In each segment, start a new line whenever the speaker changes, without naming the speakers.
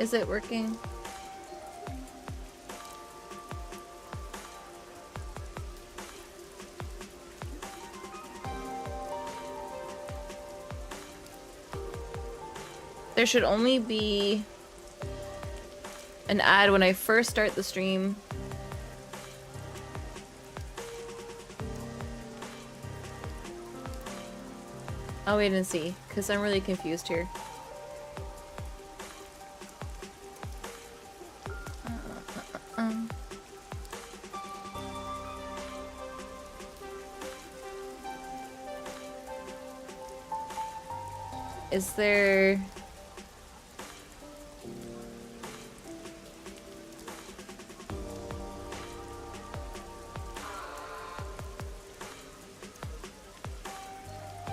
Is it working? There should only be an ad when I first start the stream. I'll wait and see, because I'm really confused here. Is there...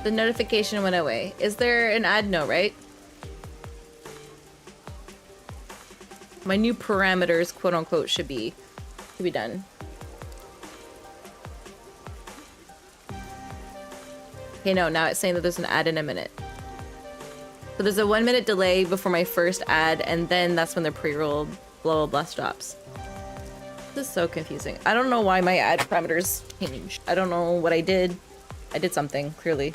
The notification went away. Is there an ad? No, right? My new parameters, quote unquote, should be done. Okay, no, now it's saying that there's an ad in a minute. So there's a 1 minute delay before my first ad, and then that's when the pre-roll blah blah blah stops. This is so confusing. I don't know why my ad parameters changed. I don't know what I did. I did something, clearly.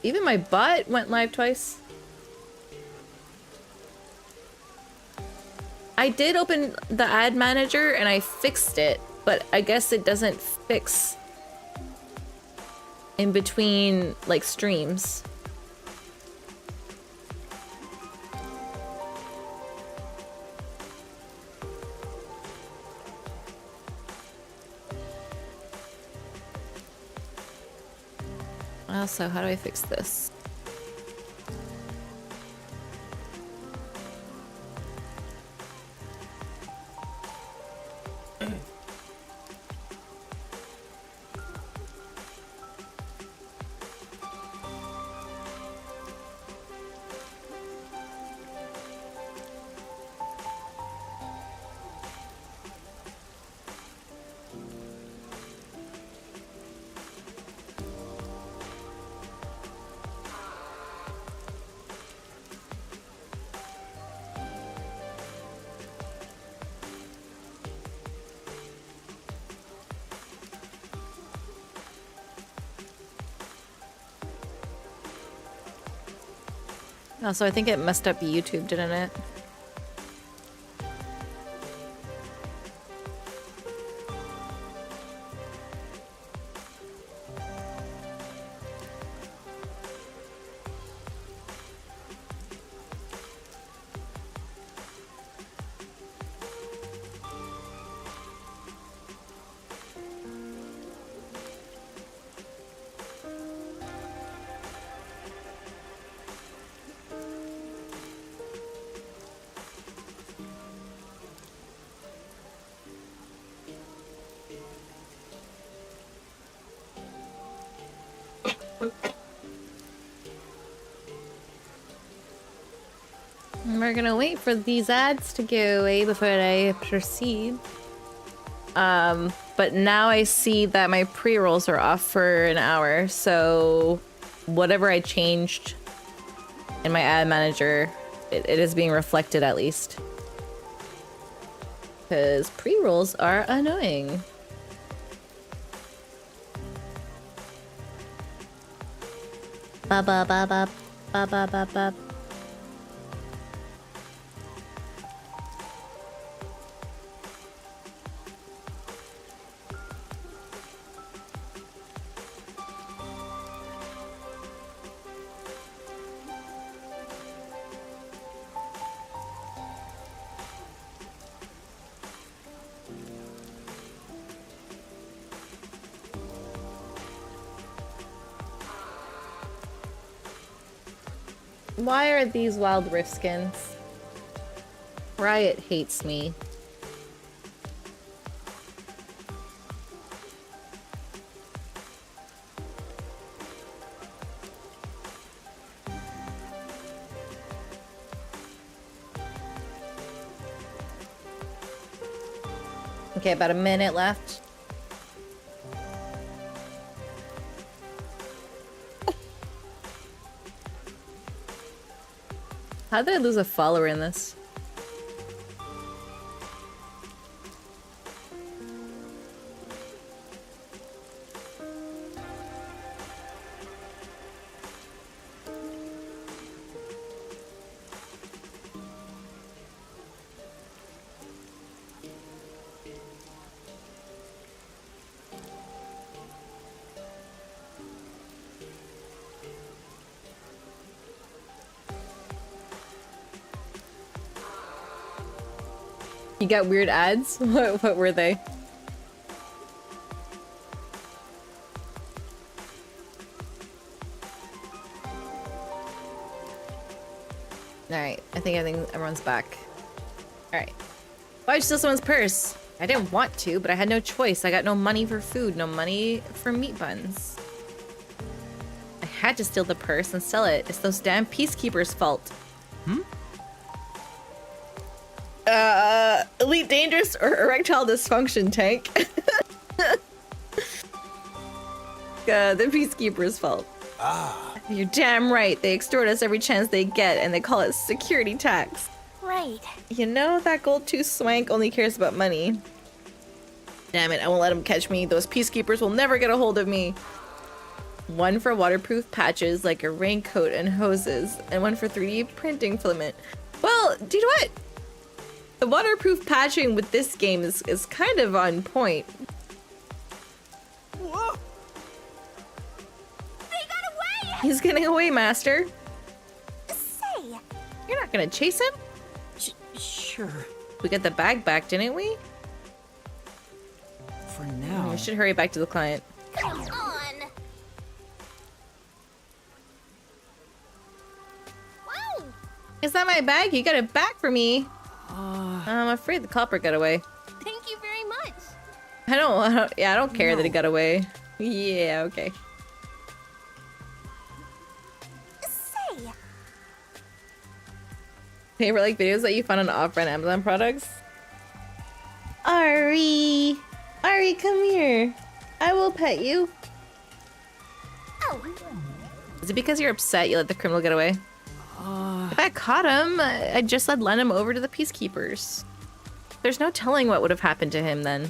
Even my bot went live twice. I did open the ad manager and I fixed it, but I guess it doesn't fix in between, like, streams. Also, how do I fix this? Also, I think it messed up YouTube, didn't it? We're gonna wait for these ads to go away before I proceed. But now I see that my pre-rolls are off for an hour, so whatever I changed in my ad manager, it is being reflected at least. Because pre-rolls are annoying. Ba ba ba ba ba ba ba ba. Why are these Wild Rift skins? Riot hates me. Okay, about a minute left. How did I lose a follower in this? You got weird ads? What were they? Alright, I think everyone's back. Alright. Why'd you steal someone's purse? I didn't want to, but I had no choice. I got no money for food, no money for meat buns. I had to steal the purse and sell it. It's those damn peacekeepers' fault.
Hmm?
Elite dangerous or erectile dysfunction tank. The peacekeepers' fault.
Ah.
You're damn right. They extort us every chance they get, and they call it security tax.
Right.
You know that gold tooth swank only cares about money. Damn it, I won't let him catch me. Those peacekeepers will never get a hold of me. One for waterproof patches like a raincoat and hoses, and one for 3D printing filament. Well, do you know what? The waterproof patching with this game is kind of on point.
Whoa.
They got away!
He's getting away, Master.
Say!
You're not gonna chase him?
Sure.
We got the bag back, didn't we?
For now.
We should hurry back to the client.
Come on! Wow!
Is that my bag? You got it back for me. I'm afraid the culprit got away.
Thank you very much!
I don't care that he got away. Yeah, okay.
Say!
Favorite like videos that you found on off-brand Amazon products? Ari! Ari, come here. I will pet you.
Oh!
Is it because you're upset you let the criminal get away? If I caught him, I just said lend him over to the peacekeepers. There's no telling what would have happened to him then.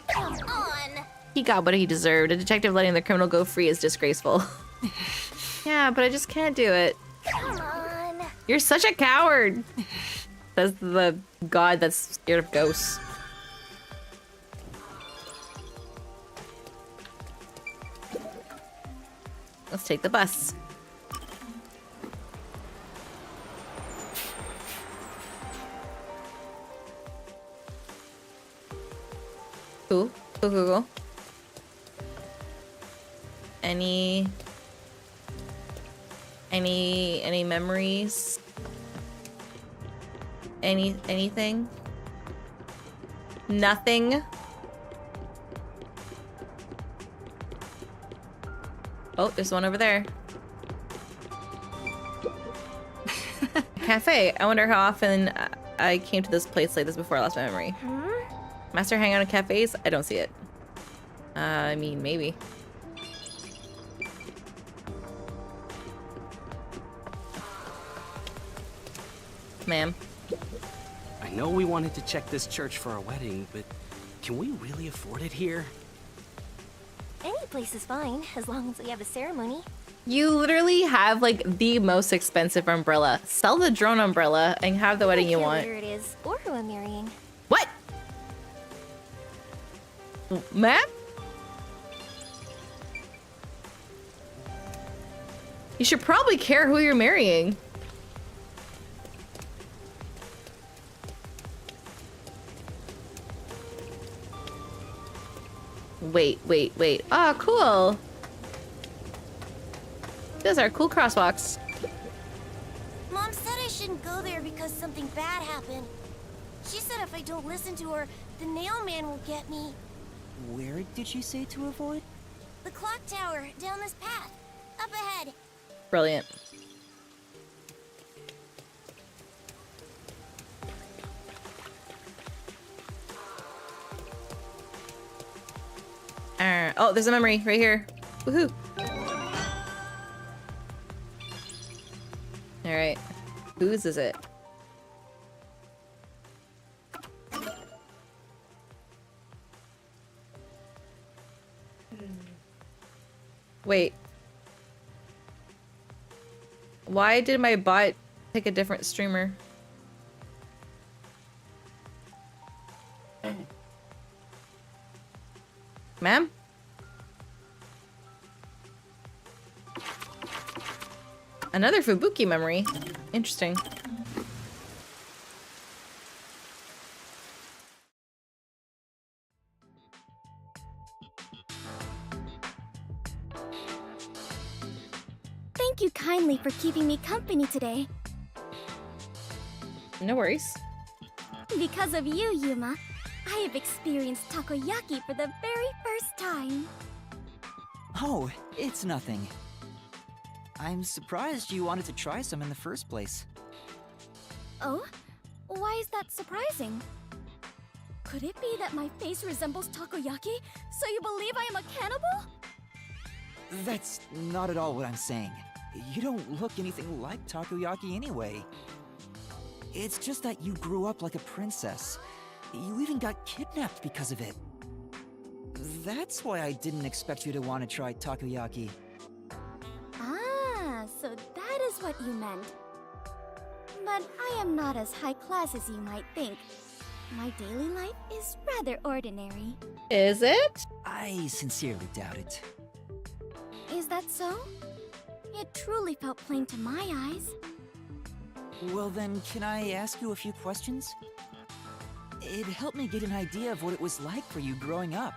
Come on!
He got what he deserved. A detective letting the criminal go free is disgraceful. Yeah, but I just can't do it.
Come on!
You're such a coward! Says the god that's scared of ghosts. Let's take the bus. Cool. Cool. Any memories? Anything? Nothing? Oh, there's one over there. Cafe. I wonder how often I came to this place like this before I lost my memory. Master hang out in cafes? I don't see it. I mean, maybe. Ma'am.
I know we wanted to check this church for our wedding, but can we really afford it here?
Any place is fine, as long as we have a ceremony.
You literally have like the most expensive umbrella. Sell the drone umbrella and have the wedding you want.
Where it is, or who I'm marrying.
What? Ma'am? You should probably care who you're marrying. Wait. Oh, cool. Those are cool crosswalks.
Mom said I shouldn't go there because something bad happened. She said if I don't listen to her, the nail man will get me.
Where did she say to avoid?
The clock tower, down this path. Up ahead.
Brilliant. Oh, there's a memory right here. Woohoo! All right, whose is it? Wait. Why did my bot pick a different streamer? Ma'am? Another Fubuki memory. Interesting.
Thank you kindly for keeping me company today.
No worries.
Because of you, Yuma, I have experienced takoyaki for the very first time.
Oh, it's nothing. I'm surprised you wanted to try some in the first place.
Oh? Why is that surprising? Could it be that my face resembles takoyaki, so you believe I am a cannibal?
That's not at all what I'm saying. You don't look anything like takoyaki anyway. It's just that you grew up like a princess. You even got kidnapped because of it. That's why I didn't expect you to want to try takoyaki.
Ah, so that is what you meant. But I am not as high class as you might think. My daily life is rather ordinary.
Is it?
I sincerely doubt it.
Is that so? It truly felt plain to my eyes.
Well then, can I ask you a few questions? It helped me get an idea of what it was like for you growing up.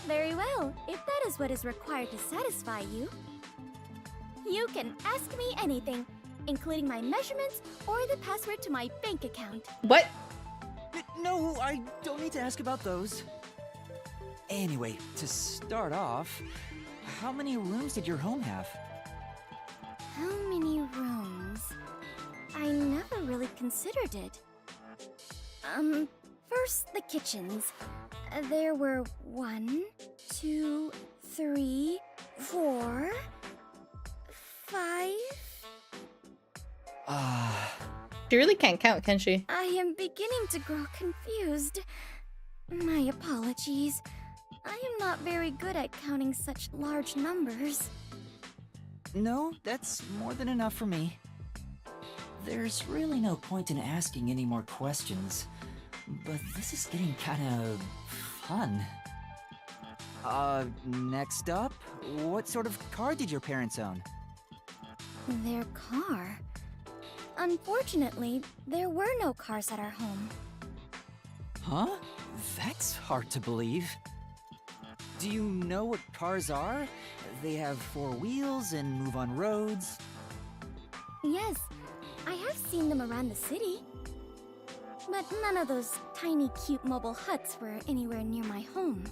Very well, if that is what is required to satisfy you. You can ask me anything, including my measurements or the password to my bank account.
What?
No, I don't need to ask about those. Anyway, to start off, how many rooms did your home have?
How many rooms? I never really considered it. First the kitchens. There were 1, 2, 3, 4, 5.
She really can't count, can she?
I am beginning to grow confused. My apologies. I am not very good at counting such large numbers.
No, that's more than enough for me. There's really no point in asking any more questions, but this is getting kinda fun. Next up, what sort of car did your parents own?
Their car? Unfortunately, there were no cars at our home.
Huh? That's hard to believe. Do you know what cars are? They have 4 wheels and move on roads.
Yes, I have seen them around the city. But none of those tiny cute mobile huts were anywhere near my home.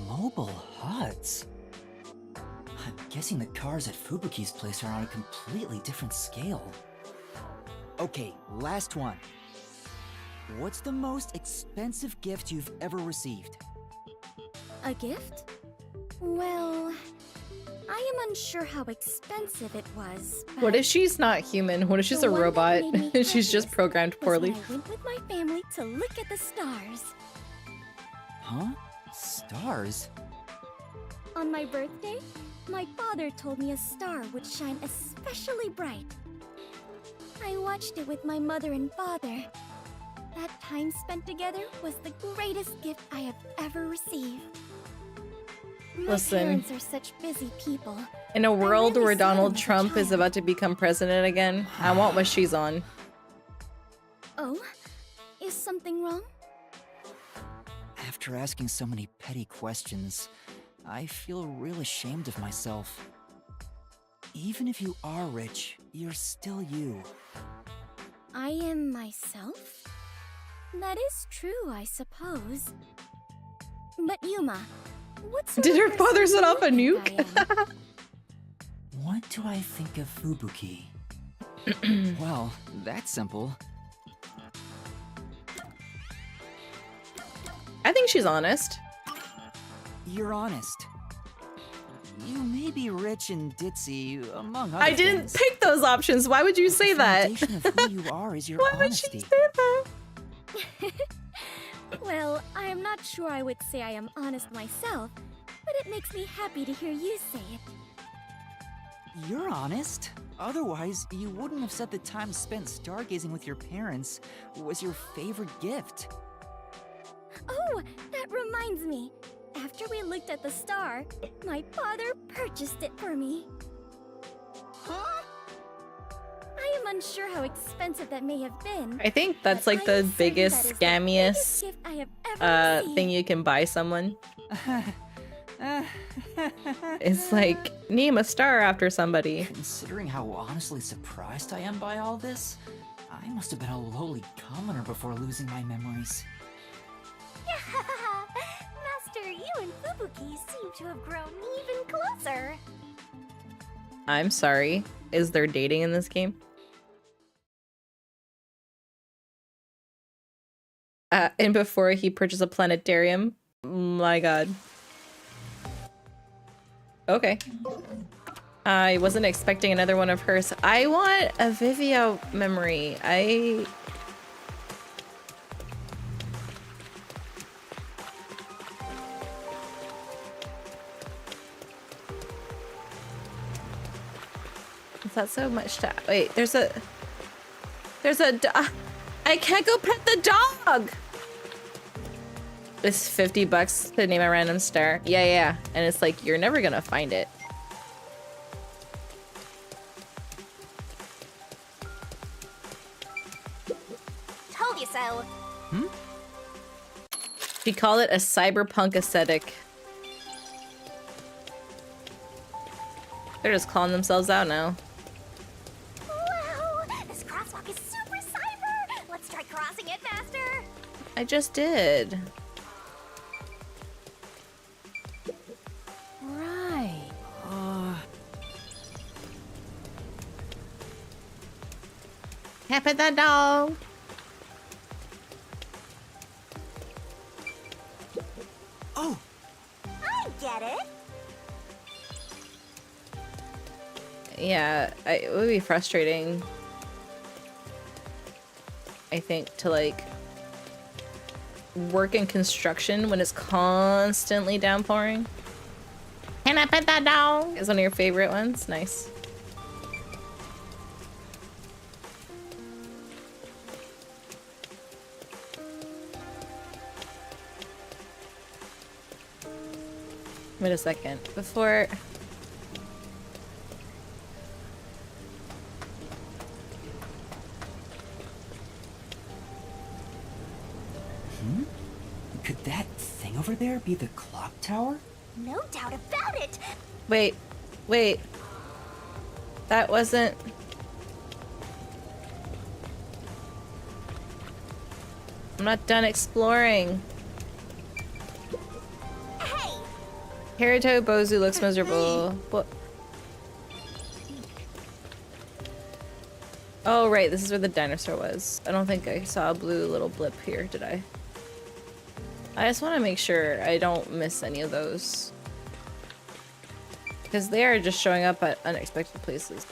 Mobile huts? I'm guessing the cars at Fubuki's place are on a completely different scale. Okay, last one. What's the most expensive gift you've ever received?
A gift? Well, I am unsure how expensive it was.
What
but
if she's not human? What if she's
the
a
one that
robot?
made me
She's just
happiest
programmed
was
poorly.
when I went with my family to look at the stars.
Huh? Stars?
On my birthday, my father told me a star would shine especially bright. I watched it with my mother and father. That time spent together was the greatest gift I have ever received. My
Listen.
parents are such busy people.
In a world
really
where
saw them
Donald
as a
Trump is
child.
about to become president again, I want what she's on.
Oh? Is something wrong?
After asking so many petty questions, I feel real ashamed of myself. Even if you are rich, you're still you.
I am myself? That is true, I suppose. But Yuma, what sort
Did
of
her
person
father
do
set
you
off a
think
nuke?
I am?
What do I think of Fubuki? Well, that's simple.
I think she's honest.
you're honest. You may be rich and ditzy, among other
I didn't
things.
pick those options. Why would you say
The
that?
foundation of who you are is your
Why would
honesty.
she say that?
Well, I am not sure I would say I am honest myself, but it makes me happy to hear you say it.
You're honest. Otherwise, you wouldn't have said the time spent stargazing with your parents was your favorite gift.
Oh, that reminds me. After we looked at the star, my father purchased it for me.
Huh?
I am unsure how expensive that may have been.
I think that's
but
like
I
the
am certain
biggest,
that is the
scammiest
biggest gift I have ever received.
thing you can buy someone. It's like, name a star after somebody.
Considering how honestly surprised I am by all this, I must have been a lowly commoner before losing my memories.
Master, you and Fubuki seem to have grown even closer.
I'm sorry. Is there dating in this game? And before he purchased a planetarium? My god. Okay. I wasn't expecting another one of hers. I want a Vivio memory. Is that so much to... Wait, there's a I can't go pet the dog! It's $50 to name a random star. Yeah. And it's like, you're never gonna find it.
Told you so.
We call it a cyberpunk aesthetic. They're just calling themselves out now.
Wow, this crosswalk is super cyber. Let's try crossing it faster.
I just did.
Right.
Can't pet that dog.
Oh!
I get it.
Yeah, it would be frustrating, I think, to like work in construction when it's constantly downpouring. Can I pet that dog? Is one of your favorite ones. Nice. Wait a second. Before...
Could that thing over there be the clock tower?
No doubt about it.
Wait. That wasn't... I'm not done exploring.
Hey,
Hiruto Bozu looks miserable. What? Oh, right. This is where the dinosaur was. I don't think I saw a blue little blip here, did I? I just want to make sure I don't miss any of those. Because they are just showing up at unexpected places.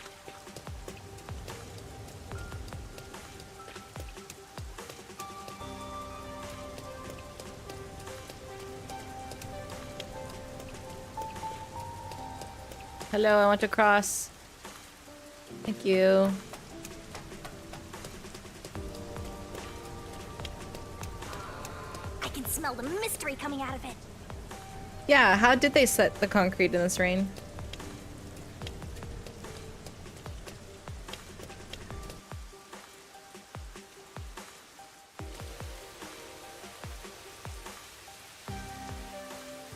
Hello, I want to cross. Thank you.
I can smell the mystery coming out of it.
Yeah, how did they set the concrete in this rain?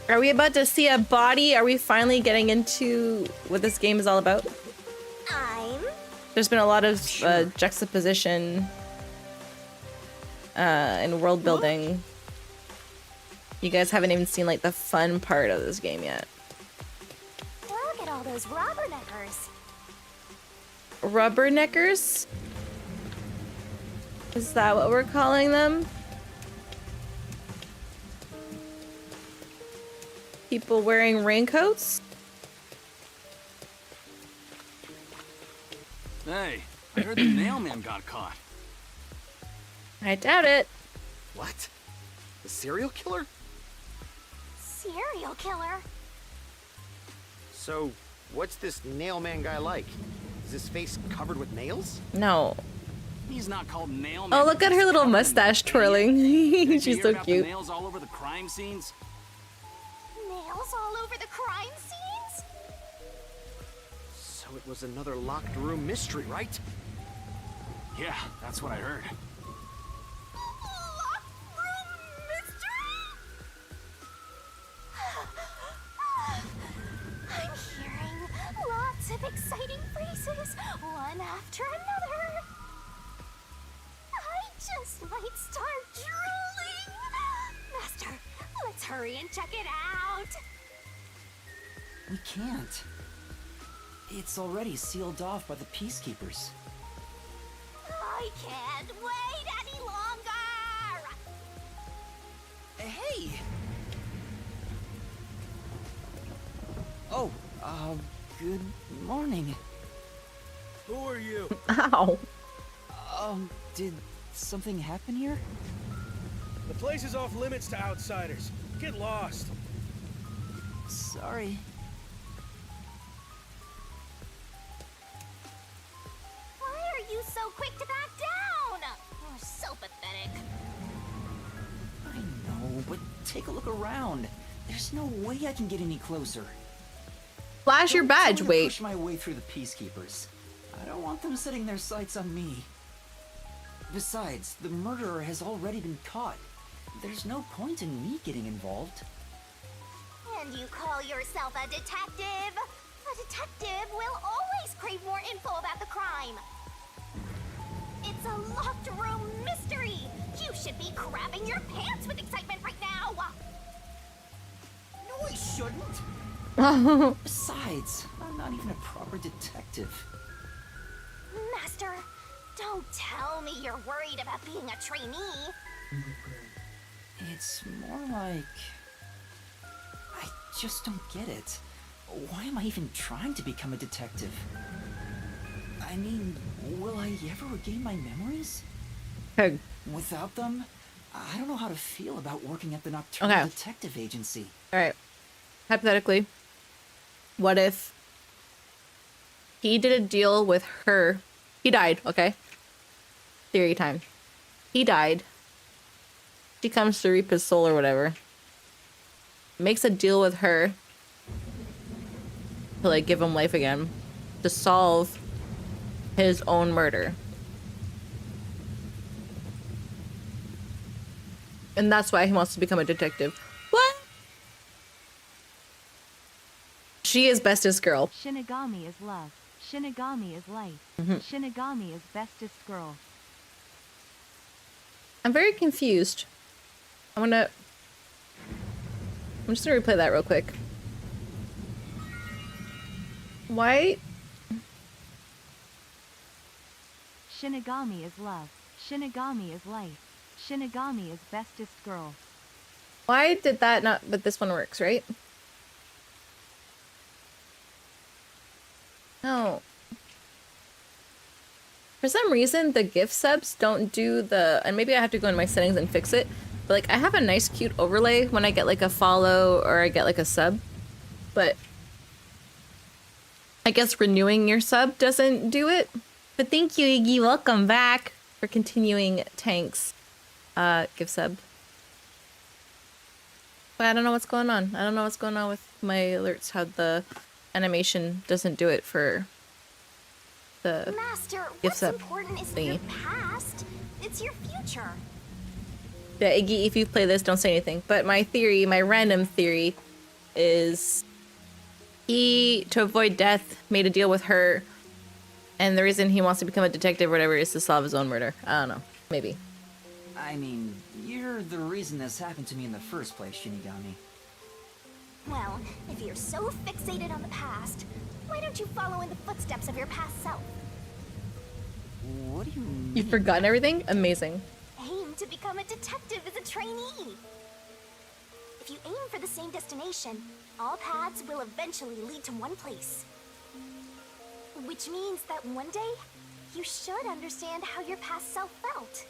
Are we about to see a body? Are we finally getting into what this game is all about? There's been a lot of juxtaposition and world building. You guys haven't even seen like the fun part of this game yet.
Look at all those rubberneckers.
Rubberneckers? Is that what we're calling them? People wearing raincoats?
Hey, I heard the mailman got caught.
I doubt it.
What? The serial killer?
Serial killer?
So, what's this nail man guy like? Is his face covered with nails?
No.
He's not called mailman.
Oh, look at her
he's
little
covered in
mustache
paint.
twirling.
Did you
She's
hear
so
about the
cute.
nails all over the crime scenes?
Nails all over the crime scenes?
So it was another locked room mystery, right?
Yeah, that's what I heard.
Locked room mystery? I'm hearing lots of exciting phrases, one after another. I just might start drooling. Master, let's hurry and check it out.
We can't. It's already sealed off by the peacekeepers.
I can't wait any longer.
Hey! Oh, good morning.
Who are you?
Ow.
Did something happen here?
The place is off limits to outsiders. Get lost.
Sorry.
Why are you so quick to back down? You're so pathetic.
I know, but take a look around. There's no way I can get any closer.
Flash your
Don't tell
badge,
me to
wait.
Push my way through the peacekeepers. I don't want them setting their sights on me. Besides, the murderer has already been caught. There's no point in me getting involved.
And you call yourself a detective? A detective will always crave more info about the crime. It's a locked room mystery. You should be crapping your pants with excitement right now.
No, I shouldn't. Besides, I'm not even a proper detective.
Master, don't tell me you're worried about being a trainee.
It's more like... I just don't get it. Why am I even trying to become a detective? I mean, will I ever regain my memories?
Okay.
Without them, I don't know how to feel about working at the Nocturnal
Okay.
Detective Agency.
Alright. Hypothetically, what if he did a deal with her? He died, okay? Theory time. He died. She comes to reap his soul or whatever. Makes a deal with her to like give him life again to solve his own murder. And that's why he wants to become a detective. What? She is bestest girl.
Shinigami is love. Shinigami is life. Shinigami is bestest girl.
I'm very confused. I'm just gonna replay that real quick. Why?
Shinigami is love. Shinigami is life. Shinigami is bestest girl.
Why did that not? But this one works, right? No. For some reason, the gift subs don't do the, and maybe I have to go in my settings and fix it. But like, I have a nice, cute overlay when I get like a follow or I get like a sub. But I guess renewing your sub doesn't do it. But thank you, Iggy. Welcome back for continuing Tank's gift sub. But I don't know what's going on. I don't know what's going on with my alerts. How the animation doesn't do it for the
Master,
gift
what's
sub
important isn't your
thingy.
past, it's your future.
Yeah, Iggy, if you play this, don't say anything. But my theory, my random theory, is he, to avoid death, made a deal with her, and the reason he wants to become a detective or whatever is to solve his own murder. I don't know. Maybe.
I mean, you're the reason this happened to me in the first place, Shinigami.
Well, if you're so fixated on the past, why don't you follow in the footsteps of your past self?
What do you mean?
You've forgotten everything? Amazing.
Aim to become a detective as a trainee. If you aim for the same destination, all paths will eventually lead to one place. Which means that one day, you should understand how your past self felt.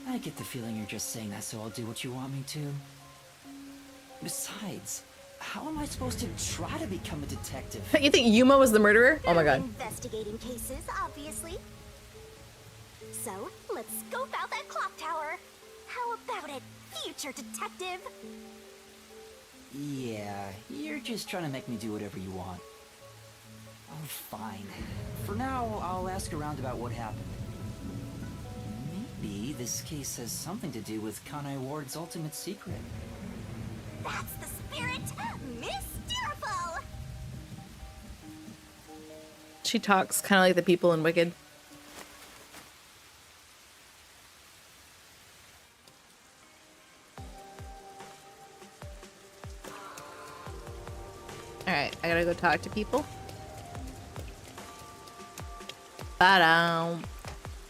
I get the feeling you're just saying that so I'll do what you want me to. Besides, how am I supposed to try to become a detective?
You think Yuma was the murderer? Oh my god.
Investigating cases, obviously. So, let's scope out that clock tower. How about it, future detective?
Yeah, you're just trying to make me do whatever you want. Oh, fine. For now, I'll ask around about what happened. Maybe this case has something to do with Kanai Ward's ultimate secret.
That's the spirit! Mysteriful!
She talks kind of like the people in Wicked. Alright, I gotta go talk to people. Ba-dum.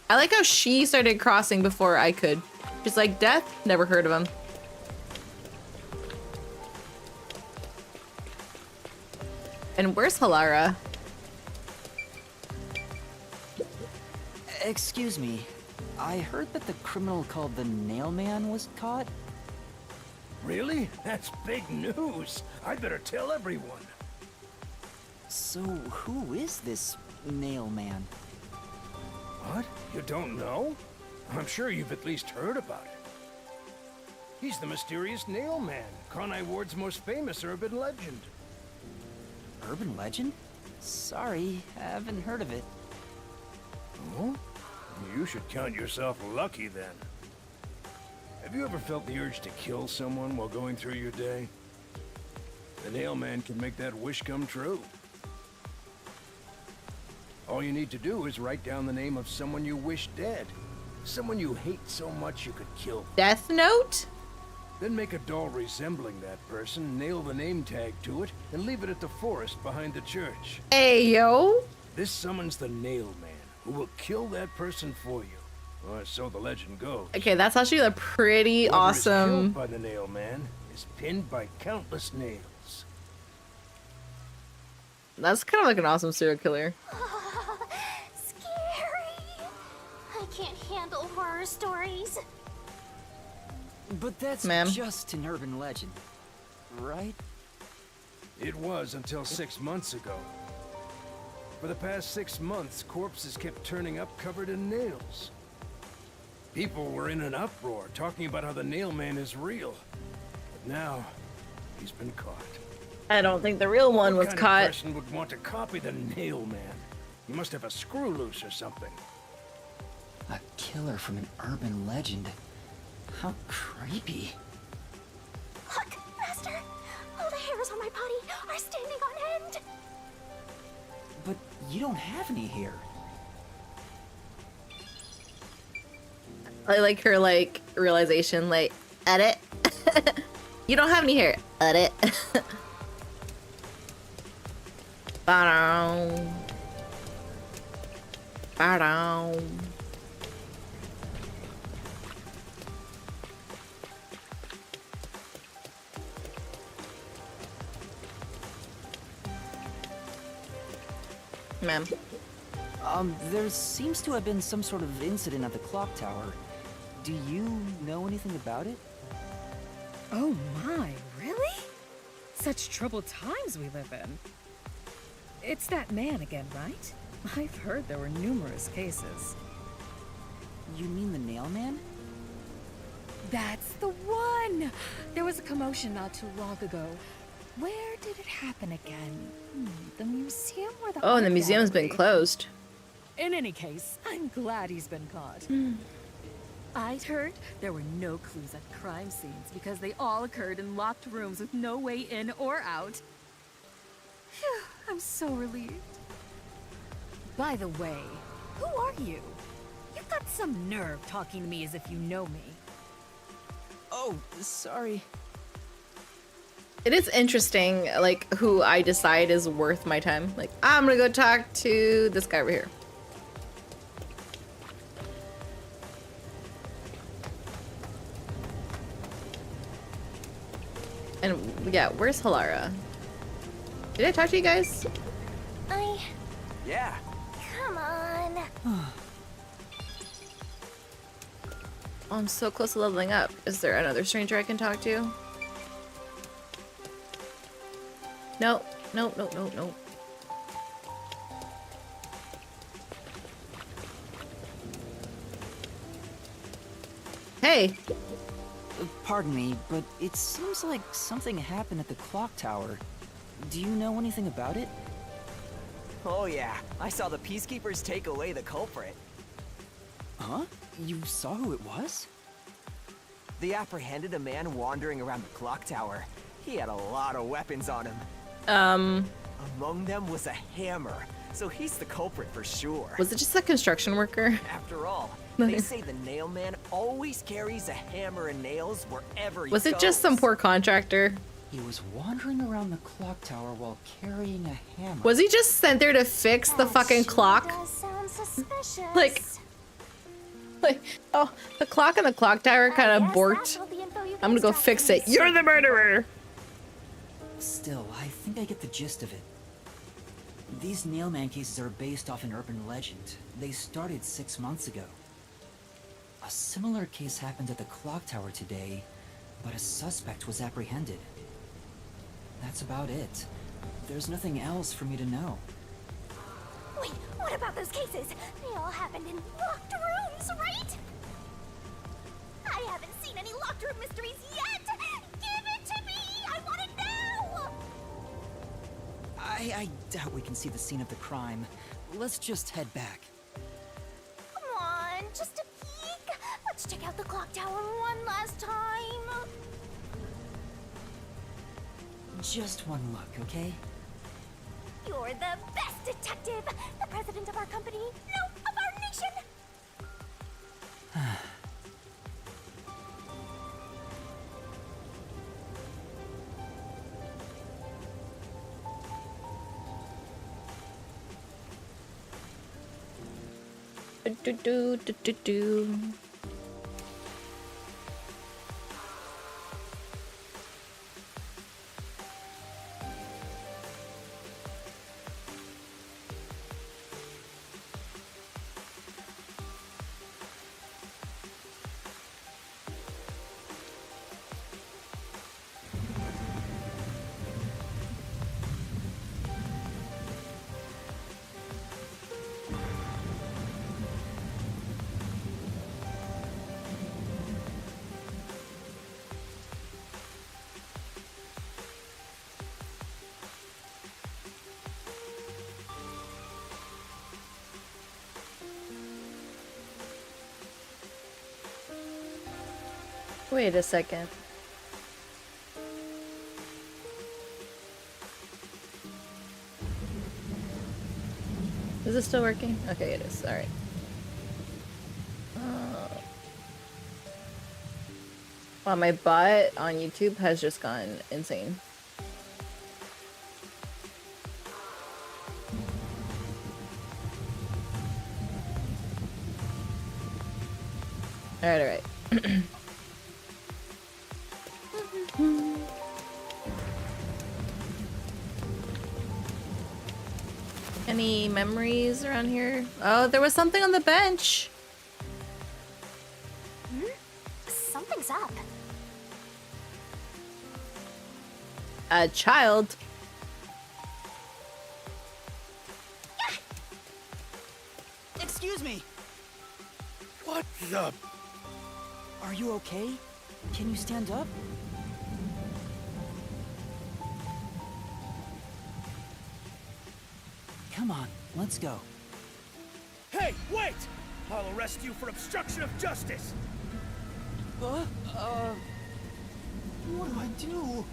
I like how she started crossing before I could. She's like, Death? Never heard of him. And where's Halara?
Excuse me. I heard that the criminal called the Nailman was caught.
Really? That's big news. I'd better tell everyone.
So, who is this Nailman?
What? You don't know? I'm sure you've at least heard about it. He's the mysterious Nail Man, Kanai Ward's most famous urban legend.
Urban legend? Sorry, haven't heard of it.
Oh? You should count yourself lucky then. Have you ever felt the urge to kill someone while going through your day? The Nail Man can make that wish come true. All you need to do is write down the name of someone you wish dead. Someone you hate so much you could kill them.
Death Note?
Then make a doll resembling that person, nail the name tag to it, and leave it at the forest behind the church.
Hey, yo.
This summons the Nail Man, who will kill that person for you. Or so the legend goes.
Okay, that's actually a pretty
Whoever is
awesome.
killed by the Nail Man is pinned by countless nails.
That's kind of like an awesome serial killer.
Scary! I can't handle horror stories.
But that's
Ma'am?
just an urban legend, right?
It was until 6 months ago. For the past 6 months, corpses kept turning up covered in nails. People were in an uproar, talking about how the Nail Man is real. But now, he's been caught.
I don't think the real one was
What kind of
caught.
person would want to copy the Nail Man? He must have a screw loose or something.
A killer from an urban legend. How creepy.
Look, Master! All the hairs on my body are standing on end!
But you don't have any hair.
I like her, like, realization, like, edit. You don't have any hair. Edit. Ba-dum. Ba-dum. Ma'am.
There seems to have been some sort of incident at the clock tower. Do you know anything about it?
Oh my, really? Such troubled times we live in. It's that man again, right? I've heard there were numerous cases.
You mean the Nailman?
That's the one! There was a commotion not too long ago. Where did it happen again? The museum or the
Oh, and the
art
museum's been
gallery?
closed.
In any case, I'm glad he's been caught. I'd heard there were no clues at crime scenes because they all occurred in locked rooms with no way in or out. Phew, I'm so relieved. By the way, who are you? You've got some nerve talking to me as if you know me.
Oh, sorry.
It is interesting, like, who I decide is worth my time. Like, I'm gonna go talk to this guy over here. And yeah, where's Halara? Did I talk to you guys?
Yeah.
Come on.
Oh, I'm so close to leveling up. Is there another stranger I can talk to? Nope. Nope, nope, nope, nope. Hey!
Pardon me, but it seems like something happened at the clock tower. Do you know anything about it?
Oh yeah, I saw the peacekeepers take away the culprit.
Huh? You saw who it was?
They apprehended a man wandering around the clock tower. He had a lot of weapons on him. Among them was a hammer, so he's the culprit for sure.
Was it just a construction worker?
After all, they say the nail man always carries a hammer and nails wherever he
Was
goes.
it just some poor contractor?
He was wandering around the clock tower while carrying a hammer.
Was he just sent there to fix the fucking clock?
Does sound suspicious.
Like, oh, the clock in the clock tower kind of
Guess
borked.
that's all the info you
I'm gonna go
guys got
fix
from
it.
me.
You're the murderer!
Still, I think I get the gist of it. These nailman cases are based off an urban legend. They started 6 months ago. A similar case happened at the clock tower today, but a suspect was apprehended. That's about it. There's nothing else for me to know.
Wait, what about those cases? They all happened in locked rooms, right? I haven't seen any locked room mysteries yet! Give it to me! I want it now!
I doubt we can see the scene of the crime. Let's just head back.
Come on, just a peek. Let's check out the clock tower one last time.
Just one look, okay?
You're the best detective! The president of our company, no, of our nation!
Do, do, do, do, do. Wait a second. Is it still working? Okay, it is. Alright. Wow, my bot on YouTube has just gone insane. Alright, alright. Any memories around here? Oh, there was something on the bench.
Something's up.
A child.
Excuse me!
What the?
Are you okay? Can you stand up? Come on, let's go.
Hey, wait! I'll arrest you for obstruction of justice!
What do I do?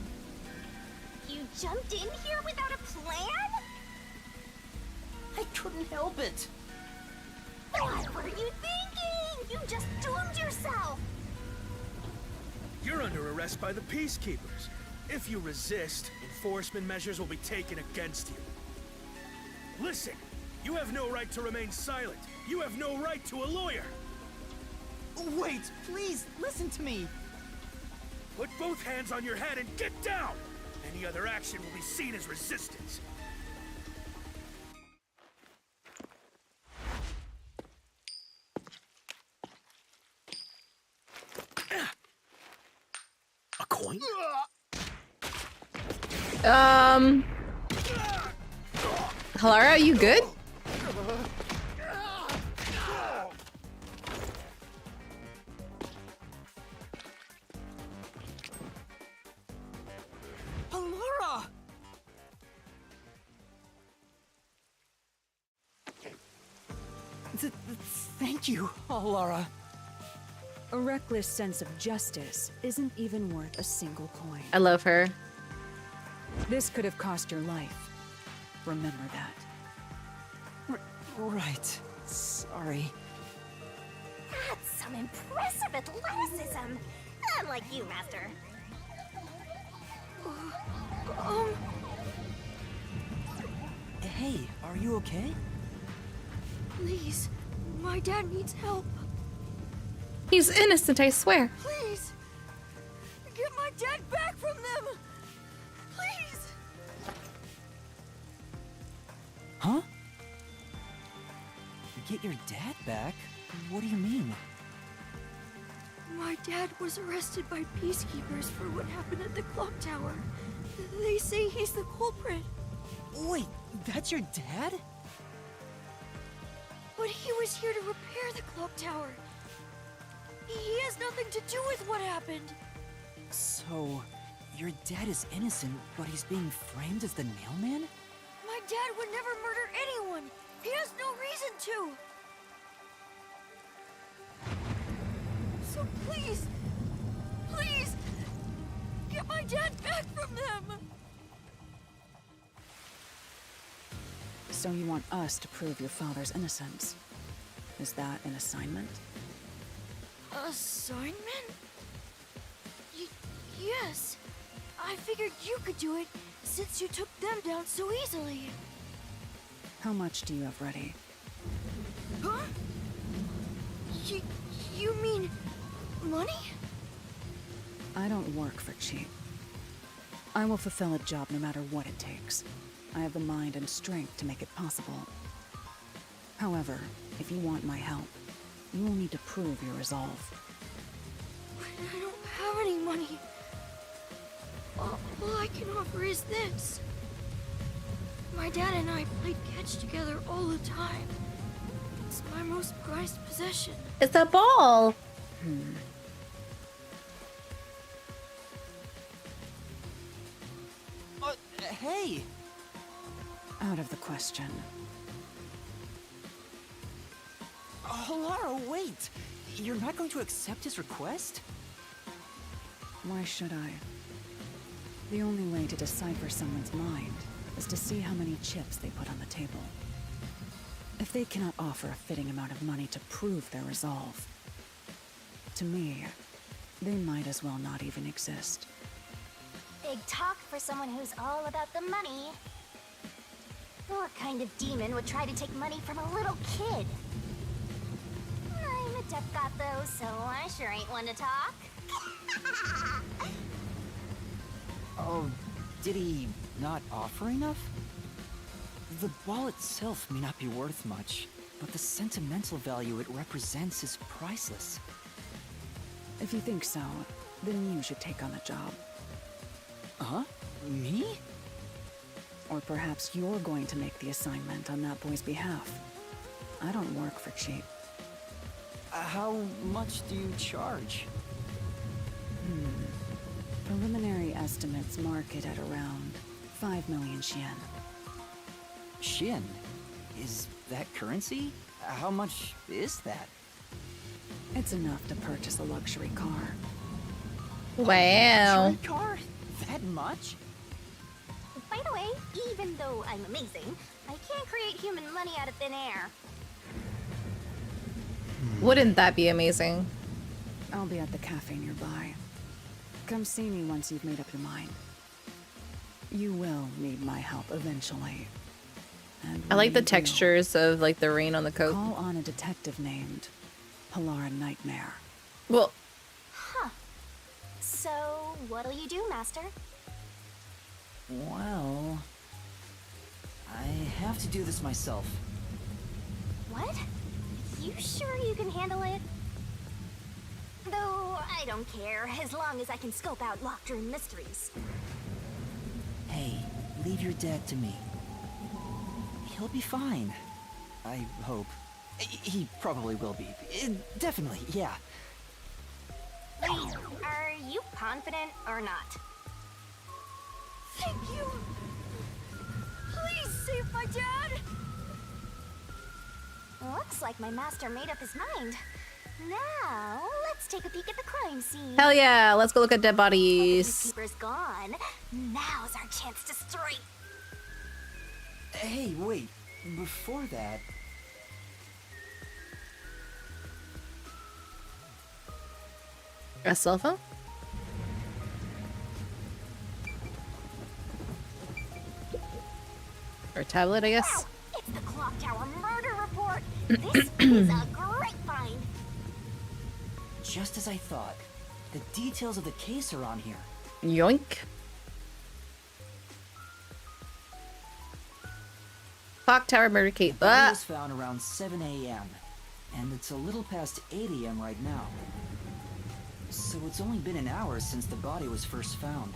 You jumped in here without a plan?
I couldn't help it.
What were you thinking? You just doomed yourself!
You're under arrest by the peacekeepers. If you resist, enforcement measures will be taken against you. Listen, you have no right to remain silent. You have no right to a lawyer.
Wait, please, listen to me.
Put both hands on your head and get down! Any other action will be seen as resistance.
A coin?
Halara, are you good?
Laura! Thank you, Laura.
A reckless sense of justice isn't even worth a single coin.
I love her.
This could have cost your life. Remember that.
Right. Sorry.
That's some impressive athleticism. Unlike you, Master.
Hey, are you okay?
Please, my dad needs help.
He's innocent, I swear.
Please, get my dad back from them. Please.
Huh? Get your dad back? What do you mean?
My dad was arrested by peacekeepers for what happened at the clock tower. They say he's the culprit.
Wait, that's your dad?
But he was here to repair the clock tower. He has nothing to do with what happened.
So, your dad is innocent, but he's being framed as the nailman?
My dad would never murder anyone. He has no reason to. So please, please, get my dad back from them.
So you want us to prove your father's innocence? Is that an assignment?
Assignment? Yes. I figured you could do it since you took them down so easily.
How much do you have ready?
Huh? You mean money?
I don't work for cheap. I will fulfill a job no matter what it takes. I have the mind and strength to make it possible. However, if you want my help, you will need to prove your resolve.
But I don't have any money. All I can offer is this. My dad and I played catch together all the time. It's my most prized possession.
It's a ball.
Hey!
Out of the question.
Oh, Lara, wait! You're not going to accept his request?
Why should I? The only way to decipher someone's mind is to see how many chips they put on the table. If they cannot offer a fitting amount of money to prove their resolve, to me, they might as well not even exist.
Big talk for someone who's all about the money. What kind of demon would try to take money from a little kid? I'm a deaf got though, so I sure ain't one to talk.
Oh, did he not offer enough? The ball itself may not be worth much, but the sentimental value it represents is priceless.
If you think so, then you should take on the job.
Huh? Me?
Or perhaps you're going to make the assignment on that boy's behalf. I don't work for cheap.
How much do you charge?
Preliminary estimates mark it at around 5 million Yen.
Shin? Is that currency? How much is that?
It's enough to purchase a luxury car.
Wow.
Luxury car? That much?
By the way, even though I'm amazing, I can't create human money out of thin air.
Wouldn't that be amazing?
I'll be at the cafe nearby. Come see me once you've made up your mind. You will need my help eventually. And
I like the
when you do,
textures of like the rain on the coat.
call on a detective named Halara Nightmare.
Well,
So, what'll you do, Master?
Well, I have to do this myself.
What? You sure you can handle it? Though, I don't care, as long as I can scope out locked room mysteries.
Hey, leave your dad to me. He'll be fine. I hope. He probably will be. Definitely, yeah.
Wait, are you confident or not? Thank you! Please save my dad! Looks like my master made up his mind. Now, let's take a peek at the crime scene.
Hell yeah, let's go look at dead bodies.
The peacekeeper's gone. Now's our chance to strike.
Hey, wait. Before that...
A cell phone? Or a tablet, I guess.
Wow, it's the Clock Tower murder report. This is a great find.
Just as I thought. The details of the case are on here.
Yoink. Clock Tower murder case.
The body was found around 7 a.m. And it's a little past 8 a.m. right now. So it's only been an hour since the body was first found.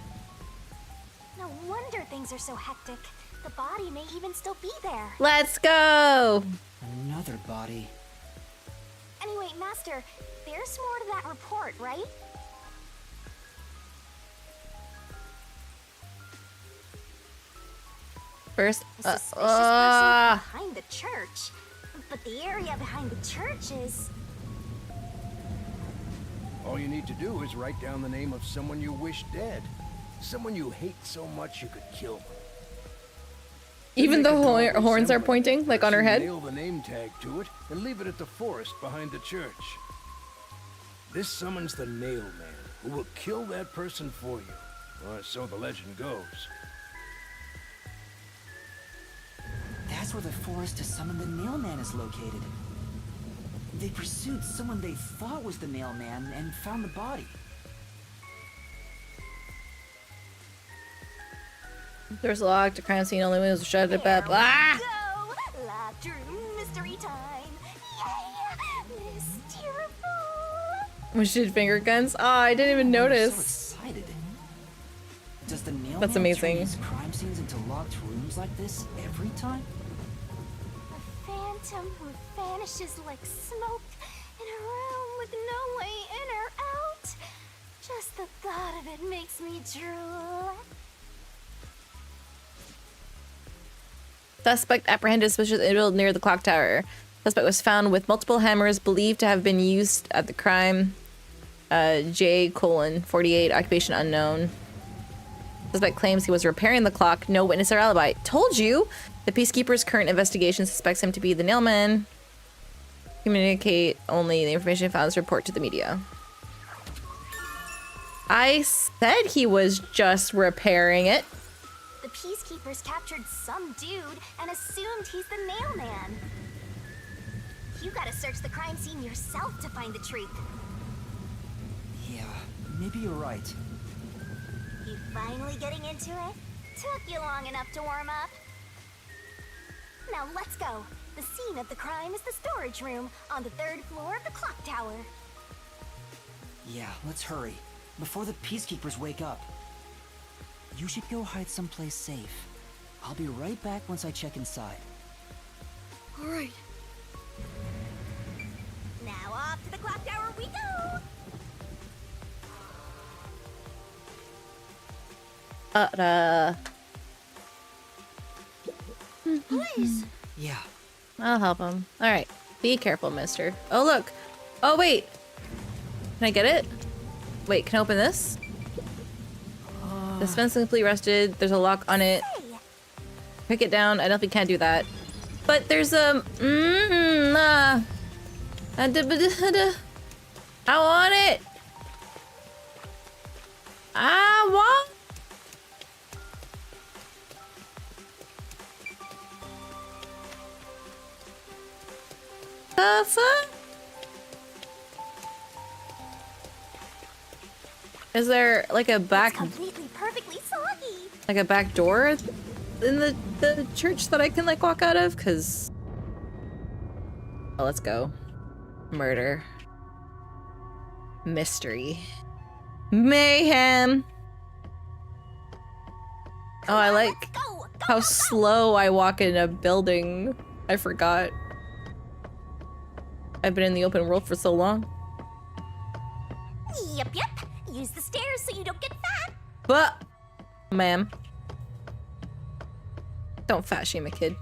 No wonder things are so hectic. The body may even still be there.
Let's go!
Another body.
Anyway, Master, there's more to that report, right?
First,
A suspicious person behind the church. But the area behind the church is...
All you need to do is write down the name of someone you wish dead. Someone you hate so much you could kill them.
even the horns are pointing, like on her head.
Nail the name tag to it and leave it at the forest behind the church. This summons the Nail Man, who will kill that person for you. Or so the legend goes.
That's where the forest to summon the Nail Man is located. They pursued someone they thought was the Nail Man and found the body.
There's a locked, a crime scene, only windows shut it up. Ah!
Go! Locked room mystery time! Yay! Mysteriful!
Was she finger guns? Oh, I didn't even notice.
I'm so excited. Does the Nail
That's
Man
amazing.
turn these crime scenes into locked rooms like this every time?
A phantom who vanishes like smoke in a room with no way in or out. Just the thought of it makes me drool.
Suspect apprehended, suspicious individual near the clock tower. Suspect was found with multiple hammers believed to have been used at the crime. J: 48, occupation unknown. Suspect claims he was repairing the clock. No witness or alibi. Told you! The Peacekeeper's current investigation suspects him to be the Nailman. Communicate only the information found in this report to the media. I said he was just repairing it.
The Peacekeepers captured some dude and assumed he's the Nail Man. You gotta search the crime scene yourself to find the truth.
Yeah, maybe you're right.
You finally getting into it? Took you long enough to warm up. Now let's go. The scene of the crime is the storage room on the 3rd floor of the clock tower.
Yeah, let's hurry. Before the Peacekeepers wake up. You should go hide someplace safe. I'll be right back once I check inside.
Alright.
Now off to the clock tower we go! Please.
Yeah.
I'll help him. Alright. Be careful, mister. Oh, look. Oh, wait. Can I get it? Wait, can I open this? The fence is completely rusted. There's a lock on it. Pick it down. I don't think we can do that. But there's a... I want it! I want... the fuck? Is there like a back,
Completely, perfectly soggy.
like a back door in the church that I can like walk out of? Cause, oh, let's go. Murder. Mystery. Mayhem. Oh, I like how slow I walk in a building. I forgot. I've been in the open world for so long.
Yep. Use the stairs so you don't get fat.
But, ma'am, don't fat shame a kid.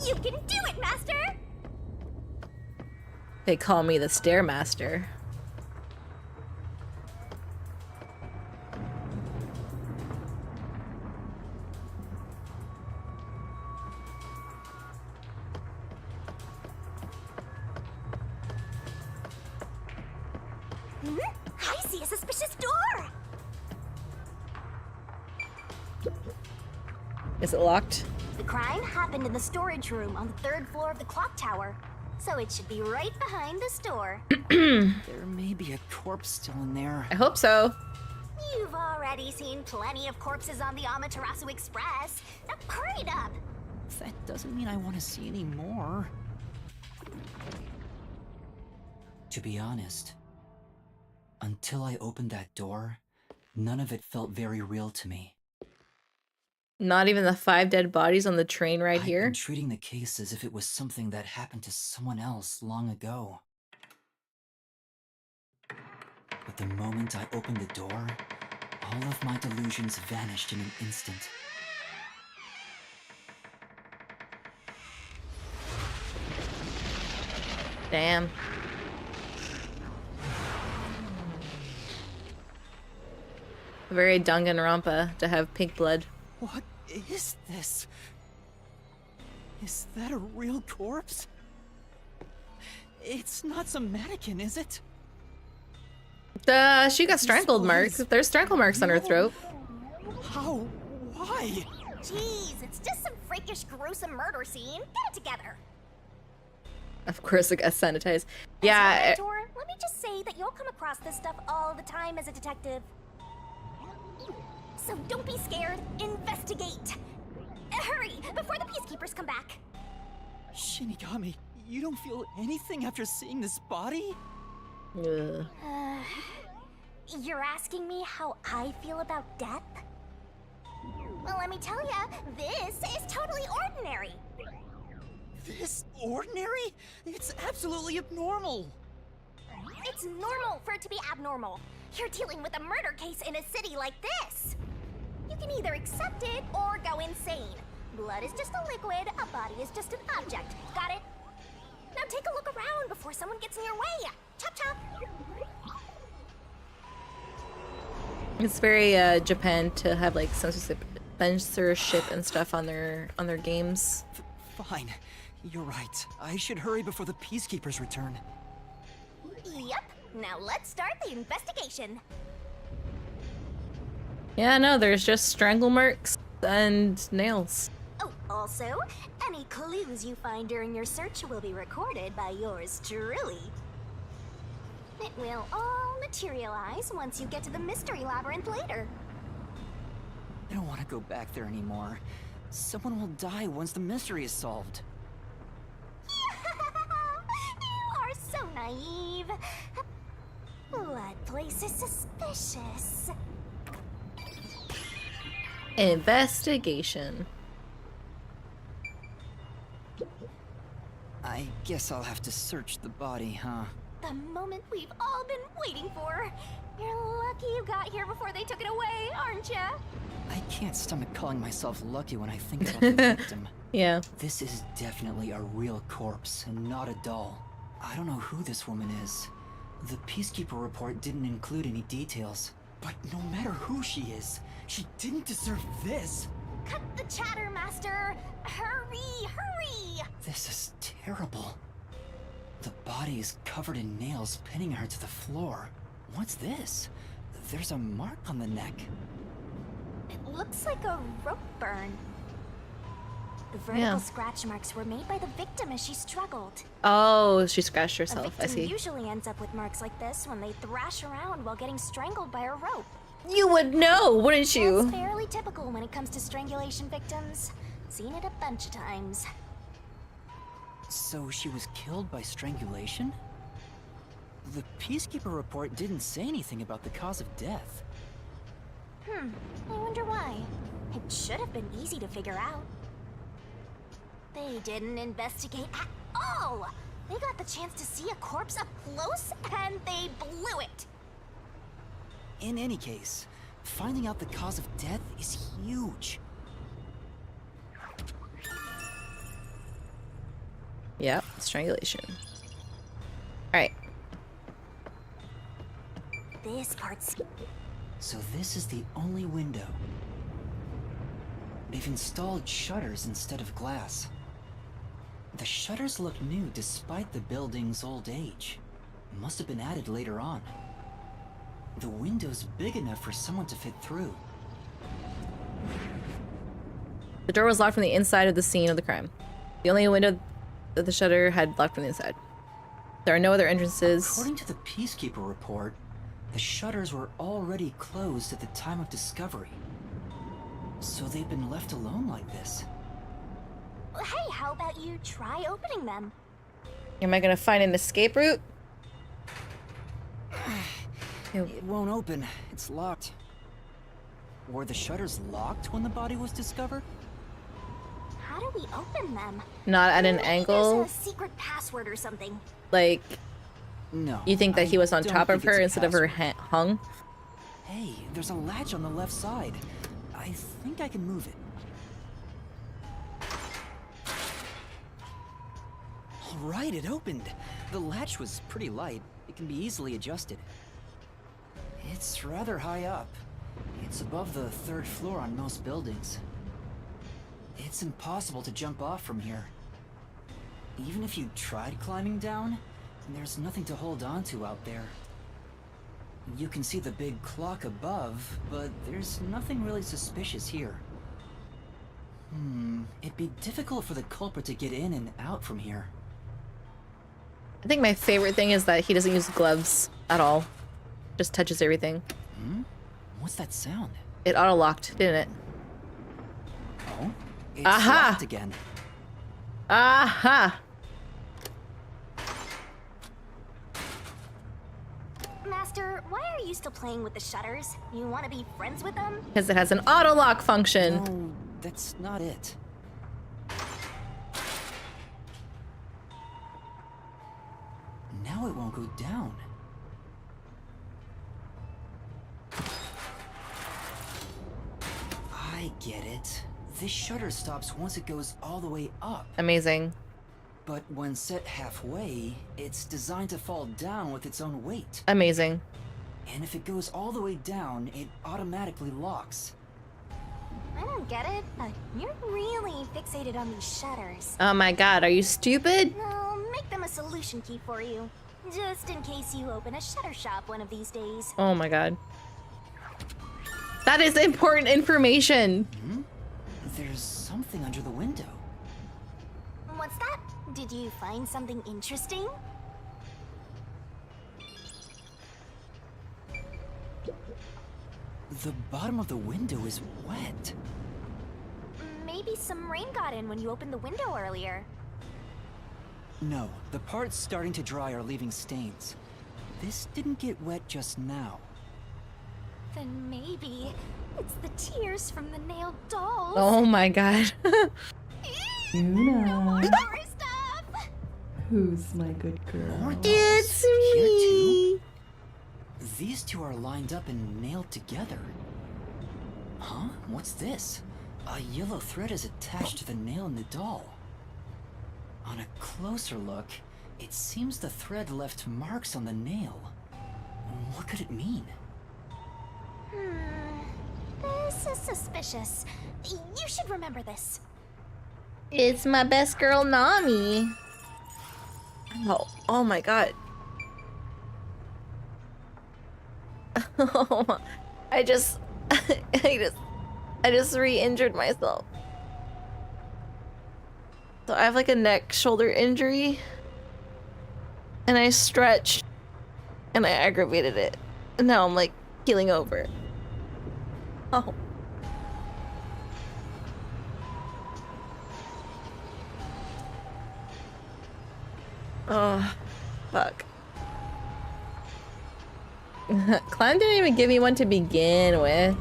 You can do it, Master.
They call me the Stairmaster.
I see a suspicious door.
Is it locked?
The crime happened in the storage room on the 3rd floor of the clock tower, so it should be right behind this door.
There may be a corpse still in there.
I hope so.
You've already seen plenty of corpses on the Amaterasu Express. Now hurry it up.
That doesn't mean I want to see any more. To be honest, until I opened that door, none of it felt very real to me.
Not even the 5 dead bodies on the train right
I've
here?
been treating the case as if it was something that happened to someone else long ago. But the moment I opened the door, all of my delusions vanished in an instant.
Damn. Very Danganronpa to have pink blood.
What is this? Is that a real corpse? It's not some mannequin, is it?
She got strangled marks. There's strangle marks on her throat.
How? Why?
Jeez, it's just some freakish, gruesome murder scene. Get it together.
Of course, it got sanitized.
As
Yeah.
your mentor, let me just say that you'll come across this stuff all the time as a detective. So don't be scared. Investigate. Hurry, before the peacekeepers come back.
Shinigami, you don't feel anything after seeing this body?
Ugh.
You're asking me how I feel about death? Well, let me tell ya, this is totally ordinary.
This ordinary? It's absolutely abnormal.
It's normal for it to be abnormal. You're dealing with a murder case in a city like this. You can either accept it or go insane. Blood is just a liquid, a body is just an object. Got it? Now take a look around before someone gets in your way. Chop chop.
It's very Japan to have like censorship and stuff on their games.
Fine, you're right. I should hurry before the peacekeepers return.
Yep. Now let's start the investigation.
Yeah, no, there's just strangle marks and nails.
Oh, also, any clues you find during your search will be recorded by yours truly. It will all materialize once you get to the mystery labyrinth later.
I don't want to go back there anymore. Someone will die once the mystery is solved.
You are so naive. Blood place is suspicious.
Investigation.
I guess I'll have to search the body, huh?
The moment we've all been waiting for. You're lucky you got here before they took it away, aren't ya?
I can't stomach calling myself lucky when I think about the victim.
Yeah.
This is definitely a real corpse and not a doll. I don't know who this woman is. The Peacekeeper report didn't include any details. But no matter who she is, she didn't deserve this.
Cut the chatter, Master! Hurry, hurry!
This is terrible. The body is covered in nails pinning her to the floor. What's this? There's a mark on the neck.
It looks like a rope burn. The vertical scratch marks were made by the victim as she struggled.
Oh, she scratched herself.
A
I
victim
see.
usually ends up with marks like this when they thrash around while getting strangled by a rope.
You would know, wouldn't you?
That's fairly typical when it comes to strangulation victims. Seen it a bunch of times.
So she was killed by strangulation? The Peacekeeper report didn't say anything about the cause of death.
I wonder why. It should have been easy to figure out. They didn't investigate at all! They got the chance to see a corpse up close, and they blew it!
In any case, finding out the cause of death is huge.
Yep, strangulation. Alright.
This part's...
So this is the only window. They've installed shutters instead of glass. The shutters look new despite the building's old age. Must have been added later on. The window's big enough for someone to fit through.
The door was locked from the inside of the scene of the crime. The only window that the shutter had locked from the inside. There are no other entrances.
According to the Peacekeeper report, the shutters were already closed at the time of discovery. So they've been left alone like this.
Hey, how about you try opening them?
Am I gonna find an escape route?
It won't open. It's locked. Were the shutters locked when the body was discovered?
How do we open them?
Not at an
Maybe
angle?
There's a secret password or something.
Like,
No.
you think that he was on
I
top
don't
of
think
her
it's a
instead of her
password.
hung?
Hey, there's a latch on the left side. I think I can move it. All right, it opened. The latch was pretty light. It can be easily adjusted. It's rather high up. It's above the 3rd floor on most buildings. It's impossible to jump off from here. Even if you tried climbing down, there's nothing to hold on to out there. You can see the big clock above, but there's nothing really suspicious here. It'd be difficult for the culprit to get in and out from here.
I think my favorite thing is that he doesn't use gloves at all. Just touches everything.
What's that sound?
It auto-locked, didn't it?
Oh? It's
Aha!
locked again.
Aha!
Master, why are you still playing with the shutters? You want to be friends with them?
Because it has an auto-lock function.
No, that's not it. Now it won't go down. I get it. This shutter stops once it goes all the way up.
Amazing.
But when set halfway, it's designed to fall down with its own weight.
Amazing.
And if it goes all the way down, it automatically locks.
I don't get it. You're really fixated on these shutters.
Oh my god, are you stupid?
I'll make them a solution key for you. Just in case you open a shutter shop one of these days.
Oh my god. That is important information.
There's something under the window.
What's that? Did you find something interesting?
The bottom of the window is wet.
Maybe some rain got in when you opened the window earlier.
No, the parts starting to dry are leaving stains. This didn't get wet just now.
Then maybe it's the tears from the nailed dolls.
Oh my god.
No more horror stuff!
Who's my good girl?
More dolls.
It's
Here
me.
too? These two are lined up and nailed together. Huh? What's this? A yellow thread is attached to the nail in the doll. On a closer look, it seems the thread left marks on the nail. What could it mean?
This is suspicious. You should remember this.
It's my best girl, Nami. Oh my god. I just re-injured myself. I have like a neck shoulder injury. And I stretched and I aggravated it. And now I'm like healing over. Oh. Oh, fuck. Climb didn't even give me one to begin with.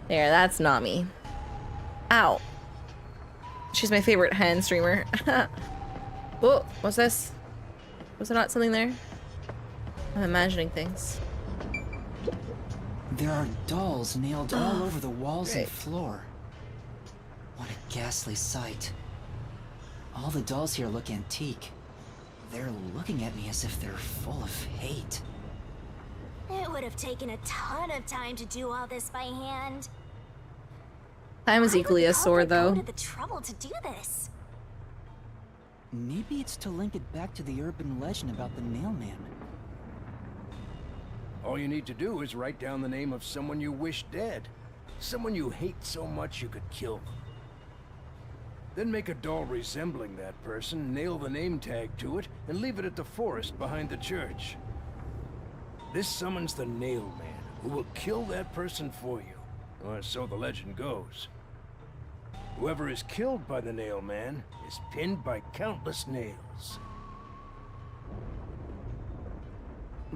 There, that's Nami. Ow. She's my favorite hen streamer. Whoa, what's this? Was there not something there? I'm imagining things.
There are dolls nailed all over the walls and floor. What a ghastly sight. All the dolls here look antique. They're looking at me as if they're full of hate.
It would have taken a ton of time to do all this by hand.
Time is equally as sore, though.
Go to the trouble to do this.
Maybe it's to link it back to the urban legend about the Nailman.
All you need to do is write down the name of someone you wish dead. Someone you hate so much you could kill them. Then make a doll resembling that person, nail the name tag to it, and leave it at the forest behind the church. This summons the Nailman, who will kill that person for you. Or so the legend goes. Whoever is killed by the Nailman is pinned by countless nails.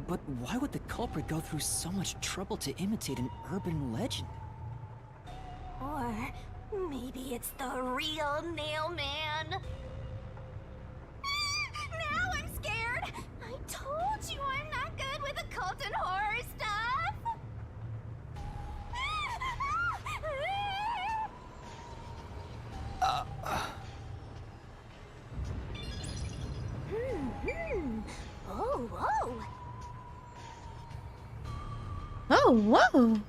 But why would the culprit go through so much trouble to imitate an urban legend?
Or maybe it's the real Nailman. Now I'm scared. I told you I'm not good with occult and horror stuff. Oh, whoa.
Oh, whoa.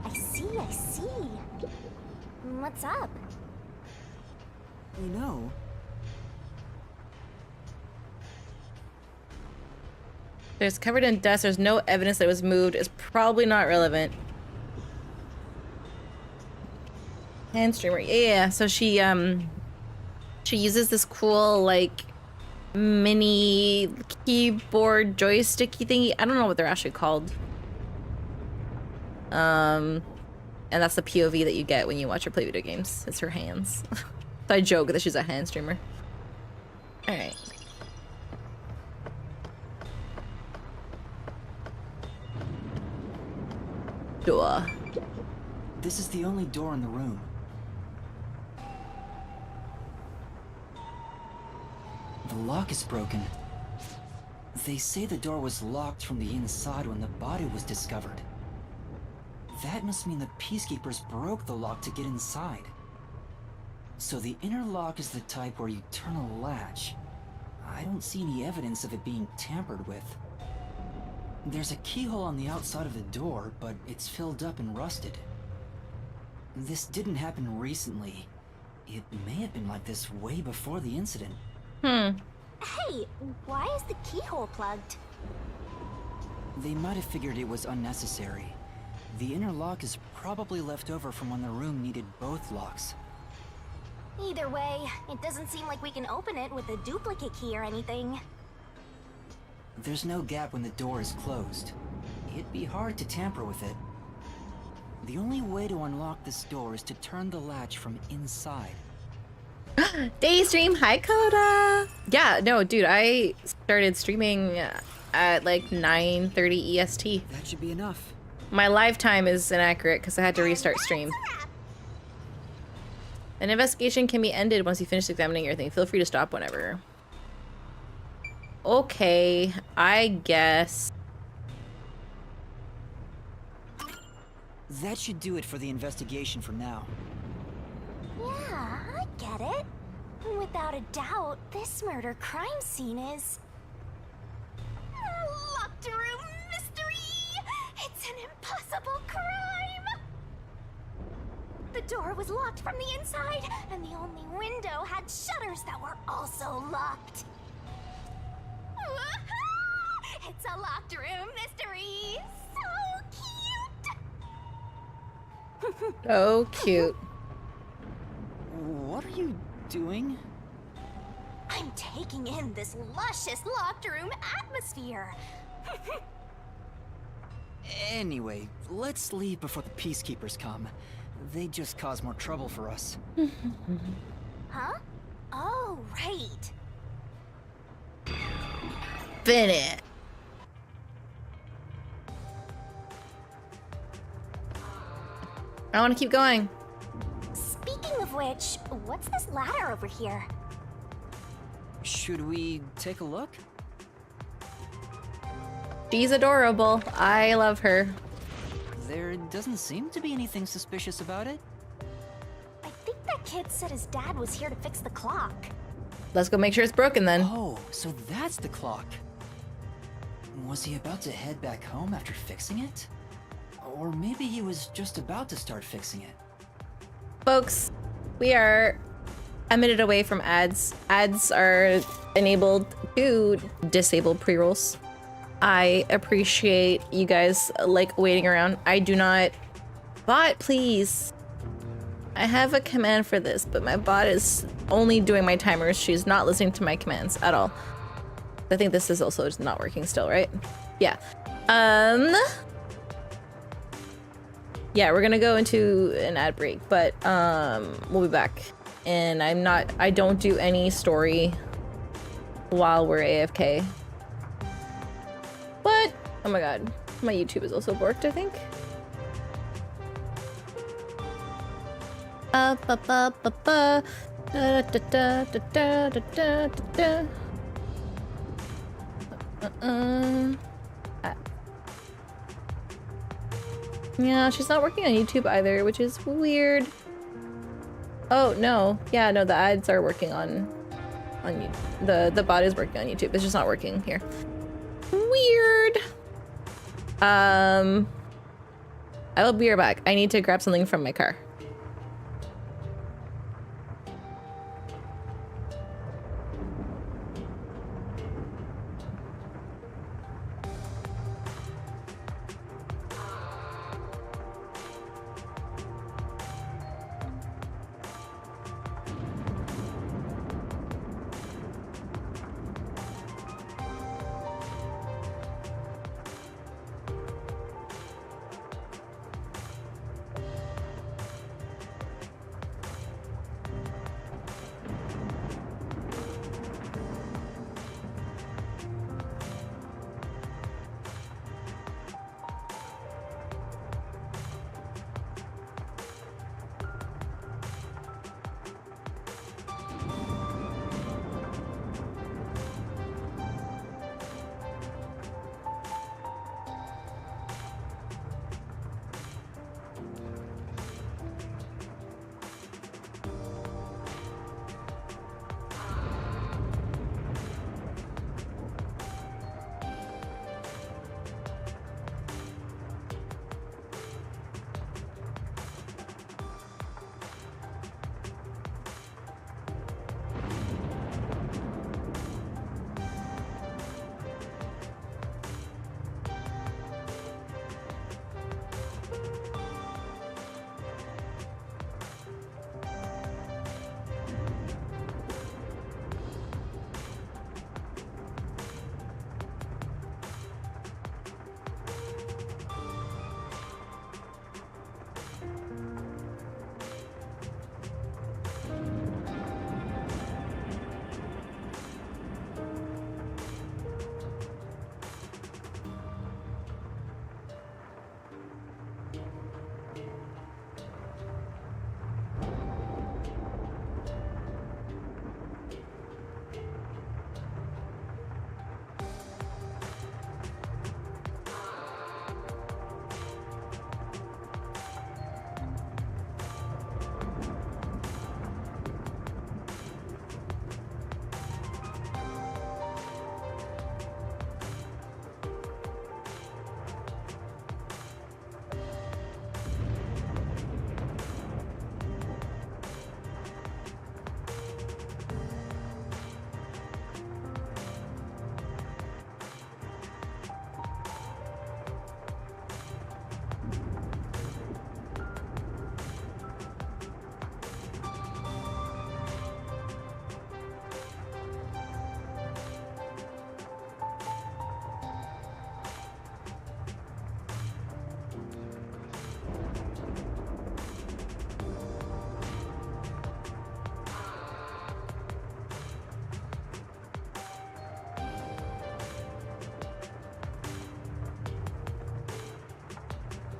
I see. What's up?
You know,
There's covered in dust. There's no evidence that it was moved. It's probably not relevant. Hand streamer. Yeah, so she uses this cool, like, mini keyboard joysticky thingy. I don't know what they're actually called. And that's the POV that you get when you watch her play video games. It's her hands. So I joke that she's a hand streamer. Alright. Door.
this is the only door in the room. The lock is broken. They say the door was locked from the inside when the body was discovered. That must mean the Peacekeepers broke the lock to get inside. So the inner lock is the type where you turn a latch. I don't see any evidence of it being tampered with. There's a keyhole on the outside of the door, but it's filled up and rusted. This didn't happen recently. It may have been like this way before the incident.
Hey, why is the keyhole plugged?
They might have figured it was unnecessary. The inner lock is probably left over from when the room needed both locks.
Either way, it doesn't seem like we can open it with a duplicate key or anything.
There's no gap when the door is closed. It'd be hard to tamper with it. The only way to unlock this door is to turn the latch from inside.
Daystream, hi Coda! Yeah, no, dude, I started streaming at like 9:30 EST.
That should be enough.
My live time is inaccurate because I had to restart stream. An investigation can be ended once you finish examining everything. Feel free to stop whenever. Okay, I guess.
That should do it for the investigation for now.
Yeah, I get it. Without a doubt, this murder crime scene is... a locked room mystery! It's an impossible crime! The door was locked from the inside, and the only window had shutters that were also locked. It's a locked room mystery! So cute!
Oh, cute.
What are you doing?
I'm taking in this luscious locked room atmosphere.
Anyway, let's leave before the peacekeepers come. They just cause more trouble for us.
Huh? Oh, right.
Finish. I want to keep going.
Speaking of which, what's this ladder over here?
Should we take a look?
She's adorable. I love her.
There doesn't seem to be anything suspicious about it.
I think that kid said his dad was here to fix the clock.
Let's go make sure it's broken then.
Oh, so that's the clock. Was he about to head back home after fixing it? Or maybe he was just about to start fixing it.
Folks, we are a minute away from ads. Ads are enabled to disable pre-rolls. I appreciate you guys like waiting around. I do not. Bot, please. I have a command for this, but my bot is only doing my timers. She's not listening to my commands at all. I think this is also just not working still, right? Yeah. Yeah, we're gonna go into an ad break, but we'll be back. And I don't do any story while we're AFK. What? Oh my god, my YouTube is also borked, I think. Ba ba ba ba ba da da da da da da da da. Yeah, she's not working on YouTube either, which is weird. Oh no, yeah, no, the ads are working on YouTube. The bot is working on YouTube. It's just not working here. Weird. I will be right back. I need to grab something from my car.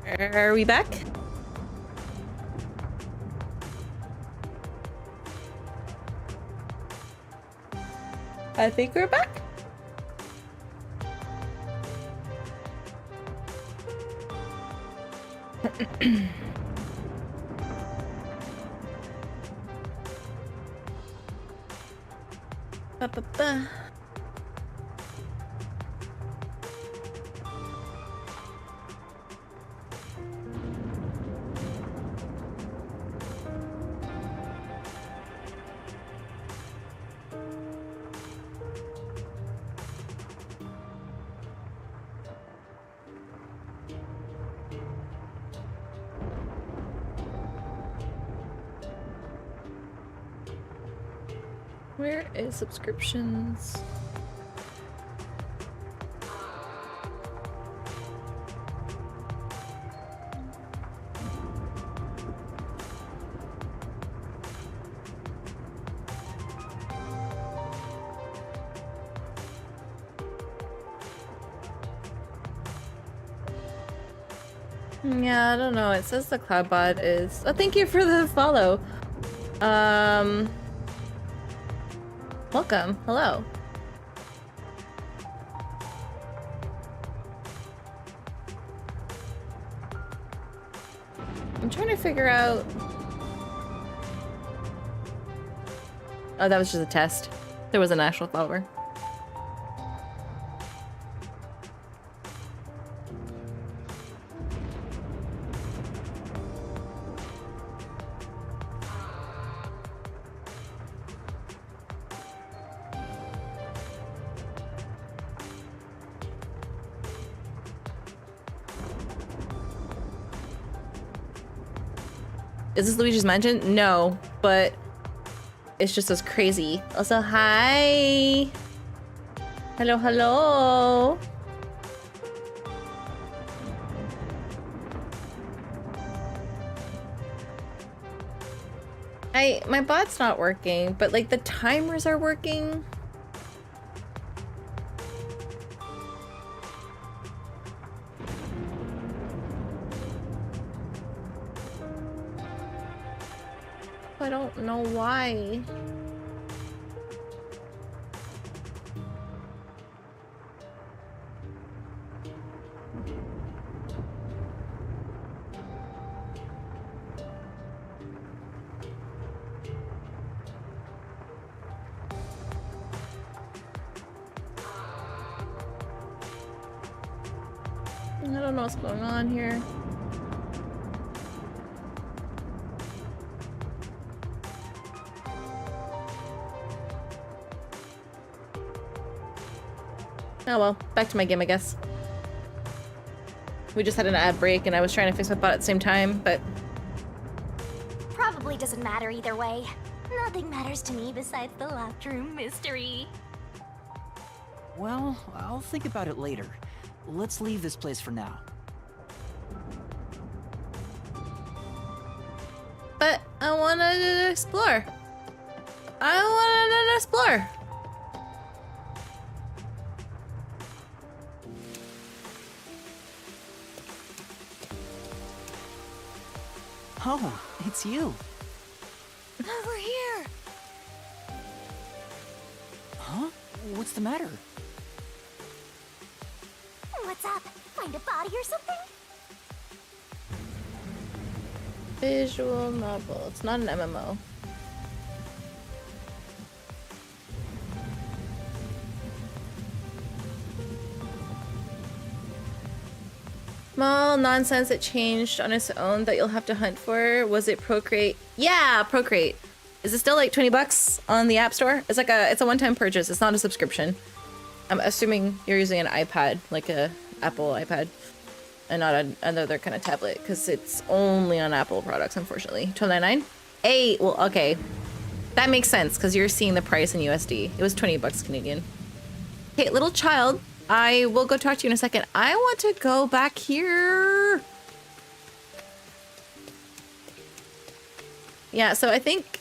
Are we back? I think we're back. Ba, ba, ba. Where is subscriptions? Yeah, I don't know. It says the Cloudbot is... Oh, thank you for the follow. Welcome. Hello. I'm trying to figure out... Oh, that was just a test. There was an actual follower. Is this Luigi's Mansion? No, but it's just as crazy. Also, hi. Hello, hello. My bot's not working, but like the timers are working. I don't know why. I don't know what's going on here. Oh well, back to my game, I guess. We just had an ad break and I was trying to fix my bot at the same time, but...
Probably doesn't matter either way. Nothing matters to me besides the locked room mystery.
Well, I'll think about it later. Let's leave this place for now.
But I wanted to explore. I wanted to explore.
Oh, it's you.
Over here!
Huh? What's the matter?
What's up? Find a body or something?
Visual novel. It's not an MMO. Small nonsense that changed on its own that you'll have to hunt for. Was it Procreate? Yeah, Procreate. Is it still like 20 bucks on the App Store? It's like it's a one-time purchase. It's not a subscription. I'm assuming you're using an iPad, like a Apple iPad, and not another kind of tablet, because it's only on Apple products, unfortunately. $12.99? Hey, well, okay. That makes sense, because you're seeing the price in USD. It was 20 bucks Canadian. Okay, little child, I will go talk to you in a second. I want to go back here. Yeah, so I think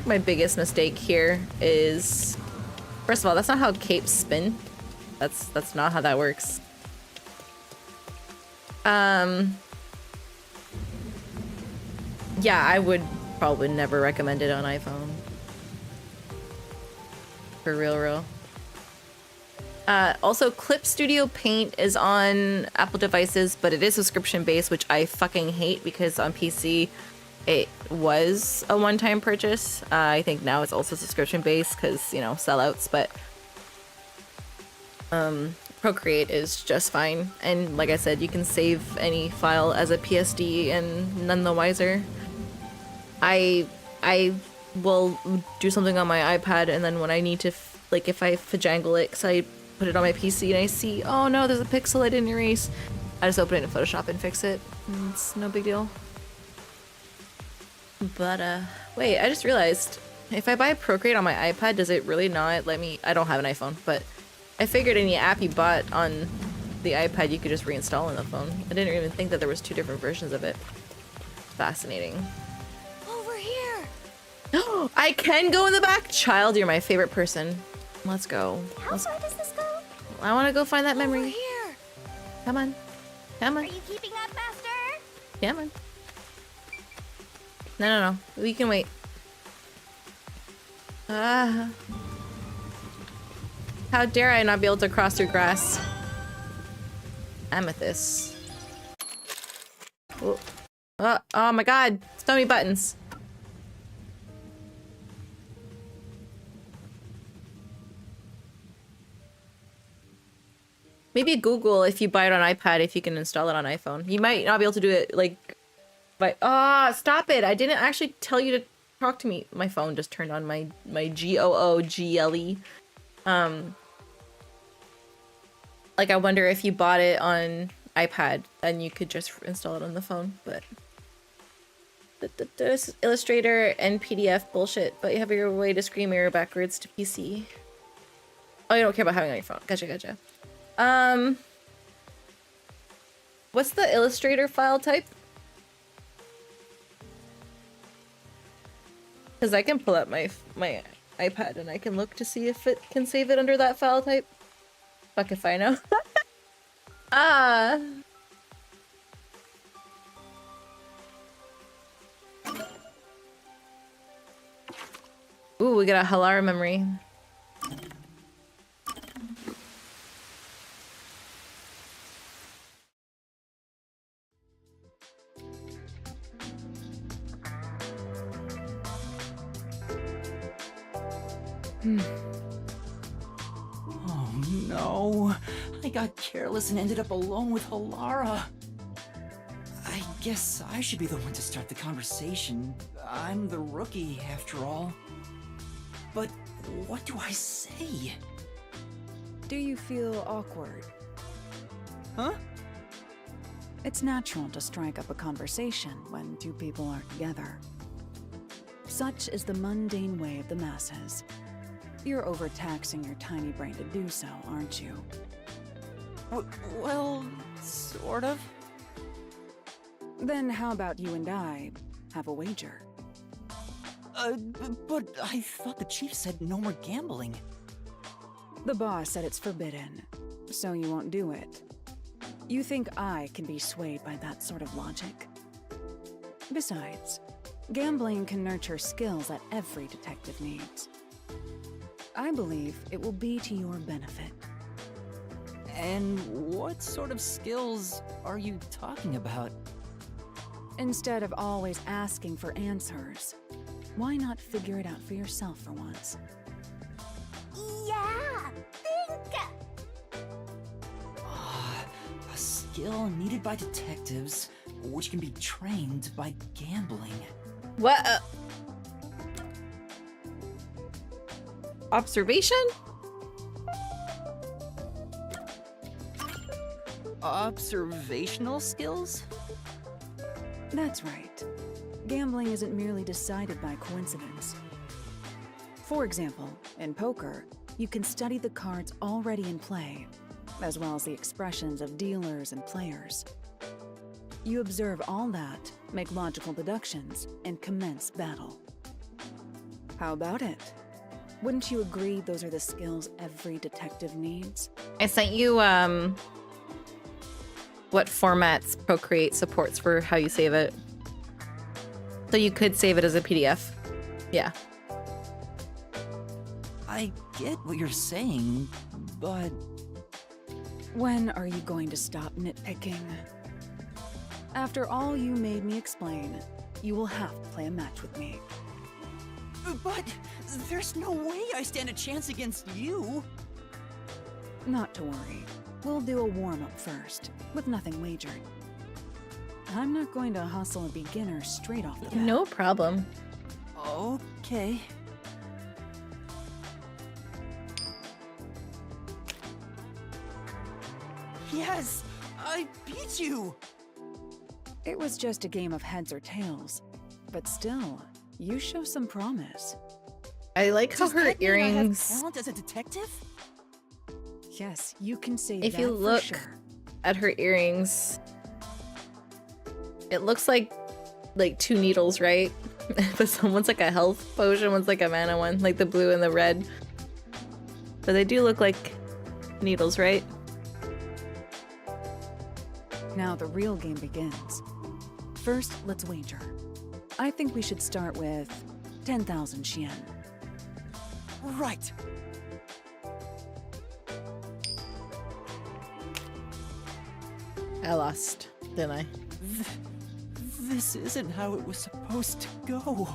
my biggest mistake here is, first of all, that's not how capes spin. That's not how that works. Yeah, I would probably never recommend it on iPhone. For real. Also, Clip Studio Paint is on Apple devices, but it is subscription-based, which I fucking hate because on PC it was a one-time purchase. I think now it's also subscription-based because, you know, sellouts, but Procreate is just fine. And like I said, you can save any file as a PSD and none the wiser. I will do something on my iPad, and then when I need to, like, if I fajangle it, because I put it on my PC and I see, oh no, there's a pixel I didn't erase, I just open it in Photoshop and fix it. And it's no big deal. But, wait, I just realized, if I buy Procreate on my iPad, does it really not let me, I don't have an iPhone, but I figured any app you bought on the iPad you could just reinstall on the phone. I didn't even think that there was 2 different versions of it. Fascinating.
Over here.
I can go in the back? Child, you're my favorite person. Let's go.
How far does this go?
I want to go find that memory.
Over here.
Come on. Come on.
Are you keeping up, Master?
Come on. No. We can wait. How dare I not be able to cross through grass? Amethyst. Oh my god. So many buttons. Maybe Google, if you buy it on iPad, if you can install it on iPhone. You might not be able to do it, like, by... stop it! I didn't actually tell you to talk to me. My phone just turned on my GOOGLE. Like, I wonder if you bought it on iPad, then you could just install it on the phone, but... This Illustrator and PDF bullshit, but you have your way to screen mirror backwards to PC. Oh, you don't care about having it on your phone. Gotcha. What's the Illustrator file type? Because I can pull up my iPad and I can look to see if it can save it under that file type. Fuck if I know. Ooh, we got a Halara memory.
Oh no, I got careless and ended up alone with Halara. I guess I should be the one to start the conversation. I'm the rookie, after all. But what do I say?
Do you feel awkward?
Huh?
It's natural to strike up a conversation when 2 people are together. Such is the mundane way of the masses. You're overtaxing your tiny brain to do so, aren't you?
Well, sort of.
Then how about you and I have a wager?
But I thought the chief said no more gambling.
The boss said it's forbidden, so you won't do it. You think I can be swayed by that sort of logic? Besides, gambling can nurture skills that every detective needs. I believe it will be to your benefit.
And what sort of skills are you talking about?
Instead of always asking for answers, why not figure it out for yourself for once?
Yeah, think!
A skill needed by detectives, which can be trained by gambling.
What? Observation?
Observational skills?
That's right. Gambling isn't merely decided by coincidence. For example, in poker, you can study the cards already in play, as well as the expressions of dealers and players. You observe all that, make logical deductions, and commence battle. How about it? Wouldn't you agree those are the skills every detective needs?
I sent you what formats Procreate supports for how you save it. So you could save it as a PDF. Yeah.
I get what you're saying, but...
When are you going to stop nitpicking? After all you made me explain, you will have to play a match with me.
But there's no way I stand a chance against you.
Not to worry. We'll do a warm-up first, with nothing wagered. I'm not going to hustle a beginner straight off the bat.
No problem.
Okay. Yes! I beat you!
It was just a game of heads or tails. But still, you show some promise.
I like how
Does
her
that mean I have
earrings...
talent as a detective?
Yes, you can say
If
that
you look
for sure.
at her earrings, it looks like two needles, right? But someone's like a health potion, one's like a mana one, like the blue and the red. But they do look like needles, right?
Now the real game begins. First, let's wager. I think we should start with 10,000 Xian.
Right.
I lost, didn't I?
This isn't how it was supposed to go.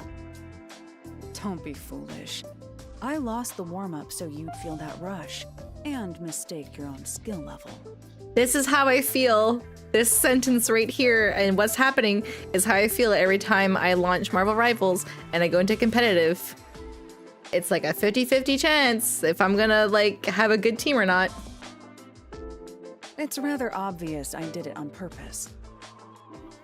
Don't be foolish. I lost the warm-up so you'd feel that rush, and mistake your own skill level.
This is how I feel. This sentence right here and what's happening is how I feel every time I launch Marvel Rivals and I go into competitive. It's like a 50-50 chance if I'm gonna have a good team or not.
It's rather obvious I did it on purpose.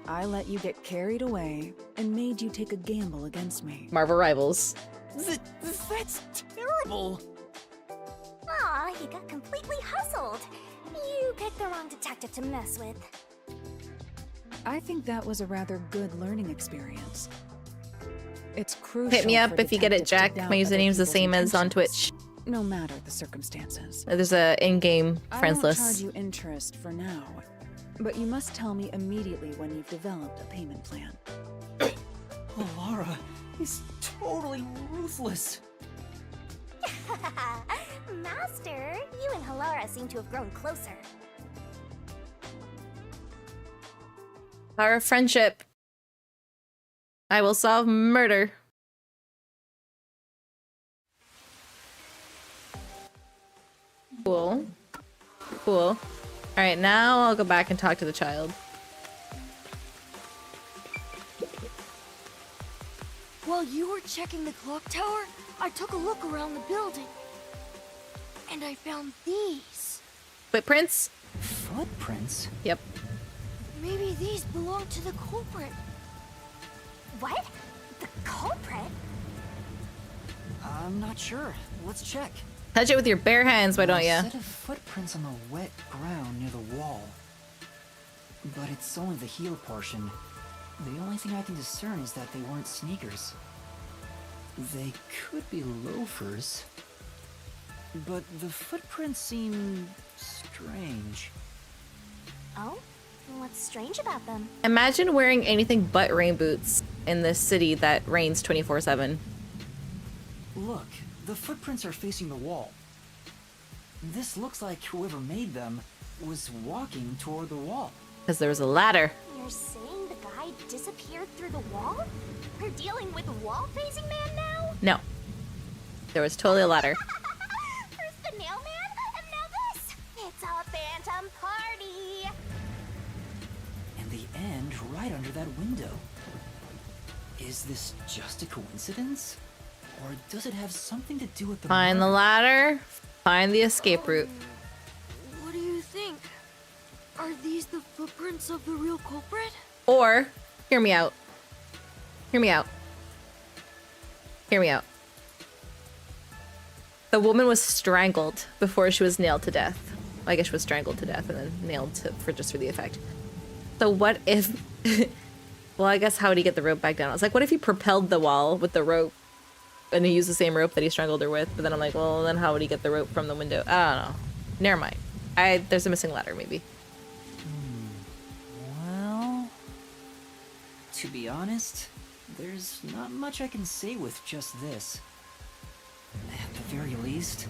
I let you get carried away and made you take a gamble against me.
Marvel Rivals.
That's terrible!
Aw, you got completely hustled. You picked the wrong detective to mess with.
I think that was a rather good learning experience. It's crucial.
Hit me up
for
if you get it,
detectives to
Jack.
doubt
My
other
username's the
people's
same as on
intentions,
Twitch.
no matter the circumstances.
There's a in-game friends
I won't charge
list.
you interest for now, but you must tell me immediately when you've developed a payment plan.
Laura is totally ruthless.
Master, you and Halara seem to have grown closer.
Power of friendship. I will solve murder. Cool. Cool. All right, now I'll go back and talk to the child.
While you were checking the clock tower, I took a look around the building. And I found these.
Footprints?
Footprints?
Yep.
Maybe these belong to the culprit.
What? The culprit?
I'm not sure. Let's check.
Touch it with your bare hands, why don't
A
ya?
set of footprints on the wet ground near the wall. But it's only the heel portion. The only thing I can discern is that they weren't sneakers. They could be loafers. But the footprints seem strange.
Oh? What's strange about them?
Imagine wearing anything but rain boots in this city that rains 24/7.
Look, the footprints are facing the wall. This looks like whoever made them was walking toward the wall.
Because there was a ladder.
You're saying the guy disappeared through the wall? We're dealing with a wall-facing man now?
No. There was totally a ladder.
First the nail man, and now this! It's a phantom party!
And the end right under that window. Is this just a coincidence? Or does it have something to do with the
Find the
murder?
ladder, find the escape route.
What do you think? Are these the footprints of the real culprit?
Or, hear me out. Hear me out. Hear me out. The woman was strangled before she was nailed to death. I guess she was strangled to death and then nailed for the effect. So what if... well, I guess how would he get the rope back down? I was like, what if he propelled the wall with the rope and he used the same rope that he strangled her with? But then I'm like, well, then how would he get the rope from the window? I don't know. Never mind. There's a missing ladder, maybe.
To be honest, there's not much I can say with just this. At the very least,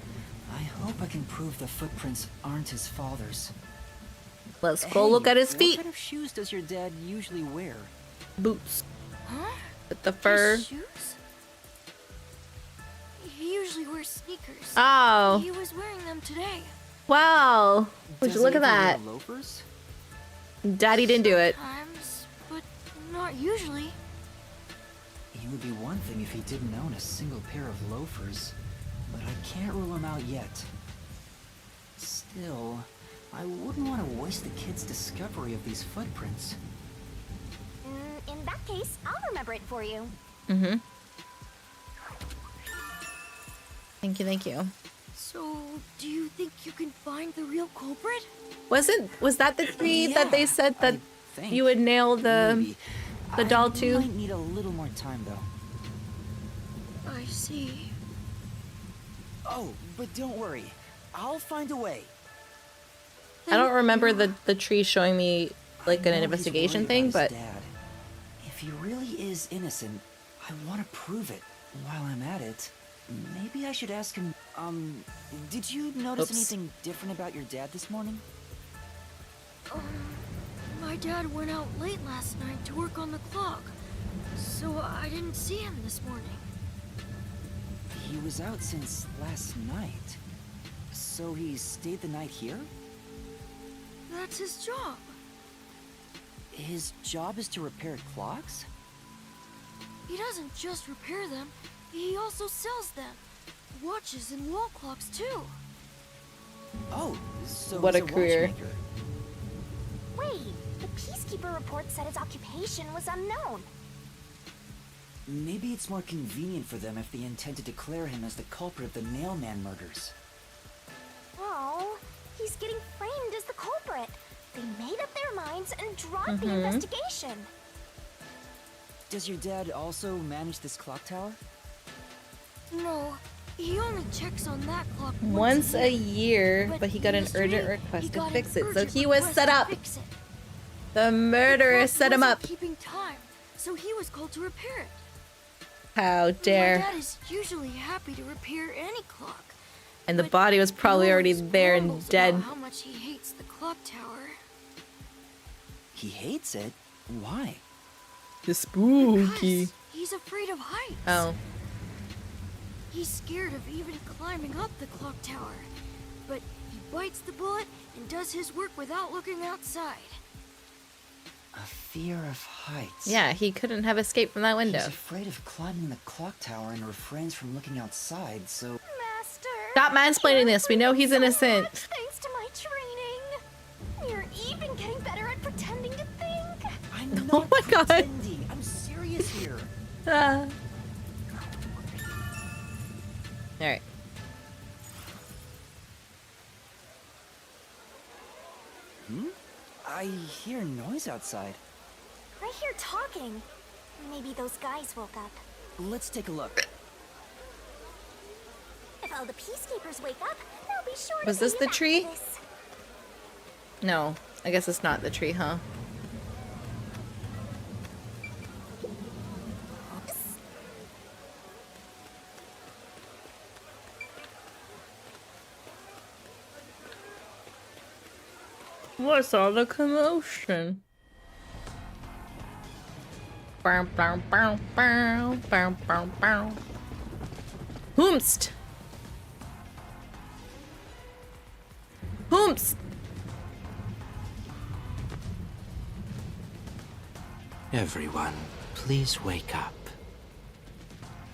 I hope I can prove the footprints aren't his father's.
Let's go look at his feet.
What kind of shoes does your dad usually wear?
Boots.
Huh?
With the fur.
His shoes? He usually wears sneakers.
Oh.
He was wearing them today.
Wow. Would you
Does
look
he
at
ever wear
that?
Loafers?
Daddy didn't do it.
Sometimes, but not usually.
It would be one thing if he didn't own a single pair of loafers, but I can't rule him out yet. Still, I wouldn't want to waste the kid's discovery of these footprints.
In that case, I'll remember it for you.
Mm-hmm. Thank you, thank you.
So, do you think you can find the real culprit?
Was that the tree that they said that
think.
you would nail the doll
I
to?
might need a little more time, though.
I see.
Oh, but don't worry. I'll find a way.
I don't remember the tree showing me like
I
an
know he's
investigation
worried
thing,
about
but
his dad. If he really is innocent, I want to prove it. While I'm at it, maybe I should ask him, did you notice anything different about your dad this morning?
My dad went out late last night to work on the clock, so I didn't see him this morning.
He was out since last night. So he stayed the night here?
That's his job.
His job is to repair clocks?
He doesn't just repair them, he also sells them. Watches and wall clocks too.
Oh, so
what a
he's
career.
watchmaker.
Wait, the Peacekeeper report said his occupation was unknown.
Maybe it's more convenient for them if they intend to declare him as the culprit of the Nailman murders.
Oh, he's getting framed as the culprit. They made up their minds and dropped the investigation.
Does your dad also manage this clock tower?
No, he only checks on that clock
once a year, but he got an urgent request to fix it. So he was set up. The murderer set him up.
Keeping time, so he was called to repair it.
How dare.
My dad is usually happy to repair any clock.
And the body was probably already there and dead.
How much he hates the clock tower.
He hates it? Why?
The spooky.
Because he's afraid of heights.
Oh.
He's scared of even climbing up the clock tower. But he bites the bullet and does his work without looking outside.
A fear of heights.
Yeah, he couldn't have escaped from that window.
He's afraid of climbing the clock tower and refrains from looking outside, so...
Master!
Stop mansplaining this. We know he's innocent.
Thanks to my training. You're even getting better at pretending to think.
I'm
Oh
not
my god.
pretending. I'm serious here.
Alright.
I hear noise outside.
I hear talking. Maybe those guys woke up.
Let's take a look.
If all the Peacekeepers wake up, they'll be sure
Was
to
this
pay
the
you back
tree?
for this.
No, I guess it's not the tree, huh? What's all the commotion? Bow, bow, bow, bow, bow, bow, bow. Hoomst! Hoomst!
Everyone, please wake up.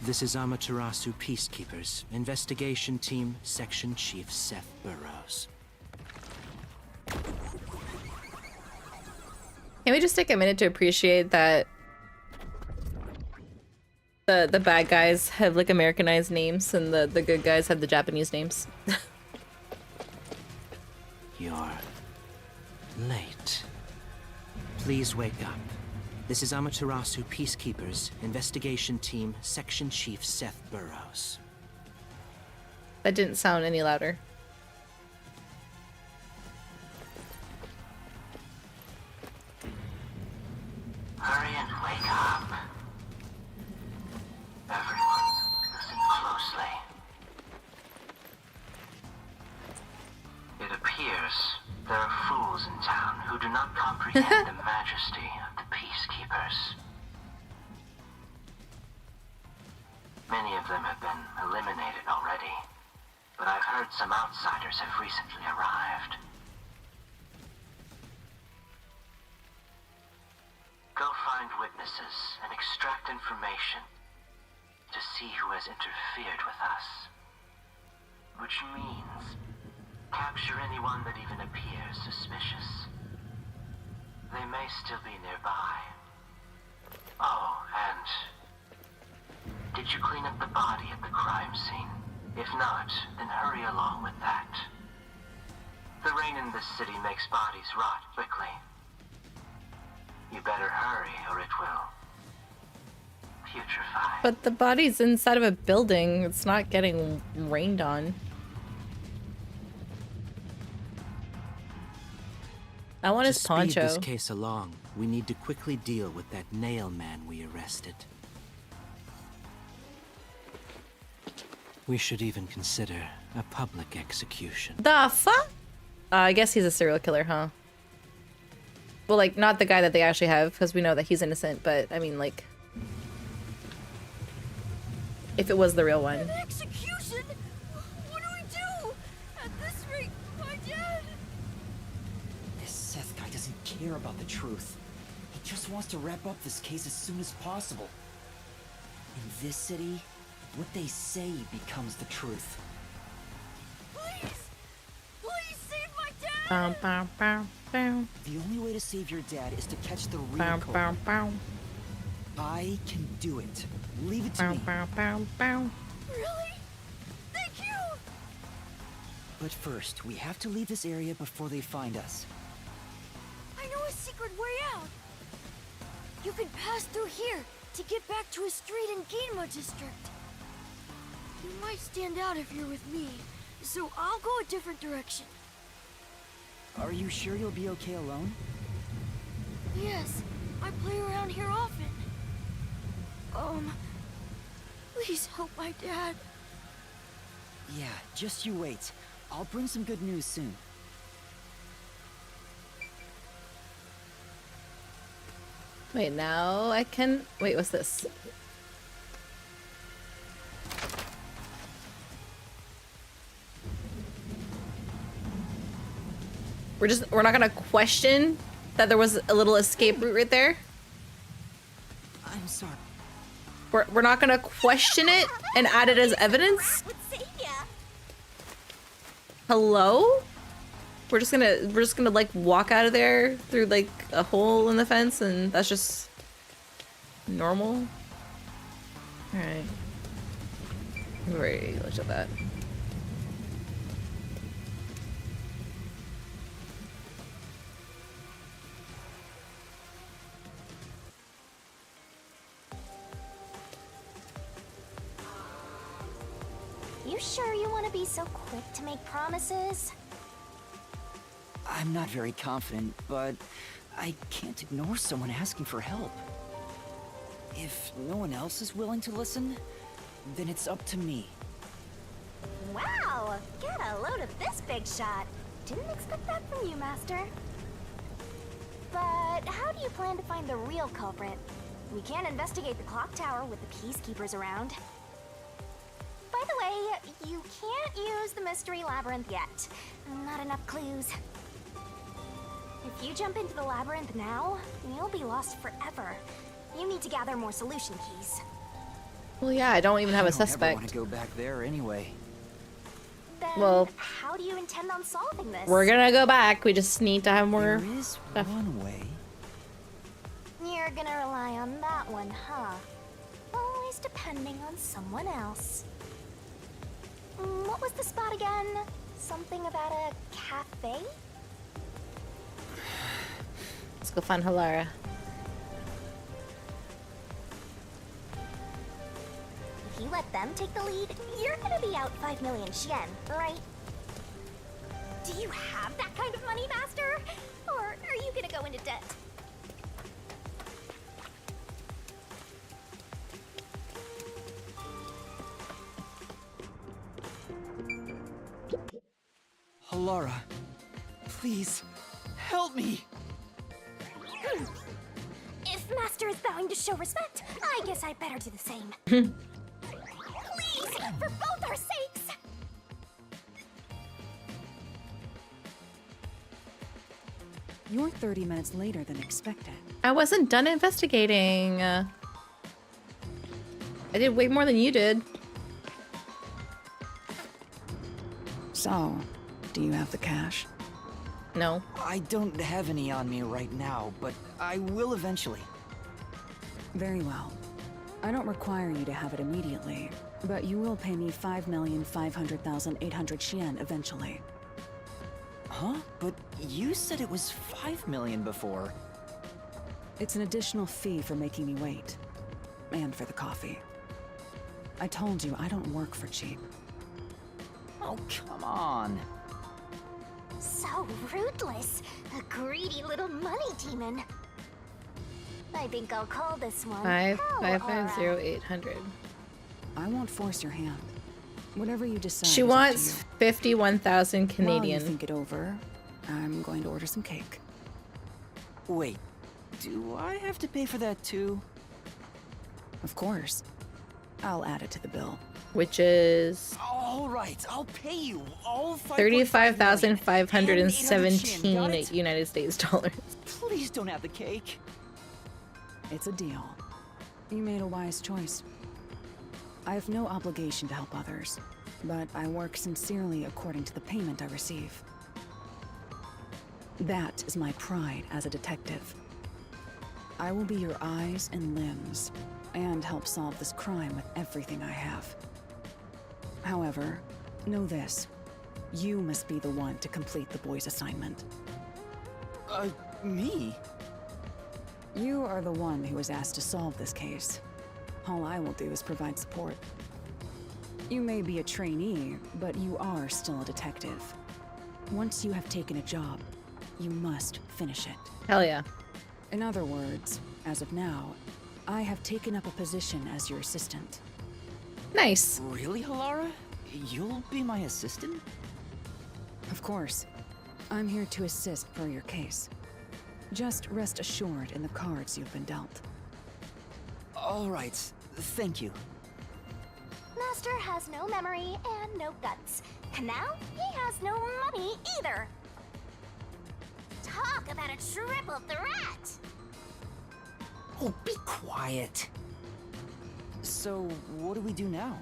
This is Amaterasu Peacekeepers, Investigation Team, Section Chief Seth Burrows.
Can we just take a minute to appreciate that the bad guys have like Americanized names and the good guys have the Japanese names?
You're late. Please wake up. This is Amaterasu Peacekeepers, Investigation Team, Section Chief Seth Burrows.
That didn't sound any louder.
Hurry and wake peacekeepers. There are fools in town who do not comprehend the majesty of the peacekeepers. Many of them have been eliminated already, but I've heard some outsiders have recently arrived. Go find witnesses and extract information to see who has interfered with us. Which means capture anyone that even appears suspicious. They may still be nearby. Oh, and did you clean up the body at the crime scene? If not, then hurry along with that. The rain in this city makes bodies rot quickly. You better hurry or it will putrefy.
But the body's inside of a building. It's not getting rained on. I want his poncho.
To speed this case along, we need to quickly deal with that nail man we arrested. We should even consider a public execution.
The fuck? I guess he's a serial killer, huh? Well, like, not the guy that they actually have, because we know that he's innocent, but, I mean, like... if it was the real one.
An execution? What do we do? At this rate, my dad...
This Seth guy doesn't care about the truth. He just wants to wrap up this case as soon as possible. In this city, what they say becomes the truth.
Please! Please save my dad!
Bow, bow, bow, bow.
The only way to save your dad is to catch the real
Bow,
culprit.
bow, bow.
I can do it. Leave it to
Bow,
me.
bow, bow, bow.
Really? Thank you!
But first, we have to leave this area before they find us.
I know a secret way out. You can pass through here to get back to a street in Ginma district. You might stand out if you're with me, so I'll go a different direction.
Are you sure you'll be okay alone?
Yes, I play around here often. Please help my dad.
Yeah, just you wait. I'll bring some good news soon.
Wait, now I can... wait, what's this? We're not gonna question that there was a little escape route right there?
I'm sorry.
We're not gonna question it and add it as evidence? Hello? We're just gonna like walk out of there through like a hole in the fence and that's just normal? Alright. Very much of that.
You sure you want to be so quick to make promises?
I'm not very confident, but I can't ignore someone asking for help. If no one else is willing to listen, then it's up to me.
Wow! Get a load of this big shot. Didn't expect that from you, Master. But how do you plan to find the real culprit? We can't investigate the clock tower with the peacekeepers around. By the way, you can't use the mystery labyrinth yet. Not enough clues. If you jump into the labyrinth now, you'll be lost forever. You need to gather more solution keys.
Well, yeah, I don't even have a suspect.
I don't want to go back there anyway.
Then
Well,
how do you intend on solving this?
we're gonna go back. We just need to have more
There is
stuff.
one way.
You're gonna rely on that one, huh? Always depending on someone else. What was the spot again? Something about a cafe?
Let's go find Halara.
If you let them take the lead, you're gonna be out 5 million yen, right? Do you have that kind of money, Master? Or are you gonna go into debt?
Halara, Please, help me.
If Master is vowing to show respect, I guess I better do the same. Please, for both our sakes!
You're 30 minutes later than expected.
I wasn't done investigating. I did way more than you did.
So, do you have the cash?
No.
I don't have any on me right now, but I will eventually.
Very well. I don't require you to have it immediately, but you will pay me 5,500,800 yen eventually.
Huh? But you said it was 5 million before.
It's an additional fee for making me wait. And for the coffee. I told you I don't work for cheap.
Oh, come on.
So rootless. A greedy little money demon. I think I'll call this one
5,550,800.
I won't force your hand. Whatever you decide.
She
is up to
wants
you.
51,000
While
Canadian.
you think it over, I'm going to order some cake.
Wait, do I have to pay for that too?
Of course. I'll add it to the bill.
Which is
All right, I'll pay you all
35,517 United States dollars.
Please don't have the cake.
It's a deal. You made a wise choice. I have no obligation to help others, but I work sincerely according to the payment I receive. That is my pride as a detective. I will be your eyes and limbs, and help solve this crime with everything I have. However, know this. You must be the one to complete the boy's assignment.
Me?
You are the one who was asked to solve this case. All I will do is provide support. You may be a trainee, but you are still a detective. Once you have taken a job, you must finish it.
Hell yeah.
In other words, as of now, I have taken up a position as your assistant.
Nice.
Really, Halara? You'll be my assistant?
Of course. I'm here to assist per your case. Just rest assured in the cards you've been dealt.
All right, thank you.
Master has no memory and no guts. And now he has no money either. Talk about a triple threat!
Oh, be quiet. So, what do we do now?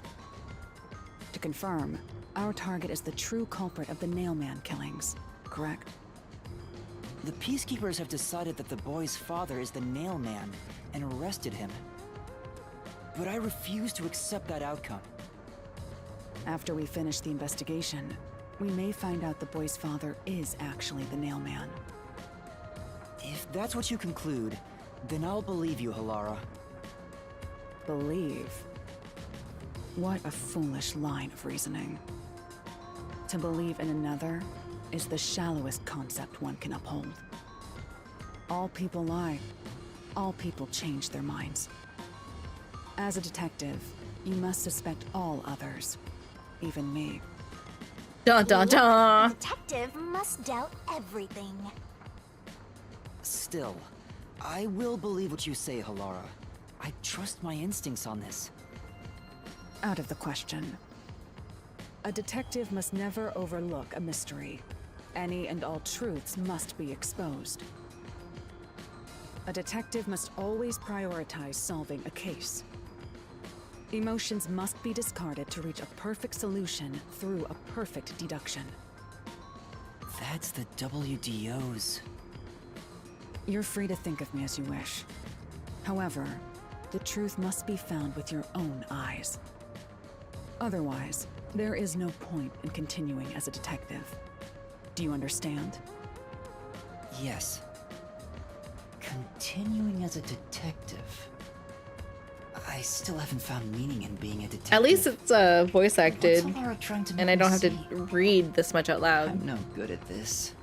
To confirm, our target is the true culprit of the Nailman killings, correct?
The Peacekeepers have decided that the boy's father is the Nailman and arrested him. But I refuse to accept that outcome.
After we finish the investigation, we may find out the boy's father is actually the Nailman.
If that's what you conclude, then I'll believe you, Halara.
Believe? What a foolish line of reasoning. To believe in another is the shallowest concept one can uphold. All people lie. All people change their minds. As a detective, you must suspect all others, even me.
Dun dun dun!
A detective must doubt everything.
Still, I will believe what you say, Halara. I trust my instincts on this.
Out of the question. A detective must never overlook a mystery. Any and all truths must be exposed. A detective must always prioritize solving a case. Emotions must be discarded to reach a perfect solution through a perfect deduction.
That's the WDOs.
You're free to think of me as you wish. However, the truth must be found with your own eyes. Otherwise, there is no point in continuing as a detective. Do you understand?
Yes. Continuing as a detective. I still haven't found meaning in being a detective.
At least it's voice acted,
What's Halara trying to make
and I don't
me
have to
see?
read this much out loud.
I'm no good at this.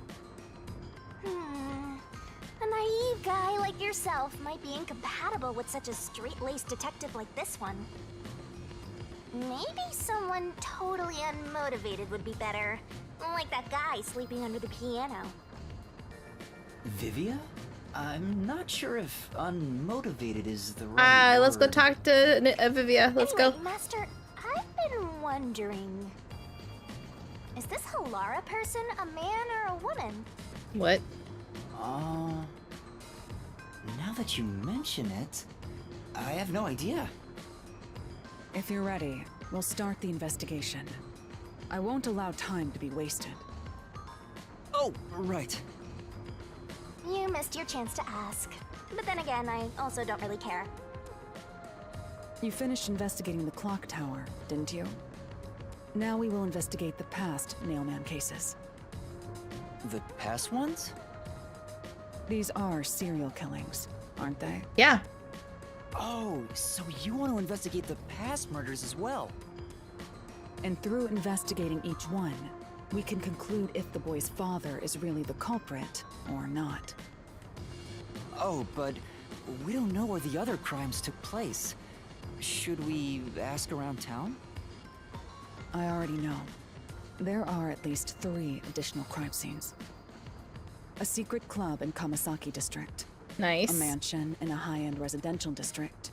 A naive guy like yourself might be incompatible with such a straight-laced detective like this one. Maybe someone totally unmotivated would be better. Like that guy sleeping under the piano.
Vivia? I'm not sure if unmotivated is the right
Let's go
word.
talk to Vivia. Let's
Anyway,
go.
Master, I've been wondering... Is this Halara person a man or a woman?
What?
Now that you mention it, I have no idea.
If you're ready, we'll start the investigation. I won't allow time to be wasted.
Oh, right.
You missed your chance to ask. But then again, I also don't really care.
You finished investigating the clock tower, didn't you? Now we will investigate the past Nailman cases.
The past ones?
These are serial killings, aren't they?
Yeah.
Oh, so you want to investigate the past murders as well?
And through investigating each one, we can conclude if the boy's father is really the culprit or not.
Oh, but we don't know where the other crimes took place. Should we ask around town?
I already know. There are at least 3 additional crime scenes. A secret club in Kamasaki district.
Nice.
A mansion in a high-end residential district.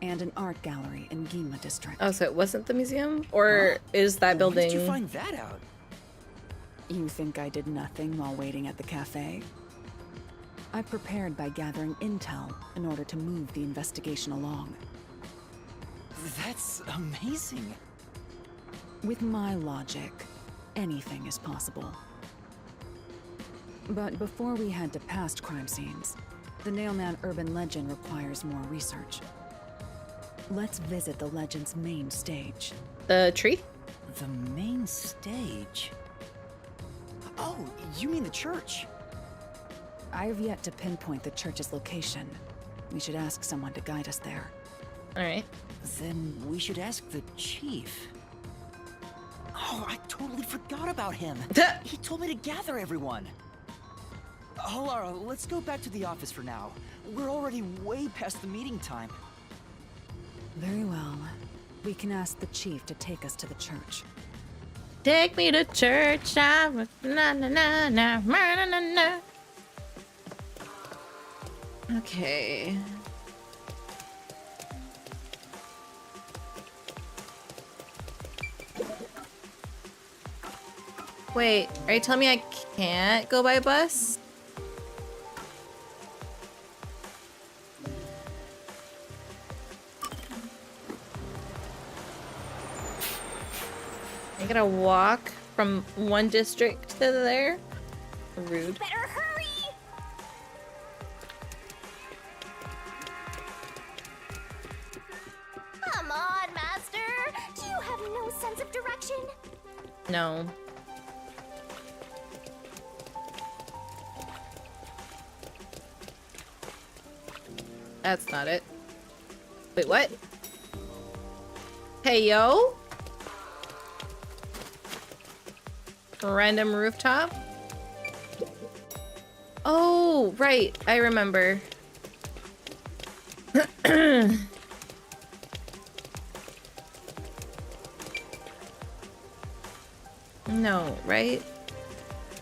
And an art gallery in Ginma district.
Oh, so it wasn't the museum? Or is that building...
Where did you find that out?
You think I did nothing while waiting at the cafe? I prepared by gathering intel in order to move the investigation along.
That's amazing.
With my logic, anything is possible. But before we head to past crime scenes, the Nailman urban legend requires more research. Let's visit the legend's main stage.
The tree?
The main stage? Oh, you mean the church?
I have yet to pinpoint the church's location. We should ask someone to guide us there.
Alright.
Then we should ask the chief. Oh, I totally forgot about him. He told me to gather everyone. Halara, let's go back to the office for now. We're already way past the meeting time.
Very well. We can ask the chief to take us to the church.
Take me to church. Na na na na na na na na. Okay. Wait, are you telling me I can't go by bus? I gotta walk from one district to there? Rude.
Better hurry! Come on, Master! Do you have no sense of direction?
No. That's not it. Wait, what? Hey, yo? Random rooftop? Oh, right. I remember. No, right?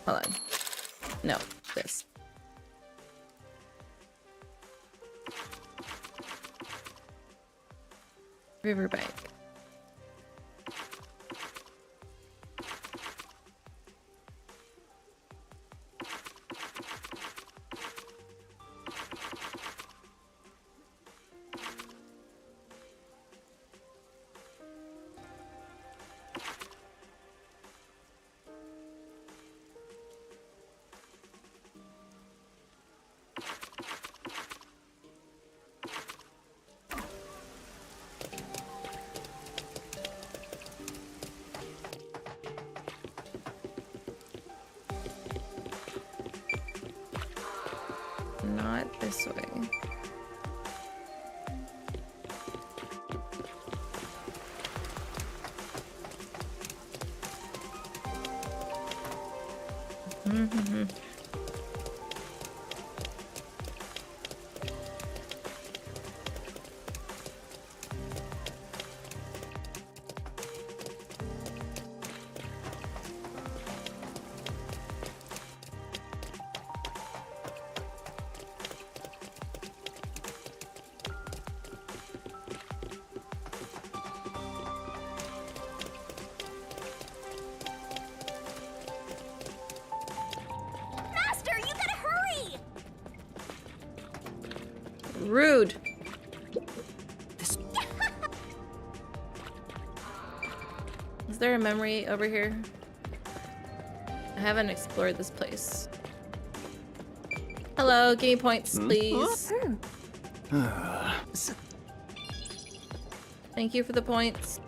Hold on. No, this. Riverbank. Not this way. Mm-hmm. Rude.
This...
Is there a memory over here? I haven't explored this place. Hello, give me points, please. Thank you for the points.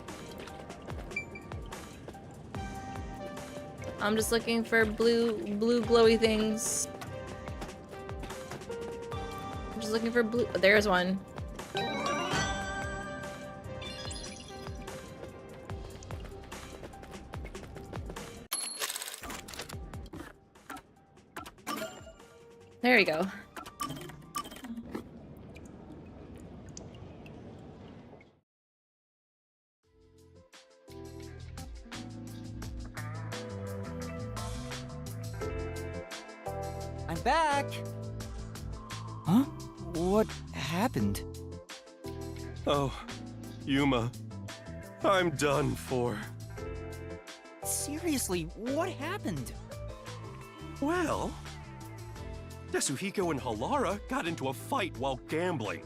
I'm just looking for blue glowy things. I'm just looking for blue. There's one. There we go.
I'm back! Huh? What happened?
Oh, Yuma. I'm done for.
Seriously, what happened?
Well, Yasuhiko and Halara got into a fight while gambling.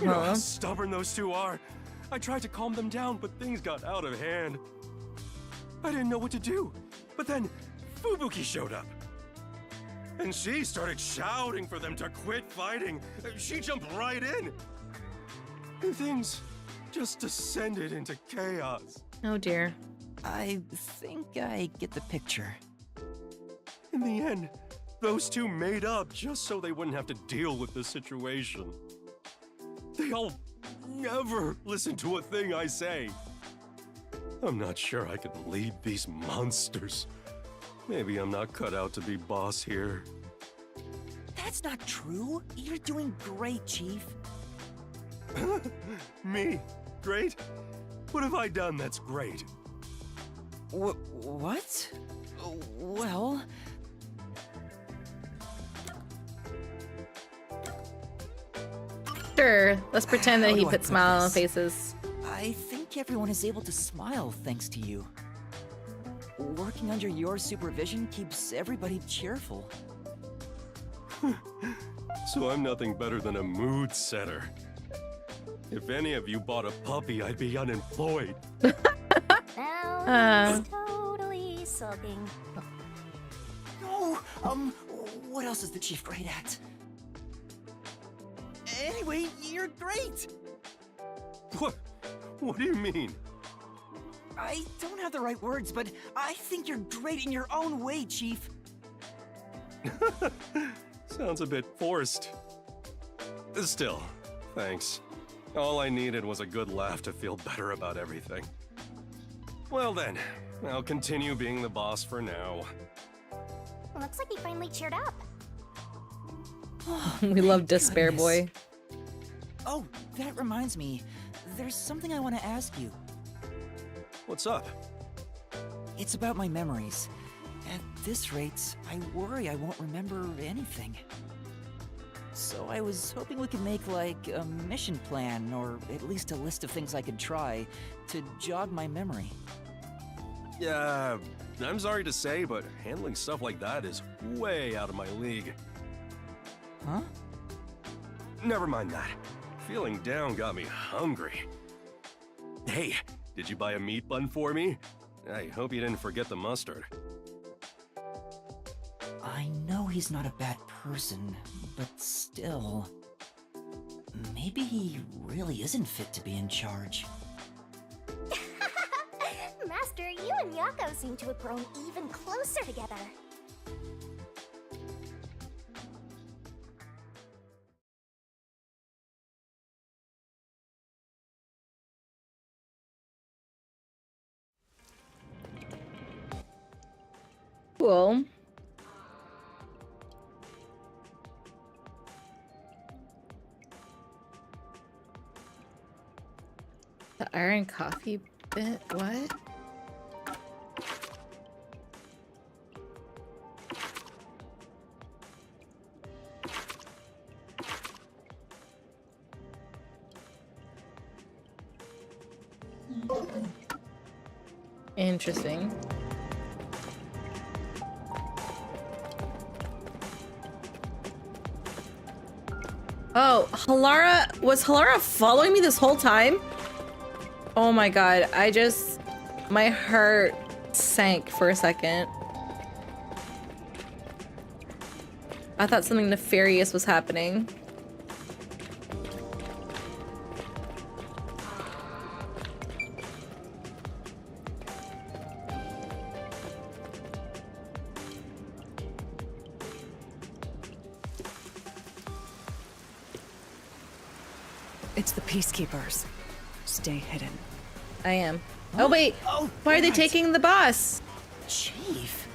You know how stubborn those two are. I tried to calm them down, but things got out of hand. I didn't know what to do, but then Fubuki showed up. And she started shouting for them to quit fighting. She jumped right in. And things just descended into chaos.
Oh dear.
I think I get the picture.
In the end, those two made up just so they wouldn't have to deal with the situation. They all never listen to a thing I say. I'm not sure I can lead these monsters. Maybe I'm not cut out to be boss here.
That's not true. You're doing great, Chief.
Me? Great? What have I done that's great?
What? Well...
Sure, let's pretend that
How
he
do I
put
put
smile on
this?
faces.
I think everyone is able to smile thanks to you. Working under your supervision keeps everybody cheerful.
So I'm nothing better than a mood setter. If any of you bought a puppy, I'd be unemployed.
Now he's totally sulking.
No, what else is the Chief great at? Anyway, you're great!
What do you mean?
I don't have the right words, but I think you're great in your own way, Chief.
Sounds a bit forced. Still, thanks. All I needed was a good laugh to feel better about everything. Well then, I'll continue being the boss for now.
Looks like he finally cheered up.
We love Despair Boy.
Oh, that reminds me. There's something I want to ask you.
What's up?
It's about my memories. At this rate, I worry I won't remember anything. So I was hoping we could make, like, a mission plan, or at least a list of things I could try, to jog my memory.
Yeah, I'm sorry to say, but handling stuff like that is way out of my league.
Huh?
Never mind that. Feeling down got me hungry. Hey, did you buy a meat bun for me? I hope you didn't forget the mustard.
I know he's not a bad person, but still... Maybe he really isn't fit to be in charge.
Master, you and Yako seem to have grown even closer together.
Cool. The iron coffee bit? What? Interesting. Oh, Halara, was Halara following me this whole time? Oh my god, my heart sank for a second. I thought something nefarious was happening.
It's the Peacekeepers. Stay hidden.
I am. Oh wait, why are they taking the boss?
Chief,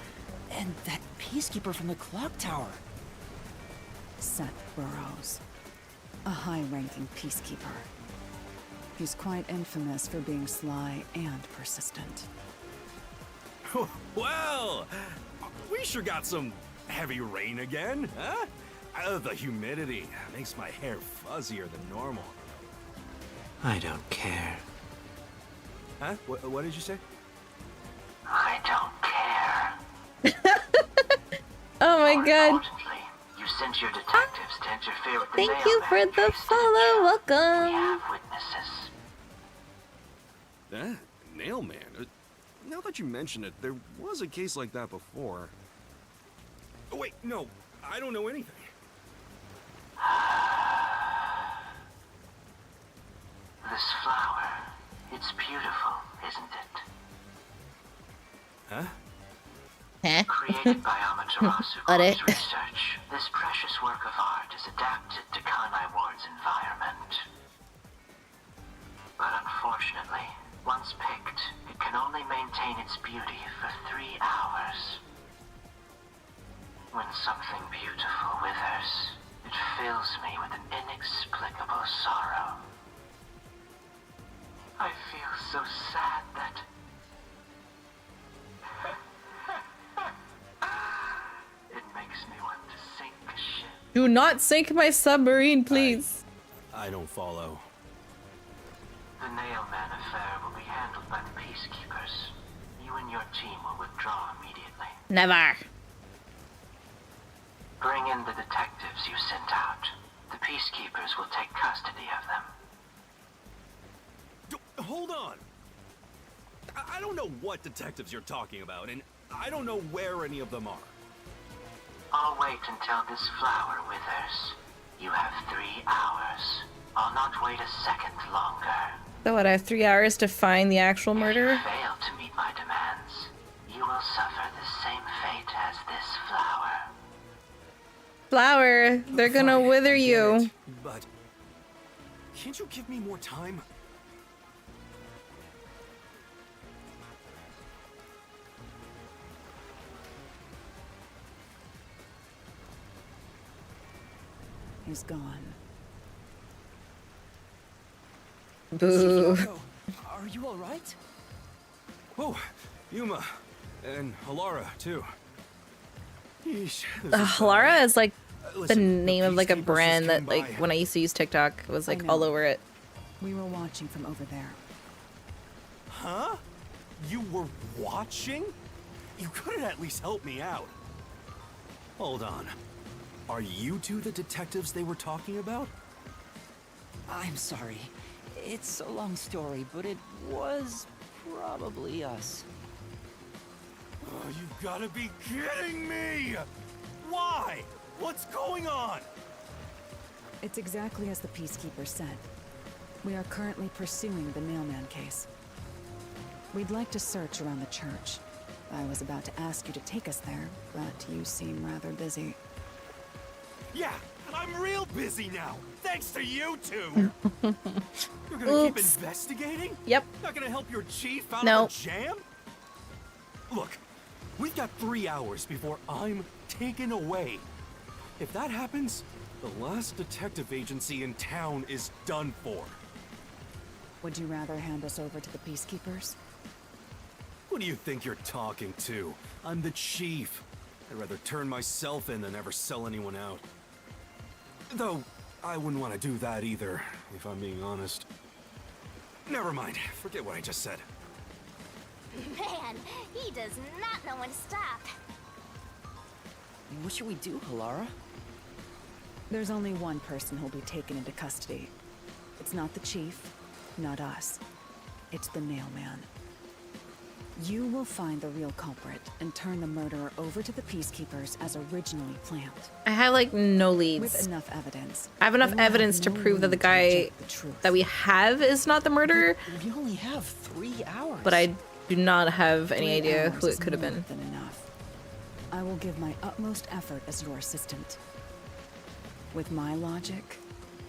and that peacekeeper from the clock tower.
Seth Burrows. A high-ranking peacekeeper. He's quite infamous for being sly and persistent.
Well, we sure got some heavy rain again, huh? The humidity makes my hair fuzzier than normal.
I don't care.
Huh? What did you say?
I don't care.
Oh my god.
Importantly, you sent your detectives to interfere with the
Thank you for
mailman
the
case,
follow.
We
Welcome.
have witnesses.
Nailman? Now that you mention it, there was a case like that before. Oh, wait, no. I don't know anything.
This flower, it's beautiful, isn't it?
Huh?
Huh?
Created by Amaterasu Corp's research, this precious work of art is adapted to Kanai Ward's environment. But unfortunately, once picked, it can only maintain its beauty for 3 hours. When something beautiful withers, it fills me with an inexplicable sorrow. I feel so sad that... it makes me want to sink a ship.
Do not sink my submarine, please.
I don't follow.
The Nailman affair will be handled by the Peacekeepers. You and your team will withdraw immediately.
Never.
Bring in the detectives you sent out. The Peacekeepers will take custody of them.
Hold on. I don't know what detectives you're talking about, and I don't know where any of them are.
I'll wait until this flower withers. You have 3 hours. I'll not wait a second longer.
So what, I have 3 hours to find the actual murderer?
If you fail to meet my demands, you will suffer the same fate as this flower.
Flower, they're gonna wither you.
But can't you give me more time?
He's gone.
Boo.
Are you all right?
Oh, Yuma, and Halara too. Yeesh,
Halara is like the
Listen,
name of like a
peacekeepers
brand
just
that
came
like
by.
when I used to use TikTok, it was like
I know.
all over it.
We were watching from over there.
Huh? You were watching? You could have at least helped me out. Hold on. Are you two the detectives they were talking about?
I'm sorry. It's a long story, but it was probably us.
Oh, you've got to be kidding me! Why? What's going on?
It's exactly as the Peacekeeper said. We are currently pursuing the Nailman case. We'd like to search around the church. I was about to ask you to take us there, but you seem rather busy.
Yeah, I'm real busy now, thanks to you two! You're gonna keep investigating?
Yep.
Not gonna help your chief out
No.
of a jam? Look, we've got 3 hours before I'm taken away. If that happens, the last detective agency in town is done for.
Would you rather hand us over to the Peacekeepers?
Who do you think you're talking to? I'm the chief. I'd rather turn myself in than ever sell anyone out. Though, I wouldn't want to do that either, if I'm being honest. Never mind, forget what I just said.
Man, he does not know when to stop.
What should we do, Halara?
There's only one person who'll be taken into custody. It's not the chief, not us. It's the Nailman. You will find the real culprit and turn the murderer over to the peacekeepers as originally planned.
I have like no leads.
With enough evidence.
I have enough evidence to prove that the guy that we have is not the murderer.
We only have 3 hours.
But I do not have any
3
idea
hours
who
is
it could have
more
been.
than enough. I will give my utmost effort as your assistant. With my logic,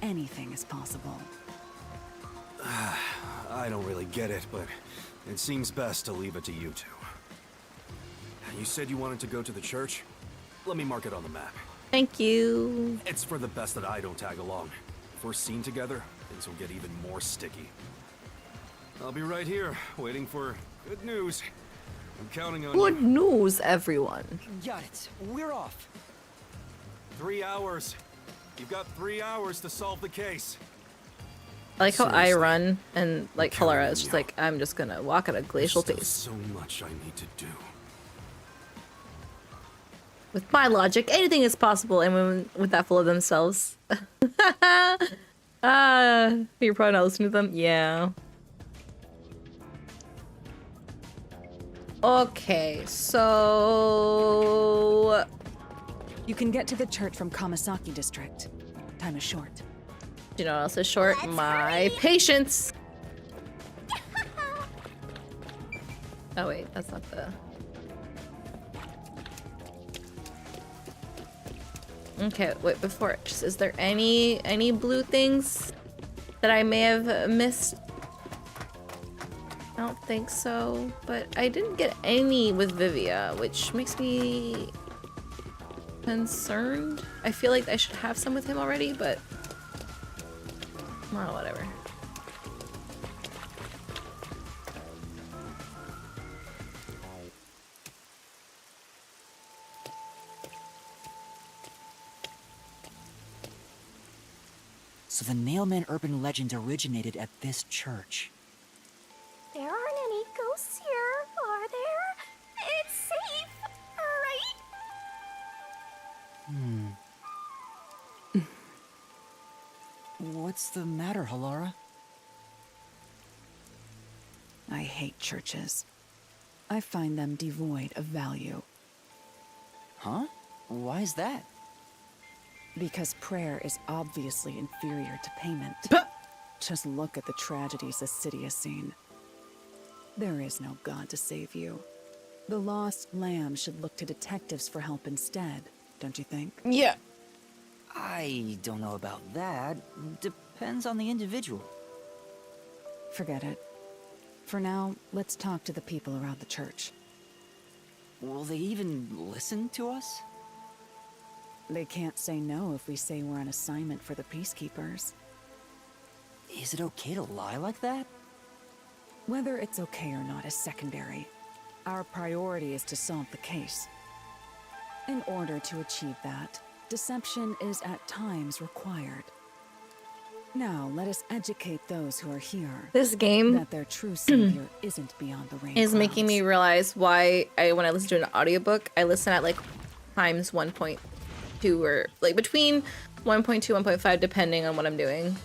anything is possible.
I don't really get it, but it seems best to leave it to you two. You said you wanted to go to the church? Let me mark it on the map.
Thank you.
It's for the best that I don't tag along. If we're seen together, things will get even more sticky. I'll be right here, waiting for good news. I'm counting on
Good
you.
news, everyone.
Got it. We're off.
3 hours. You've got 3 hours to solve the case.
I like how I
Seriously.
run and like
counting
Halara
on
is just
you.
like, I'm just gonna walk at a glacial
There's
pace.
still so much I need to do.
With my logic, anything is possible, and with that full of themselves. You're probably not listening to them? Yeah. Okay, so...
You can get to the church from Kamasaki district. Time is short.
Do you know what else is short? My patience! Oh wait, that's not the... Okay, wait, before, just, is there any blue things that I may have missed? I don't think so, but I didn't get any with Vivia, which makes me concerned. I feel like I should have some with him already, but well, whatever.
So the Nailman urban legend originated at this church.
There aren't any ghosts here, are there? It's safe, right?
What's the matter, Halara?
I hate churches. I find them devoid of value.
Huh? Why is that?
Because prayer is obviously inferior to payment. Just look at the tragedies the city has seen. There is no God to save you. The lost lamb should look to detectives for help instead, don't you think?
Yeah.
I don't know about that. Depends on the individual.
Forget it. For now, let's talk to the people around the church.
Will they even listen to us?
They can't say no if we say we're on assignment for the peacekeepers.
Is it okay to lie like that?
Whether it's okay or not is secondary. Our priority is to solve the case. In order to achieve that, deception is at times required. Now, let us educate those who are here.
This game
that their true savior isn't beyond the rain
is
clouds.
making me realize why when I listen to an audiobook, I listen at like times 1.2 or like between 1.2 1.5 depending on what I'm doing.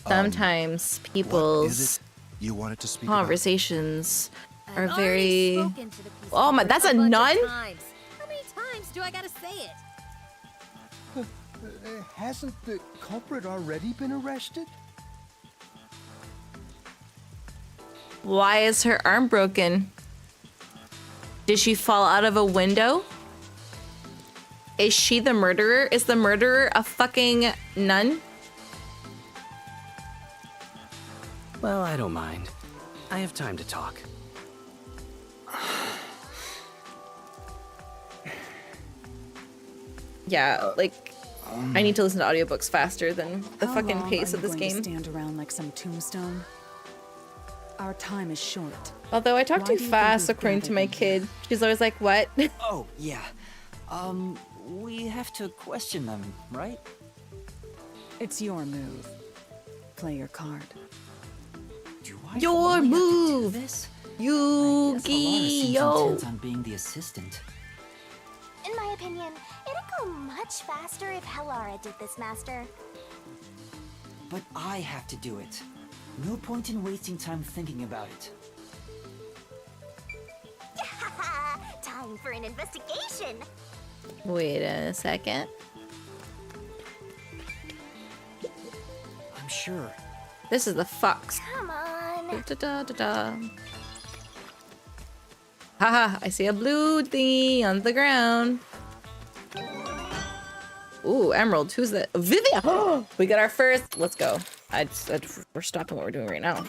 Sometimes people's
you wanted to speak
conversations are
I've already
very
spoken to the
Oh my,
peacekeepers
that's a
bunch of
nun?
times. How many times do I gotta say it?
Hasn't the culprit already been arrested?
Why is her arm broken? Did she fall out of a window? Is she the murderer? Is the murderer a fucking nun?
Well, I don't mind. I have time to talk.
Yeah, like I need to listen to audiobooks faster than the
How
fucking
long
pace
are
of
you
this
going
game.
to stand around like some tombstone? Our time is short.
Although I talk
Why
too
do you think
fast
we've
according to
gathered
my
in here?
kid. She's always like, what?
Oh, yeah. We have to question them, right?
It's your move. Play your card.
Do I
Your
really have to do
move!
this?
Yu-Gi-Oh!
Intent on being the assistant.
In my opinion, it'd go much faster if Helara did this, Master.
But I have to do it. No point in wasting time thinking about it.
Time for an investigation!
Wait a second.
I'm sure.
This is the fox.
Come on!
Da-da-da-da-da. Haha, I see a blue thingy on the ground. Ooh, emerald. Who's that? Vivia! We got our first. Let's go. We're stopping what we're doing right now.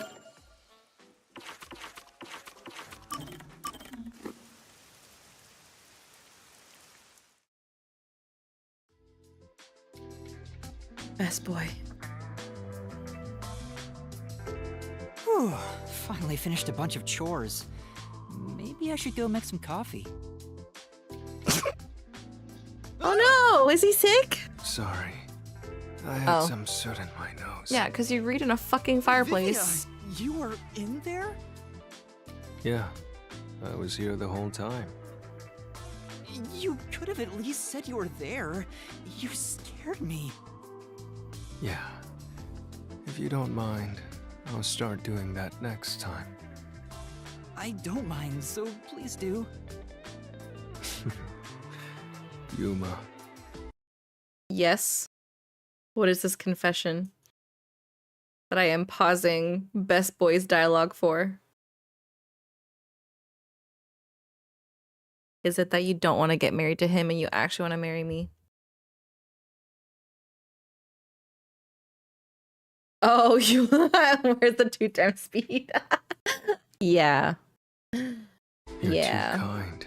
Best boy.
Whew, finally finished a bunch of chores. Maybe I should go make some coffee.
Oh no! Is he sick?
Sorry. I had some soot in my nose.
Yeah, because you read in a fucking fireplace.
Vivia, you were in there?
Yeah. I was here the whole time.
You could have at least said you were there. You scared me.
Yeah. If you don't mind, I'll start doing that next time.
I don't mind, so please do.
Yuma.
Yes. What is this confession that I am pausing Best Boys dialogue for? Is it that you don't want to get married to him and you actually want to marry me? Oh, you where's the 2 times speed? Yeah.
You're
yeah.
too kind.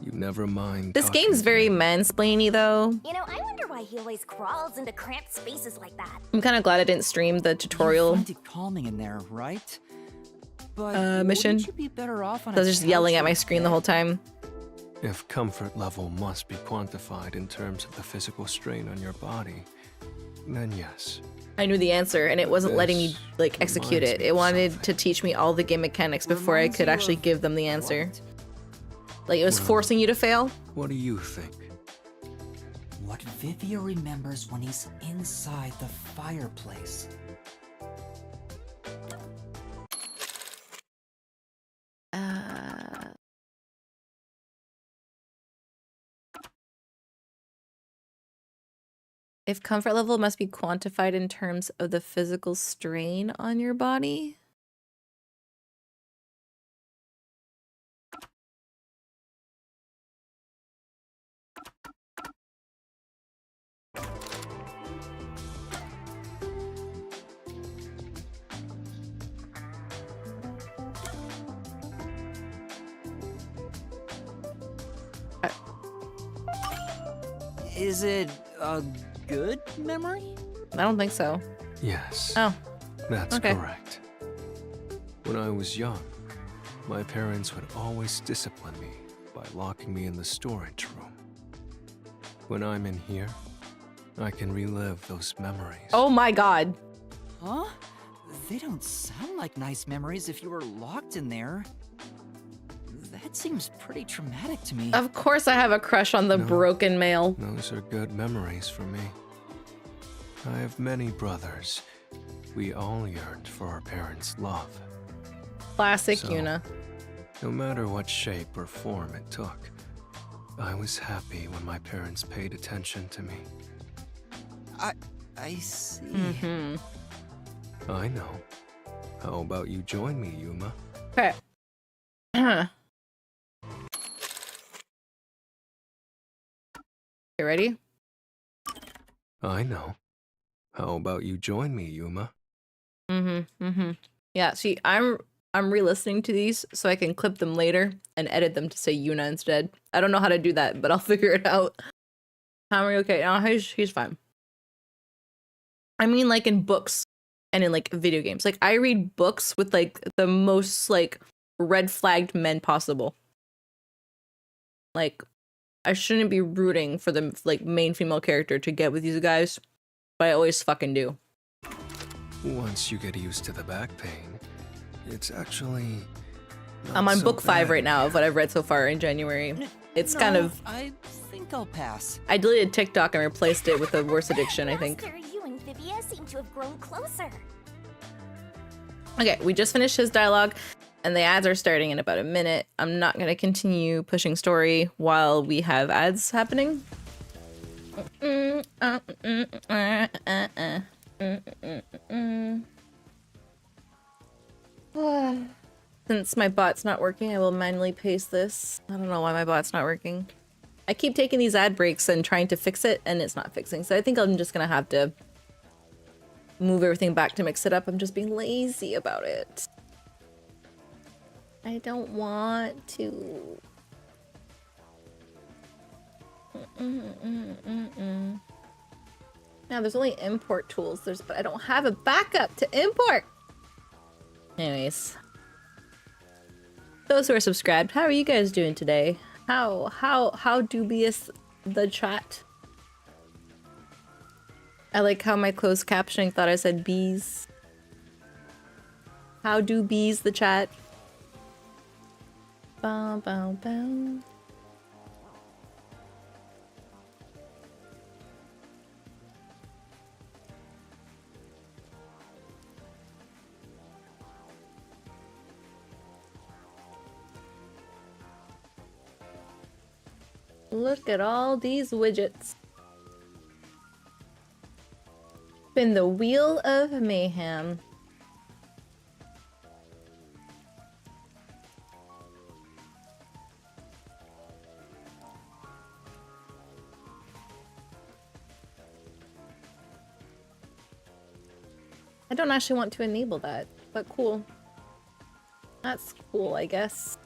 You never mind.
This game's very mansplainy though.
You know, I wonder why he always crawls into cramped spaces like that.
I'm kind of glad I didn't stream the tutorial.
You find it calming in there, right? But
mission.
wouldn't you be better off on
I was
a
just
couch
yelling at my
with
screen the
bed?
whole time.
If comfort level must be quantified in terms of the physical strain on your body, then yes.
I knew the answer and it wasn't letting me like execute
reminds
it.
me
It
of
wanted
something.
to teach me all the game mechanics before I
Reminds
could
you
actually
of
give them the answer.
what?
Like it was forcing you to fail.
What do you think?
What Vivia remembers when he's inside the fireplace.
If comfort level must be quantified in terms of the physical strain on your body.
Is it a good memory?
I don't think so.
Yes.
Oh.
That's
okay.
correct. When I was young, my parents would always discipline me by locking me in the storage room. When I'm in here, I can relive those memories.
Oh my god.
Huh? They don't sound like nice memories if you were locked in there. That seems pretty traumatic to me.
Of course I have a crush on the broken male.
Those are good memories for me. I have many brothers. We all yearned for our parents' love.
Classic
So,
Yuna.
No matter what shape or form it took, I was happy when my parents paid attention to me.
I see.
Mm-hmm.
I know. How about you join me, Yuma?
Okay. You ready?
I know. How about you join me, Yuma?
Yeah, see, I'm re-listening to these so I can clip them later and edit them to say Yuna instead. I don't know how to do that, but I'll figure it out. How are you okay? No, he's fine. I mean, like in books and in like video games. Like I read books with like the most like red flagged men possible. Like I shouldn't be rooting for the like main female character to get with these guys, but I always fucking do.
Once you get used to the back pain, it's actually
I'm on
so
book 5
bad
right now of what I've read so far in January. It's
No,
kind of...
I think I'll pass.
I deleted TikTok and replaced it with a worse addiction, I think.
Master, you and Vivia seem to have grown closer.
Okay, we just finished his dialogue, and the ads are starting in about a minute. I'm not going to continue pushing story while we have ads happening. Since my bot's not working, I will manually paste this. I don't know why my bot's not working. I keep taking these ad breaks and trying to fix it, and it's not fixing. So I think I'm just gonna have to move everything back to mix it up. I'm just being lazy about it. I don't want to. Now there's only import tools. But I don't have a backup to import. Anyways. Those who are subscribed, how are you guys doing today? How dubious the chat? I like how my closed captioning thought I said bees. How do bees the chat? Bow, bow, bow. Look at all these widgets. Spin the wheel of mayhem. I don't actually want to enable that, but cool. That's cool, I guess.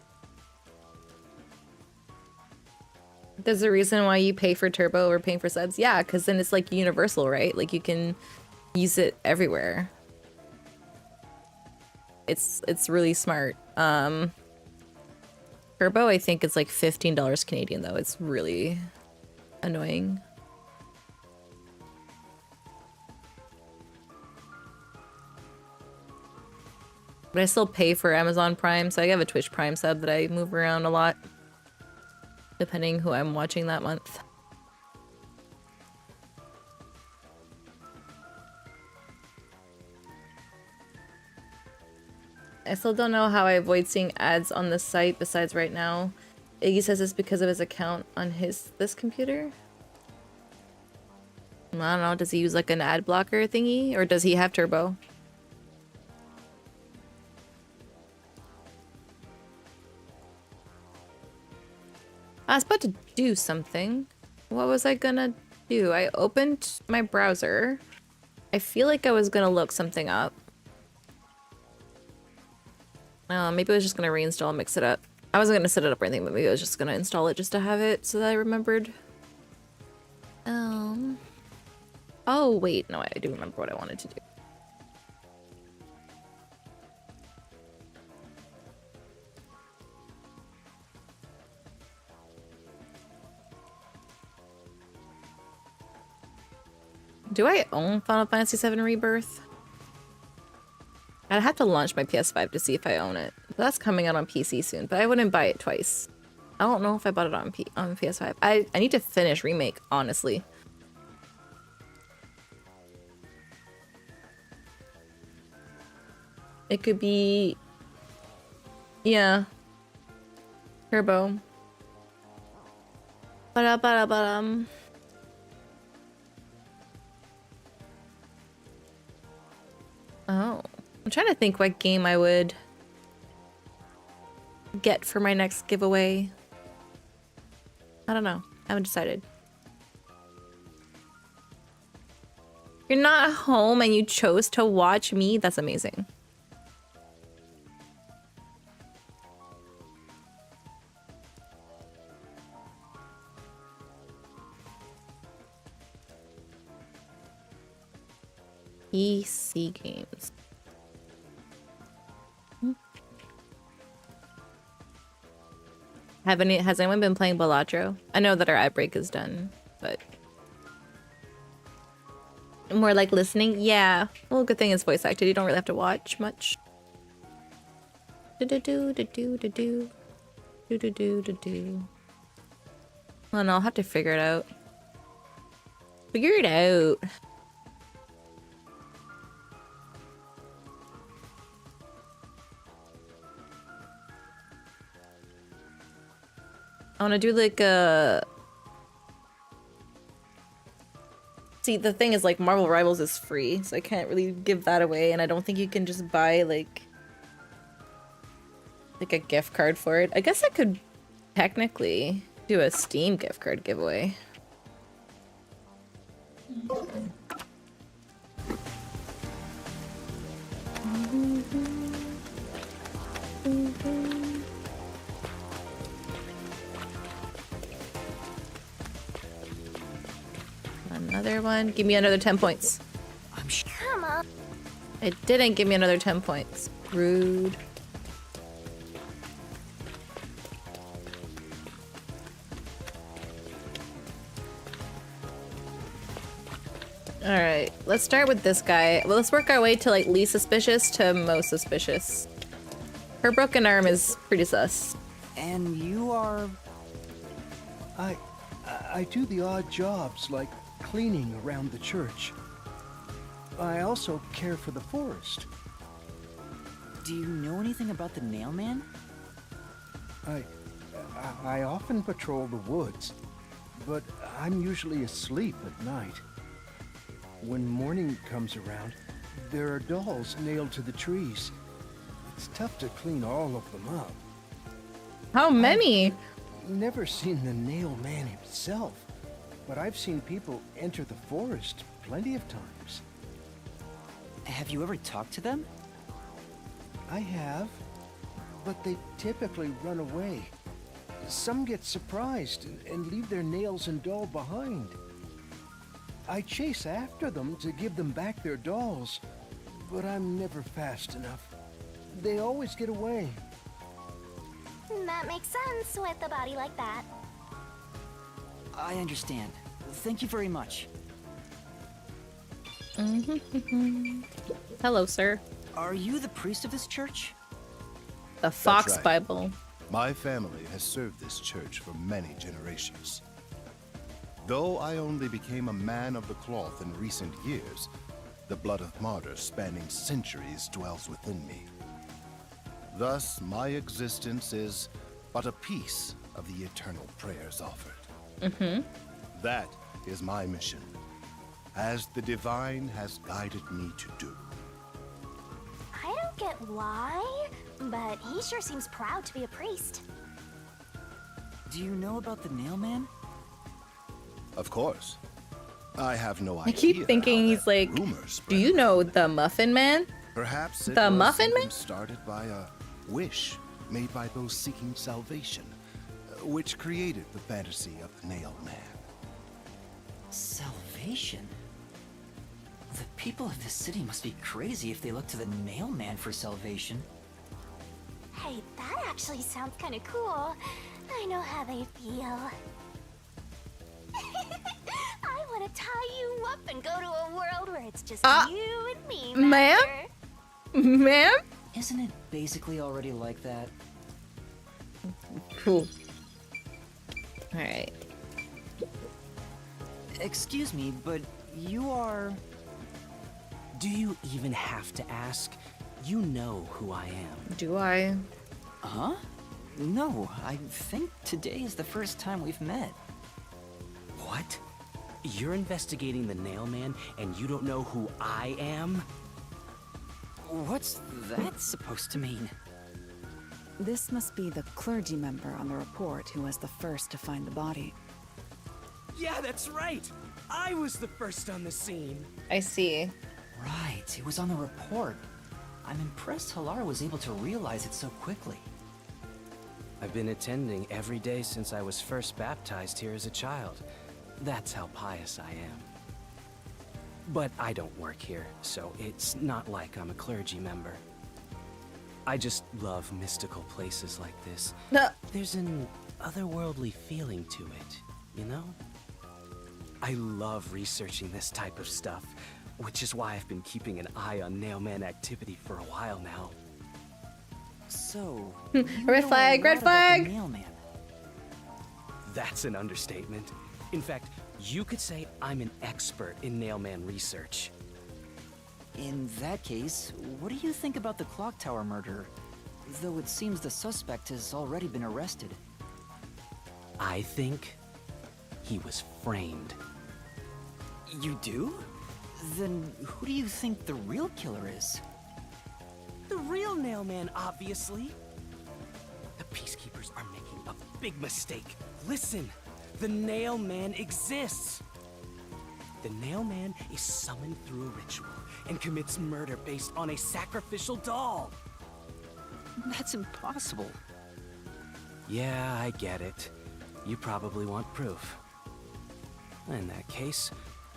There's a reason why you pay for Turbo or paying for subs. Yeah, because then it's like universal, right? Like you can use it everywhere. It's really smart. Turbo, I think it's like $15 Canadian though. It's really annoying. But I still pay for Amazon Prime, so I have a Twitch Prime sub that I move around a lot. Depending who I'm watching that month. I still don't know how I avoid seeing ads on this site besides right now. Iggy says it's because of his account on this computer. I don't know, does he use like an ad blocker thingy? Or does he have Turbo? I was about to do something. What was I gonna do? I opened my browser. I feel like I was gonna look something up. Maybe I was just gonna reinstall and mix it up. I wasn't gonna set it up or anything, but maybe I was just gonna install it just to have it so that I remembered. Oh wait, no, I do remember what I wanted to do. Do I own Final Fantasy VII Rebirth? I'd have to launch my PS5 to see if I own it. But that's coming out on PC soon, but I wouldn't buy it twice. I don't know if I bought it on PS5. I need to finish Remake, honestly. It could be... yeah. Turbo. Ba-da-ba-da-ba-dum. Oh, I'm trying to think what game I would get for my next giveaway. I don't know. I haven't decided. You're not home and you chose to watch me? That's amazing. PC games. Has anyone been playing Balatro? I know that our ad break is done, but more like listening. Yeah. Well, good thing it's voice acted. You don't really have to watch much. Do do do do do do do do do do do. Well, no, I'll have to figure it out. Figure it out. I want to do like a... See, the thing is like Marvel Rivals is free, so I can't really give that away, and I don't think you can just buy like a gift card for it. I guess I could technically do a Steam gift card giveaway. Another one. Give me another 10 points.
Come on.
It didn't give me another 10 points. Rude. Alright, let's start with this guy. Well, let's work our way to like least suspicious to most suspicious. Her broken arm is pretty sus.
And you are...
I do the odd jobs like cleaning around the church. I also care for the forest.
Do you know anything about the Nail Man?
I often patrol the woods, but I'm usually asleep at night. When morning comes around, there are dolls nailed to the trees. It's tough to clean all of them up.
How many?
I've never seen the Nail Man himself, but I've seen people enter the forest plenty of times.
Have you ever talked to them?
I have, but they typically run away. Some get surprised and leave their nails and doll behind. I chase after them to give them back their dolls, but I'm never fast enough. They always get away.
That makes sense with a body like that.
I understand. Thank you very much.
Hello, sir.
Are you the priest of this church?
The Fox
right.
Bible.
My family has served this church for many generations. Though I only became a man of the cloth in recent years, the blood of martyrs spanning centuries dwells within me. Thus, my existence is but a piece of the eternal prayers offered. That is my mission, as the divine has guided me to do.
I don't get why, but he sure seems proud to be a priest.
Do you know about the Nail Man?
Of course. I have no
I
idea.
keep thinking he's like, do you know the Muffin Man?
Perhaps it
The
was
Muffin
even
Man?
started by a wish made by those seeking salvation, which created the fantasy of the Nail Man.
Salvation? The people of this city must be crazy if they look to the Nail Man for salvation.
Hey, that actually sounds kind of cool. I know how they feel. I want to tie you up and go to a world where it's just you and me,
Ma'am? Ma'am?
Isn't it basically already like that?
Cool. Alright.
Excuse me, but you are...
Do you even have to ask? You know who I am.
Do I?
Huh? No, I think today is the first time we've met.
What? You're investigating the Nail Man and you don't know who I am?
What's that supposed to mean?
This must be the clergy member on the report who was the first to find the body.
Yeah, that's right! I was the first on the scene!
I see.
Right, it was on the report. I'm impressed Halara was able to realize it so quickly.
I've been attending every day since I was first baptized here as a child. That's how pious I am. But I don't work here, so it's not like I'm a clergy member. I just love mystical places like this.
No.
There's an otherworldly feeling to it, you know? I love researching this type of stuff, which is why I've been keeping an eye on Nailman activity for a while now.
So,
red flag, red flag!
Nailman.
That's an understatement. In fact, you could say I'm an expert in Nailman research.
In that case, what do you think about the clock tower murder? Though it seems the suspect has already been arrested.
I think he was framed.
You do? Then who do you think the real killer is?
The real Nailman, obviously. The Peacekeepers are making a big mistake. Listen, the Nailman exists. The Nailman is summoned through a ritual and commits murder based on a sacrificial doll.
That's impossible.
Yeah, I get it. You probably want proof. In that case,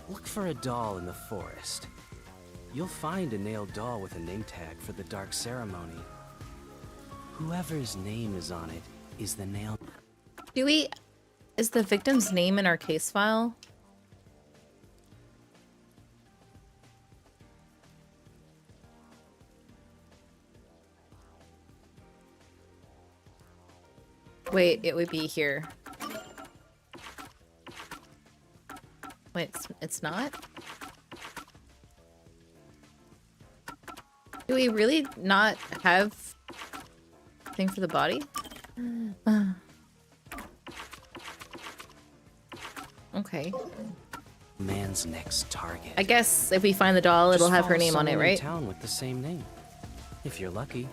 look for a doll in the forest. You'll find a nailed doll with a name tag for the Dark Ceremony. Whoever's name is on it is the nail.
Is the victim's name in our case file? Wait, it would be here. Wait, it's not? Do we really not have a thing for the body? Okay.
Man's next target.
I guess if we find the doll, it'll
Just
have her
follow
name on it,
someone in
right?
town with the same name. If you're lucky,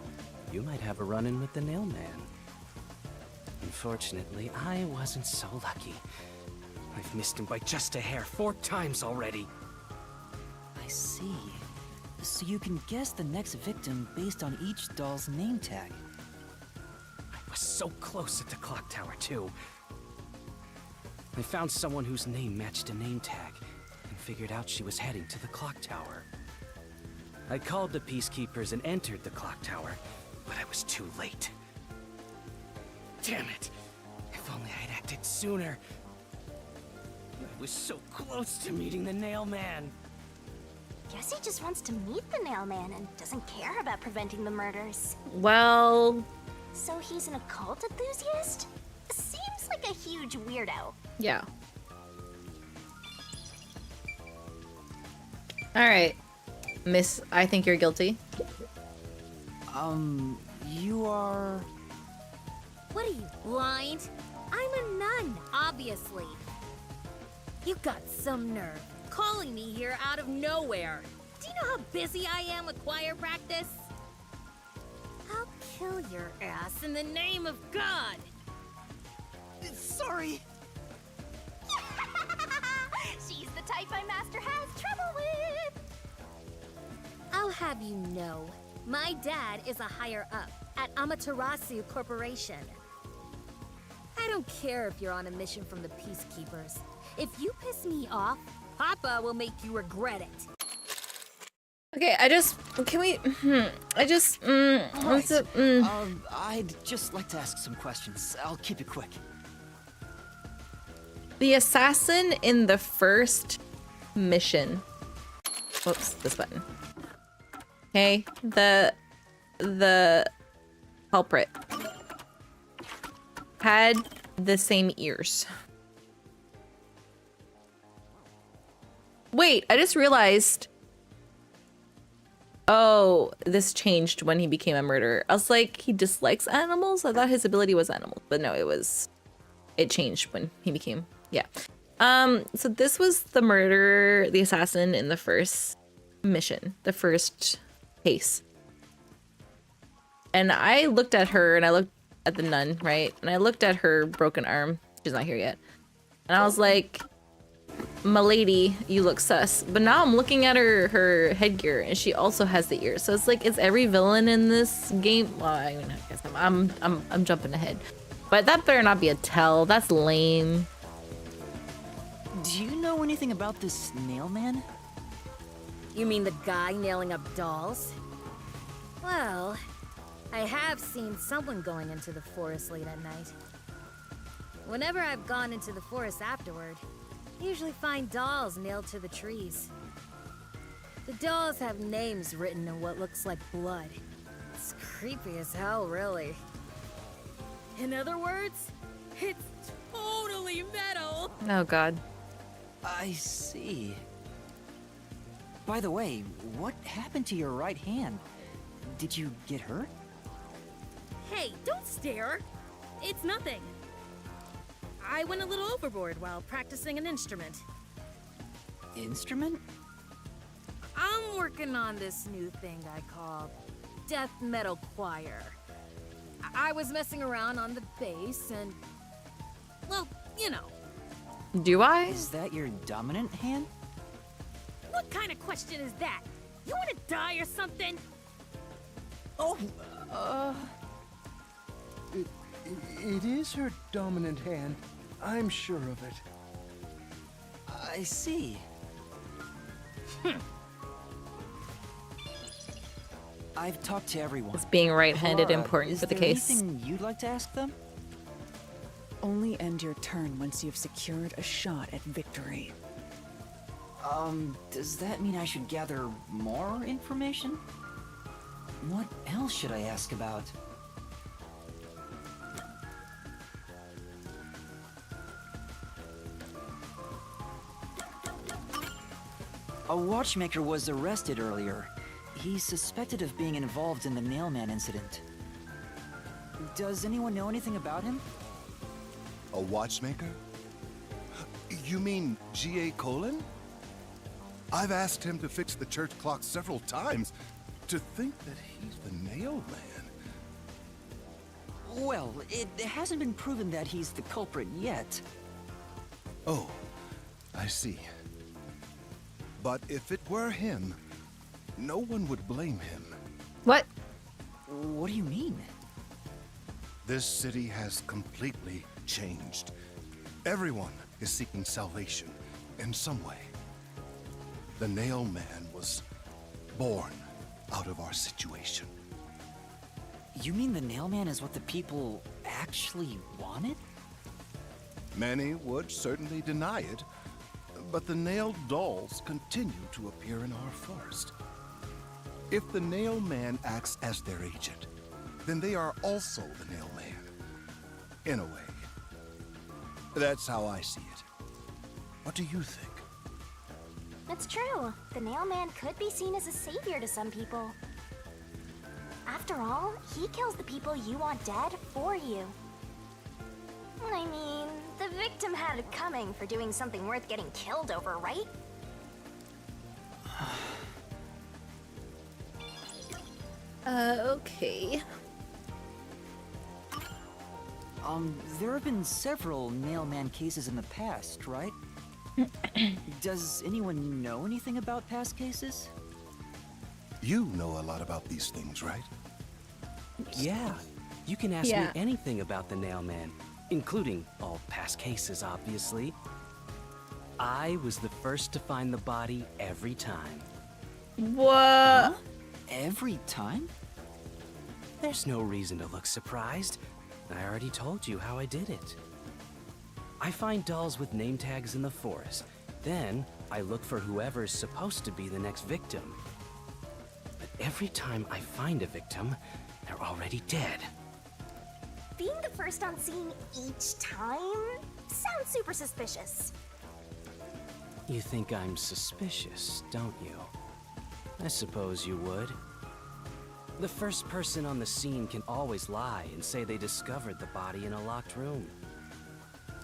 you might have a run-in with the Nailman. Unfortunately, I wasn't so lucky. I've missed him by just a hair 4 times already.
I see. So you can guess the next victim based on each doll's name tag.
I was so close at the clock tower, too. I found someone whose name matched a name tag and figured out she was heading to the clock tower. I called the Peacekeepers and entered the clock tower, but I was too late. Damn it! If only I'd acted sooner. I was so close to meeting the Nailman.
Guess he just wants to meet the Nailman and doesn't care about preventing the murders.
Well...
So he's an occult enthusiast? Seems like a huge weirdo.
Yeah. Alright. Miss, I think you're guilty.
You are...
What are you, blind? I'm a nun, obviously. You got some nerve, calling me here out of nowhere. Do you know how busy I am with choir practice? I'll kill your ass in the name of God!
Sorry.
She's the type my master has trouble with.
I'll have you know, my dad is a higher up at Amaterasu Corporation. I don't care if you're on a mission from the Peacekeepers. If you piss me off, Papa will make you regret it.
Okay, can we...
I'd just like to ask some questions. I'll keep it quick.
The assassin in the first mission... Whoops, this button. Okay, the culprit had the same ears. Wait, I just realized... Oh, this changed when he became a murderer. I was like, he dislikes animals? I thought his ability was animals, but no, it changed when he became, yeah. So this was the murderer, the assassin in the first mission, the first case. And I looked at her and I looked at the nun, right? And I looked at her broken arm. She's not here yet. And I was like, "M'lady, you look sus." But now I'm looking at her headgear and she also has the ears. So it's like, is every villain in this game? Well, I mean, I guess I'm jumping ahead. But that better not be a tell. That's lame.
Do you know anything about this Nailman?
You mean the guy nailing up dolls? Well, I have seen someone going into the forest late at night. Whenever I've gone into the forest afterward, I usually find dolls nailed to the trees. The dolls have names written in what looks like blood. It's creepy as hell, really. In other words, it's totally
Oh god.
I see. By the way, what happened to your right hand? Did you get hurt?
Hey, don't stare. It's nothing. I went a little overboard while practicing an instrument.
Instrument?
I'm working on this new thing I call death metal choir. I was messing around on the bass and, well, you know.
Do I?
Is that your dominant hand?
What kind of question is that? You want to die or something?
Oh,
It is her dominant hand. I'm sure of it.
I see. I've talked to everyone.
Is being right-handed
Clara,
important for the
is there
case?
anything you'd like to ask them?
Only end your turn once you've secured a shot at victory.
Does that mean I should gather more information? What else should I ask about? A watchmaker was arrested earlier. He's suspected of being involved in the Nailman incident. Does anyone know anything about him?
A watchmaker? You mean G.A. Colin? I've asked him to fix the church clock several times. To think that he's the Nailman.
Well, it hasn't been proven that he's the culprit yet.
Oh, I see. But if it were him, no one would blame him.
What?
What do you mean?
This city has completely changed. Everyone is seeking salvation in some way. The Nailman was born out of our situation.
You mean the Nailman is what the people actually wanted?
Many would certainly deny it, but the nailed dolls continue to appear in our forest. If the Nailman acts as their agent, then they are also the Nailman. In a way. That's how I see it. What do you think?
It's true. The Nailman could be seen as a savior to some people. After all, he kills the people you want dead for you. I mean, the victim had it coming for doing something worth getting killed over, right?
Okay.
There have been several Nailman cases in the past, right? Does anyone know anything about past cases?
You know a lot about these things, right?
Yeah. You can ask me anything about the Nailman, including all past cases, obviously. I was the first to find the body every time.
What?
Huh? Every time?
There's no reason to look surprised. I already told you how I did it. I find dolls with name tags in the forest. Then, I look for whoever's supposed to be the next victim. But every time I find a victim, they're already dead.
Being the first on scene each time sounds super suspicious.
You think I'm suspicious, don't you? I suppose you would. The first person on the scene can always lie and say they discovered the body in a locked room.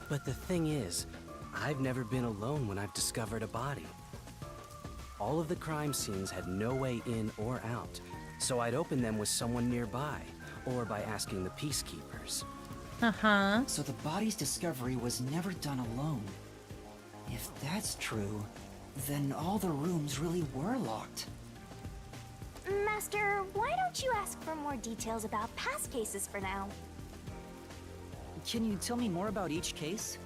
But the thing is, I've never been alone when I've discovered a body. All of the crime scenes had no way in or out, so I'd open them with someone nearby, or by asking the peacekeepers.
Uh-huh.
So the body's discovery was never done alone. If that's true, then all the rooms really were locked.
Master, why don't you ask for more details about past cases for now?
Can you tell me more about each case?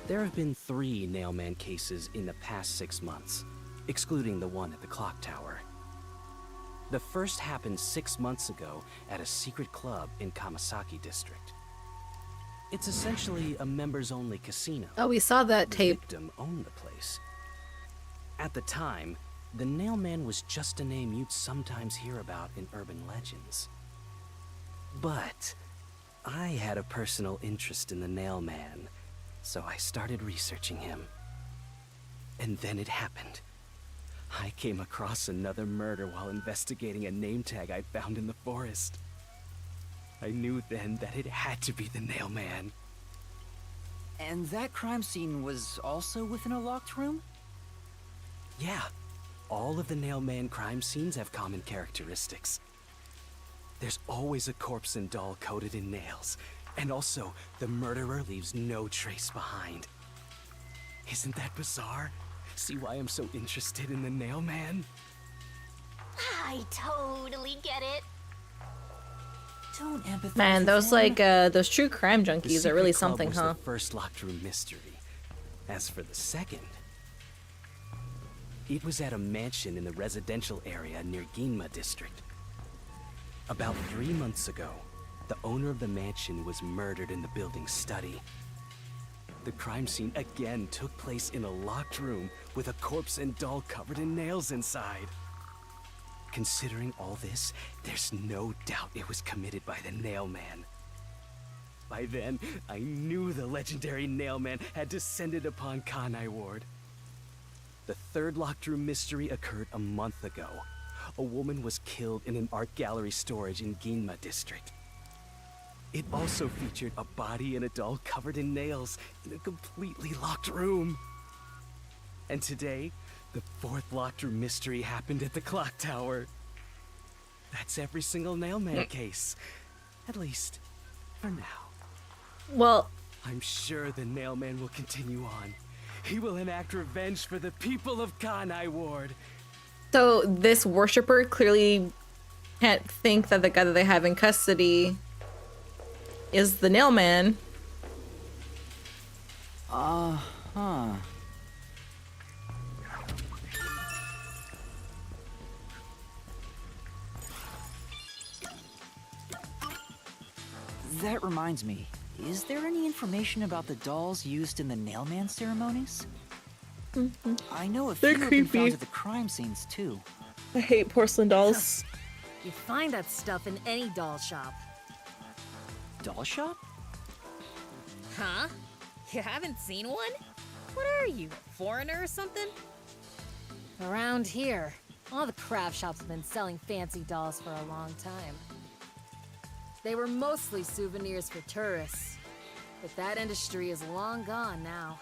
There have been 3 Nailman cases in the past 6 months, excluding the one at the clock tower. The first happened 6 months ago at a secret club in Kamasaki district. It's essentially a members-only casino.
Oh, we saw that tape.
The victim owned the place. At the time, the Nailman was just a name you'd sometimes hear about in urban legends. But I had a personal interest in the Nailman, So I started researching him. And then it happened. I came across another murder while investigating a name tag I found in the forest. I knew then that it had to be the Nail Man.
And that crime scene was also within a locked room?
Yeah, all of the Nail Man crime scenes have common characteristics. There's always a corpse and doll coated in nails, and also the murderer leaves no trace behind. Isn't that bizarre? See why I'm so interested in the Nail Man?
I totally get it.
Don't empathize.
Man, those like those true crime
The
junkies are
secret
really
club
something,
was
huh?
the first locked room mystery. As for the second, it was at a mansion in the residential area near Ginma district. About 3 months ago, the owner of the mansion was murdered in the building's study. The crime scene again took place in a locked room with a corpse and doll covered in nails inside. Considering all this, there's no doubt it was committed by the Nail Man. By then, I knew the legendary Nail Man had descended upon Kanai Ward. The third locked room mystery occurred a month ago. A woman was killed in an art gallery storage in Ginma district. It also featured a body and a doll covered in nails in a completely locked room. And today, the fourth locked room mystery happened at the clock tower. That's every single Nail Man case. At least, for now.
Well,
I'm sure the Nail Man will continue on. He will enact revenge for the people of Kanai Ward.
so this worshiper clearly can't think that the guy that they have in custody is the Nail Man.
Uh-huh. That reminds me, is there any information about the dolls used in the Nailman ceremonies? I know a few
They're
have been
creepy.
found at the crime scenes too.
I hate porcelain dolls.
You find that stuff in any doll shop.
Doll shop?
Huh? You haven't seen one? What are you, a foreigner or something? Around here, all the craft shops have been selling fancy dolls for a long time. They were mostly souvenirs for tourists, but that industry is long gone now.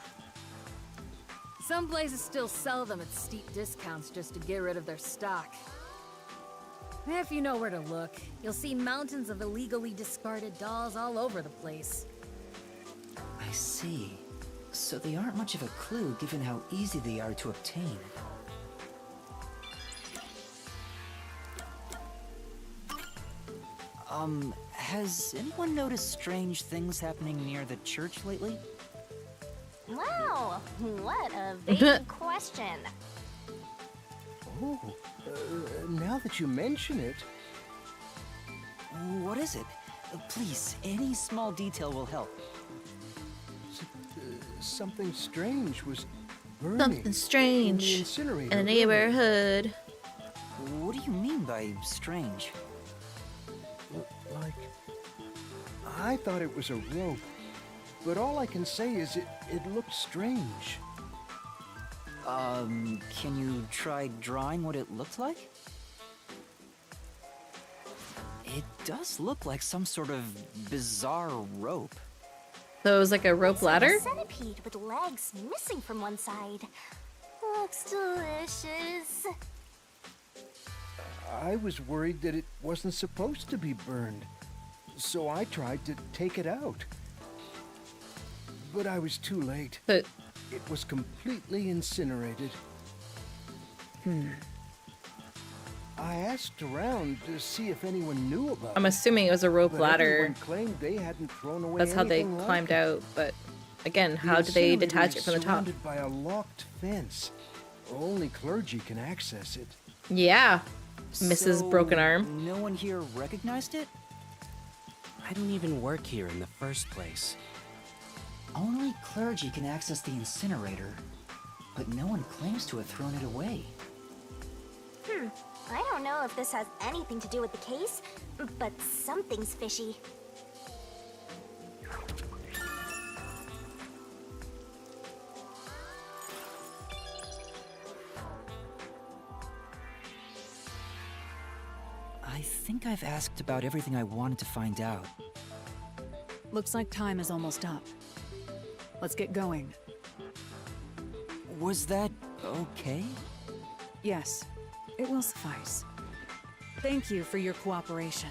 Some places still sell them at steep discounts just to get rid of their stock. If you know where to look, you'll see mountains of illegally discarded dolls all over the place.
I see. So they aren't much of a clue given how easy they are to obtain. Has anyone noticed strange things happening near the church lately?
Wow, what a vague question.
Oh, now that you mention it,
What is it? Please, any small detail will help.
something strange was burning.
Something strange
in the incinerator
in the
earlier.
neighborhood.
What do you mean by strange?
Like, I thought it was a rope, but all I can say is it looked strange.
Can you try drawing what it looked like? It does look like some sort of bizarre rope.
So it was like a rope ladder?
A centipede with legs missing from one side. Looks delicious.
I was worried that it wasn't supposed to be burned, so I tried to take it out. But I was too late.
But
it was completely incinerated. I asked around to see if anyone knew about
I'm
it.
assuming it was a rope
but
ladder.
everyone claimed they hadn't thrown away
That's how they
anything like
climbed
it.
out. But again,
The
how did they
incinerator
detach it
is
from the top?
surrounded by a locked fence. Only clergy can access it.
Yeah, Mrs.
So,
Broken Arm.
No one here recognized it?
I don't even work here in the first place.
Only clergy can access the incinerator, but no one claims to have thrown it away.
I don't know if this has anything to do with the case, but something's fishy.
think I've asked about everything I wanted to find out.
Looks like time is almost up. Let's get going.
Was that okay?
Yes, it will suffice. Thank you for your cooperation.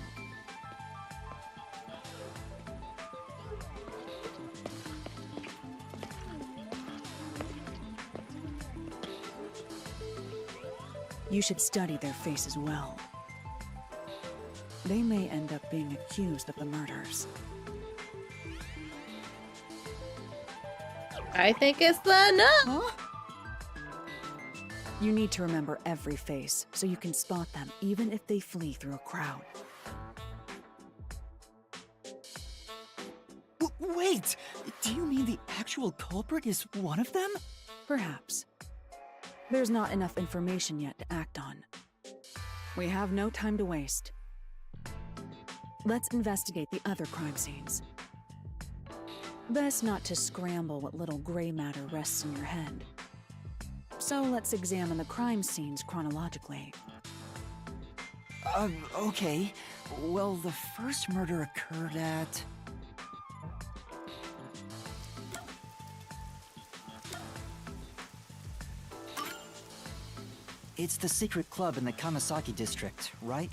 You should study their faces well. They may end up being accused of the murders.
I think it's the no.
Huh? You need to remember every face, so you can spot them even if they flee through a crowd.
Wait! Do you mean the actual culprit is one of them?
Perhaps. There's not enough information yet to act on. We have no time to waste. Let's investigate the other crime scenes. Best not to scramble what little gray matter rests in your head. So let's examine the crime scenes chronologically.
Okay. Well, the first murder occurred at... It's the secret club in the Kamasaki district, right?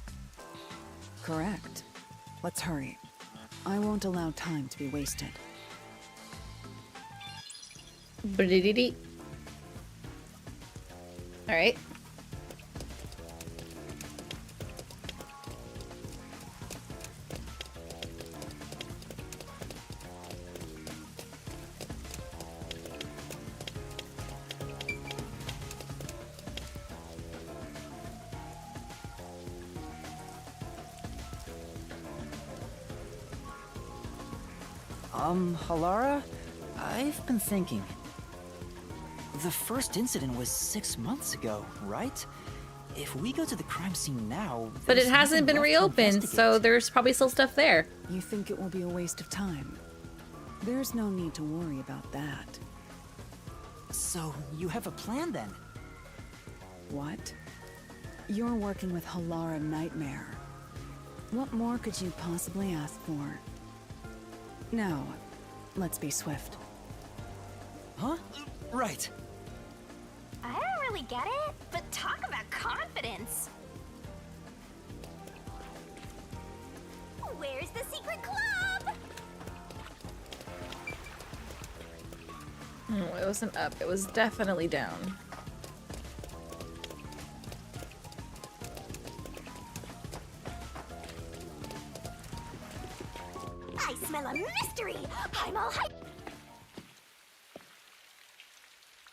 Correct. Let's hurry. I won't allow time to be wasted.
Ba-dee-dee-dee. All right.
Halara? I've been thinking. The first incident was 6 months ago, right? If we go to the crime scene now...
But it hasn't been reopened, so there's probably still stuff there.
You think it will be a waste of time? There's no need to worry about that.
So, you have a plan then?
What? You're working with Halara Nightmare. What more could you possibly ask for? Now, let's be swift.
Huh? Right.
I don't really get it, but talk about confidence. Where's the secret club?
No, it wasn't up. It was definitely down.
I smell a mystery. I'm all hyped.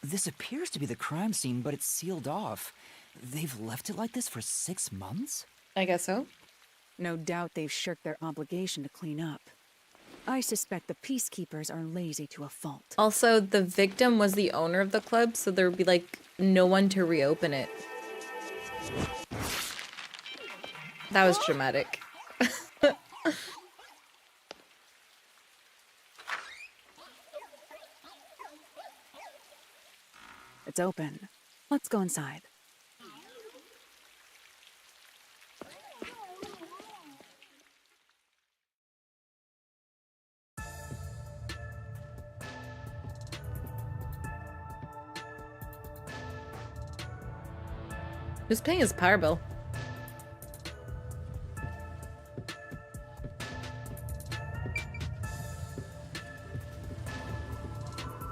This appears to be the crime scene, but it's sealed off. They've left it like this for 6 months?
I guess so.
No doubt they've shirked their obligation to clean up. I suspect the peacekeepers are lazy to a fault.
Also, the victim was the owner of the club, so there would be, like, no one to reopen it. That was dramatic.
It's open. Let's go inside.
Who's paying his power bill?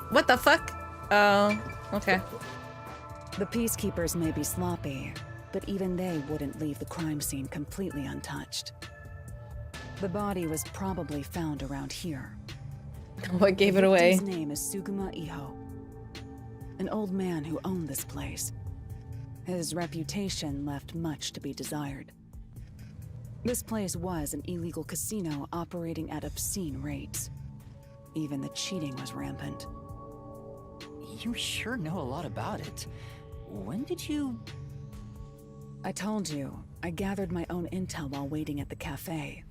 What the fuck? Oh, okay.
The peacekeepers may be sloppy, but even they wouldn't leave the crime scene completely untouched. The body was probably found around here.
What gave it away?
His name is Suguma Iho, an old man who owned this place. His reputation left much to be desired. This place was an illegal casino operating at obscene rates. Even the cheating was rampant.
You sure know a lot about it. When did you...
I told you, I gathered my own intel while waiting at the cafe.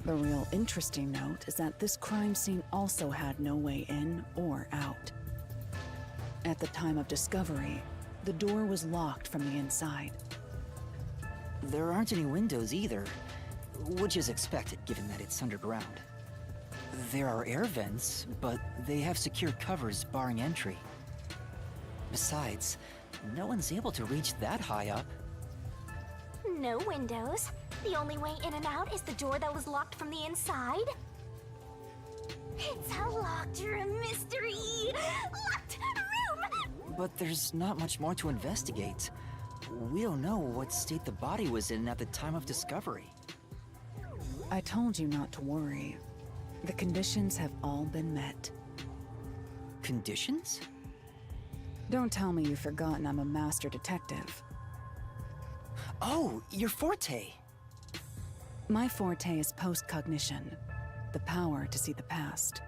The real interesting note is that this crime scene also had no way in or out. At the time of discovery, the door was locked from the inside.
There aren't any windows either, which is expected given that it's underground. There are air vents, but they have secure covers barring entry. Besides, no one's able to reach that high up.
No windows. The only way in and out is the door that was locked from the inside. It's a locked room mystery! Locked room!
But there's not much more to investigate. We don't know what state the body was in at the time of discovery.
I told you not to worry. The conditions have all been met.
Conditions?
Don't tell me you've forgotten I'm a master detective.
Oh, your forte!
My forte is post-cognition, the power to see the past.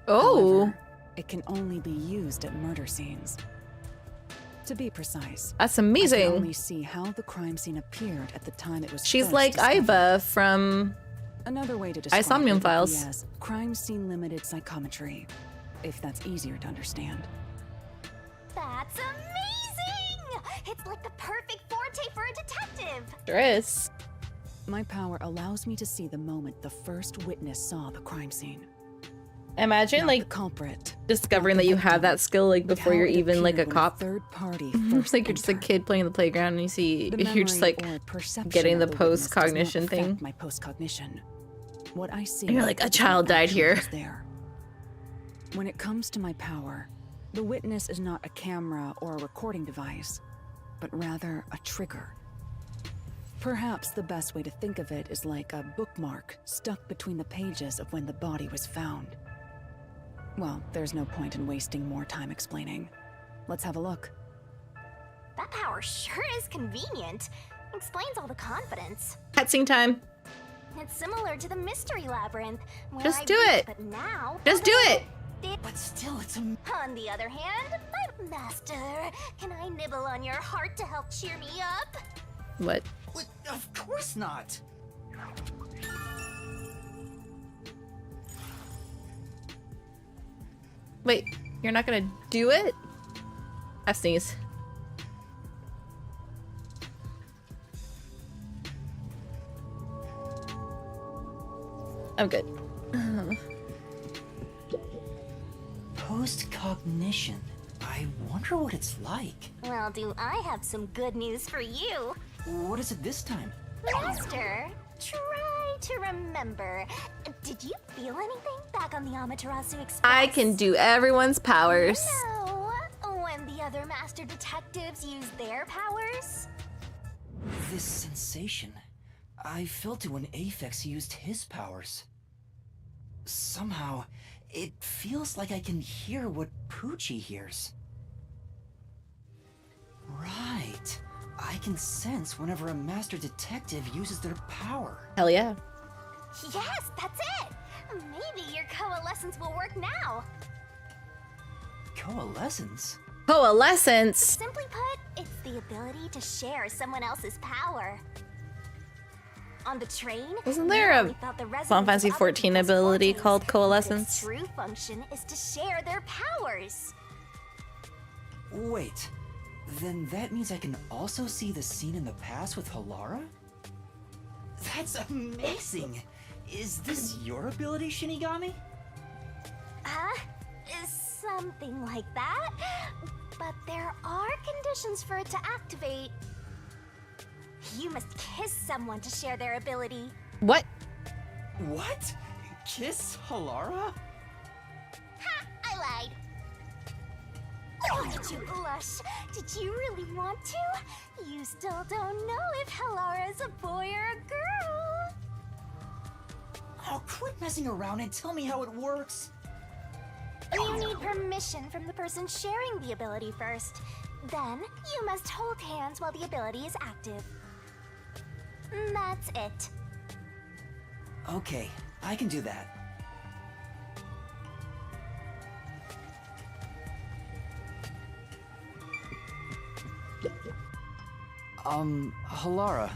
Oh!
However, it can only be used at murder scenes. To be precise,
That's
I
amazing.
can only see how the crime scene appeared at the time it was
She's
first
like
discovered.
Iva from
Another way to describe
Isomnium
it would be
Files.
as crime scene limited psychometry, if that's easier to understand.
That's amazing! It's like the perfect forte for a detective!
Sure is.
My power allows me to see the moment the first witness saw the crime scene.
Imagine
Not
like
the culprit,
discovering that you have that skill like
but
before
how
you're
it
even like a
appeared when
cop.
third party
It's like you're just a kid playing in the playground and you see
The
you're just
memory
like
or perception
getting
of
the
witness does not
post-cognition
affect
thing.
My post-cognition. What I see
And you're like, a
is
child
what
died
actually
here.
was there. When it comes to my power, the witness is not a camera or a recording device, but rather a trigger. Perhaps the best way to think of it is like a bookmark stuck between the pages of when the body was found. Well, there's no point in wasting more time explaining. Let's have a look.
That power sure is convenient. Explains all the confidence.
Cutscene time.
It's similar to the mystery labyrinth. Where
Just
I
do
read,
it.
But now...
Just do it.
But still, it's a... On the other hand, my master, can I nibble on your heart to help cheer me up?
What?
Of course not!
Wait, you're not gonna do it? I sneeze. I'm good.
Post-cognition. I wonder what it's like.
Well, do I have some good news for you?
What is it this time?
Master, try to remember. Did you feel anything back on the Amaterasu Express?
I can do everyone's powers.
No, when the other master detectives used their powers?
This sensation. I felt it when Aphex used his powers. Somehow, it feels like I can hear what Poochie hears. Right. I can sense whenever a master detective uses their power.
Hell yeah.
Yes, that's it! Maybe your coalescence will work now.
Coalescence?
Coalescence?
Simply put, it's the ability to share someone else's power. On the train,
Wasn't there a Final Fantasy XIV ability called Coalescence?
its true function is to share their powers.
Wait, then that means I can also see the scene in the past with Halara? That's amazing! Is this your ability, Shinigami?
Something like that. But there are conditions for it to activate. You must kiss someone to share their ability.
What?
What? Kiss Halara?
Ha! I lied. Oh, did you blush? Did you really want to? You still don't know if Halara is a boy or a girl.
Oh, quit messing around and tell me how it works.
You need permission from the person sharing the ability first. Then, you must hold hands while the ability is active. That's it.
Okay, I can do that. Halara.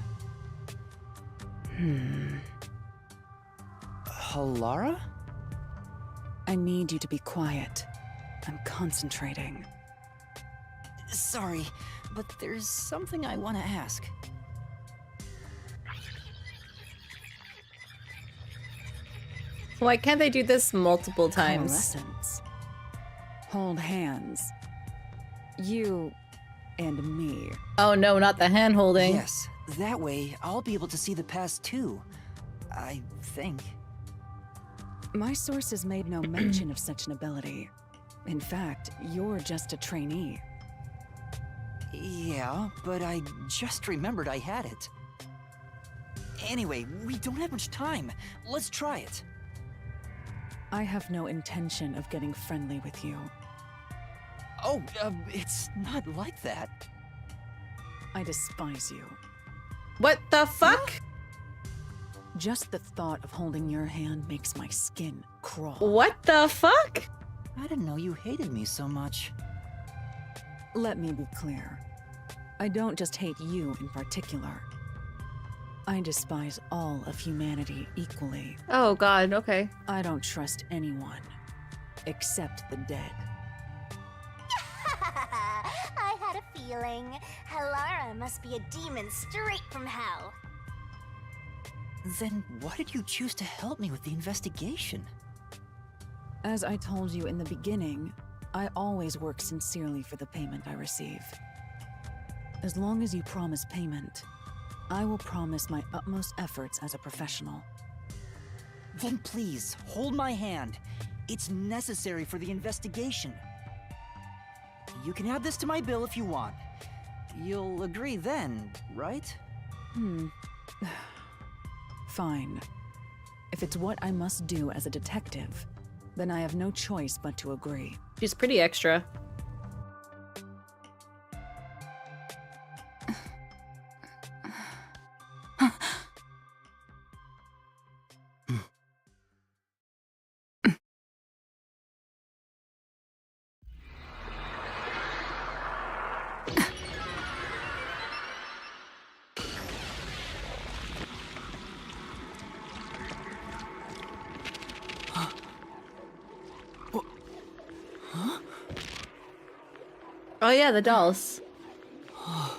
Halara?
I need you to be quiet. I'm concentrating.
Sorry, but there's something I want to ask.
Why can't they do this multiple times?
Coalescence. Hold hands. You and me.
Oh no, not the hand holding.
Yes, that way I'll be able to see the past too. I think.
My sources made no mention of such an ability. In fact, you're just a trainee.
Yeah, but I just remembered I had it. Anyway, we don't have much time. Let's try it.
I have no intention of getting friendly with you.
Oh, it's not like that.
I despise you.
What the fuck?
Just the thought of holding your hand makes my skin crawl.
What the fuck?
I didn't know you hated me so much.
Let me be clear. I don't just hate you in particular. I despise all of humanity equally.
Oh god, okay.
I don't trust anyone, except the dead.
I had a feeling. Halara must be a demon straight from hell.
Then why did you choose to help me with the investigation?
As I told you in the beginning, I always work sincerely for the payment I receive. As long as you promise payment, I will promise my utmost efforts as a professional.
Then please, hold my hand. It's necessary for the investigation. You can add this to my bill if you want. You'll agree then, right?
Fine. If it's what I must do as a detective, then I have no choice but to agree.
She's pretty extra. Oh yeah, the dolls.
I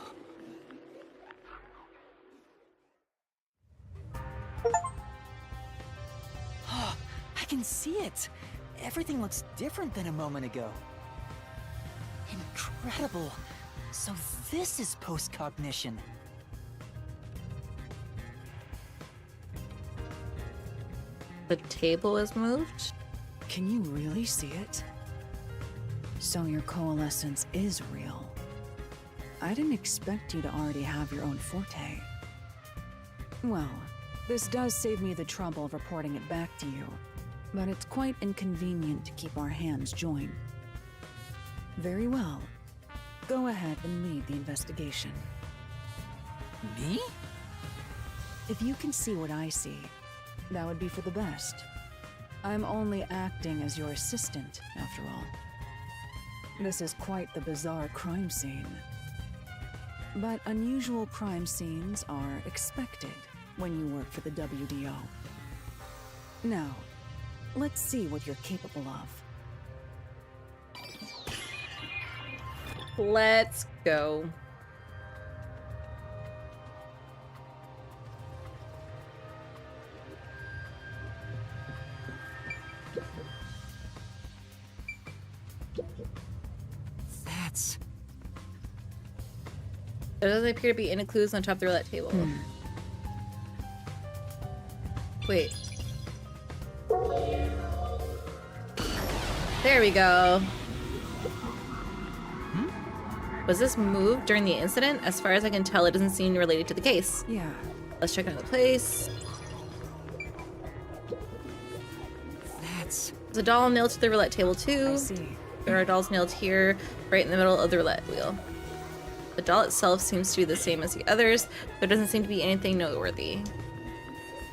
can see it. Everything looks different than a moment ago. Incredible. So this is post-cognition.
The table is moved?
Can you really see it? So your coalescence is real. I didn't expect you to already have your own forte. Well, this does save me the trouble of reporting it back to you, but it's quite inconvenient to keep our hands joined. Very well. Go ahead and lead the investigation.
Me?
If you can see what I see, that would be for the best. I'm only acting as your assistant, after all. This is quite the bizarre crime scene. But unusual crime scenes are expected when you work for the WDO. Now, let's see what you're capable of.
Let's go.
That's...
There doesn't appear to be any clues on top of the roulette table. Wait. There we go. Was this moved during the incident? As far as I can tell, it doesn't seem related to the case.
Yeah.
Let's check another place.
That's...
There's a doll nailed to the roulette table too.
I see.
There are dolls nailed here, right in the middle of the roulette wheel. The doll itself seems to be the same as the others, but doesn't seem to be anything noteworthy.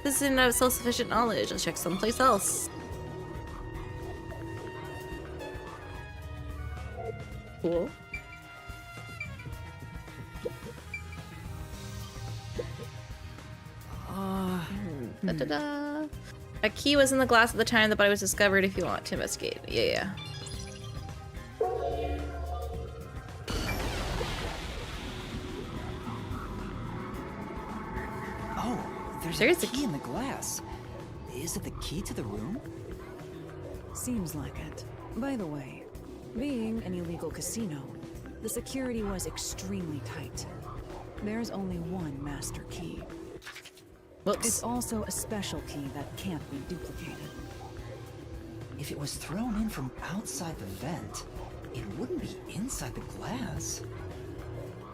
This isn't of self-sufficient knowledge. Let's check someplace else. Cool. Da-da-da. A key was in the glass at the time the body was discovered if you want to investigate. Yeah.
Oh, there's
There's
a key in the glass. Is it the key to the room?
Seems like it. By the way, being an illegal casino, the security was extremely tight. There's only one master key.
Whoops.
It's also a special key that can't be duplicated.
If it was thrown in from outside the vent, it wouldn't be inside the glass.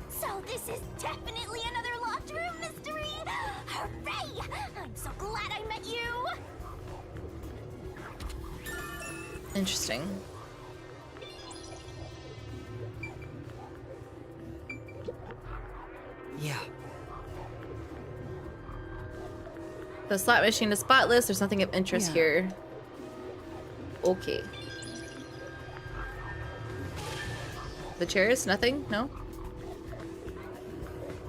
So this is definitely another locked room mystery! Hooray! I'm so glad I met you!
Interesting.
Yeah.
The slot machine is spotless. There's nothing of interest here. Okay. The chairs? Nothing? No?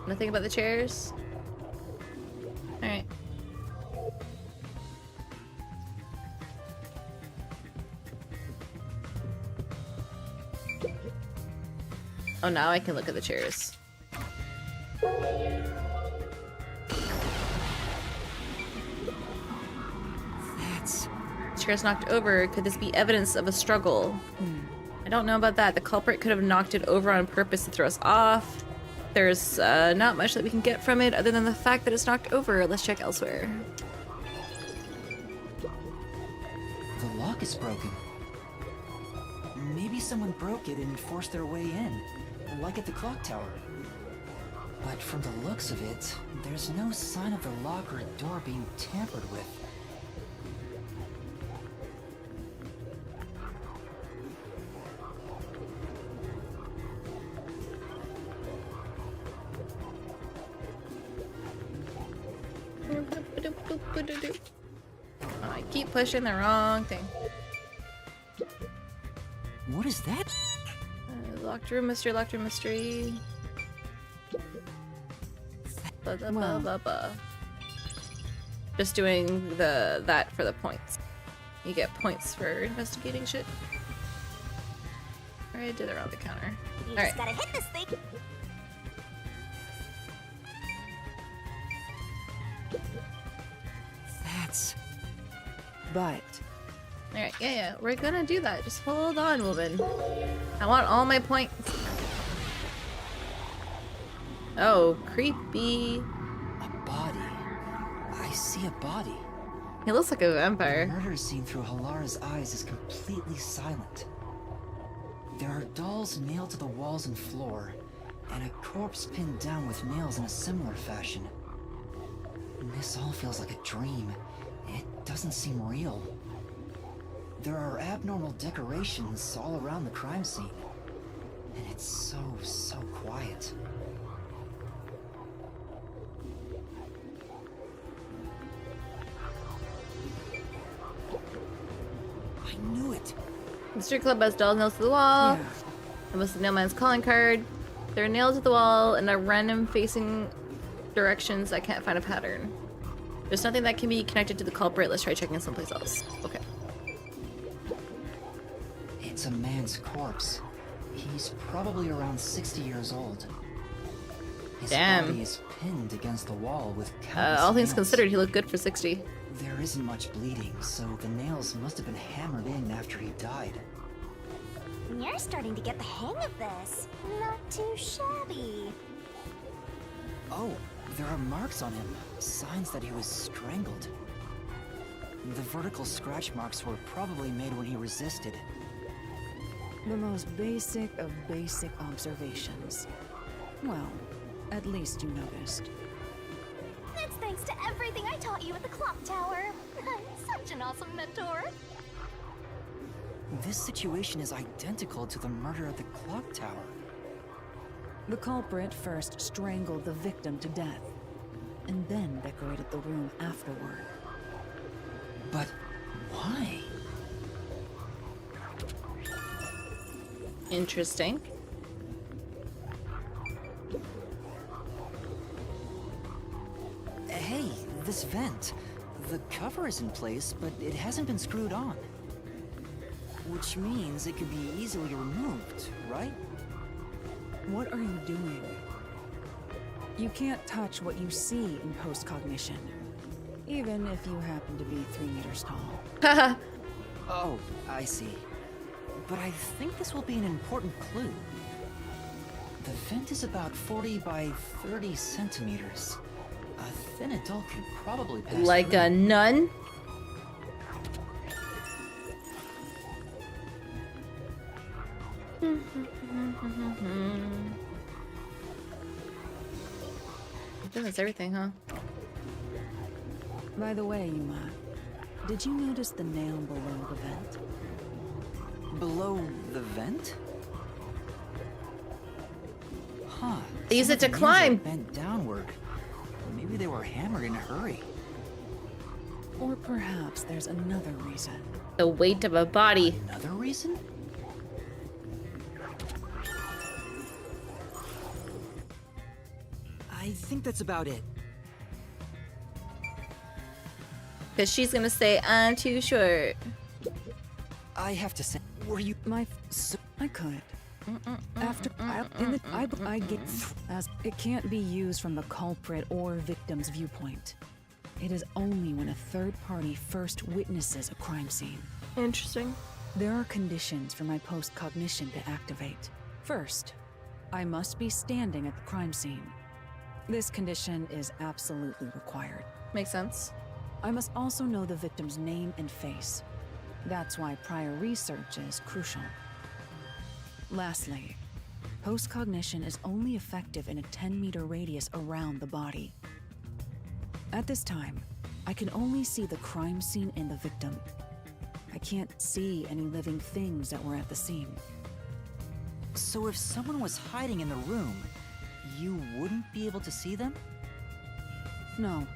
Nothing about the chairs? Alright. Oh, now I can look at the chairs. Chairs knocked over. Could this be evidence of a struggle? I don't know about that. The culprit could have knocked it over on purpose to throw us off. There's not much that we can get from it other than the fact that it's knocked over. Let's check elsewhere.
The lock is broken. Maybe someone broke it and forced their way in, like at the clock tower. But from the looks of it, there's no sign of the lock or door being tampered with.
Oh, I keep pushing the wrong thing.
What is that?
Locked room mystery, locked room mystery. Just doing that for the points. You get points for investigating shit. Alright, I did it around the counter.
You
Alright.
just gotta hit this thing.
That's...
But...
Alright, yeah, we're gonna do that. Just hold on, woman. I want all my points. Oh, creepy.
A body. I see a body.
He looks like a vampire.
The murder scene through Halara's eyes is completely silent. There are dolls nailed to the walls and floor, and a corpse pinned down with nails in a similar fashion. This all feels like a dream. It doesn't seem real. There are abnormal decorations all around the crime scene, and it's so quiet. I knew it!
The strip club has dolls nailed to the wall.
Yeah.
It was the nailman's calling card. They're nailed to the wall in a random facing directions. I can't find a pattern. There's nothing that can be connected to the culprit. Let's try checking someplace else. Okay.
It's a man's corpse. He's probably around 60 years old. His body is pinned against the wall with countless
all things
nails.
considered, he looked good for 60.
There isn't much bleeding, so the nails must have been hammered in after he died.
You're starting to get the hang of this. Not too shabby.
Oh, there are marks on him, signs that he was strangled. The vertical scratch marks were probably made when he resisted.
The most basic of basic observations. Well, at least you noticed.
That's thanks to everything I taught you at the clock tower. I'm such an awesome mentor.
This situation is identical to the murder at the clock tower.
The culprit first strangled the victim to death, and then decorated the room afterward.
But why?
Interesting.
Hey, this vent. The cover is in place, but it hasn't been screwed on. Which means it could be easily removed, right?
What are you doing? You can't touch what you see in postcognition. even if you happen to be 3 meters tall.
Oh, I see. But I think this will be an important clue. The vent is about 40 by 30 centimeters. A thin adult could probably pass
Like
through.
a nun? That's everything, huh?
By the way, Yuma, did you notice the nail below the vent?
Below the vent? Huh.
They use
some
it to
of the nails are
climb.
Bent downward. Maybe they were hammered in a hurry.
Or perhaps there's another reason.
The weight of a body.
Another reason? I think that's about it.
Because she's gonna say, I'm too short.
I have to say, were you
I could. After I get as it can't be used from the culprit or victim's viewpoint. It is only when a third party first witnesses a crime scene.
Interesting.
There are conditions for my post-cognition to activate. First, I must be standing at the crime scene. This condition is absolutely required.
Makes sense.
I must also know the victim's name and face. That's why prior research is crucial. Lastly, post-cognition is only effective in a 10-meter radius around the body. At this time, I can only see the crime scene and the victim. I can't see any living things that were at the scene.
So if someone was hiding in the room, you wouldn't be able to see them?
No.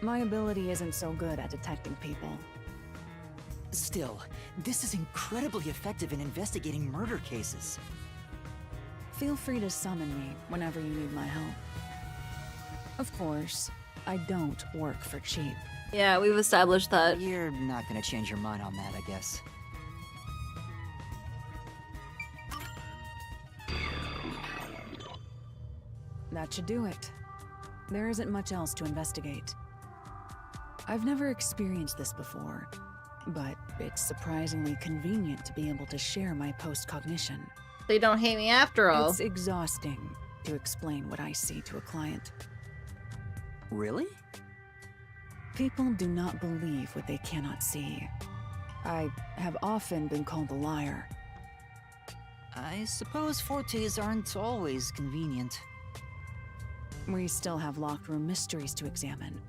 My ability isn't so good at detecting people.
Still, this is incredibly effective in investigating murder cases.
Feel free to summon me whenever you need my help. Of course, I don't work for cheap.
Yeah, we've established that.
You're not gonna change your mind on that, I guess.
That should do it. There isn't much else to investigate. I've never experienced this before, but it's surprisingly convenient to be able to share my post-cognition.
They don't hate me after all.
It's exhausting to explain what I see to a client.
Really?
People do not believe what they cannot see. I have often been called a liar.
I suppose fortes aren't always convenient.
We still have locked room mysteries to examine.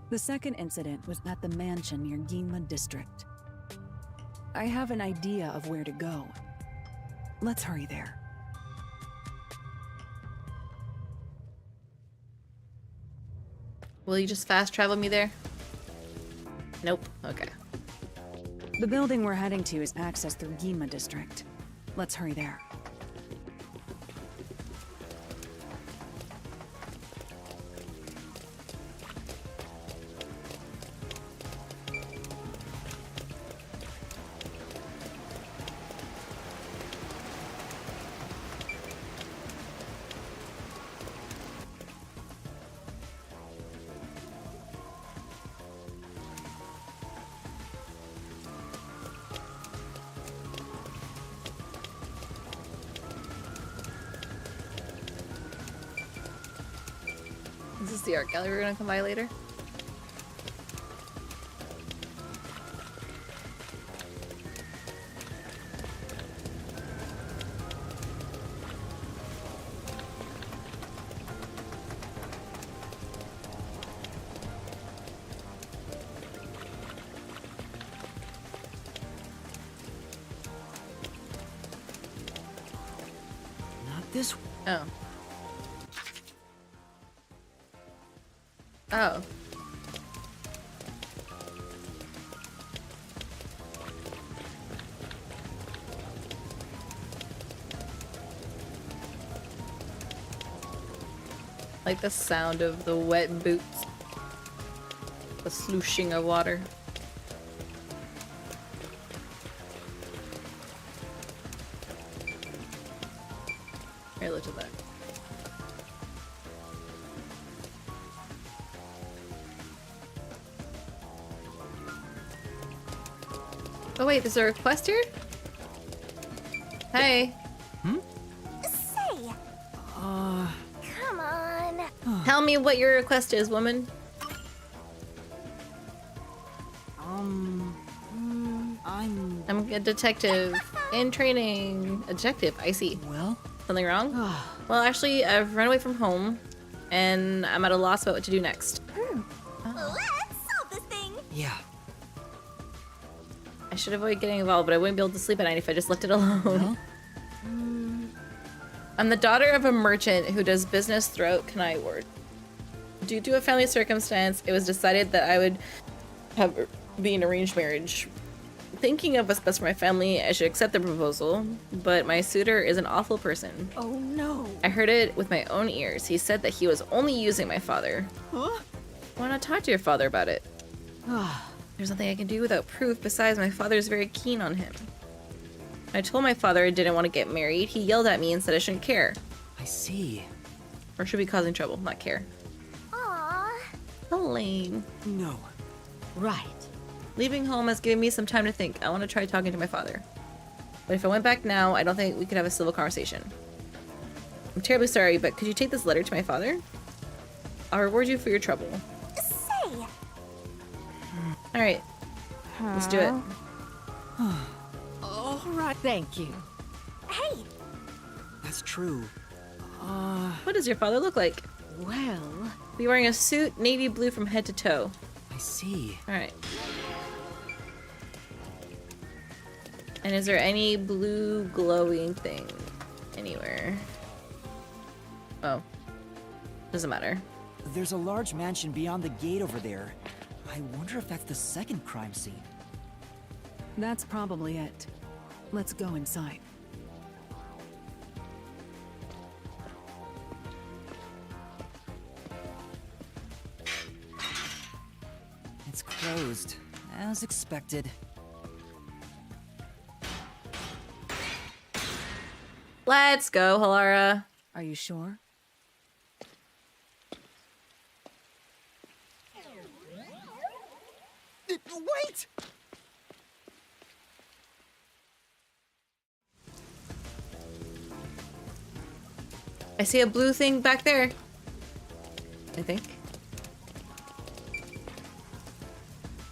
The second incident was at the mansion near Ginma District. I have an idea of where to go. Let's hurry there.
Will you just fast travel me there? Nope. Okay.
The building we're heading to is accessed through Ginma District. Let's hurry there.
Is this the art gallery we're gonna come by later?
Not this.
Oh. Oh. Like the sound of the wet boots. The slooshing of water. Here, look at that. Oh wait, there's a request here? Hey.
Say. Come on.
Tell me what your request is, woman. I'm a detective in training. A detective, I see.
Well?
Something wrong? Well, actually, I've run away from home, and I'm at a loss about what to do next.
Let's solve this thing.
Yeah.
I should avoid getting involved, but I wouldn't be able to sleep at night if I just left it alone. I'm the daughter of a merchant who does business throughout Kanai Ward. Due to a family circumstance, it was decided that I would be an arranged marriage. Thinking of what's best for my family, I should accept the proposal, but my suitor is an awful person.
Oh no.
I heard it with my own ears. He said that he was only using my father.
Huh?
Why not talk to your father about it? There's nothing I can do without proof. Besides, my father is very keen on him. When I told my father I didn't want to get married, he yelled at me and said I shouldn't care.
I see.
Or should be causing trouble, not care.
Aww.
So lame.
No.
Right. Leaving home has given me some time to think. I want to try talking to my father. But if I went back now, I don't think we could have a civil conversation. I'm terribly sorry, but could you take this letter to my father? I'll reward you for your trouble.
Say.
Alright. Let's do it.
All right, thank you.
Hey.
That's true.
What does your father look like?
Well...
Be wearing a suit, navy blue from head to toe.
I see.
Alright. And is there any blue glowing thing anywhere? Oh. Doesn't matter.
There's a large mansion beyond the gate over there. I wonder if that's the second crime scene.
That's probably it. Let's go inside.
It's closed, as expected.
Let's go, Halara.
Are you sure?
Wait!
I see a blue thing back there. I think.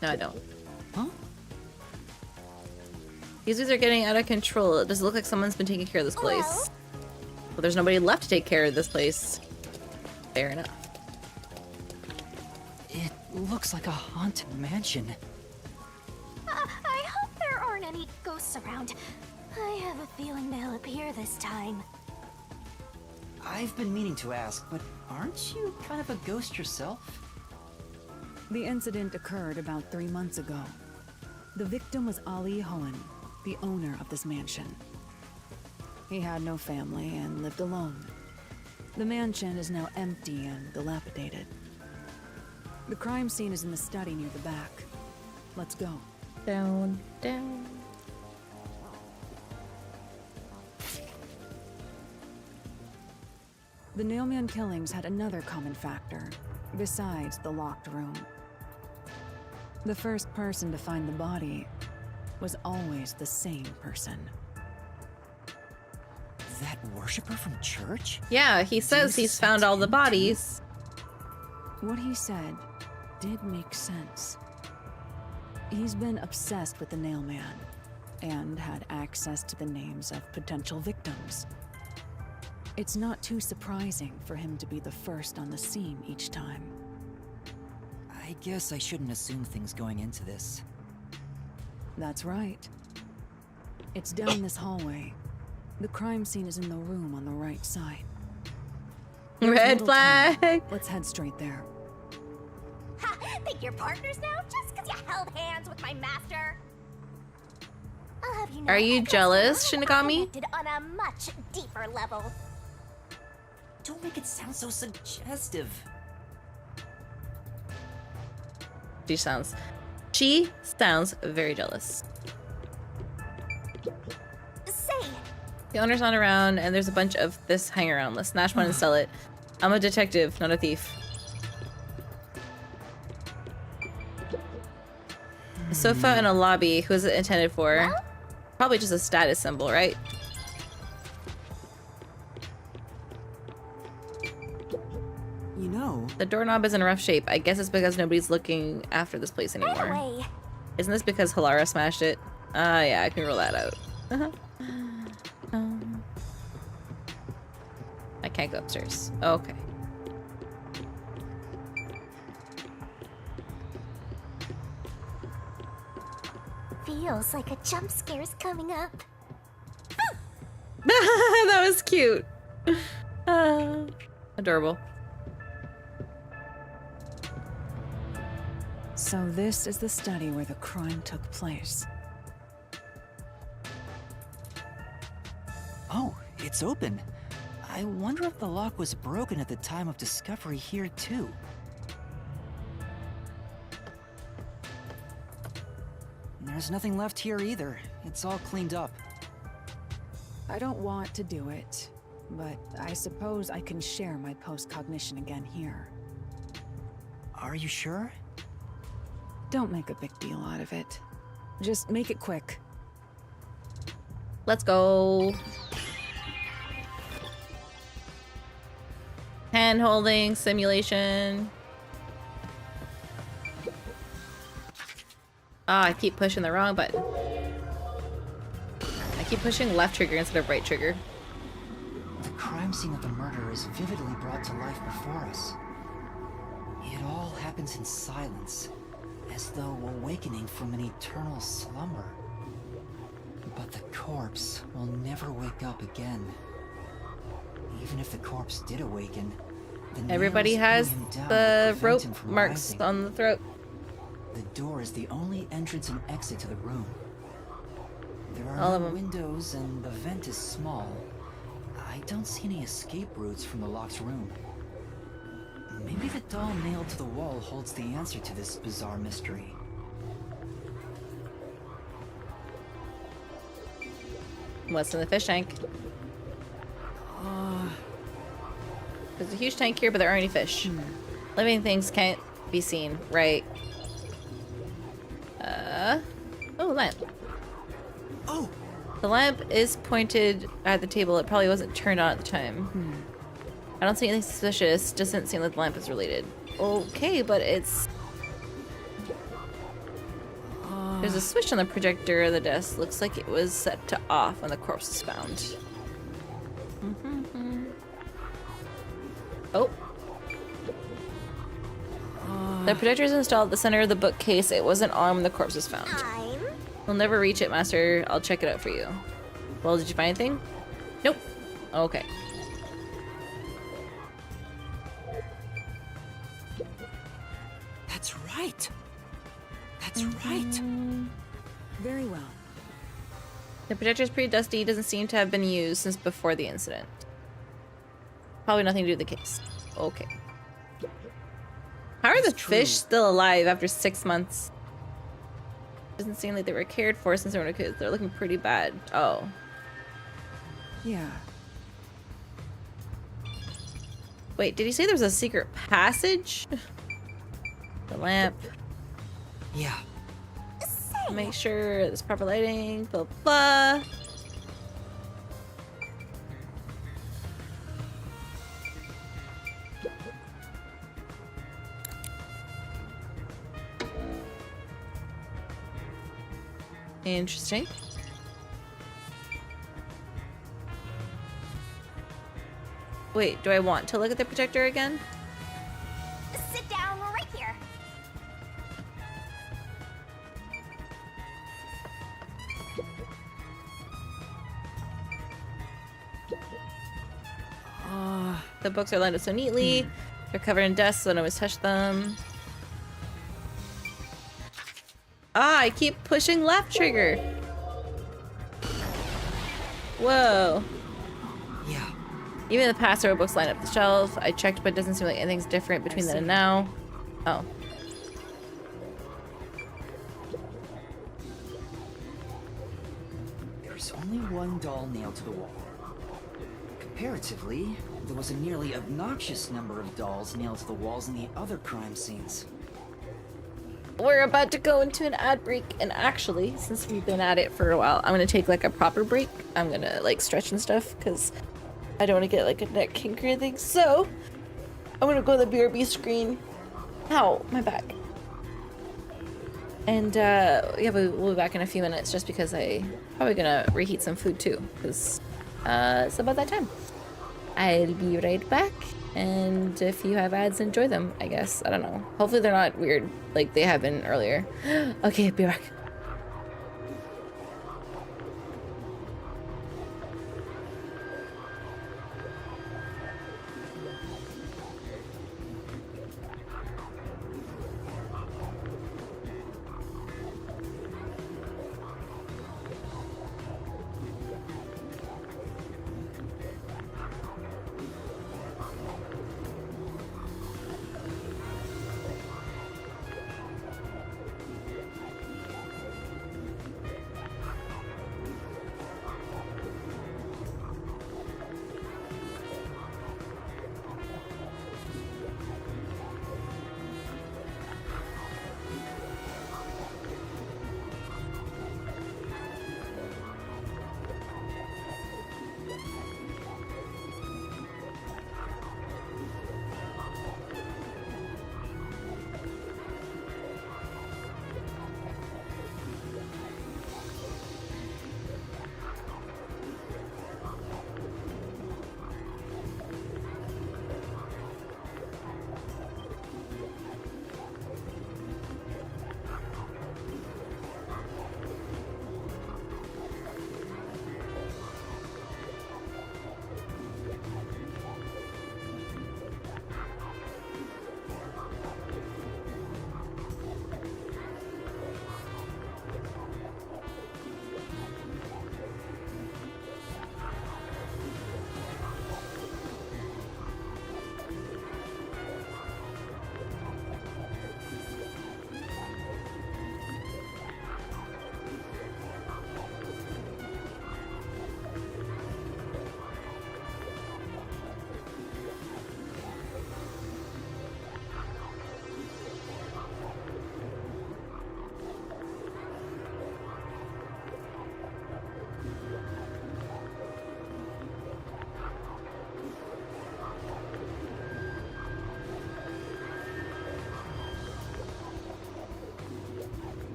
No, I don't.
Huh?
These dudes are getting out of control. It does look like someone's been taking care of this place. Well, there's nobody left to take care of this place. Fair enough.
It looks like a haunted mansion.
I hope there aren't any ghosts around. I have a feeling they'll appear this time.
I've been meaning to ask, but aren't you kind of a ghost yourself?
The incident occurred about 3 months ago. The victim was Ali Hohen, the owner of this mansion. He had no family and lived alone. The mansion is now empty and dilapidated. The crime scene is in the study near the back. Let's go.
Down, down.
The Nailman killings had another common factor, besides the locked room. The first person to find the body was always the same person.
That worshiper from church?
Yeah, he says he's found all the bodies.
What he said did make sense. He's been obsessed with the Nailman and had access to the names of potential victims. It's not too surprising for him to be the first on the scene each time.
I guess I shouldn't assume things going into this.
That's right. It's down this hallway. The crime scene is in the room on the right side.
Red flag!
Let's head straight there.
Ha! Think you're partners now just because you held hands with my master? I'll have you know,
Are you jealous, Shinigami?
connected on a much deeper level.
Don't make it sound so suggestive.
She sounds very jealous.
Say.
The owner's not around, and there's a bunch of this hanging around. Let's snatch one and sell it. I'm a detective, not a thief. Sofa in a lobby. Who is it intended for? Probably just a status symbol, right?
You know,
the doorknob is in rough shape. I guess it's because nobody's looking after this place anymore.
Anyway.
Isn't this because Halara smashed it? Yeah, I can rule that out. I can't go upstairs. Okay.
Feels like a jump scare's coming up.
That was cute. Adorable.
So this is the study where the crime took place.
Oh, it's open. I wonder if the lock was broken at the time of discovery here too. There's nothing left here either. It's all cleaned up.
I don't want to do it, but I suppose I can share my post-cognition again here.
Are you sure?
Don't make a big deal out of it. Just make it quick.
Let's go. Hand holding simulation. Ah, I keep pushing the wrong button. I keep pushing left trigger instead of right trigger.
The crime scene of the murder is vividly brought to life before us. It all happens in silence, as though awakening from an eternal slumber. But the corpse will never wake up again. Even if the corpse did awaken, the
Everybody has the rope marks on the throat.
The door is the only entrance and exit to the room. There are
All of
no
them.
windows and the vent is small. I don't see any escape routes from the locked room. Maybe the doll nailed to the wall holds the answer to this bizarre mystery.
What's in the fish tank? There's a huge tank here, but there aren't any fish. Living things can't be seen, right? Oh, lamp.
Oh!
The lamp is pointed at the table. It probably wasn't turned on at the time. I don't see anything suspicious. Doesn't seem like the lamp is related. Okay, but it's... There's a switch on the projector of the desk. Looks like it was set to off when the corpse was found. Oh. The projector is installed at the center of the bookcase. It wasn't on when the corpse was found. We'll never reach it, Master. I'll check it out for you. Well, did you find anything? Nope. Okay.
That's right. That's right.
Very well.
The projector's pretty dusty. Doesn't seem to have been used since before the incident. Probably nothing to do with the case. Okay. How are the fish still alive after 6 months? Doesn't seem like they were cared for since they were kids. They're looking pretty bad. Oh.
Yeah.
Wait, did he say there was a secret passage? The lamp.
Yeah.
Make sure there's proper lighting. Blah blah. Interesting. Wait, do I want to look at the projector again?
Sit down, we're right here.
The books are lined up so neatly. They're covered in dust, so I don't always touch them. Ah, I keep pushing left trigger. Whoa.
Yeah.
Even in the past, there were books lined up the shelf. I checked, but it doesn't seem like anything's different between then and now. Oh.
There's only one doll nailed to the wall. Comparatively, there was a nearly obnoxious number of dolls nailed to the walls in the other crime scenes.
we're about to go into an ad break, and actually, since we've been at it for a while, I'm gonna take like a proper break. I'm gonna like stretch and stuff because I don't want to get like a neck kink or anything. So I'm gonna go to the BRB screen. Ow, my back. And yeah, we'll be back in a few minutes just because I'm probably gonna reheat some food too because it's about that time. I'll be right back. And if you have ads, enjoy them, I guess. I don't know. Hopefully they're not weird like they have been earlier. Okay, be back.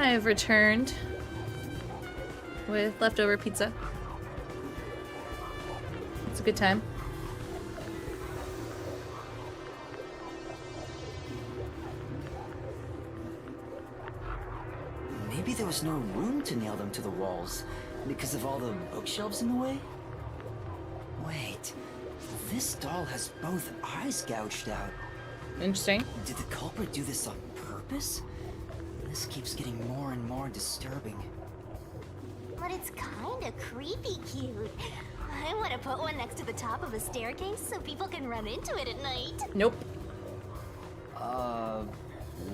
I've returned with leftover pizza. It's a good time.
Maybe there was no room to nail them to the walls because of all the bookshelves in the way? Wait, this doll has both eyes gouged out.
Interesting.
Did the culprit do this on purpose? This keeps getting more and more disturbing.
But it's kinda creepy cute. I want to put one next to the top of a staircase so people can run into it at night.
Nope.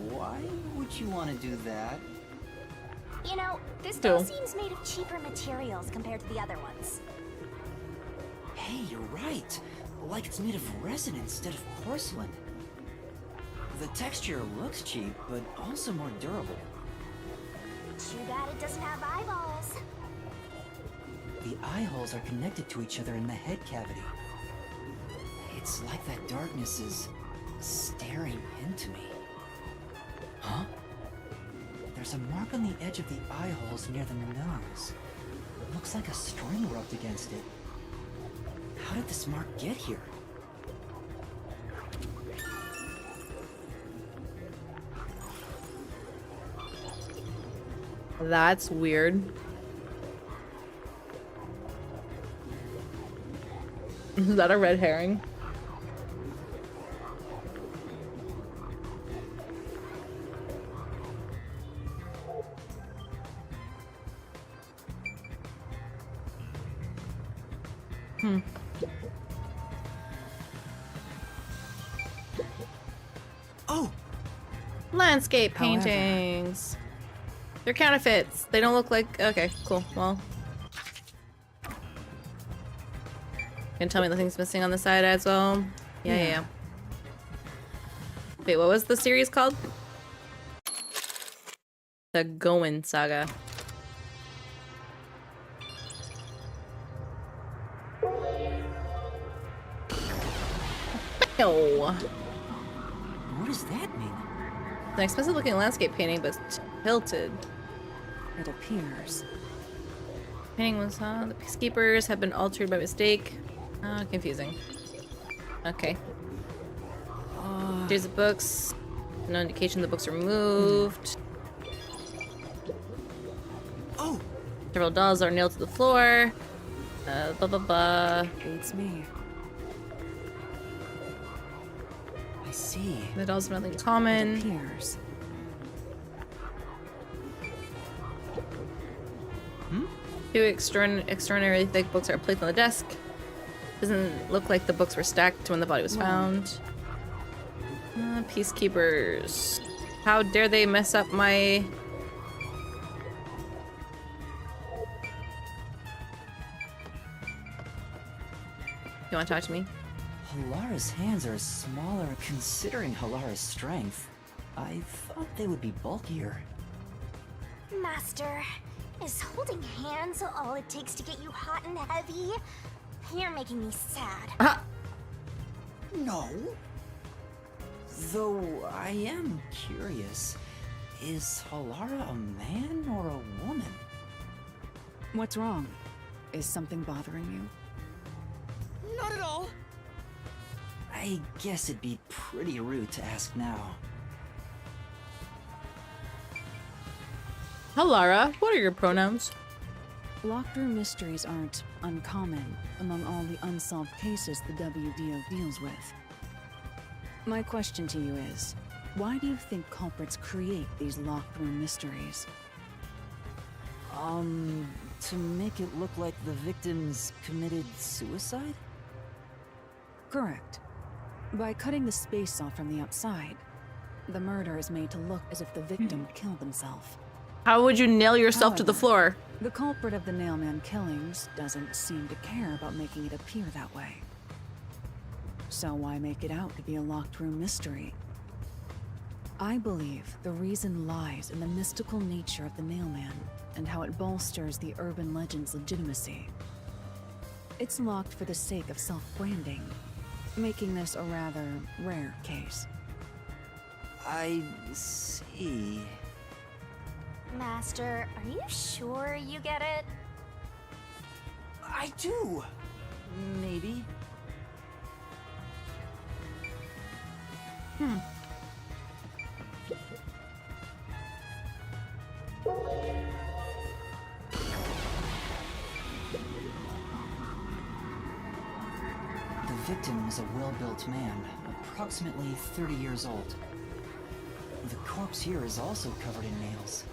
Why would you want to do that?
You know, this doll seems made of cheaper materials compared to the other ones.
Hey, you're right. Like it's made of resin instead of porcelain. The texture looks cheap, but also more durable.
Too bad it doesn't have eyeballs.
The eye holes are connected to each other in the head cavity. It's like that darkness is staring into me. Huh? There's a mark on the edge of the eye holes near the nose. Looks like a string rubbed against it. How did this mark get here?
That's weird. Is that a red herring?
Oh!
Landscape paintings. They're counterfeits. They don't look like... Okay, cool. Well. Can tell me nothing's missing on the side as well? Yeah. Wait, what was the series called? The Goen Saga. Oh.
What does that mean?
An expensive looking landscape painting, but tilted.
It appears.
Painting was, the peacekeepers have been altered by mistake. Confusing. Okay. Here's the books. No indication the books were moved.
Oh!
Several dolls are nailed to the floor. Blah blah blah.
Beats me.
I see.
The dolls have nothing in common.
It appears.
Two extraordinarily thick books are placed on the desk. Doesn't look like the books were stacked when the body was found. Peacekeepers. How dare they mess up my... You wanna talk to me?
Halara's hands are smaller considering Halara's strength. I thought they would be bulkier.
Master, is holding hands all it takes to get you hot and heavy? You're making me sad.
No. Though I am curious, is Halara a man or a woman?
What's wrong? Is something bothering you?
Not at all. I guess it'd be pretty rude to ask now.
Halara, what are your pronouns?
Locked room mysteries aren't uncommon among all the unsolved cases the WDO deals with. My question to you is, why do you think culprits create these locked room mysteries?
To make it look like the victims committed suicide?
Correct. By cutting the space off from the outside, the murder is made to look as if the victim killed himself.
How would you nail yourself to the floor?
The culprit of the Nailman killings doesn't seem to care about making it appear that way. So why make it out to be a locked room mystery? I believe the reason lies in the mystical nature of the Nailman and how it bolsters the urban legend's legitimacy. It's locked for the sake of self-branding, making this a rather rare case.
I see.
Master, are you sure you get it?
I do. Maybe. The victim is a well-built man, approximately 30 years old. The corpse here is also covered in nails.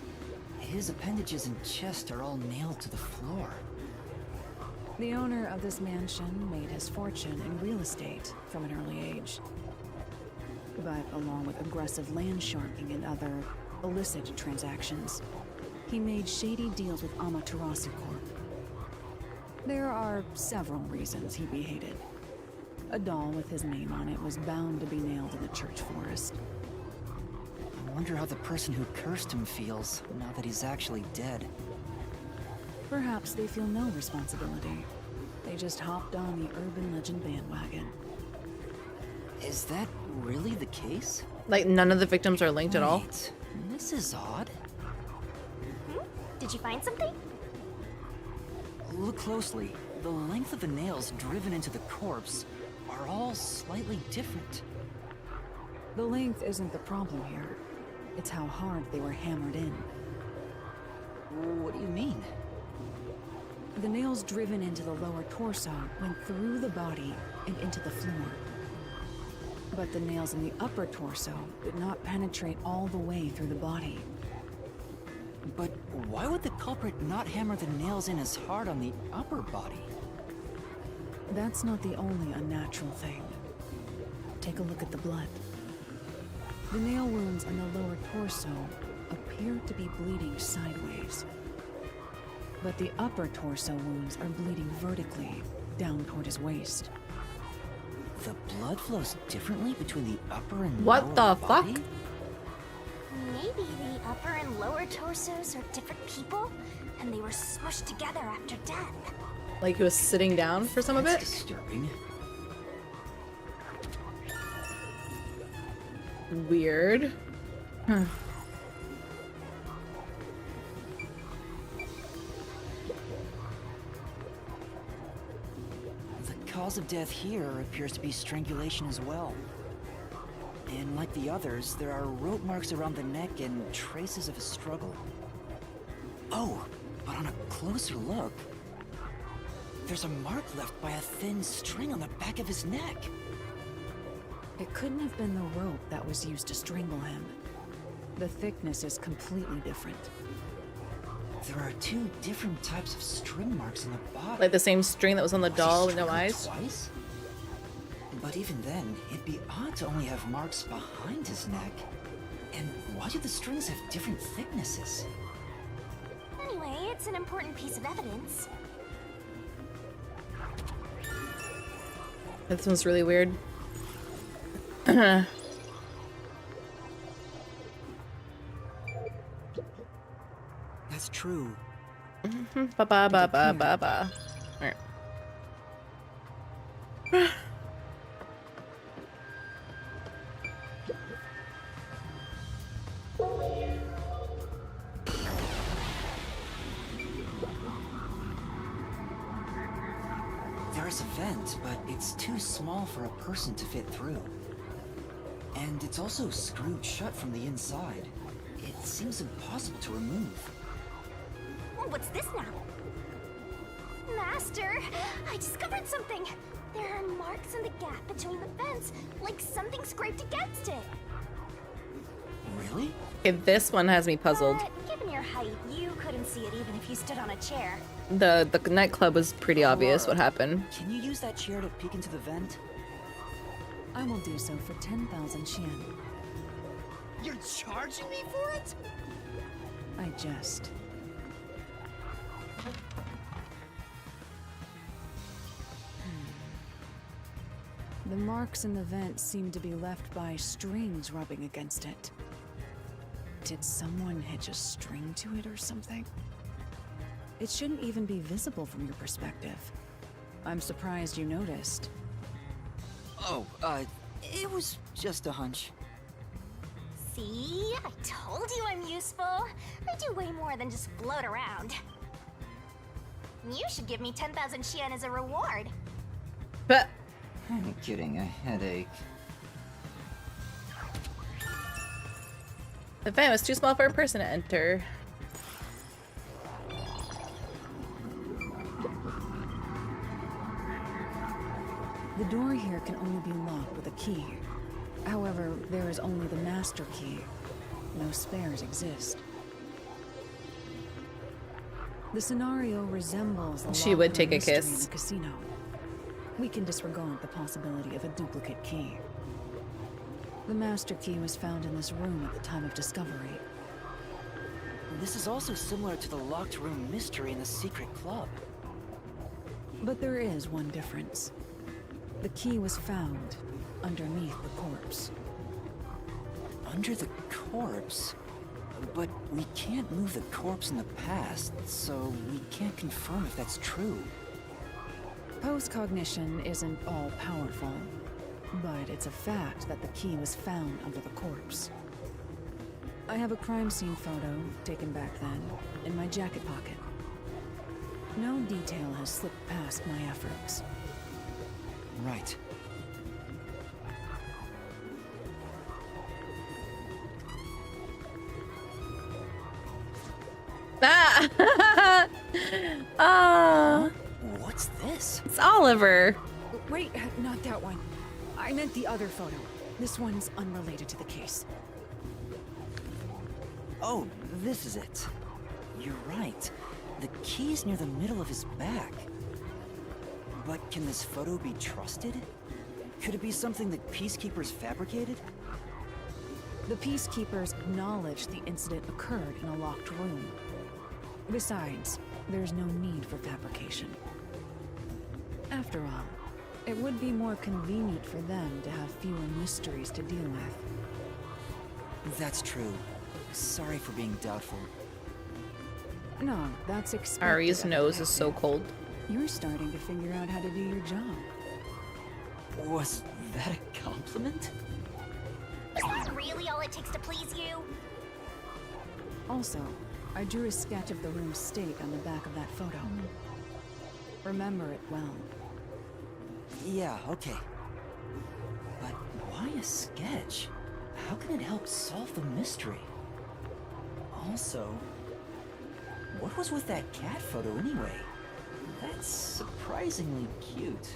His appendages and chest are all nailed to the floor.
The owner of this mansion made his fortune in real estate from an early age. But along with aggressive land sharking and other illicit transactions, he made shady deals with Amaterasu Corp. There are several reasons he'd be hated. A doll with his name on it was bound to be nailed in the church forest.
I wonder how the person who cursed him feels, now that he's actually dead.
Perhaps they feel no responsibility. They just hopped on the urban legend bandwagon.
Is that really the case?
Like, none of the victims are linked at all?
Wait, this is odd.
Did you find something?
Look closely. The length of the nails driven into the corpse are all slightly different.
The length isn't the problem here. It's how hard they were hammered in.
What do you mean?
The nails driven into the lower torso went through the body and into the floor. But the nails in the upper torso did not penetrate all the way through the body.
But why would the culprit not hammer the nails in as hard on the upper body?
That's not the only unnatural thing. Take a look at the blood. The nail wounds in the lower torso appear to be bleeding sideways. But the upper torso wounds are bleeding vertically, down toward his waist.
The blood flows differently between the upper and
what
lower
the
body?
fuck?
Maybe the upper and lower torsos are different people, and they were smushed together after death.
Like he was sitting down for some of it?
Disturbing.
Weird. Huh.
The cause of death here appears to be strangulation as well. And like the others, there are rope marks around the neck and traces of a struggle. Oh, but on a closer look, there's a mark left by a thin string on the back of his neck.
It couldn't have been the rope that was used to strangle him. The thickness is completely different.
There are two different types of string marks on the body.
Like the same string that was on the doll with no eyes?
Twice? But even then, it'd be odd to only have marks behind his neck. And why do the strings have different thicknesses?
Anyway, it's an important piece of evidence.
This one's really weird.
That's true.
Ba ba ba ba ba ba. Alright.
There's a vent, but it's too small for a person to fit through. And it's also screwed shut from the inside. It seems impossible to remove.
What's this now? Master, I discovered something. There are marks in the gap between the vents, like something scraped against it.
Really?
Okay, this one has me puzzled.
Given your height, you couldn't see it even if you stood on a chair.
The nightclub was pretty obvious what happened.
Can you use that chair to peek into the vent?
I will do so for 10,000 yen.
You're charging me for it?
I jest. The marks in the vent seem to be left by strings rubbing against it. Did someone hitch a string to it or something? It shouldn't even be visible from your perspective. I'm surprised you noticed.
Oh, it was just a hunch.
See? I told you I'm useful. I do way more than just float around. You should give me 10,000 Xian as a reward.
But
I'm getting a headache.
the van was too small for a person to enter.
The door here can only be locked with a key. However, there is only the master key. No spares exist. The scenario resembles the
She would
locked
take a
room mystery
kiss.
in the casino. We can disregard the possibility of a duplicate key. The master key was found in this room at the time of discovery.
This is also similar to the locked room mystery in the secret club.
But there is one difference. The key was found underneath the corpse.
Under the corpse? But we can't move the corpse in the past, so we can't confirm if that's true.
Post-cognition isn't all-powerful, but it's a fact that the key was found under the corpse. I have a crime scene photo, taken back then, in my jacket pocket. No detail has slipped past my efforts.
Right.
Ah! Ah!
What's this?
It's Oliver.
Wait, not that one. I meant the other photo. This one's unrelated to the case.
Oh, this is it. You're right. The key's near the middle of his back. But can this photo be trusted? Could it be something the Peacekeepers fabricated?
The Peacekeepers acknowledged the incident occurred in a locked room. Besides, there's no need for fabrication. After all, it would be more convenient for them to have fewer mysteries to deal with.
That's true. Sorry for being doubtful.
No, that's expected.
Ari's nose is so cold.
You're starting to figure out how to do your job.
Was that a compliment?
Is that really all it takes to please you?
Also, I drew a sketch of the room's state on the back of that photo. Remember it well.
Yeah, okay. But why a sketch? How can it help solve the mystery? Also, what was with that cat photo anyway? That's surprisingly cute.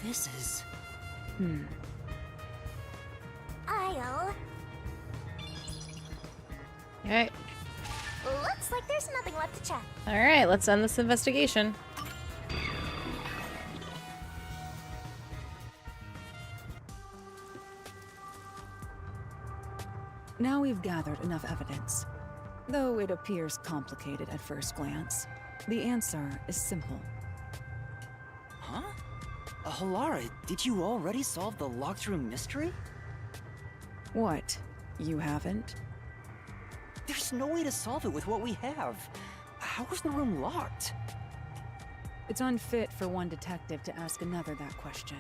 This is...
I'll...
Alright.
Looks like there's nothing left to check.
Alright, let's end this investigation.
Now we've gathered enough evidence. Though it appears complicated at first glance, the answer is simple.
Huh? Halara, did you already solve the locked room mystery?
What? You haven't?
There's no way to solve it with what we have. How was the room locked?
It's unfit for one detective to ask another that question.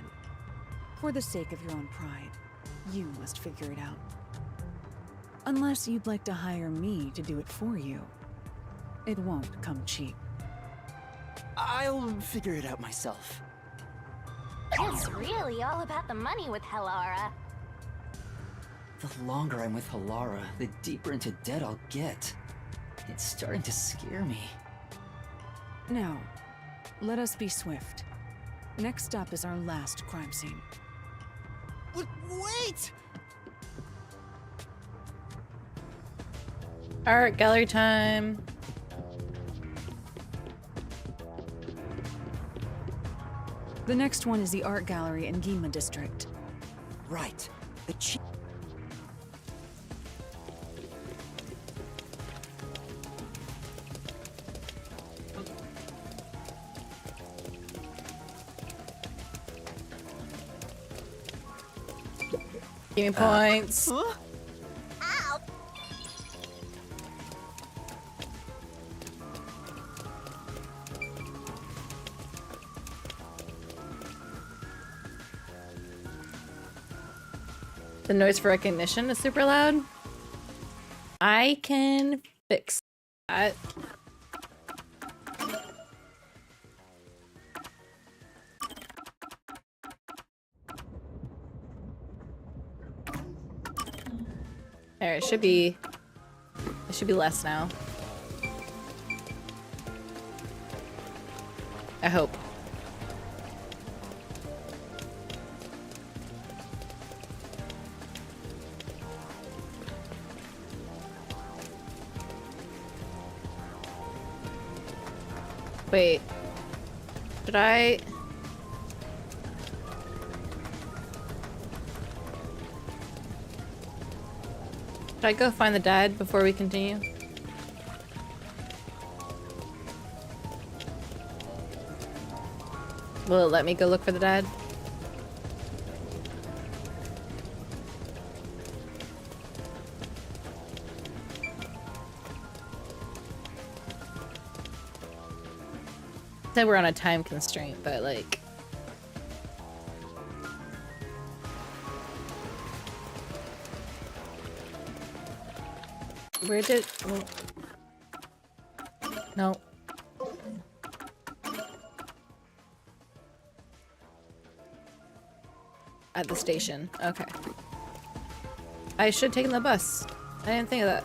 For the sake of your own pride, you must figure it out. Unless you'd like to hire me to do it for you. It won't come cheap.
I'll figure it out myself.
It's really all about the money with Halara.
The longer I'm with Halara, the deeper into debt I'll get. It's starting to scare me.
Now, let us be swift. Next up is our last crime scene.
Wait!
Art gallery time.
The next one is the art gallery in Ginma district.
Right. The
Give me points.
Ow!
The noise for recognition is super loud. I can fix that. There, it should be less now. I hope. Wait. Should I? Should I go find the dad before we continue? Will it let me go look for the dad? Said we're on a time constraint, but like... Where did... Well... No. At the station. Okay. I should have taken the bus. I didn't think of that.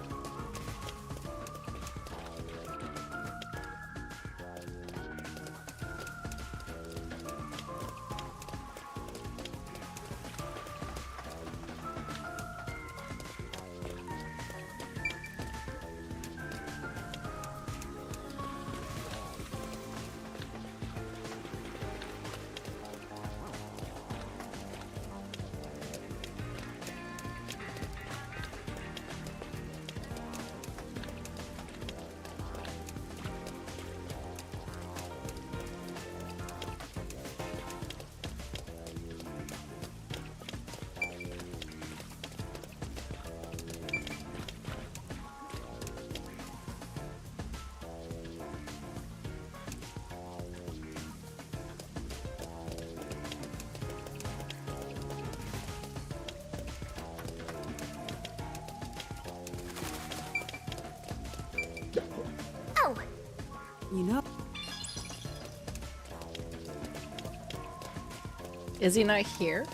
You know.
Is he not here?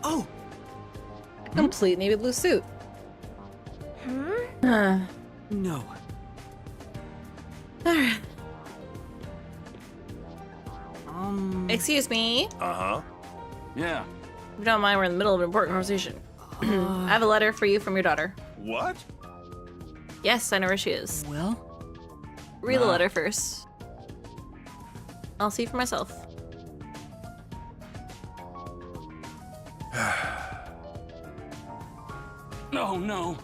Oh!
Complete navy blue suit.
No.
Alright. Excuse me.
Uh-huh.
Yeah.
If you don't mind, we're in the middle of an important conversation. I have a letter for you from your daughter.
What?
Yes, I know where she is.
Well?
Read the letter first. I'll see for myself.
No, no.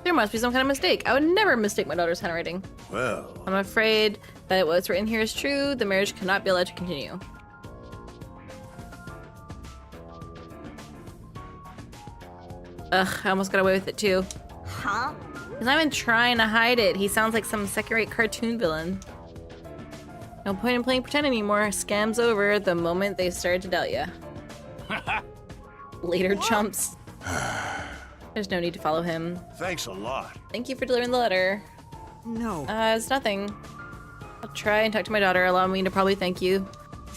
There must be some kind of mistake. I would never mistake my daughter's handwriting.
Well...
I'm afraid that what's written here is true. The marriage cannot be allowed to continue. Ugh, I almost got away with it too.
Huh?
He's not even trying to hide it. He sounds like some second-rate cartoon villain. No point in playing pretend anymore. Scam's over the moment they started to doubt ya. Later, chumps. There's no need to follow him.
Thanks a lot.
Thank you for delivering the letter.
No.
It's nothing. I'll try and talk to my daughter. Allow me to probably thank you.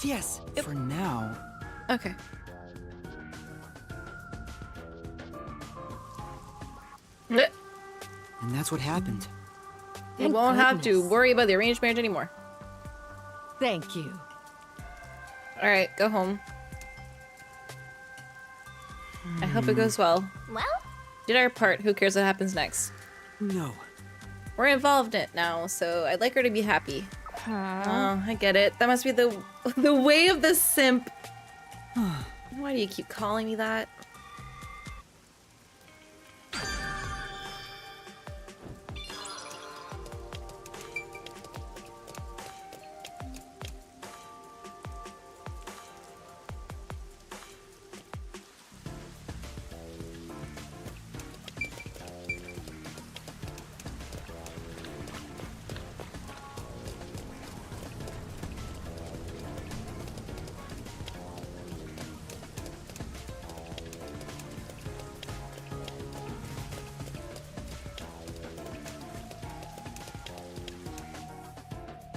Yes, for now.
Okay.
And that's what happened.
You won't have to worry about the arranged marriage anymore.
Thank you.
Alright, go home. I hope it goes well.
Well?
Did our part. Who cares what happens next?
No.
We're involved in it now, so I'd like her to be happy. Oh, I get it. That must be the way of the simp. Why do you keep calling me that?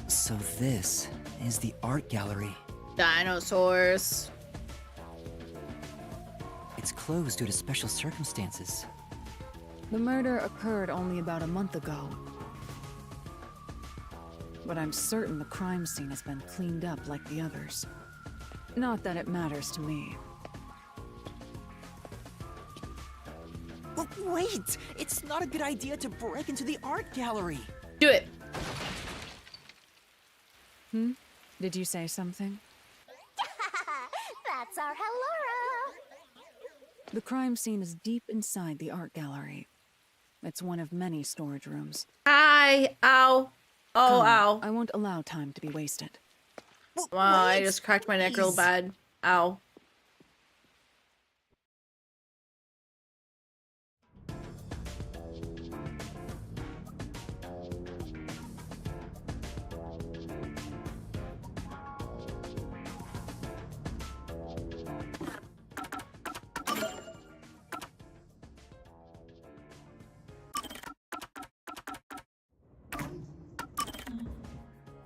So this is the art gallery.
Dinosaurs.
It's closed due to special circumstances.
The murder occurred only about a month ago. But I'm certain the crime scene has been cleaned up like the others. Not that it matters to me.
But wait! It's not a good idea to break into the art gallery!
Do it!
Did you say something?
That's our Halora!
The crime scene is deep inside the art gallery. It's one of many storage rooms.
Hi! Ow! Oh,
Come,
ow.
I won't allow time to be wasted.
Wow, I just cracked my neck real bad. Ow.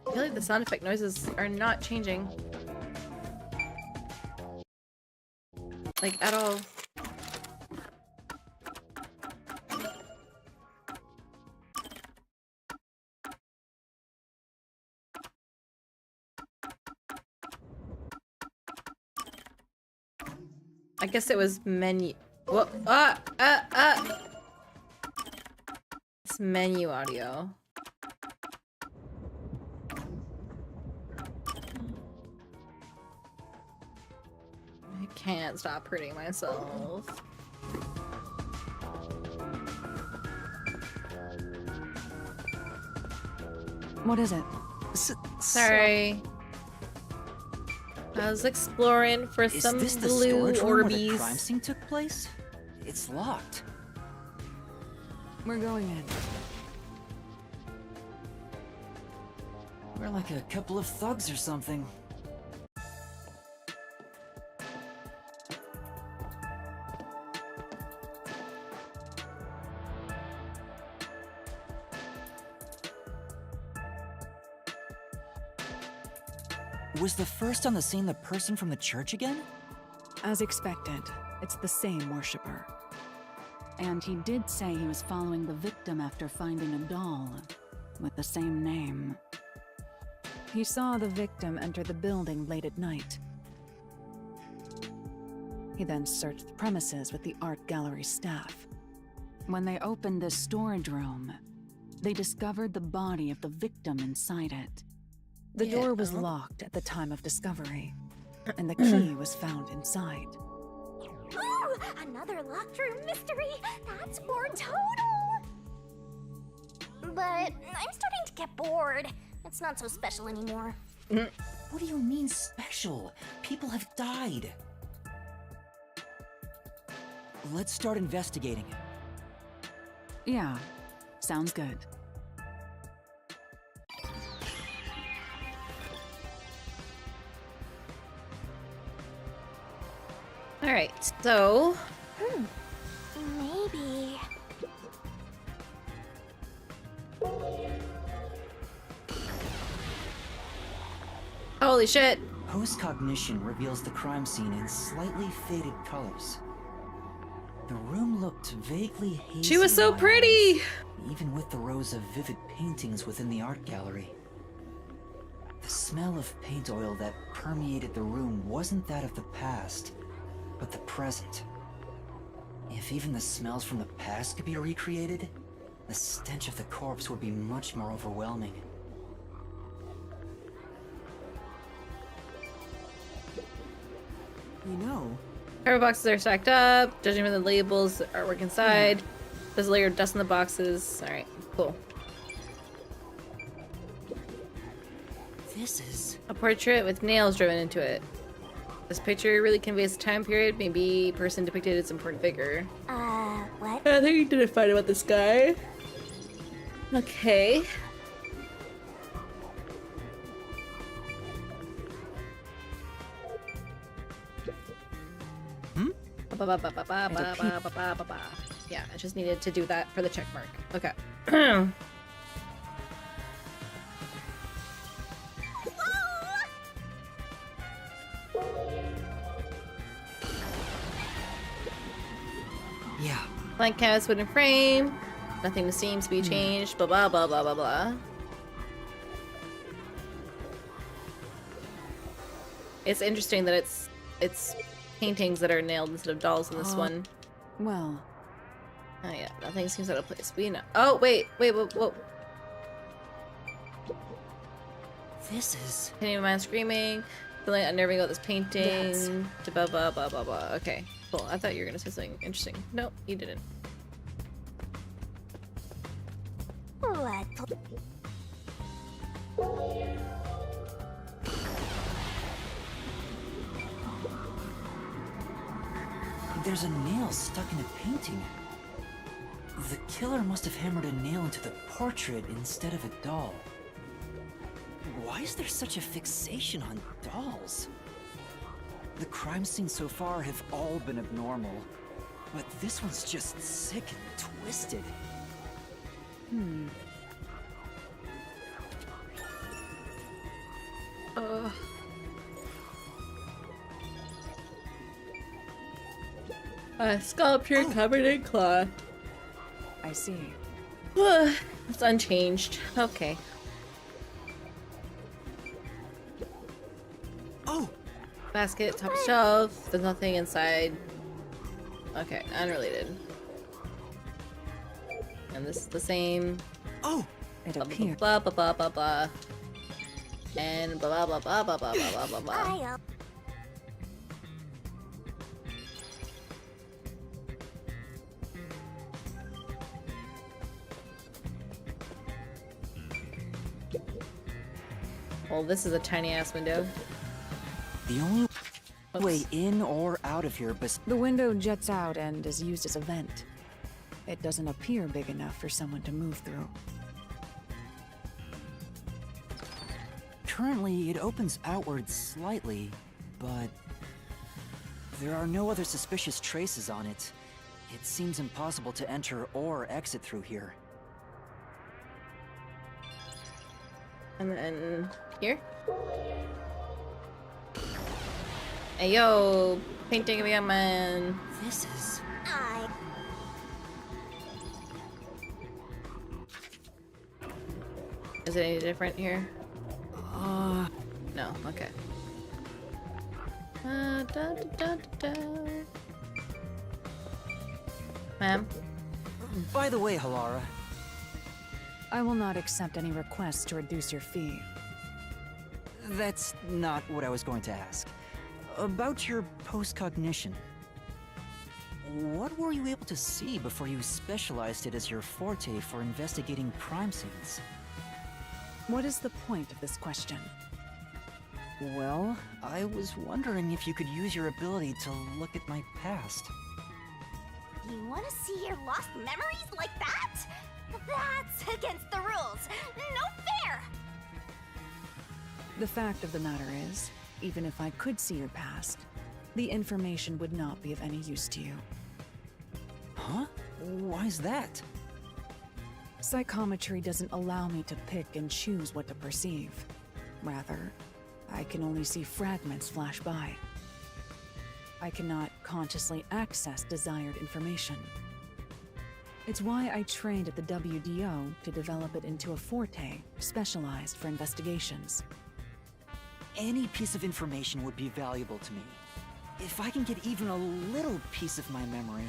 I feel like the sound effect noises are not changing. Like, at all. I guess it was menu. Whoa, It's menu audio. I can't stop hurting myself.
What is it?
Sorry. I was exploring for some
Is this the
blue
storage room where the
Orbeez.
crime scene took place? It's locked.
We're going in.
We're like a couple of thugs or something. Was the first on the scene the person from the church again?
As expected, it's the same worshiper. And he did say he was following the victim after finding a doll with the same name. He saw the victim enter the building late at night. He then searched the premises with the art gallery staff. When they opened this storage room, they discovered the body of the victim inside it. The door was locked at the time of discovery, and the key was found inside.
Ooh, another locked room mystery! That's more total! But I'm starting to get bored. It's not so special anymore.
What do you mean special? People have died. Let's start investigating.
Yeah, sounds good.
Alright, so...
Maybe...
Holy shit!
Post-cognition reveals the crime scene in slightly faded colors. The room looked vaguely hazy.
She was so pretty!
Even with the rows of vivid paintings within the art gallery. The smell of paint oil that permeated the room wasn't that of the past, but the present. If even the smells from the past could be recreated,
the stench of the corpse would be much more overwhelming. You know,
Cover boxes are stacked up. Judging from the labels, artwork inside. There's a layer of dust in the boxes. Alright, cool.
this is...
A portrait with nails driven into it. This picture really conveys the time period. Maybe person depicted as important figure.
What?
I think you didn't find about this guy. Okay. Yeah, I just needed to do that for the check mark. Okay.
Yeah.
Blank canvas, wooden frame. Nothing seems to be changed. Blah blah blah blah blah blah. It's interesting that it's paintings that are nailed instead of dolls in this one.
Well.
Oh yeah, nothing seems out of place. We know. Oh wait, whoa.
This is...
Penny man screaming. Feeling unnerving about this painting. Blah blah blah blah blah. Okay, cool. I thought you were gonna say something interesting. Nope, you didn't.
What?
There's a nail stuck in a painting. The killer must have hammered a nail into the portrait instead of a doll. Why is there such a fixation on dolls? The crime scenes so far have all been abnormal, but this one's just sick and twisted.
A sculpture covered in cloth.
I see.
It's unchanged. Okay.
Oh!
Basket, top shelf. There's nothing inside. Okay, unrelated. And this is the same.
Oh!
It
Blah
appears.
blah blah blah blah blah. And blah blah blah blah blah blah blah blah blah. Well, this is a tiny ass window.
The only way in or out of here but...
The window juts out and is used as a vent. It doesn't appear big enough for someone to move through.
Currently, it opens outwards slightly, but... there are no other suspicious traces on it. It seems impossible to enter or exit through here.
And then here. Hey yo, painting of a young man.
This is...
Is it any different here? No, okay. Da, da, da, da. Ma'am?
By the way, Halara,
I will not accept any requests to reduce your fee.
that's not what I was going to ask. About your post-cognition. What were you able to see before you specialized it as your forte for investigating crime scenes?
What is the point of this question?
Well, I was wondering if you could use your ability to look at my past.
You want to see your lost memories like that? That's against the rules. No fair!
The fact of the matter is, even if I could see your past, the information would not be of any use to you.
Huh? Why's that?
Psychometry doesn't allow me to pick and choose what to perceive. Rather, I can only see fragments flash by. I cannot consciously access desired information. It's why I trained at the WDO to develop it into a forte specialized for investigations.
Any piece of information would be valuable to me. If I can get even a little piece of my memory...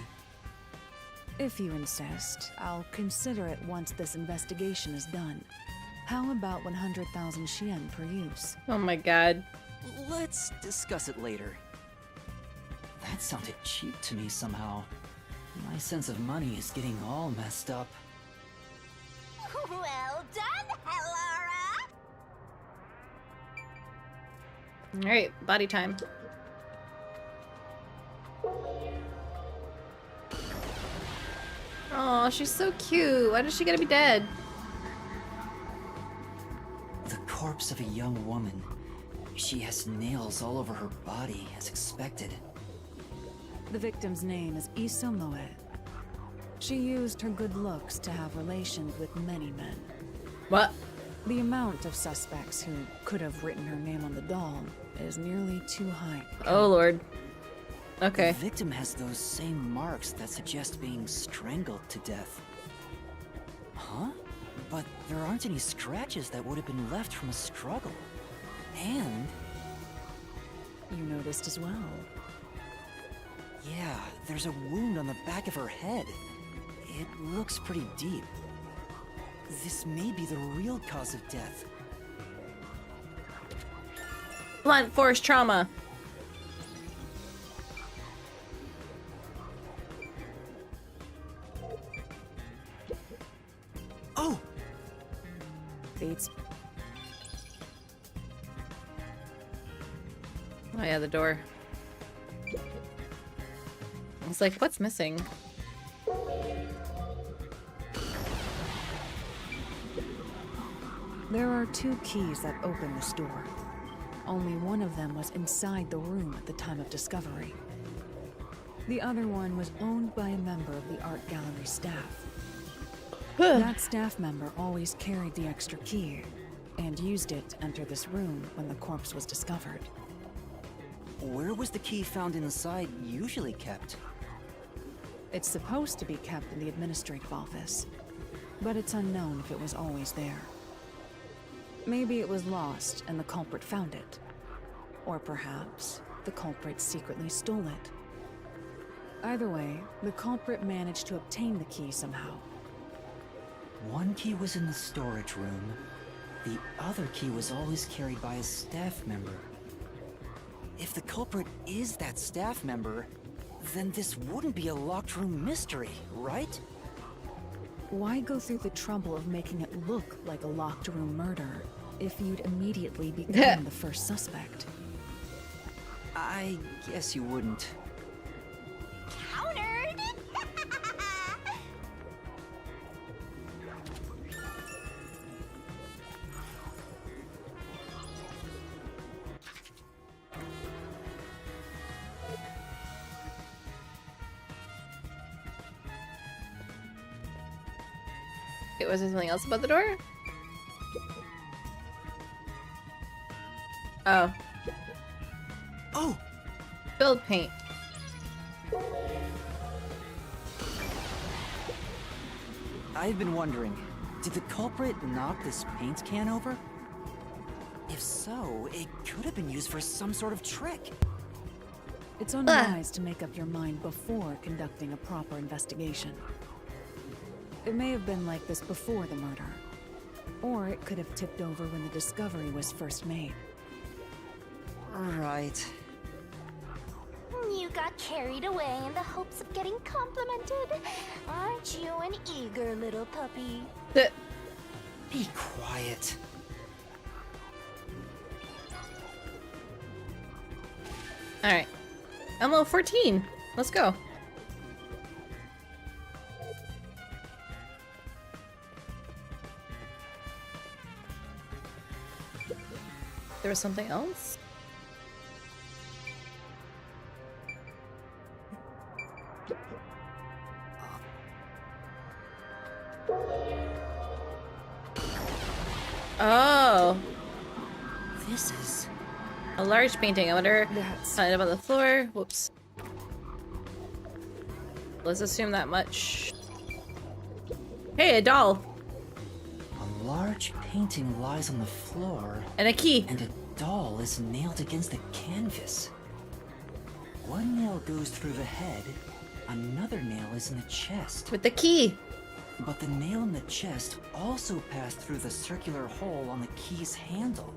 If you insist, I'll consider it once this investigation is done. How about 100,000 Xian per use?
Oh my god.
Let's discuss it later. That sounded cheap to me somehow. My sense of money is getting all messed up.
Well done, Hellara!
Alright, body time. Oh, she's so cute. Why does she gotta be dead?
The corpse of a young woman. She has nails all over her body, as expected.
The victim's name is Isomoe. She used her good looks to have relations with many men.
What?
The amount of suspects who could have written her name on the doll is nearly too high.
Oh lord. Okay.
The victim has those same marks that suggest being strangled to death. Huh? But there aren't any scratches that would have been left from a struggle. And...
You noticed as well.
Yeah, there's a wound on the back of her head. It looks pretty deep. This may be the real cause of death.
Blunt force trauma.
Oh!
Bates.
Oh yeah, the door. I was like, what's missing?
There are 2 keys that open this door. Only one of them was inside the room at the time of discovery. The other one was owned by a member of the art gallery staff. That staff member always carried the extra key and used it to enter this room when the corpse was discovered.
Where was the key found inside usually kept?
It's supposed to be kept in the administrative office, but it's unknown if it was always there. Maybe it was lost and the culprit found it. Or perhaps the culprit secretly stole it. Either way, the culprit managed to obtain the key somehow.
One key was in the storage room. The other key was always carried by a staff member. If the culprit is that staff member, then this wouldn't be a locked room mystery, right?
Why go through the trouble of making it look like a locked room murder if you'd immediately become the first suspect?
I guess you wouldn't.
Countered!
Okay, was there something else about the door? Oh.
Oh!
Build paint.
I've been wondering, did the culprit knock this paint can over? If so, it could have been used for some sort of trick.
It's unwise to make up your mind before conducting a proper investigation. It may have been like this before the murder, or it could have tipped over when the discovery was first made.
Right.
You got carried away in the hopes of getting complimented. Aren't you an eager little puppy?
Be quiet.
Alright. I'm level 14. Let's go. There was something else? Oh.
This is
a large painting. I wonder
That's
find it on the floor. Whoops. Let's assume that much. Hey, a doll.
a large painting lies on the floor.
And a key.
And a doll is nailed against the canvas. One nail goes through the head, another nail is in the chest.
With the key.
But the nail in the chest also passed through the circular hole on the key's handle.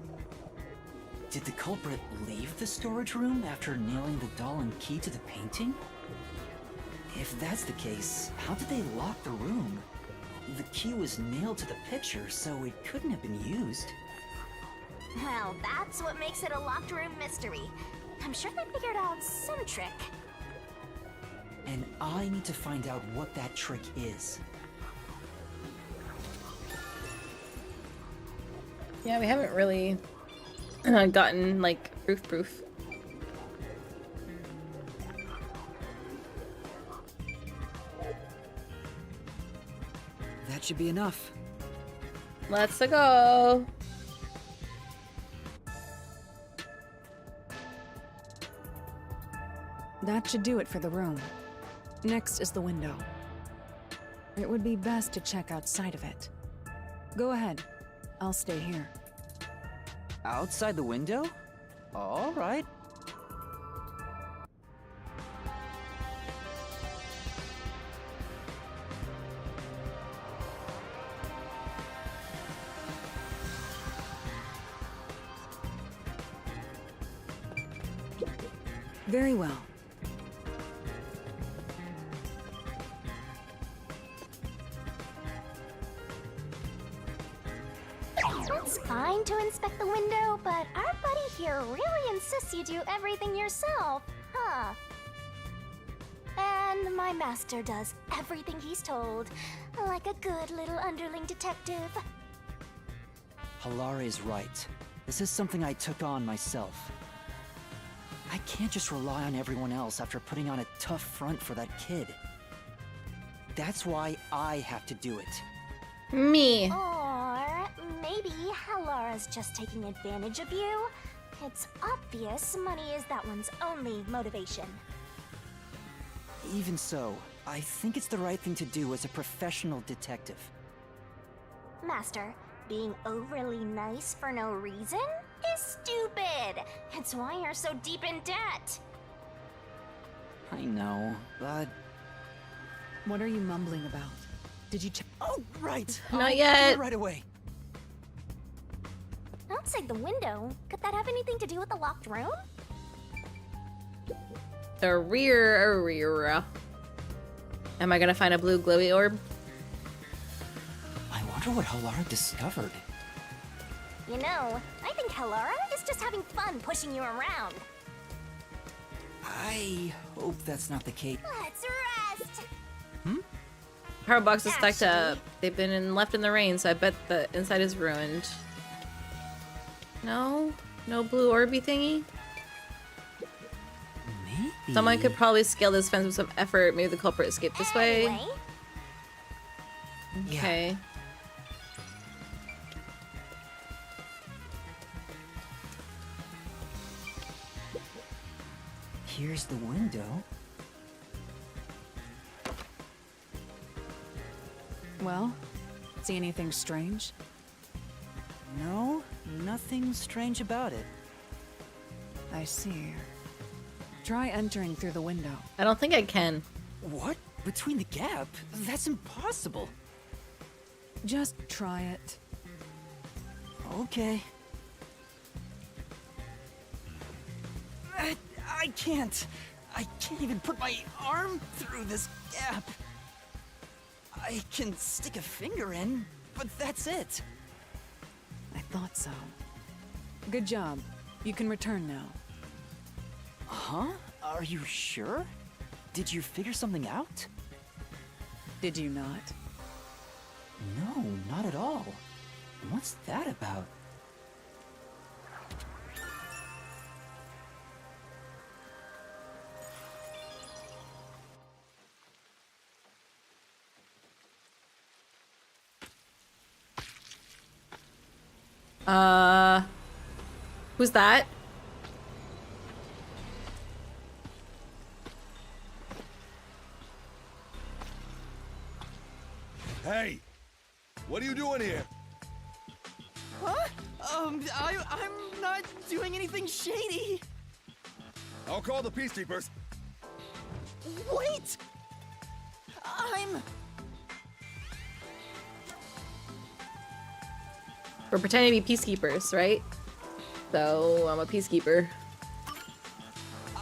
Did the culprit leave the storage room after nailing the doll and key to the painting? If that's the case, how did they lock the room? The key was nailed to the picture, so it couldn't have been used.
Well, that's what makes it a locked room mystery. I'm sure they figured out some trick.
And I need to find out what that trick is.
Yeah, we haven't really gotten, like, proof.
That should be enough.
Let's go.
That should do it for the room. Next is the window. It would be best to check outside of it. Go ahead. I'll stay here.
Outside the window? All right.
Very well.
It's fine to inspect the window, but our buddy here really insists you do everything yourself, huh? And my master does everything he's told, like a good little underling detective.
Halara is right. This is something I took on myself. I can't just rely on everyone else after putting on a tough front for that kid. That's why I have to do it.
Me.
Or maybe Halara's just taking advantage of you. It's obvious money is that one's only motivation.
Even so, I think it's the right thing to do as a professional detective.
Master, being overly nice for no reason is stupid. It's why you're so deep in debt.
I know, but...
What are you mumbling about? Did you check?
Oh, right!
Not yet.
Right away.
Outside the window, could that have anything to do with the locked room?
The rear. Am I gonna find a blue glowy orb?
I wonder what Halara discovered.
You know, I think Halara is just having fun pushing you around.
I hope that's not the case.
Let's rest!
Power box is stacked up. They've been left in the rain, so I bet the inside is ruined. No blue orby thingy.
Maybe.
Someone could probably scale this fence with some effort. Maybe the culprit escaped this way.
Anyway,
Okay.
Here's the window.
Well, see anything strange?
No, nothing strange about it.
I see. Try entering through the window.
I don't think I can.
What? Between the gap? That's impossible.
Just try it.
Okay. I can't. I can't even put my arm through this gap. I can stick a finger in, but that's it.
I thought so. Good job. You can return now.
Huh? Are you sure? Did you figure something out?
Did you not?
No, not at all. What's that about?
Who's that?
Hey! What are you doing here?
Huh? I'm not doing anything shady.
I'll call the peacekeepers.
Wait!
We're pretending to be peacekeepers, right? So I'm a peacekeeper.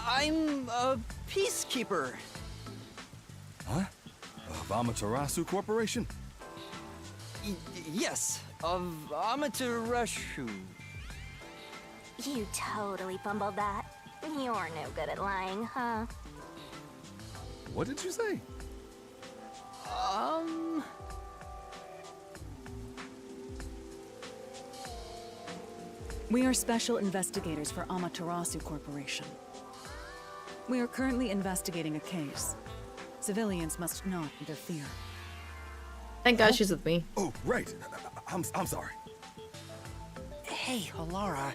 I'm a peacekeeper.
Huh? Of Amaterasu Corporation?
Yes, of Amaterasu.
You totally fumbled that. You're no good at lying, huh?
What did you say?
We are special investigators for Amaterasu Corporation. We are currently investigating a case. Civilians must not interfere.
Thank God she's with me.
Oh, right. I'm sorry.
Hey, Halara,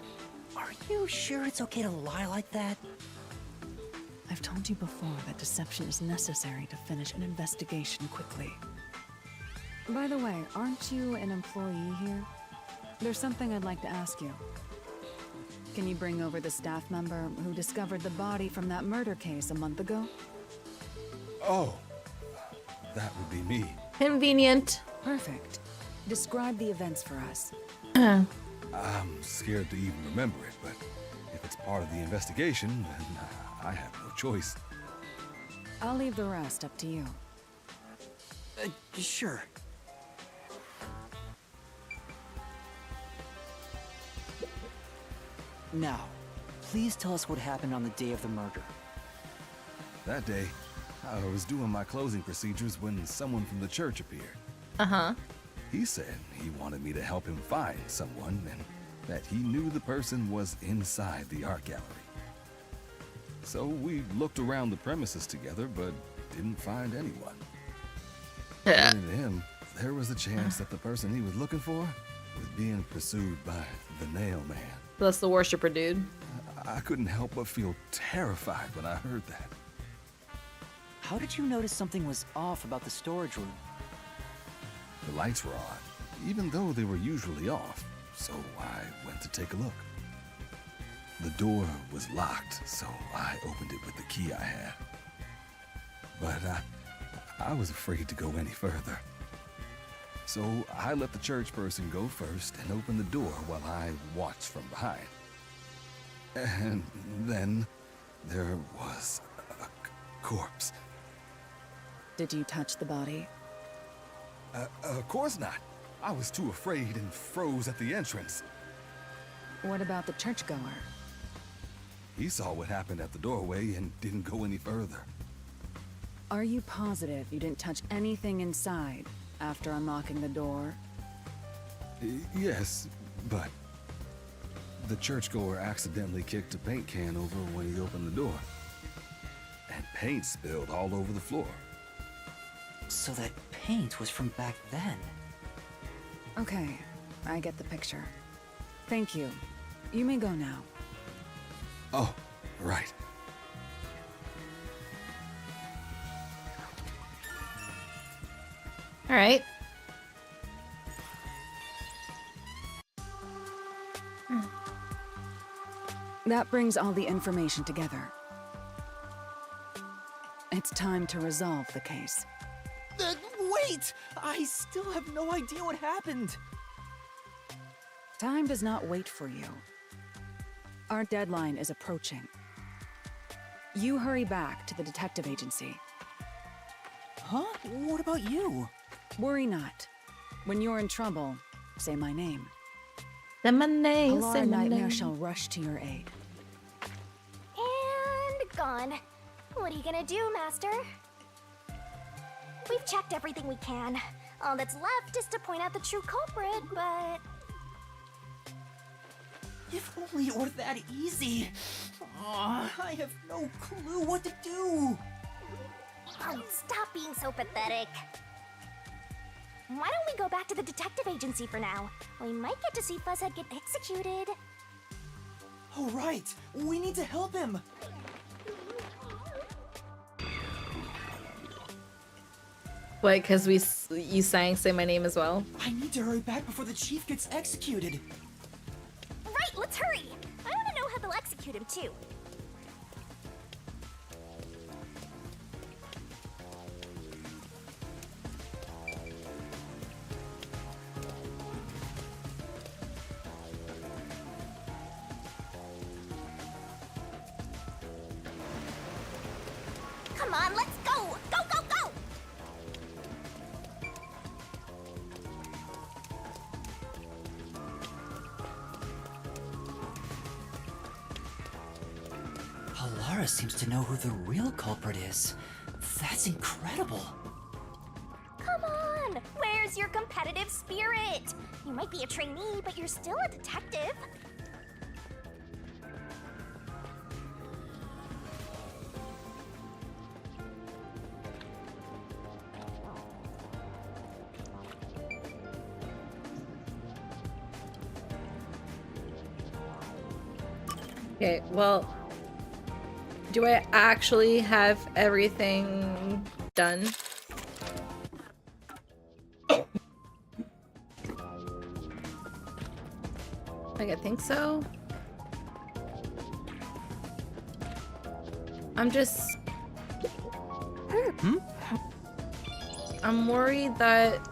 are you sure it's okay to lie like that?
I've told you before that deception is necessary to finish an investigation quickly. By the way, aren't you an employee here? There's something I'd like to ask you. Can you bring over the staff member who discovered the body from that murder case a month ago?
Oh, that would be me.
Convenient.
Perfect. Describe the events for us.
I'm scared to even remember it, but if it's part of the investigation, then I have no choice.
I'll leave the rest up to you.
Sure. Now, please tell us what happened on the day of the murder.
That day, I was doing my closing procedures when someone from the church appeared.
Uh-huh.
He said he wanted me to help him find someone and that he knew the person was inside the art gallery. So we looked around the premises together, but didn't find anyone. According to him, there was a chance that the person he was looking for was being pursued by the Nail Man.
That's the worshiper dude.
I couldn't help but feel terrified when I heard that.
How did you notice something was off about the storage room?
The lights were on, even though they were usually off, so I went to take a look. The door was locked, so I opened it with the key I had. But I was afraid to go any further. So I let the church person go first and open the door while I watched from behind. And then there was a corpse.
Did you touch the body?
Of course not. I was too afraid and froze at the entrance.
What about the churchgoer?
He saw what happened at the doorway and didn't go any further.
Are you positive you didn't touch anything inside after unlocking the door?
Yes, but the churchgoer accidentally kicked a paint can over when he opened the door. And paint spilled all over the floor.
So that paint was from back then.
Okay, I get the picture. Thank you. You may go now.
Oh, right.
All right.
That brings all the information together. It's time to resolve the case.
Wait! I still have no idea what happened.
Time does not wait for you. Our deadline is approaching. You hurry back to the detective agency.
Huh? What about you?
Worry not. When you're in trouble, say my name.
Say my name,
Halara
say my
Nightmare
name.
shall rush to your aid.
And gone. What are you gonna do, Master? We've checked everything we can. All that's left is to point out the true culprit, but...
If only it were that easy. Aw, I have no clue what to do.
Oh, stop being so pathetic. Why don't we go back to the detective agency for now? We might get to see Fuzzhead get executed.
Oh, right. We need to help him.
What, because you sang Say My Name as well?
I need to hurry back before the chief gets executed.
Right, let's hurry. I want to know how they'll execute him, too.
Halara seems to know who the real culprit is. That's incredible.
Come on! Where's your competitive spirit? You might be a trainee, but you're still a detective.
Okay, well, do I actually have everything done? Like, I think so. I'm just... I'm worried that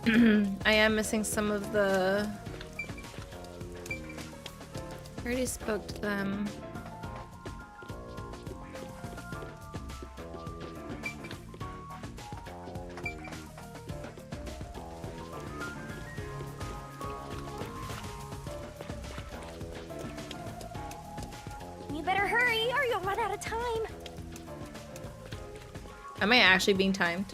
I am missing some of the... I already spoke to them.
You better hurry or you'll run out of time.
Am I actually being timed?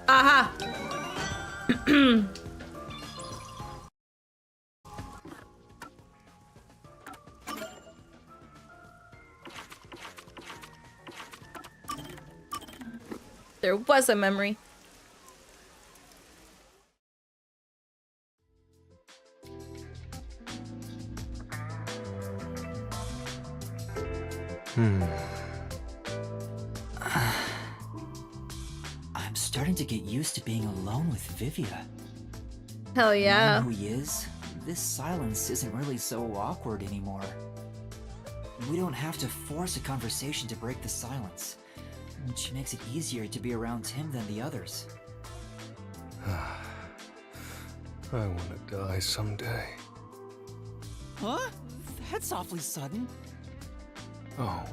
Aha! There was a memory.
I'm starting to get used to being alone with Vivia.
Hell yeah.
Knowing who he is, this silence isn't really so awkward anymore. We don't have to force a conversation to break the silence, which makes it easier to be around him than the others.
I want to die someday.
Huh? That's awfully sudden.
Oh,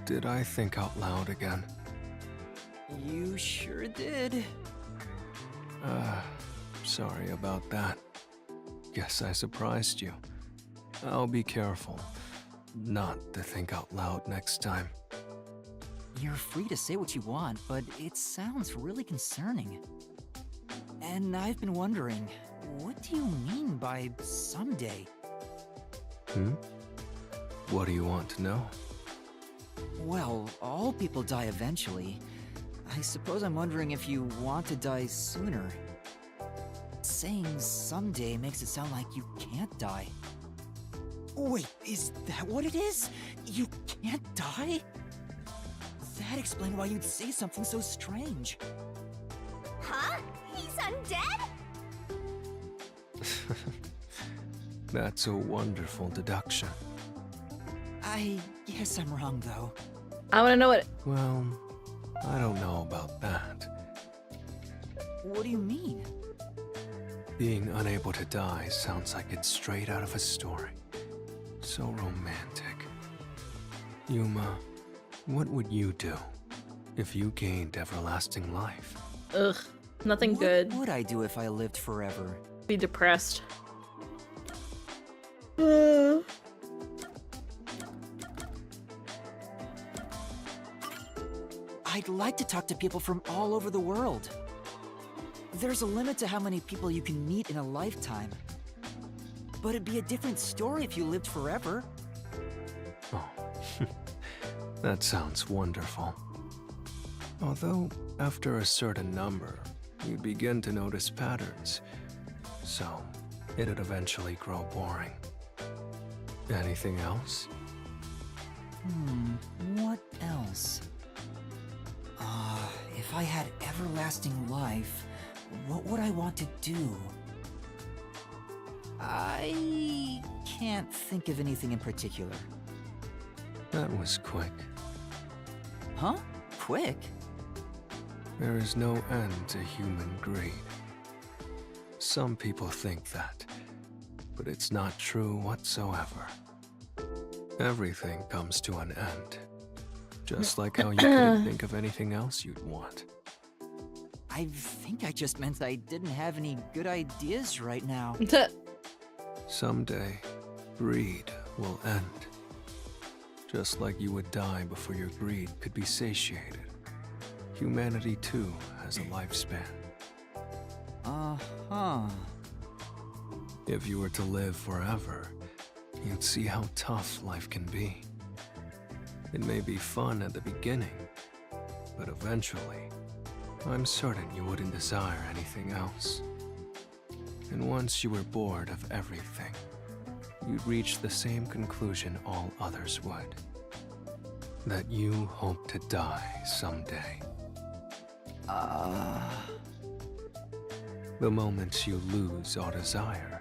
did I think out loud again?
You sure did.
Sorry about that. Guess I surprised you. I'll be careful not to think out loud next time.
You're free to say what you want, but it sounds really concerning. And I've been wondering, what do you mean by someday?
What do you want to know?
Well, all people die eventually. I suppose I'm wondering if you want to die sooner. Saying someday makes it sound like you can't die.
Wait, is that what it is? You can't die? That explains why you'd say something so strange.
Huh? He's undead?
That's a wonderful deduction.
I guess I'm wrong, though.
I want to know what...
Well, I don't know about that.
What do you mean?
Being unable to die sounds like it's straight out of a story. So romantic. Yuma, what would you do if you gained everlasting life?
Ugh, nothing good.
What would I do if I lived forever?
Be depressed.
I'd like to talk to people from all over the world. There's a limit to how many people you can meet in a lifetime. But it'd be a different story if you lived forever.
Oh, that sounds wonderful. Although, after a certain number, you'd begin to notice patterns. So, it'd eventually grow boring. Anything else?
What else? If I had everlasting life, what would I want to do? I can't think of anything in particular.
That was quick.
Huh? Quick?
There is no end to human greed. Some people think that, but it's not true whatsoever. Everything comes to an end.
Just like how you couldn't think of anything else you'd want.
I think I just meant I didn't have any good ideas right now.
Someday, greed will end. Just like you would die before your greed could be satiated. Humanity, too, has a lifespan.
Uh-huh.
If you were to live forever, you'd see how tough life can be. It may be fun at the beginning, but eventually, I'm certain you wouldn't desire anything else. And once you were bored of everything, you'd reach the same conclusion all others would. That you hope to die someday. The moment you lose all desire,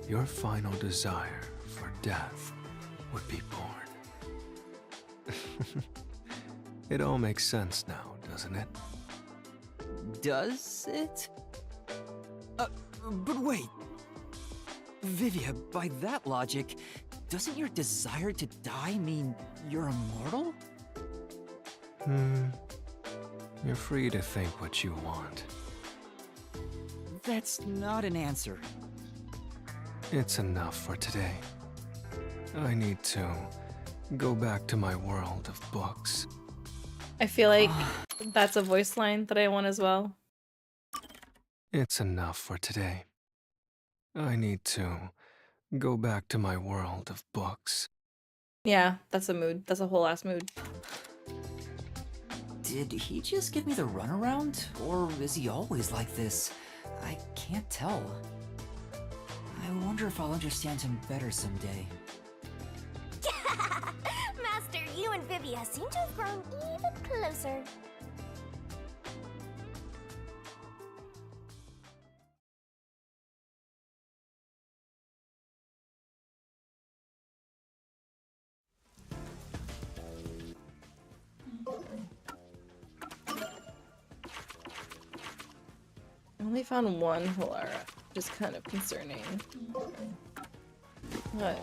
your final desire for death would be born. It all makes sense now, doesn't it?
Does it? But wait. Vivia, by that logic, doesn't your desire to die mean you're immortal?
You're free to think what you want.
That's not an answer.
It's enough for today. I need to go back to my world of books.
I feel like that's a voice line that I want as well.
It's enough for today. I need to go back to my world of books.
Yeah, that's a mood. That's a whole ass mood.
Did he just give me the runaround? Or is he always like this? I can't tell. I wonder if I'll understand him better someday.
Master, you and Vivia seem to have grown even closer.
I only found one Halara, which is kind of concerning. What?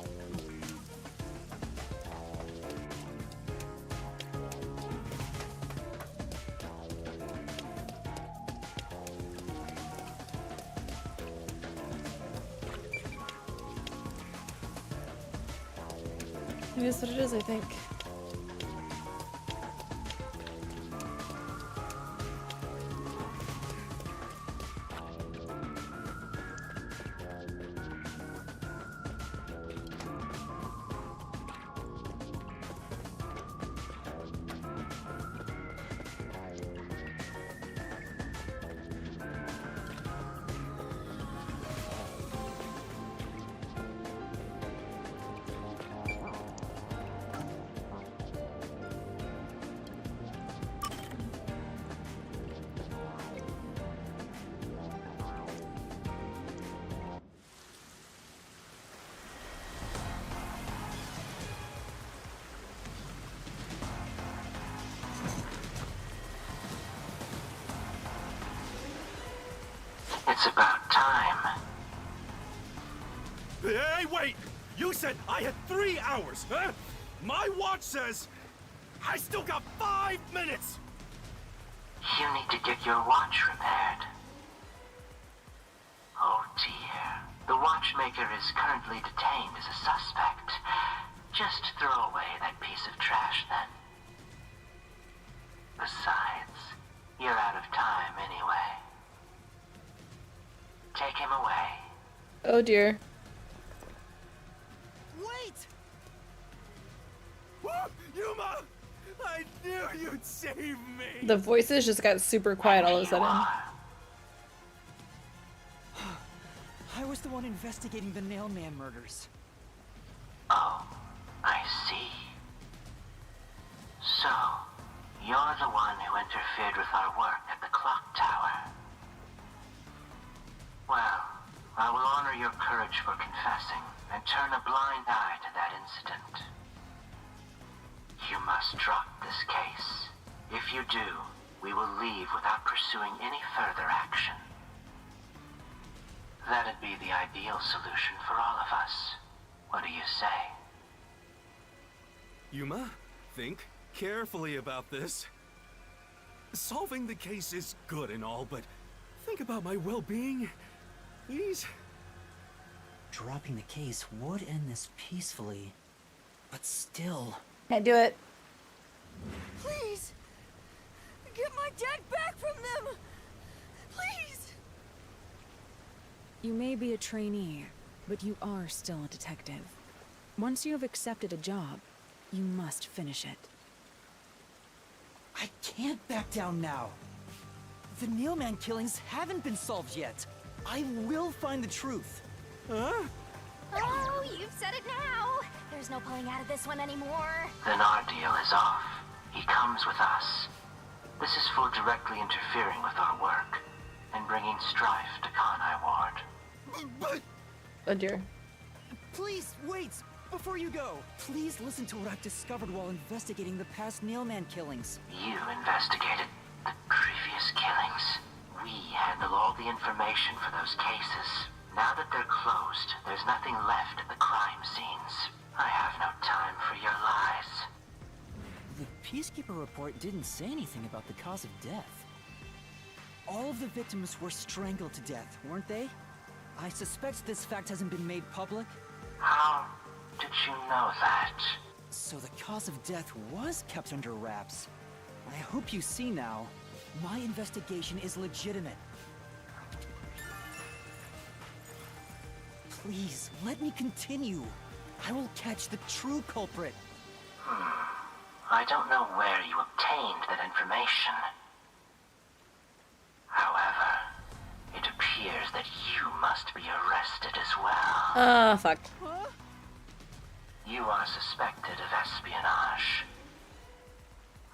It is what it is, I think.
It's about time.
Hey, wait! You said I had 3 hours, huh? My watch says I still got 5 minutes!
You need to get your watch repaired. Oh dear. The watchmaker is currently detained as a suspect. Just throw away that piece of trash then. Besides, you're out of time anyway. Take him away.
Oh dear.
Wait! Yuma! I knew you'd save me!
The voices just got super quiet all of a sudden.
I was the one investigating the Nailman murders.
Oh, I see. So, you're the one who interfered with our work at the clock tower. Well, I will honor your courage for confessing and turn a blind eye to that incident. You must drop this case. If you do, we will leave without pursuing any further action. That'd be the ideal solution for all of us. What do you say?
Yuma, think,
carefully about this. Solving the case is good and all, but think about my well-being, please.
Dropping the case would end this peacefully, but still...
Can't do it.
Please! Get my dad back from them! Please!
You may be a trainee, but you are still a detective. Once you have accepted a job, you must finish it.
I can't back down now. The Nailman killings haven't been solved yet. I will find the truth. Huh?
Oh, you've said it now. There's no pulling out of this one anymore.
Then our deal is off. He comes with us. This is for directly interfering with our work and bringing strife to Kanai Ward.
But...
Oh dear.
Please, wait! Before you go, please listen to what I've discovered while investigating the past Nailman killings.
You investigated the previous killings. We handle all the information for those cases. Now that they're closed, there's nothing left at the crime scenes. I have no time for your lies.
The Peacekeeper report didn't say anything about the cause of death. All of the victims were strangled to death, weren't they? I suspect this fact hasn't been made public.
How did you know that?
So the cause of death was kept under wraps. I hope you see now. My investigation is legitimate. Please, let me continue. I will catch the true culprit.
I don't know where you obtained that information. However, it appears that you must be arrested as well.
Oh, fuck.
Huh?
You are suspected of espionage.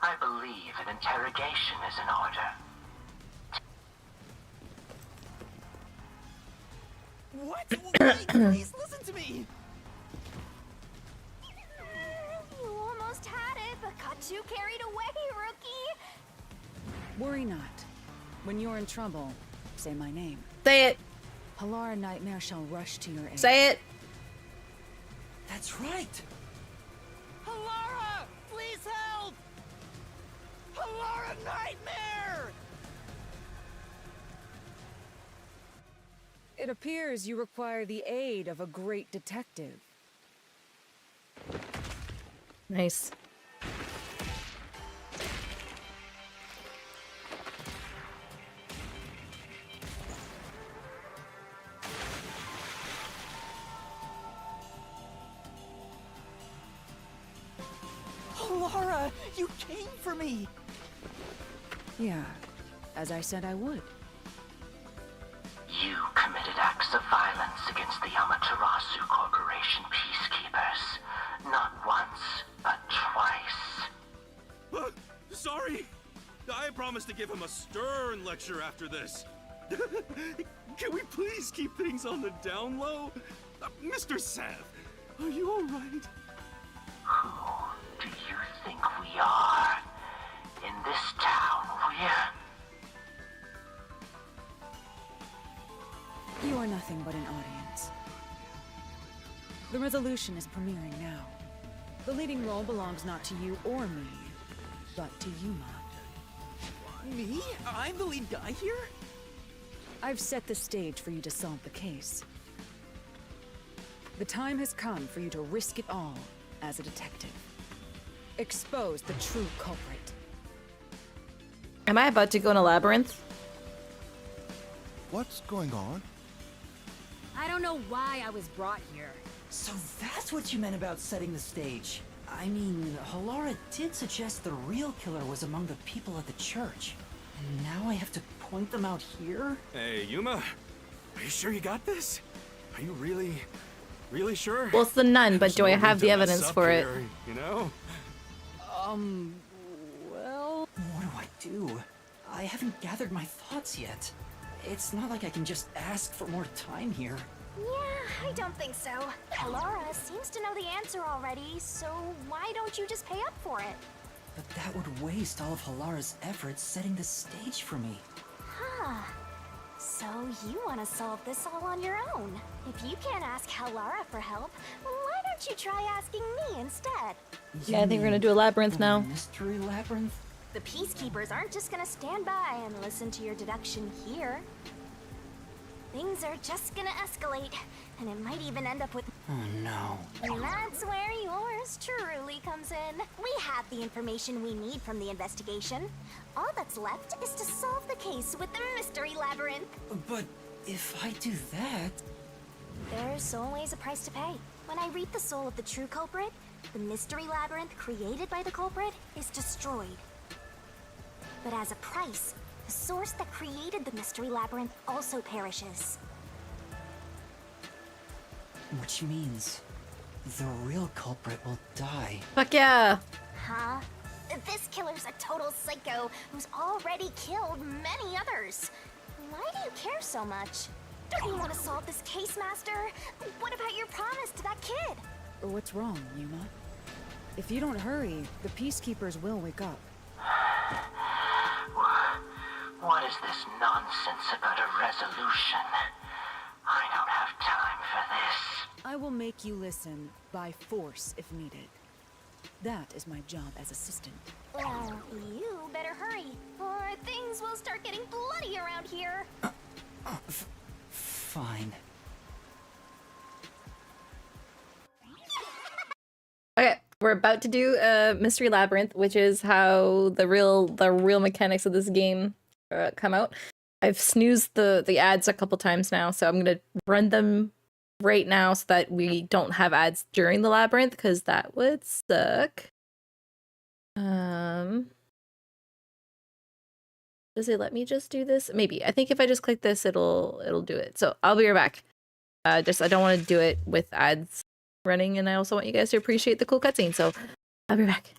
I believe an interrogation is in order.
What? Wait, please listen to me!
You almost had it, but got too carried away, rookie!
Worry not. When you're in trouble, say my name.
Say it.
Halara Nightmare shall rush to your aid.
Say it.
That's right! Halara! Please help! Halara Nightmare!
It appears you require the aid of a great detective.
Nice.
Halara, you came for me!
Yeah, as I said I would.
You committed acts of violence against the Amaterasu Corporation peacekeepers. Not once, but twice.
Sorry! I promised to give him a stern lecture after this. Can we please keep things on the down low? Mr. Seth, are you alright?
Who do you think we are? In this town,
You are nothing but an audience. The resolution is premiering now. The leading role belongs not to you or me, but to Yuna.
Me? I'm the lead guy here?
I've set the stage for you to solve the case. The time has come for you to risk it all as a detective. Expose the true culprit.
Am I about to go in a labyrinth?
What's going on?
I don't know why I was brought here.
So that's what you meant about setting the stage. I mean, Halara did suggest the real killer was among the people at the church. And now I have to point them out here?
Hey, Yuma, are you sure you got this? Are you really sure?
Well, it's the nun, but do I have the evidence for it?
Here, you know?
Well... What do I do? I haven't gathered my thoughts yet. It's not like I can just ask for more time here.
Yeah, I don't think so. Halara seems to know the answer already, so why don't you just pay up for it?
But that would waste all of Halara's efforts setting the stage for me.
Huh. So you want to solve this all on your own. If you can't ask Halara for help, why don't don't you try asking me instead?
Yeah, I think we're gonna do a labyrinth now.
Mystery labyrinth?
The peacekeepers aren't just gonna stand by and listen to your deduction here. Things are just gonna escalate, and it might even end up with...
Oh no.
And that's where yours truly comes in. We have the information we need from the investigation. All that's left is to solve the case with the mystery labyrinth.
But if I do that...
There's always a price to pay. When I reap the soul of the true culprit, the mystery labyrinth created by the culprit is destroyed. But as a price, the source that created the mystery labyrinth also perishes.
Which means the real culprit will die.
Fuck yeah!
Huh? This killer's a total psycho who's already killed many others. Why do you care so much? Don't you want to solve this case, Master? What about your promise to that kid?
What's wrong, Yuna? If you don't hurry, the peacekeepers will wake up.
What is this nonsense about a resolution? I don't have time for this.
I will make you listen by force if needed. That is my job as assistant.
Well, you better hurry, or things will start getting bloody around here.
Fine.
Okay, we're about to do a mystery labyrinth, which is how the real mechanics of this game come out. I've snoozed the ads a couple times now, so I'm gonna run them right now so that we don't have ads during the labyrinth, because that would suck. Does it let me just do this? Maybe. I think if I just click this, it'll do it. So I'll be right back. I don't want to do it with ads running, and I also want you guys to appreciate the cool cutscene. So I'll be back.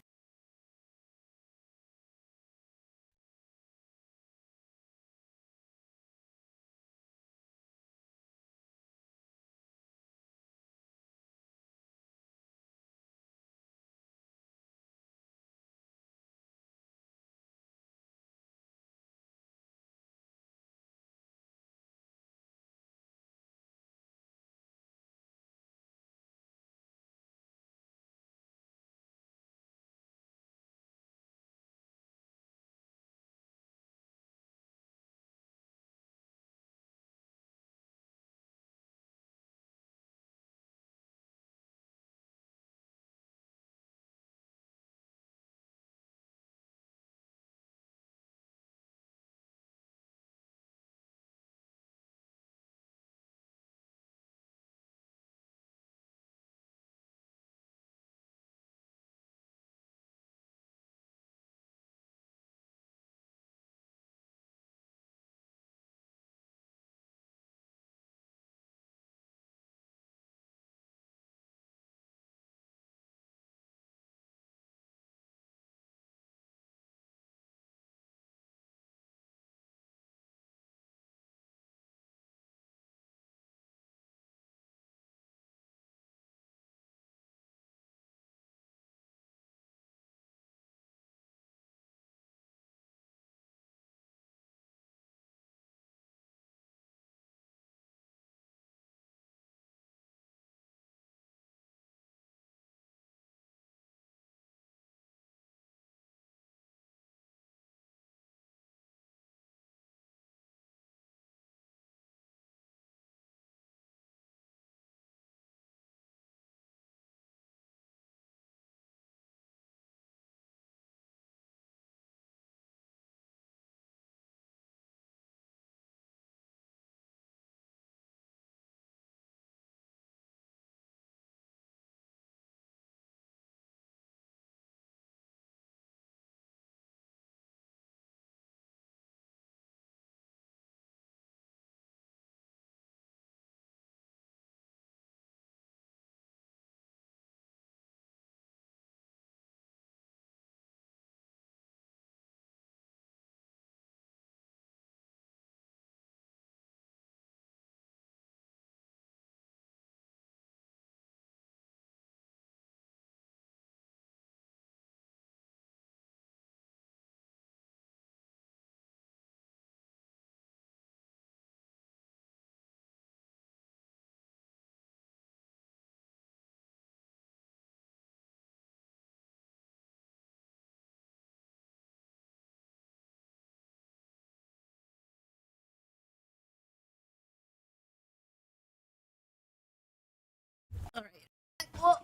All right. Whoa,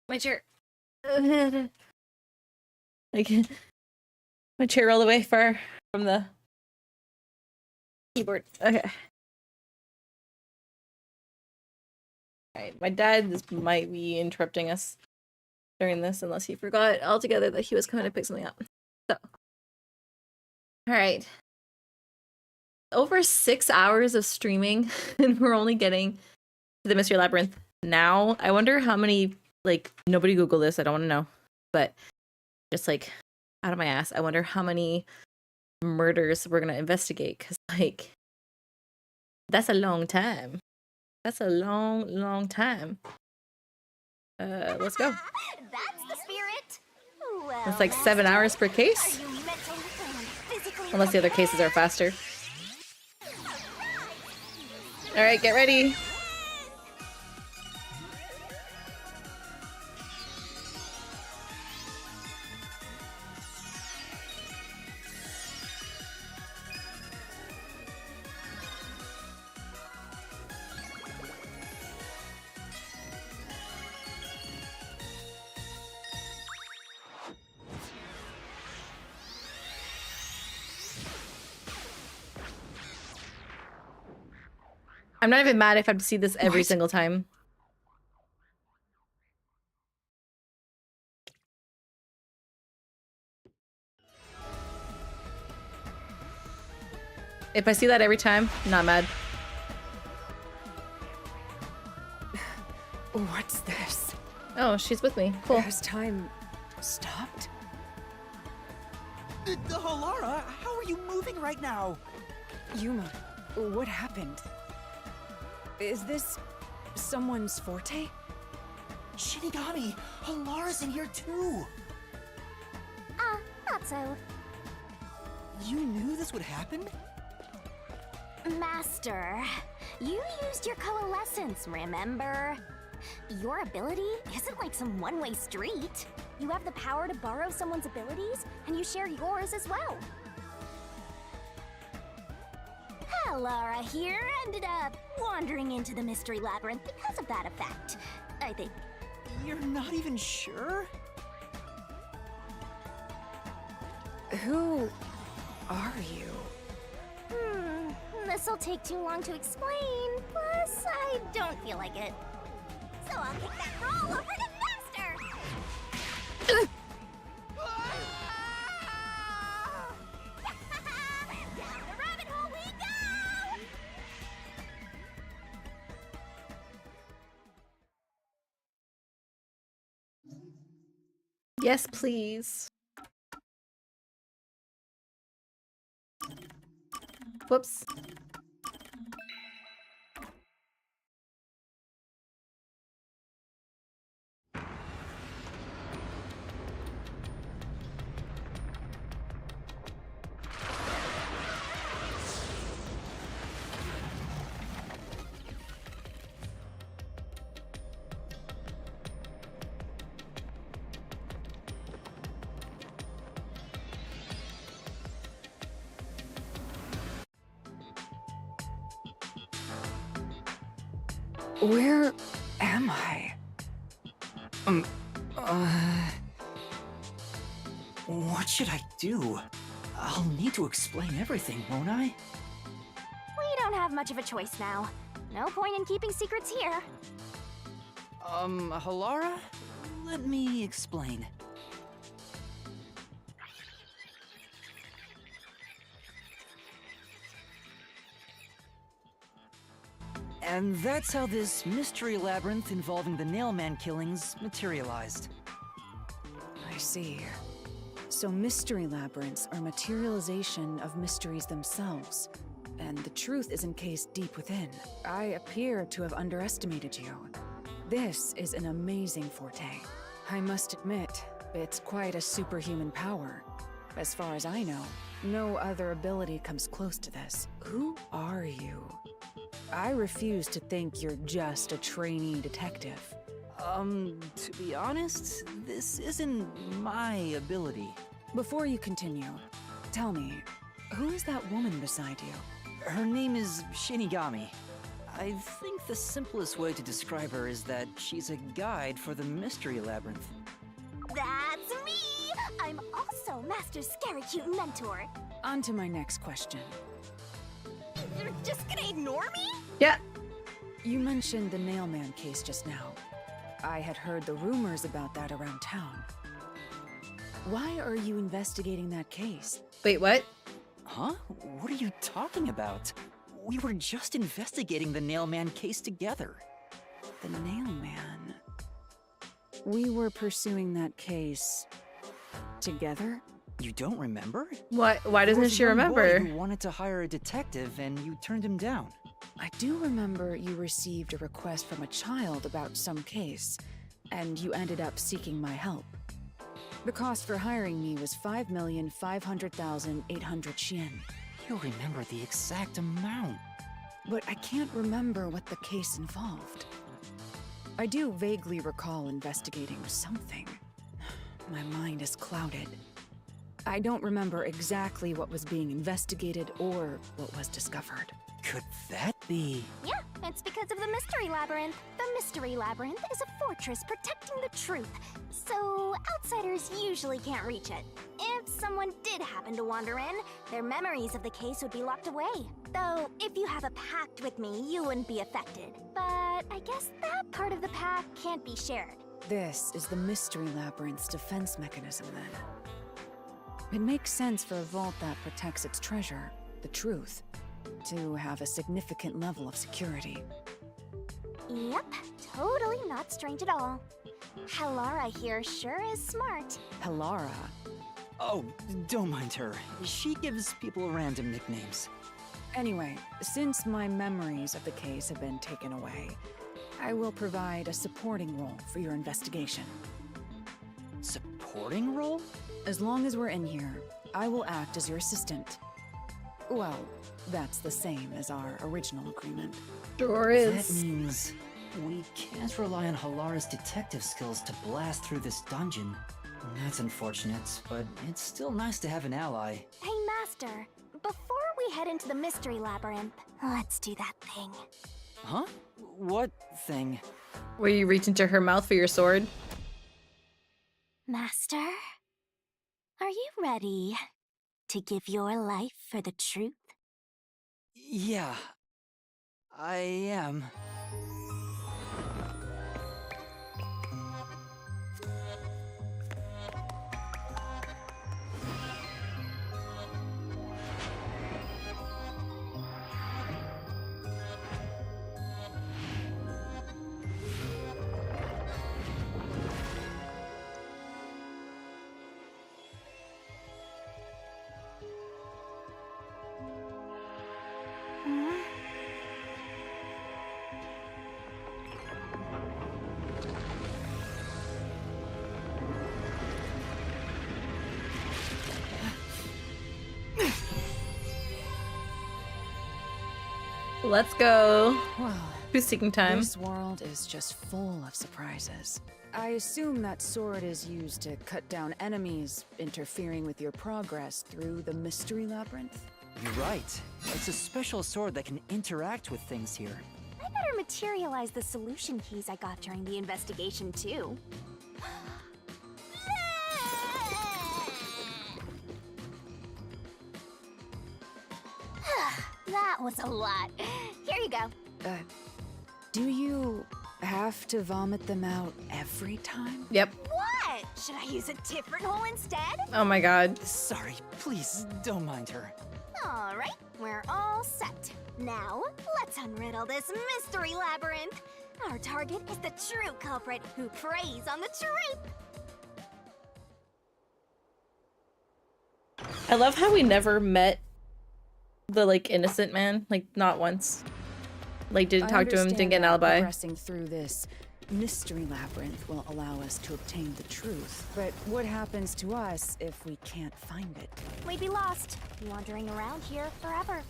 my chair. I can't. My chair all the way far from the keyboard. Okay. Alright, my dad might be interrupting us during this unless he forgot altogether that he was coming to pick something up. So. Alright. Over 6 hours of streaming and we're only getting to the Mystery Labyrinth now. I wonder how many, like, nobody Google this, I don't want to know. But just like out of my ass, I wonder how many murders we're gonna investigate, because like that's a long time. That's a long time. Let's go.
That's the spirit. Well,
It's like 7 hours per case, unless the other cases are faster. All right, get ready. I'm not even mad if I have to see this every single time. If I see that every time, not mad.
What's this?
Oh, she's with me. Cool.
Has time stopped?
Halara, how are you moving right now?
Yuma, what happened? Is this someone's forte?
Shinigami, Halara's in here too.
Not so.
You knew this would happen?
Master, you used your coalescence, remember? Your ability isn't like some one-way street. You have the power to borrow someone's abilities, and you share yours as well. Lara here ended up wandering into the Mystery Labyrinth because of that effect, I think.
You're not even sure?
Who are you?
This'll take too long to explain, plus I don't feel like it. So I'll kick that roll over to Master! Down the rabbit hole we go!
Yes, please. Whoops.
Where am I?
What should I do? I'll need to explain everything, won't I?
We don't have much of a choice now. No point in keeping secrets here.
Halara? Let me explain. And that's how this mystery labyrinth involving the Nailman killings materialized.
I see. So mystery labyrinths are materialization of mysteries themselves, and the truth is encased deep within. I appear to have underestimated you. This is an amazing forte. I must admit, it's quite a superhuman power. As far as I know, no other ability comes close to this. Who are you? I refuse to think you're just a trainee detective.
To be honest, this isn't my ability.
Before you continue, tell me, who is that woman beside you?
Her name is Shinigami. I think The simplest way to describe her is that she's a guide for the Mystery Labyrinth.
That's me! I'm also Master Scaracute Mentor.
On to my next question.
You're just gonna ignore me?
Yeah.
You mentioned the Nailman case just now. I had heard the rumors about that around town. Why are you investigating that case?
Wait, what?
Huh? What are you talking about? We were just investigating the Nailman case together.
The Nailman? We were pursuing that case together?
You don't remember?
Why
There
doesn't
was a
she
young
remember?
boy who wanted to hire a detective and you turned him down.
I do remember you received a request from a child about some case, and you ended up seeking my help. The cost for hiring me was 5,500,800 yen.
You remember the exact amount.
But I can't remember what the case involved. I do vaguely recall investigating something. My mind is clouded. I don't remember exactly what was being investigated or what was discovered.
Could that be?
Yeah, it's because of the Mystery Labyrinth. The Mystery Labyrinth is a fortress protecting the truth, so outsiders usually can't reach it. If someone did happen to wander in, their memories of the case would be locked away. Though, if you have a pact with me, you wouldn't be affected. But I guess that part of the pact can't be shared.
This is the Mystery Labyrinth's defense mechanism, then. It makes sense for a vault that protects its treasure, the truth, to have a significant level of security.
Yep, totally not strange at all. Halara here sure is smart.
Halara?
Oh, don't mind her. She gives people random nicknames.
Anyway, since my memories of the case have been taken away, I will provide a supporting role for your investigation.
Supporting role?
As long as we're in here, I will act as your assistant. Well, that's the same as our original agreement.
Sure is.
That means we can't rely on Halara's detective skills to blast through this dungeon. That's unfortunate, but it's still nice to have an ally.
Hey, Master, before we head into the Mystery Labyrinth, let's do that thing.
Huh? What thing?
Where you reach into her mouth for your sword?
Master, are you ready to give your life for the truth?
Yeah, I am.
Let's go.
Wow.
Who's taking time?
This world is just full of surprises. I assume that sword is used to cut down enemies, interfering with your progress through the Mystery Labyrinth?
You're right. It's a special sword that can interact with things here.
I better materialize the solution keys I got during the investigation, too. That was a lot. Here you go.
Do you have to vomit them out every time?
Yep.
What? Should I use a different hole instead?
Oh my god.
Sorry, please don't mind her.
All right, we're all set. Now, let's unriddle this Mystery Labyrinth. Our target is the true culprit who preys on the truth.
I love how we never met the like innocent man, like not once. Like didn't talk to him, didn't get an alibi.
Progressing through this Mystery Labyrinth will allow us to obtain the truth. But what happens to us if we can't find it?
We'd be lost, wandering around here forever.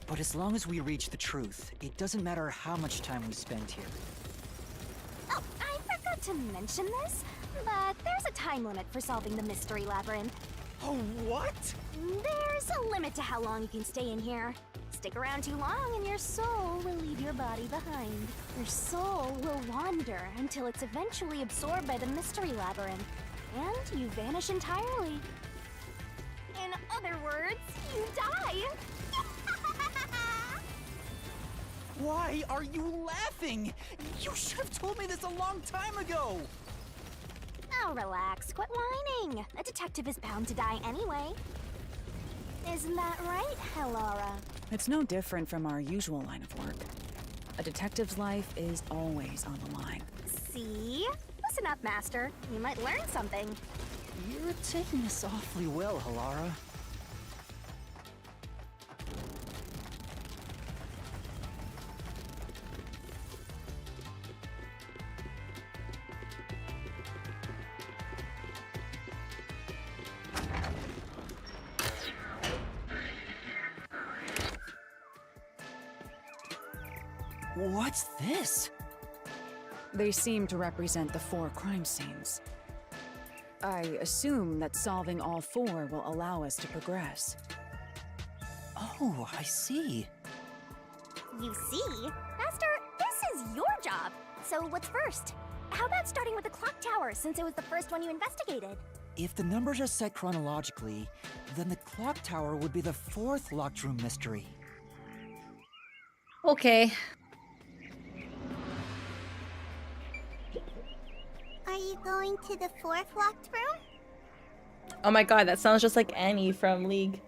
But as long as we reach the truth, it doesn't matter how much time we spend here.
Oh, I forgot to mention this, but there's a time limit for solving the Mystery Labyrinth.
Oh, what?
There's a limit to how long you can stay in here. Stick around too long and your soul will leave your body behind. Your soul will wander until it's eventually absorbed by the mystery labyrinth, and you vanish entirely. In other words, you die.
Why are you laughing? You should have told me this a long time ago!
Oh, relax. Quit whining. A detective is bound to die anyway. Isn't that right, Hellara?
It's no different from our usual line of work. A detective's life is always on the line.
See? Listen up, Master. You might learn something.
You're taking this awfully well, Hellara. What's this?
They seem to represent the 4 crime scenes. I assume that solving all 4 will allow us to progress.
Oh, I see.
You see? Master, this is your job. So what's first? How about starting with the clock tower, since it was the first one you investigated?
If the numbers are set chronologically, then the clock tower would be the 4th locked room mystery.
Okay.
Are you going to the 4th locked room?
Oh my god, that sounds just like Annie from League.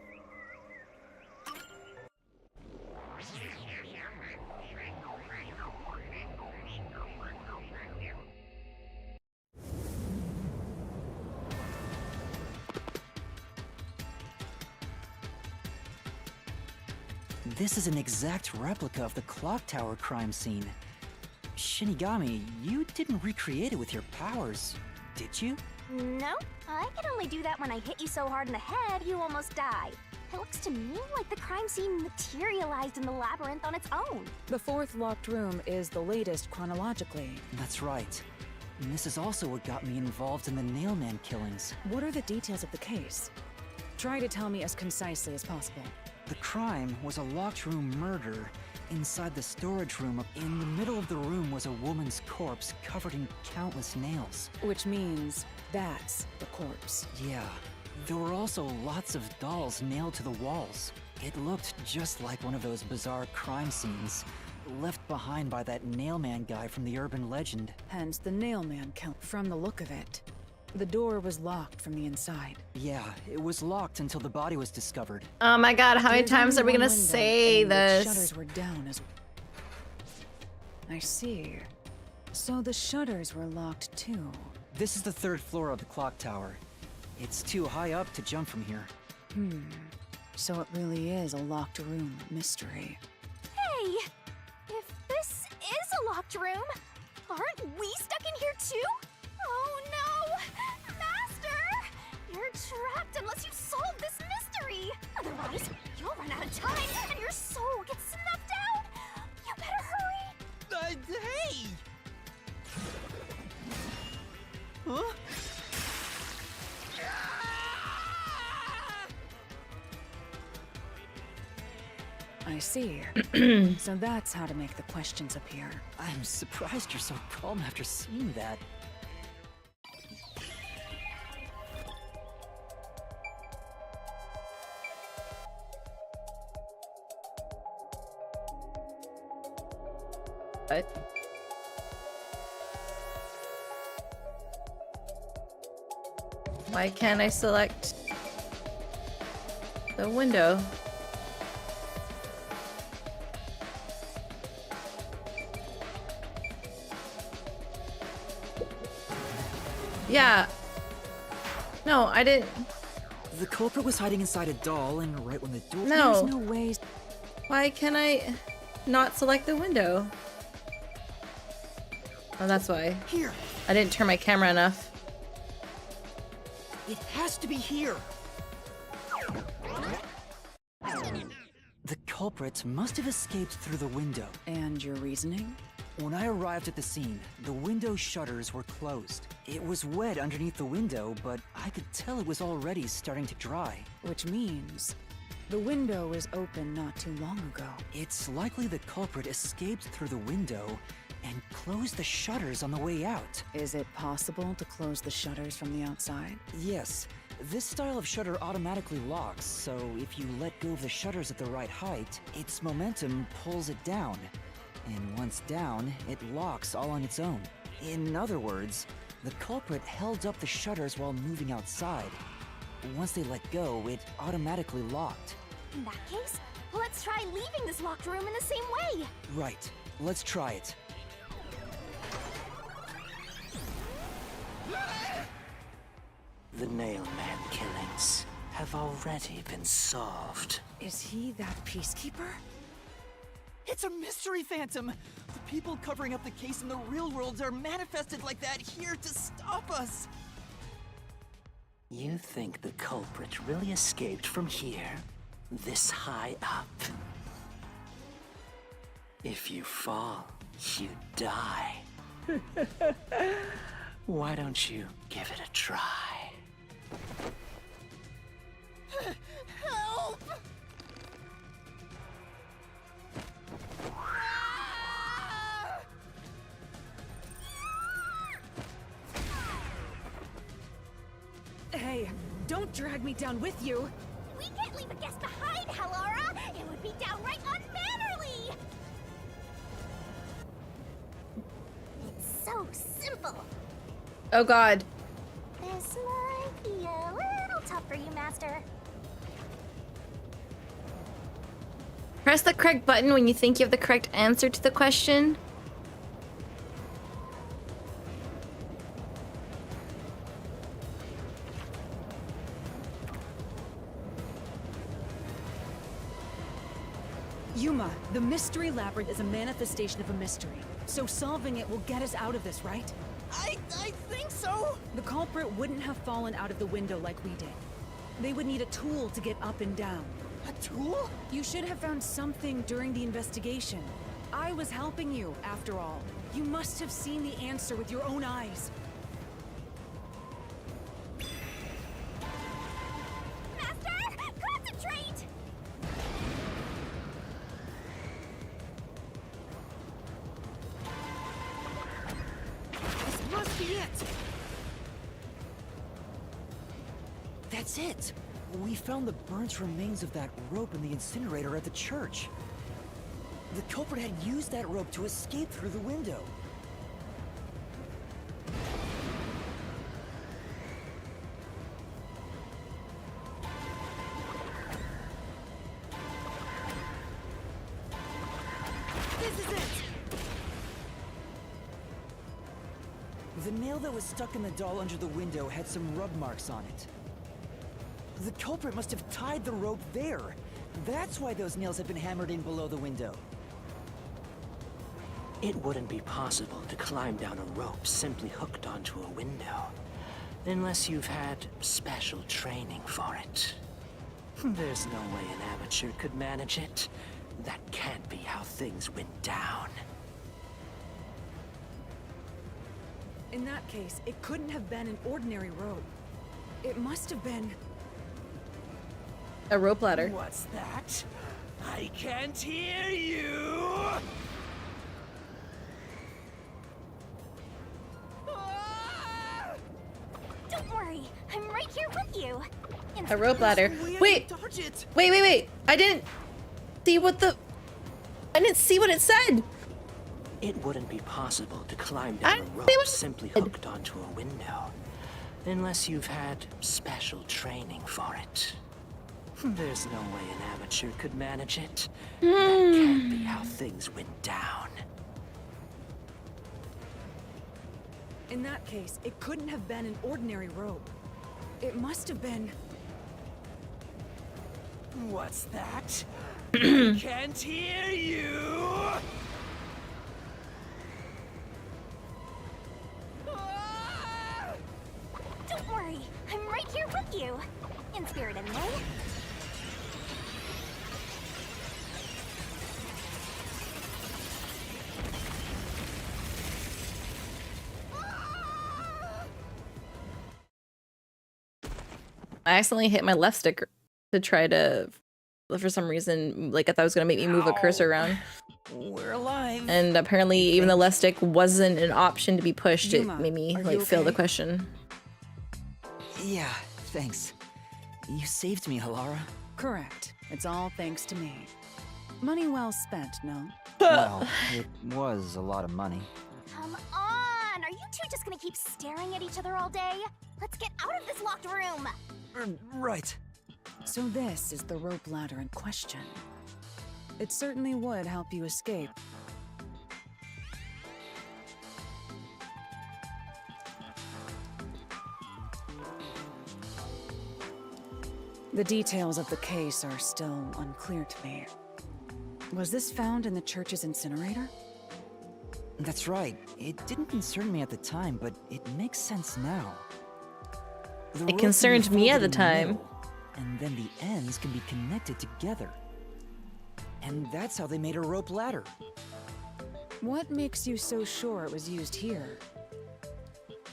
This is an exact replica of the clock tower crime scene. Shinigami, you didn't recreate it with your powers, did you?
No, I can only do that when I hit you so hard in the head you almost die. It looks to me like the crime scene materialized in the labyrinth on its own.
The 4th locked room is the latest chronologically.
That's right. And this is also what got me involved in the Nailman killings.
What are the details of the case? Try to tell me as concisely as possible.
The crime was a locked room murder. Inside the storage room, in the middle of the room was a woman's corpse covered in countless nails.
Which means that's the corpse.
Yeah. There were also lots of dolls nailed to the walls. It looked just like one of those bizarre crime scenes left behind by that Nailman guy from the urban legend.
Hence the Nailman kill. From the look of it, the door was locked from the inside.
Yeah, it was locked until the body was discovered.
Oh my god, how many times are we gonna say
The
this?
shutters were down as I see. So the shutters were locked too.
This is the 3rd floor of the clock tower. It's too high up to jump from here.
So it really is a locked room mystery.
Hey! If this is a locked room, aren't we stuck in here too? Oh no! Master! You're trapped unless you solve this mystery! Otherwise, you'll run out of time and your soul gets snuffed out! You better hurry!
Hey! Huh?
I see. So that's how to make the questions appear.
I'm surprised you're so calm after seeing that.
What? Why can't I select the window? Yeah. No, I didn't.
The culprit was hiding inside a doll, and right when the door—
No.
There's no ways.
Why can I not select the window? Oh, that's why.
Here.
I didn't turn my camera enough.
It has to be here. The culprit must have escaped through the window.
And your reasoning?
When I arrived at the scene, the window shutters were closed. It was wet underneath the window, but I could tell it was already starting to dry.
Which means The window was open not too long ago.
It's likely the culprit escaped through the window and closed the shutters on the way out.
Is it possible to close the shutters from the outside?
Yes. This style of shutter automatically locks, so if you let go of the shutters at the right height, its momentum pulls it down. And once down, it locks all on its own. In other words, the culprit held up the shutters while moving outside. Once they let go, it automatically locked.
In that case, let's try leaving this locked room in the same way.
Right. Let's try it.
The Nailman killings have already been solved.
Is he that peacekeeper?
It's a mystery phantom! The people covering up the case in the real world are manifested like that here to stop us!
You think the culprit really escaped from here? This high up? If you fall, you die. Why don't you give it a try?
Help!
Hey, don't drag me down with you!
We can't leave a guest behind, Halara! It would be downright unmannerly! It's so simple.
Oh god.
This might be a little tough for you, Master.
Press the correct button when you think you have the correct answer to the question.
Yuma, the mystery labyrinth is a manifestation of a mystery. So solving it will get us out of this, right?
I think so!
The culprit wouldn't have fallen out of the window like we did. They would need a tool to get up and down.
A tool?
You should have found something during the investigation. I was helping you, after all. You must have seen the answer with your own eyes.
Master! Concentrate!
This must be it!
That's it! We found the burnt remains of that rope in the incinerator at the church. The culprit had used that rope to escape through the window.
This is it!
The nail that was stuck in the doll under the window had some rub marks on it. The culprit must have tied the rope there. That's why those nails have been hammered in below the window.
It wouldn't be possible to climb down a rope simply hooked onto a window, unless you've had special training for it. There's no way an amateur could manage it. That can't be how things went down.
In that case, it couldn't have been an ordinary rope. It must have been...
a rope ladder.
What's that? I can't hear you!
Don't worry, I'm right here with you.
A rope ladder. Wait! Wait! I didn't see what the... I didn't see what it said!
It wouldn't be possible to climb down a rope simply hooked onto a window, unless you've had special training for it. There's no way an amateur could manage it. That can't be how things went down.
In that case, it couldn't have been an ordinary rope. It must have been...
What's that? I can't hear you!
Don't worry, I'm right here with you. In spirit, anyway.
I accidentally hit my left stick to try to for some reason, like I thought it was gonna make me move a cursor around.
We're alive.
And apparently, even though left stick wasn't an option to be pushed, it
Yuma,
made me
are
like
you
fail the
okay?
question.
Yeah, thanks. You saved me, Halara.
Correct. It's all thanks to me. Money well spent, no?
Well, it was a lot of money.
Come on! Are you two just gonna keep staring at each other all day? Let's get out of this locked room!
Right.
So this is the rope ladder in question. It certainly would help you escape. The details of the case are still unclear to me. Was this found in the church's incinerator?
That's right. It didn't concern me at the time, but it makes sense now. The rope
It
can be
concerned me at
folded
the
in the
time.
middle, and then the ends can be connected together. And that's how they made a rope ladder.
What makes you so sure it was used here?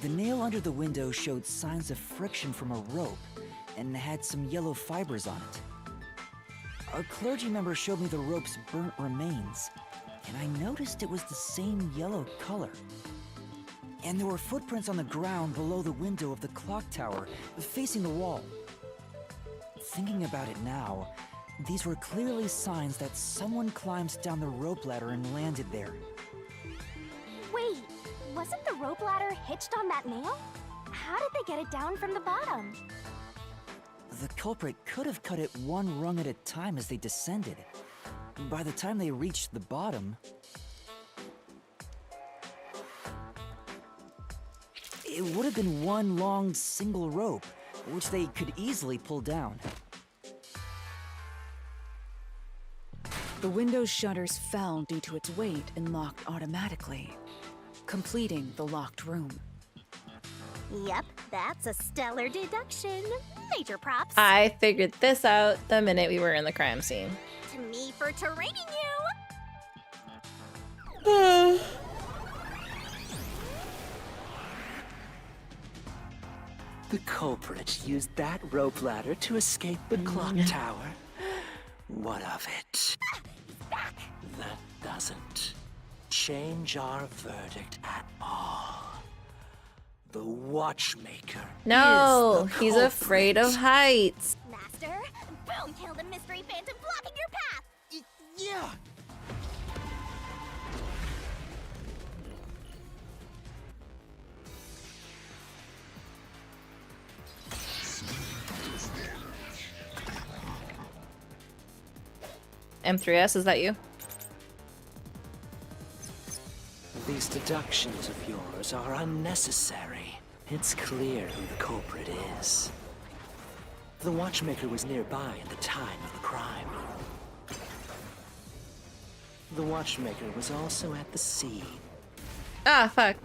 The nail under the window showed signs of friction from a rope and had some yellow fibers on it. A clergy member showed me the rope's burnt remains, and I noticed it was the same yellow color. And there were footprints on the ground below the window of the clock tower, facing the wall. Thinking about it now, these were clearly signs that someone climbed down the rope ladder and landed there.
Wait, wasn't the rope ladder hitched on that nail? How did they get it down from the bottom?
The culprit could have cut it one rung at a time as they descended. By the time they reached the bottom, it would have been one long single rope, which they could easily pull down.
The window's shutters fell due to its weight and locked automatically, completing the locked room.
Yep, that's a stellar deduction. Major props.
I figured this out the minute we were in the crime scene.
To me for training you!
The culprit used that rope ladder to escape the clock tower. What of it? That doesn't change our verdict at all. The watchmaker.
No,
is the
he's
culprit.
afraid of heights.
Master, boom killed a mystery phantom blocking your path!
Yeah!
M3S, is that you?
These deductions of yours are unnecessary. It's clear who the culprit is. The watchmaker was nearby at the time of the crime. The watchmaker was also at the scene.
Ah, fuck.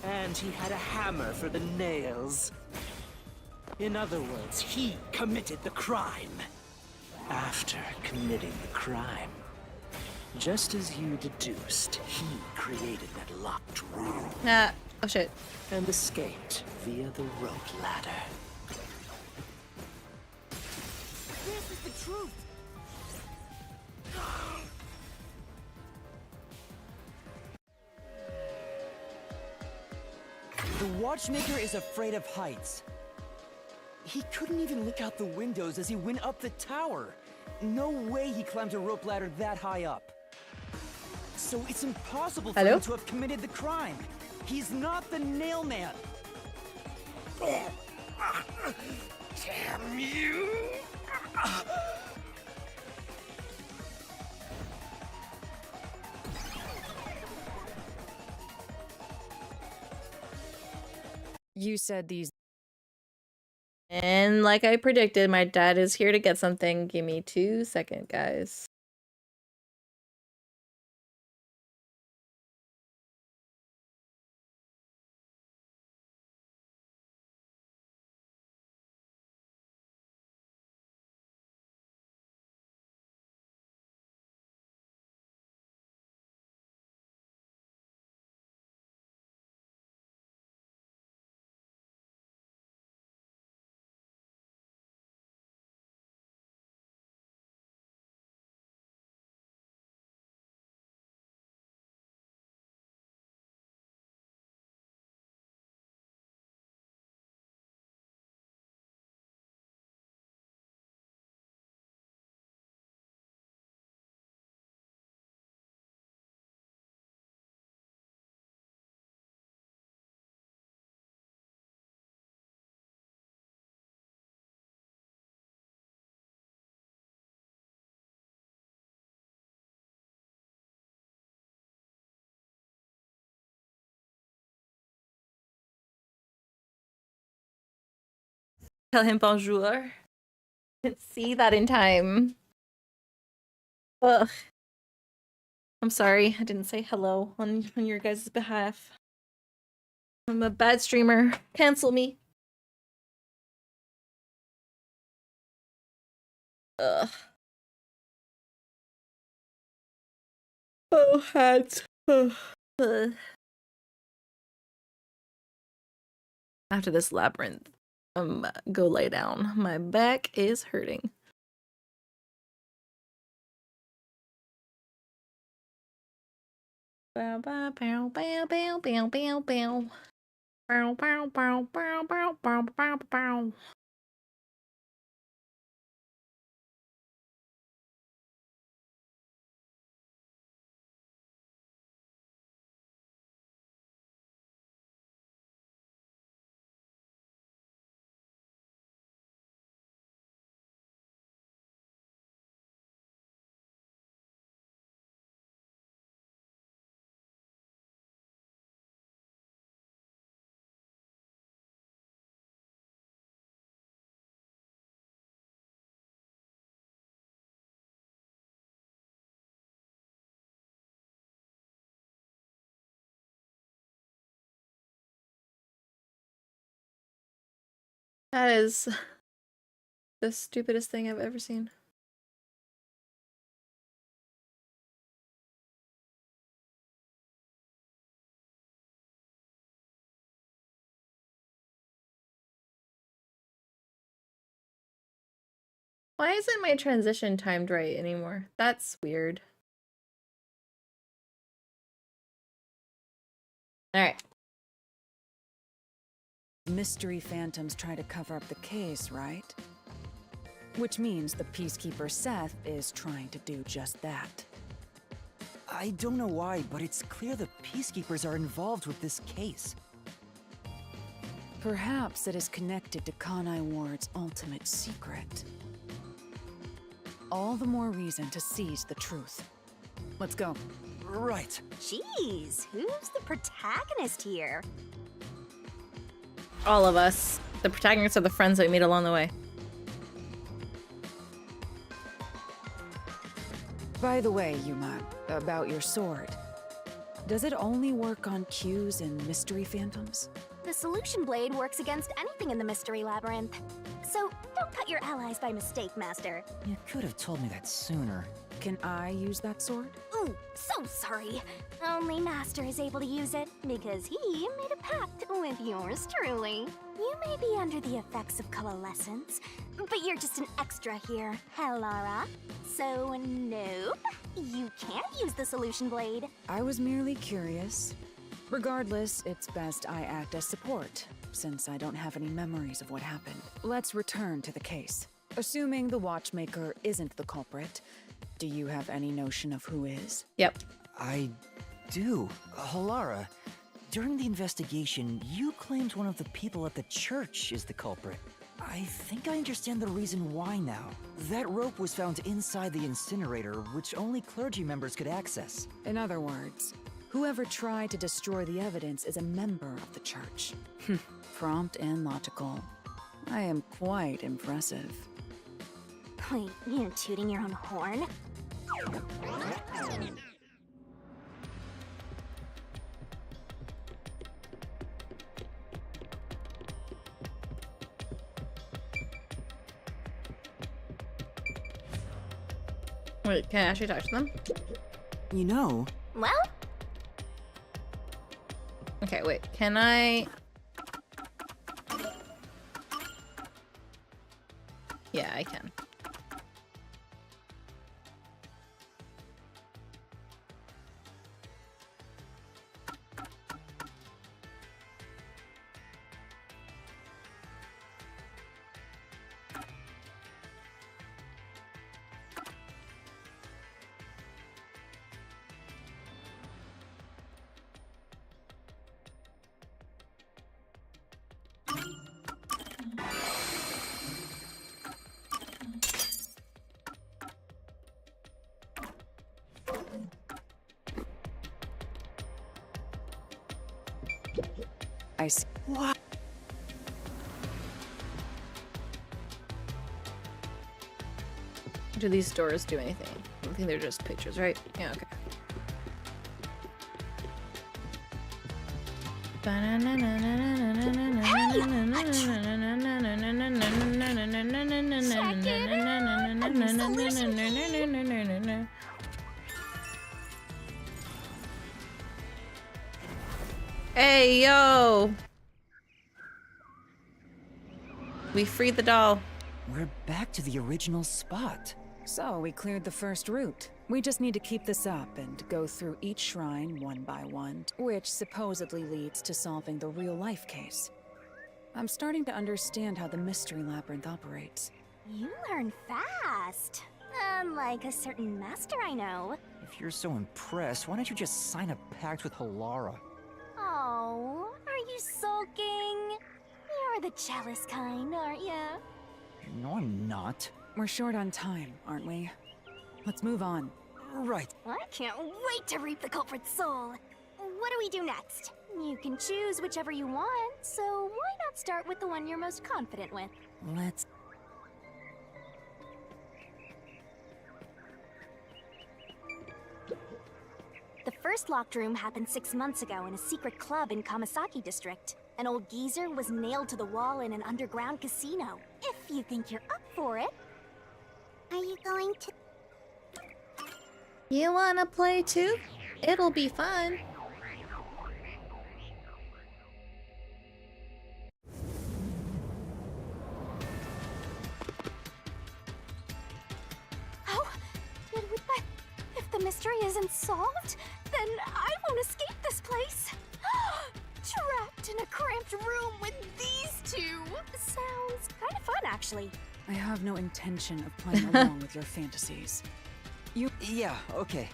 And he had a hammer for the nails. In other words, he committed the crime. After committing the crime, just as you deduced, he created that locked room.
Oh shit.
And escaped via the rope ladder.
This is the truth.
The watchmaker is afraid of heights. He couldn't even look out the windows as he went up the tower. No way he climbed a rope ladder that high up. So it's impossible for him to have committed the crime. He's not the nail man.
Damn you!
You said these.
And like I predicted, my dad is here to get something. Give me 2 seconds, guys. Tell him bonjour. Didn't see that in time. Ugh. I'm sorry, I didn't say hello on your guys' behalf. I'm a bad streamer. Cancel me. Ugh. Oh, hats. Ugh. After this labyrinth, go lay down. My back is hurting. Bow, bow, bow, bow, bow, bow, bow, bow. Bow, bow, bow, bow, bow, bow, bow, bow. That is the stupidest thing I've ever seen. Why isn't my transition timed right anymore? That's weird. Alright.
Mystery phantoms try to cover up the case, right? Which means the Peacekeeper Seth is trying to do just that.
I don't know why, but it's clear the Peacekeepers are involved with this case.
Perhaps it is connected to Kanai Ward's ultimate secret. All the more reason to seize the truth. Let's go.
Right.
Jeez, who's the protagonist here?
All of us. The protagonists are the friends that we meet along the way.
By the way, Yuma, about your sword. Does it only work on cues and mystery phantoms?
The solution blade works against anything in the mystery labyrinth. So don't cut your allies by mistake, Master.
You could have told me that sooner.
Can I use that sword?
Ooh, so sorry. Only Master is able to use it because he made a pact with yours truly. You may be under the effects of coalescence, but you're just an extra here, Hellara. So nope, you can't use the solution blade.
I was merely curious. Regardless, it's best I act as support, since I don't have any memories of what happened. Let's return to the case. Assuming the watchmaker isn't the culprit, do you have any notion of who is?
Yep.
I do. Halara, during the investigation, you claimed one of the people at the church is the culprit. I think I understand the reason why now. That rope was found inside the incinerator, which only clergy members could access.
In other words, whoever tried to destroy the evidence is a member of the church. Prompt and logical. I am quite impressive.
Wait, you're tooting your own horn?
Wait, can I actually talk to them?
You know...
Well?
Okay, wait, can I... Yeah, I can.
I see.
What?
Do these doors do anything? I think they're just pictures, right? Yeah, okay. Hey, yo! We freed the doll.
We're back to the original spot.
So, we cleared the first route. We just need to keep this up and go through each shrine one by one, which supposedly leads to solving the real-life case. I'm starting to understand how the Mystery Labyrinth operates.
You learn fast. Unlike a certain master I know.
If you're so impressed, why don't you just sign a pact with Halara?
Oh, are you sulking? You're the jealous kind, aren't you?
No, I'm not.
We're short on time, aren't we? Let's move on.
Right.
I can't wait to reap the culprit's soul. What do we do next? You can choose whichever you want, so why not start with the one you're most confident with?
Let's...
The first locked room happened 6 months ago in a secret club in Kamasaki district. An old geezer was nailed to the wall in an underground casino. If you think you're up for it. Are you going to...
You wanna play too? It'll be fun.
Oh, if the mystery isn't solved, then I won't escape this place. Trapped in a cramped room with these two. Sounds kind of fun, actually.
I have no intention of playing along with your fantasies.
Yeah, okay.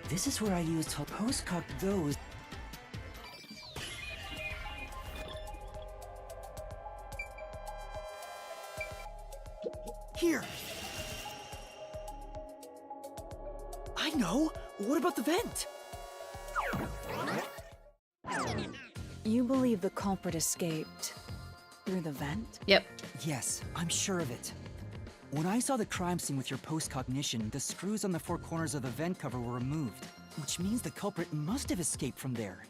This is where I used to postcard those. Here. I know. What about the vent?
You believe the culprit escaped through the vent?
Yep.
Yes, I'm sure of it. When I saw the crime scene with your post-cognition, the screws on the four corners of the vent cover were removed, which means the culprit must have escaped from there.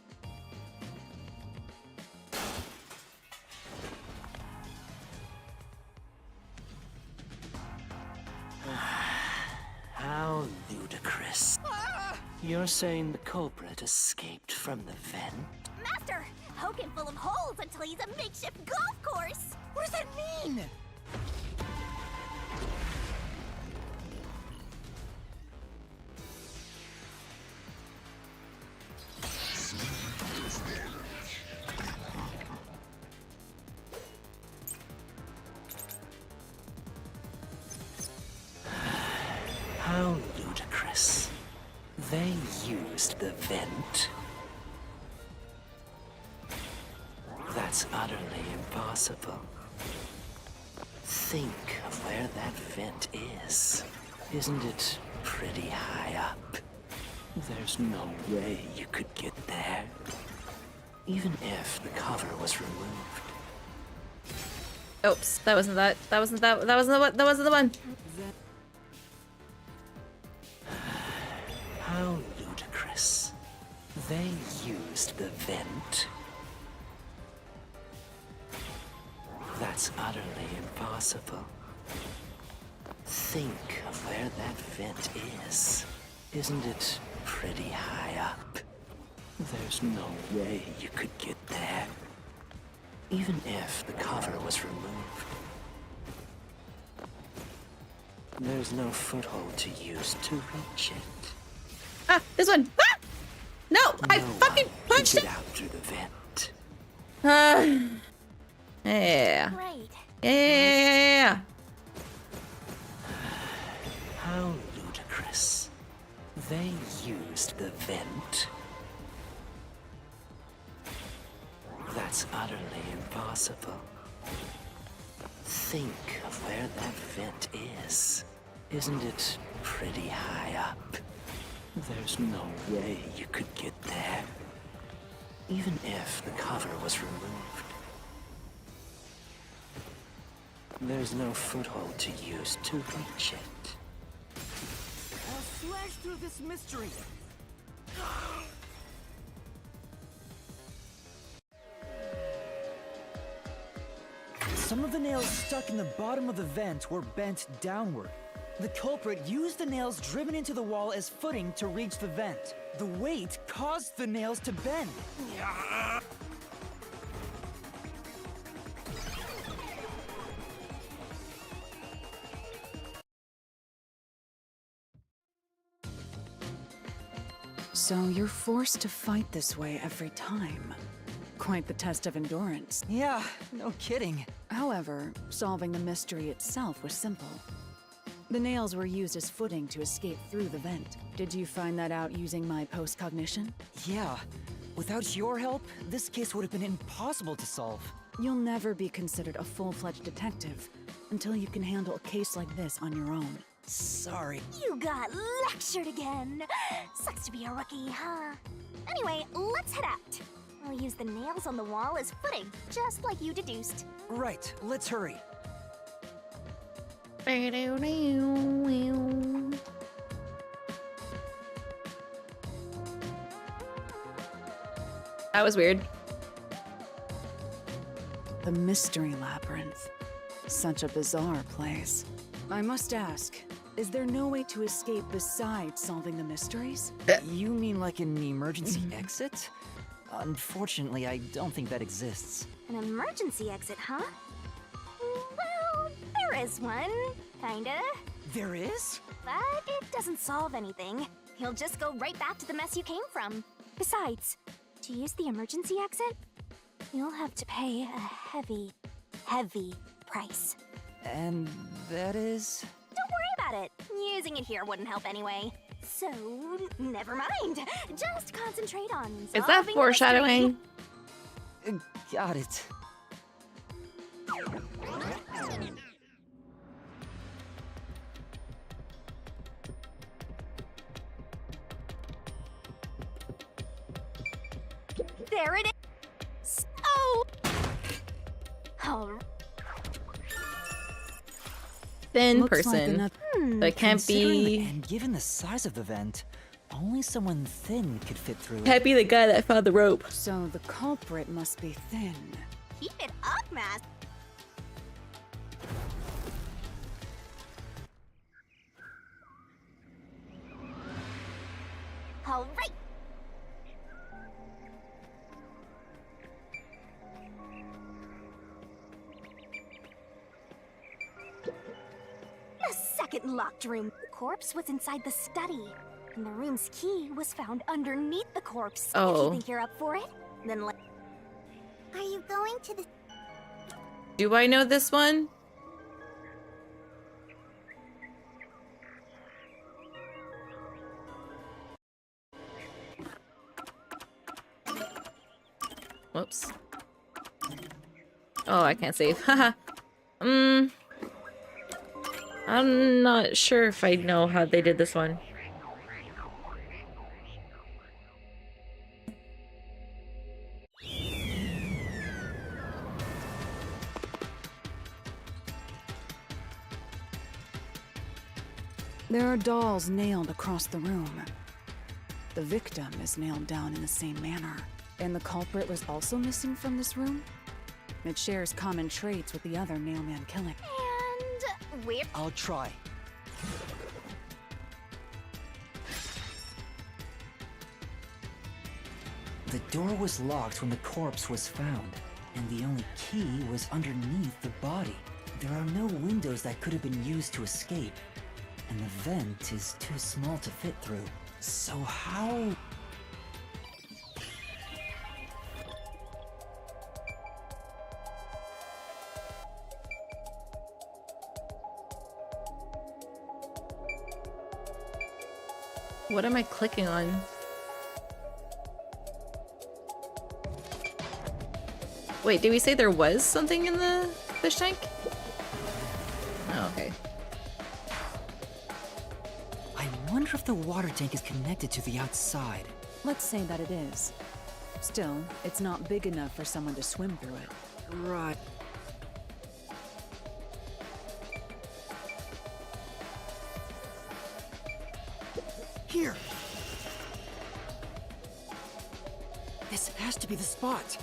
How ludicrous. You're saying the culprit escaped from the vent?
Master, poke him full of holes until he's a makeshift golf course.
What does that mean?
How ludicrous. They used the vent. That's utterly impossible. Think of where that vent is. Isn't it pretty high up? There's no way you could get there. Even if the cover was removed.
Oops, that wasn't that. That wasn't that. That wasn't the one. That wasn't the one.
How ludicrous. They used the vent. That's utterly impossible. Think of where that vent is. Isn't it pretty high up? There's no way you could get there. Even if the cover was removed. There's no foothold to use to reach it.
Ah, this one. Ah! No, I fucking punched it.
Get out through the vent.
Yeah.
Right.
Yeah.
How ludicrous. They used the vent. That's utterly impossible. Think of where that vent is. Isn't it pretty high up? There's no way you could get there. Even if the cover was removed, there's no foothold to use to reach it.
I'll slash through this mystery. Some of the nails stuck in the bottom of the vent were bent downward. The culprit used the nails driven into the wall as footing to reach the vent. The weight caused the nails to bend.
So you're forced to fight this way every time. Quite the test of endurance.
Yeah, no kidding.
However, solving the mystery itself was simple. The nails were used as footing to escape through the vent. Did you find that out using my post-cognition?
Yeah. Without your help, this case would have been impossible to solve.
You'll never be considered a full-fledged detective until you can handle a case like this on your own.
Sorry.
You got lectured again. Sucks to be a rookie, huh? Anyway, let's head out. We'll use the nails on the wall as footing, just like you deduced.
Right, let's hurry.
That was weird.
The Mystery Labyrinth. Such a bizarre place. I must ask, is there no way to escape besides solving the mysteries?
You mean like an emergency exit? Unfortunately, I don't think that exists.
An emergency exit, huh? Well, there is one. Kinda.
There is?
But it doesn't solve anything. You'll just go right back to the mess you came from. Besides, to use the emergency exit, you'll have to pay a heavy, heavy price.
And that is?
Don't worry about it. Using it here wouldn't help anyway. So, never mind. Just concentrate on solving
Is that
the
foreshadowing?
Got it.
There it is. Oh. Oh.
Thin
Looks like
person.
another-
That can't
Considering
be.
and given the size of the vent, only someone thin could fit through it.
Can't be the guy that found the rope.
So the culprit must be thin.
Keep it up, Matt. All right. A second locked room. The corpse was inside the study, and the room's key was found underneath the corpse. If
Oh.
you think you're up for it, then let. Are you going to the?
Do I know this one? Whoops. Oh, I can't save. Haha. I'm not sure if I know how they did this one.
There are dolls nailed across the room. The victim is nailed down in the same manner. And the culprit was also missing from this room? It shares common traits with the other nailman killing.
And where?
I'll try. The door was locked when the corpse was found, and the only key was underneath the body. There are no windows that could have been used to escape, and the vent is too small to fit through. So how...
What am I clicking on? Wait, did we say there was something in the fish tank? Oh, okay.
I wonder if the water tank is connected to the outside.
Let's say that it is. Still, it's not big enough for someone to swim through it.
Right. Here! This has to be the spot.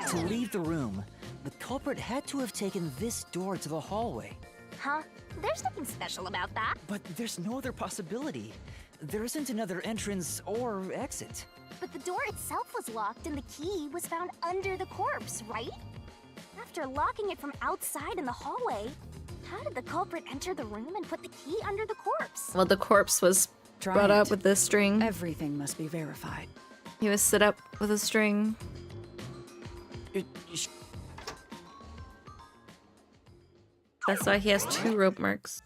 To leave the room, the culprit had to have taken this door to the hallway.
Huh? There's nothing special about that.
But there's no other possibility. There isn't another entrance or exit.
But the door itself was locked and the key was found under the corpse, right? After locking it from outside in the hallway, how did the culprit enter the room and put the key under the corpse?
Well, the corpse was brought up with this string.
Everything must be verified.
He was set up with a string. That's why he has 2 rope marks.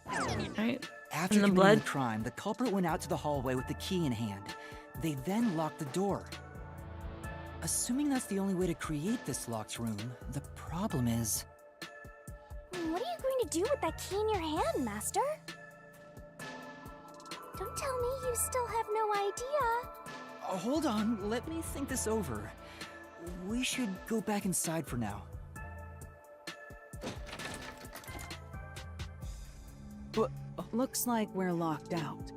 Right?
After
And the
committing
blood.
the crime, the culprit went out to the hallway with the key in hand. They then locked the door. Assuming that's the only way to create this locked room, the problem is...
What are you going to do with that key in your hand, Master? Don't tell me you still have no idea.
Hold on, let me think this over. We should go back inside for now.
But looks like we're locked out.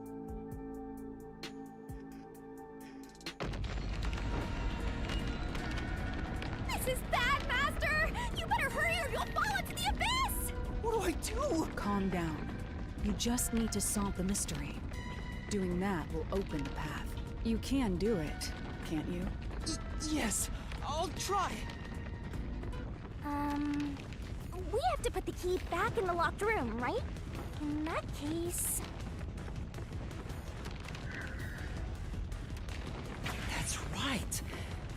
This is bad, Master! You better hurry or you'll fall into the abyss!
What do I do?
Calm down. You just need to solve the mystery. Doing that will open the path. You can do it, can't you?
Yes, I'll try.
We have to put the key back in the locked room, right? In that case...
That's right.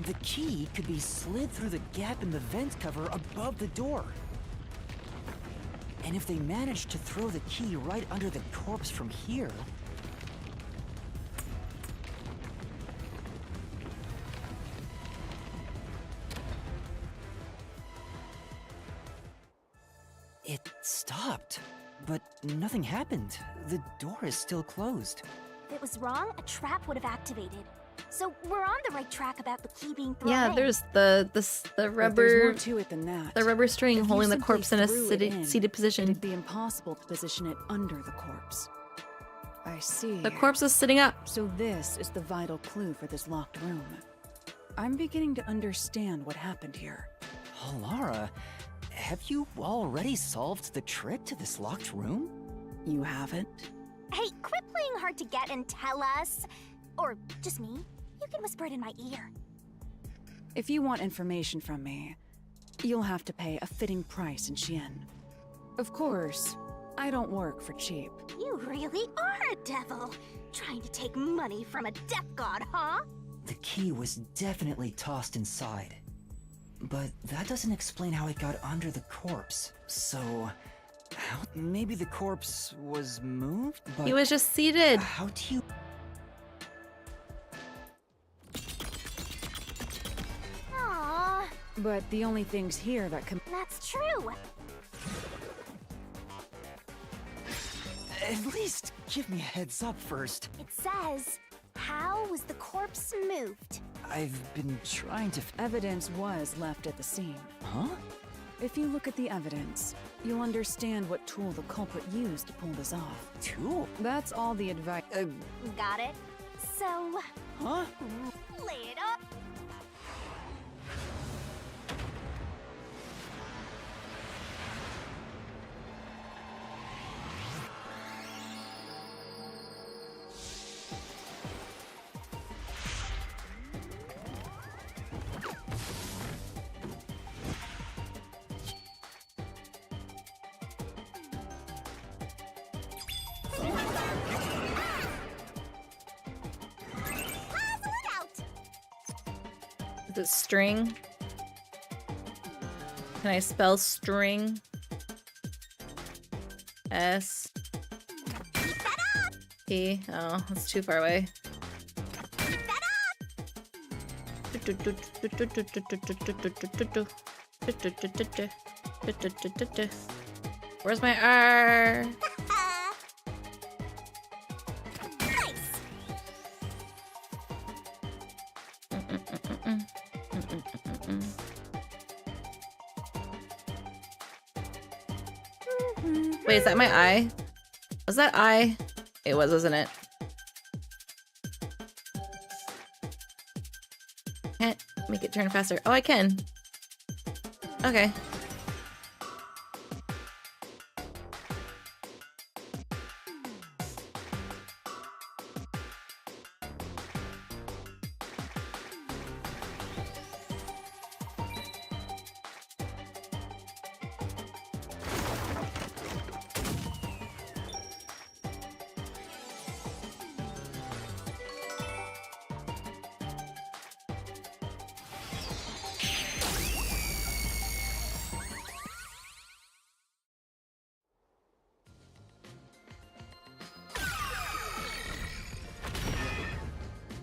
The key could be slid through the gap in the vent cover above the door. And if they managed to throw the key right under the corpse from here... It stopped, but nothing happened. The door is still closed.
If it was wrong, a trap would have activated. So we're on the right track about the key being thrown
Yeah,
in.
there's the
But
rubber
there's more to it than that.
the rubber string
If you
holding the
simply
corpse in a
threw it in,
seated position.
It'd be impossible to position it under the corpse. I see.
The corpse is sitting up.
So this is the vital clue for this locked room. I'm beginning to understand what happened here.
Halara, have you already solved the trick to this locked room?
You haven't?
Hey, quit playing hard to get and tell us. Or just me. You can whisper it in my ear.
If you want information from me, you'll have to pay a fitting price in Xian. Of course, I don't work for cheap.
You really are a devil. Trying to take money from a death god, huh?
The key was definitely tossed inside. But that doesn't explain how it got under the corpse. So, maybe the corpse was moved? But
He was just seated.
how do you...
Aww,
But the only things here that can...
that's true.
At least give me a heads up first.
It says, how was the corpse moved?
I've been trying to...
Evidence was left at the scene.
Huh?
If you look at the evidence, you'll understand what tool the culprit used to pull this off.
Tool?
That's all the advice...
Got it? So...
Huh?
Lay it up.
Is it string? Can I spell string? S P. Oh, that's too far away. Where's my R? Wait, is that my eye? Was that eye? It was, wasn't it? Can't make it turn faster. Oh, I can. Okay.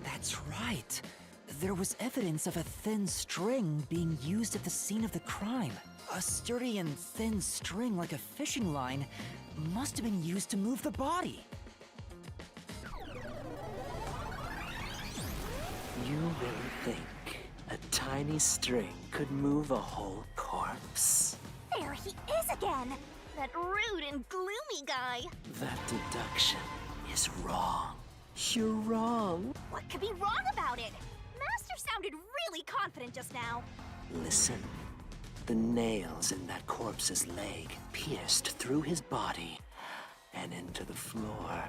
That's right. There was evidence of a thin string being used at the scene of the crime. A sturdy and thin string like a fishing line must have been used to move the body.
You really think a tiny string could move a whole corpse?
There he is again! That rude and gloomy guy!
That deduction is wrong. You're wrong.
What could be wrong about it? Master sounded really confident just now.
Listen. The nails in that corpse's leg pierced through his body and into the floor.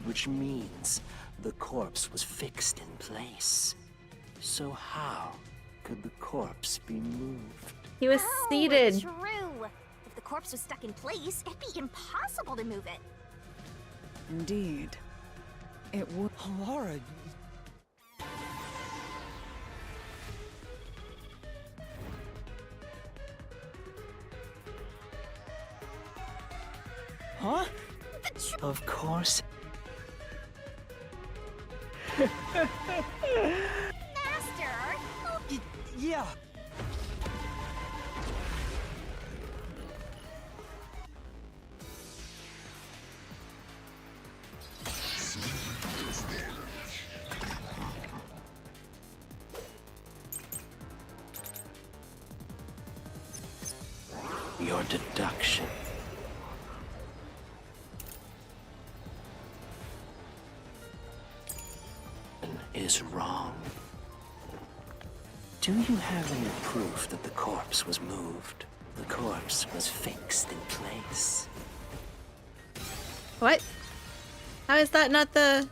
Which means the corpse was fixed in place. So how could the corpse be moved?
He was seated.
True. If the corpse was stuck in place, it'd be impossible to move it.
Indeed. It would.
Laura.
Huh? Of course.
Master!
Yeah.
Your deduction is wrong. Do you have any proof that the corpse was moved? The corpse was fixed in place.
What? How is that not the...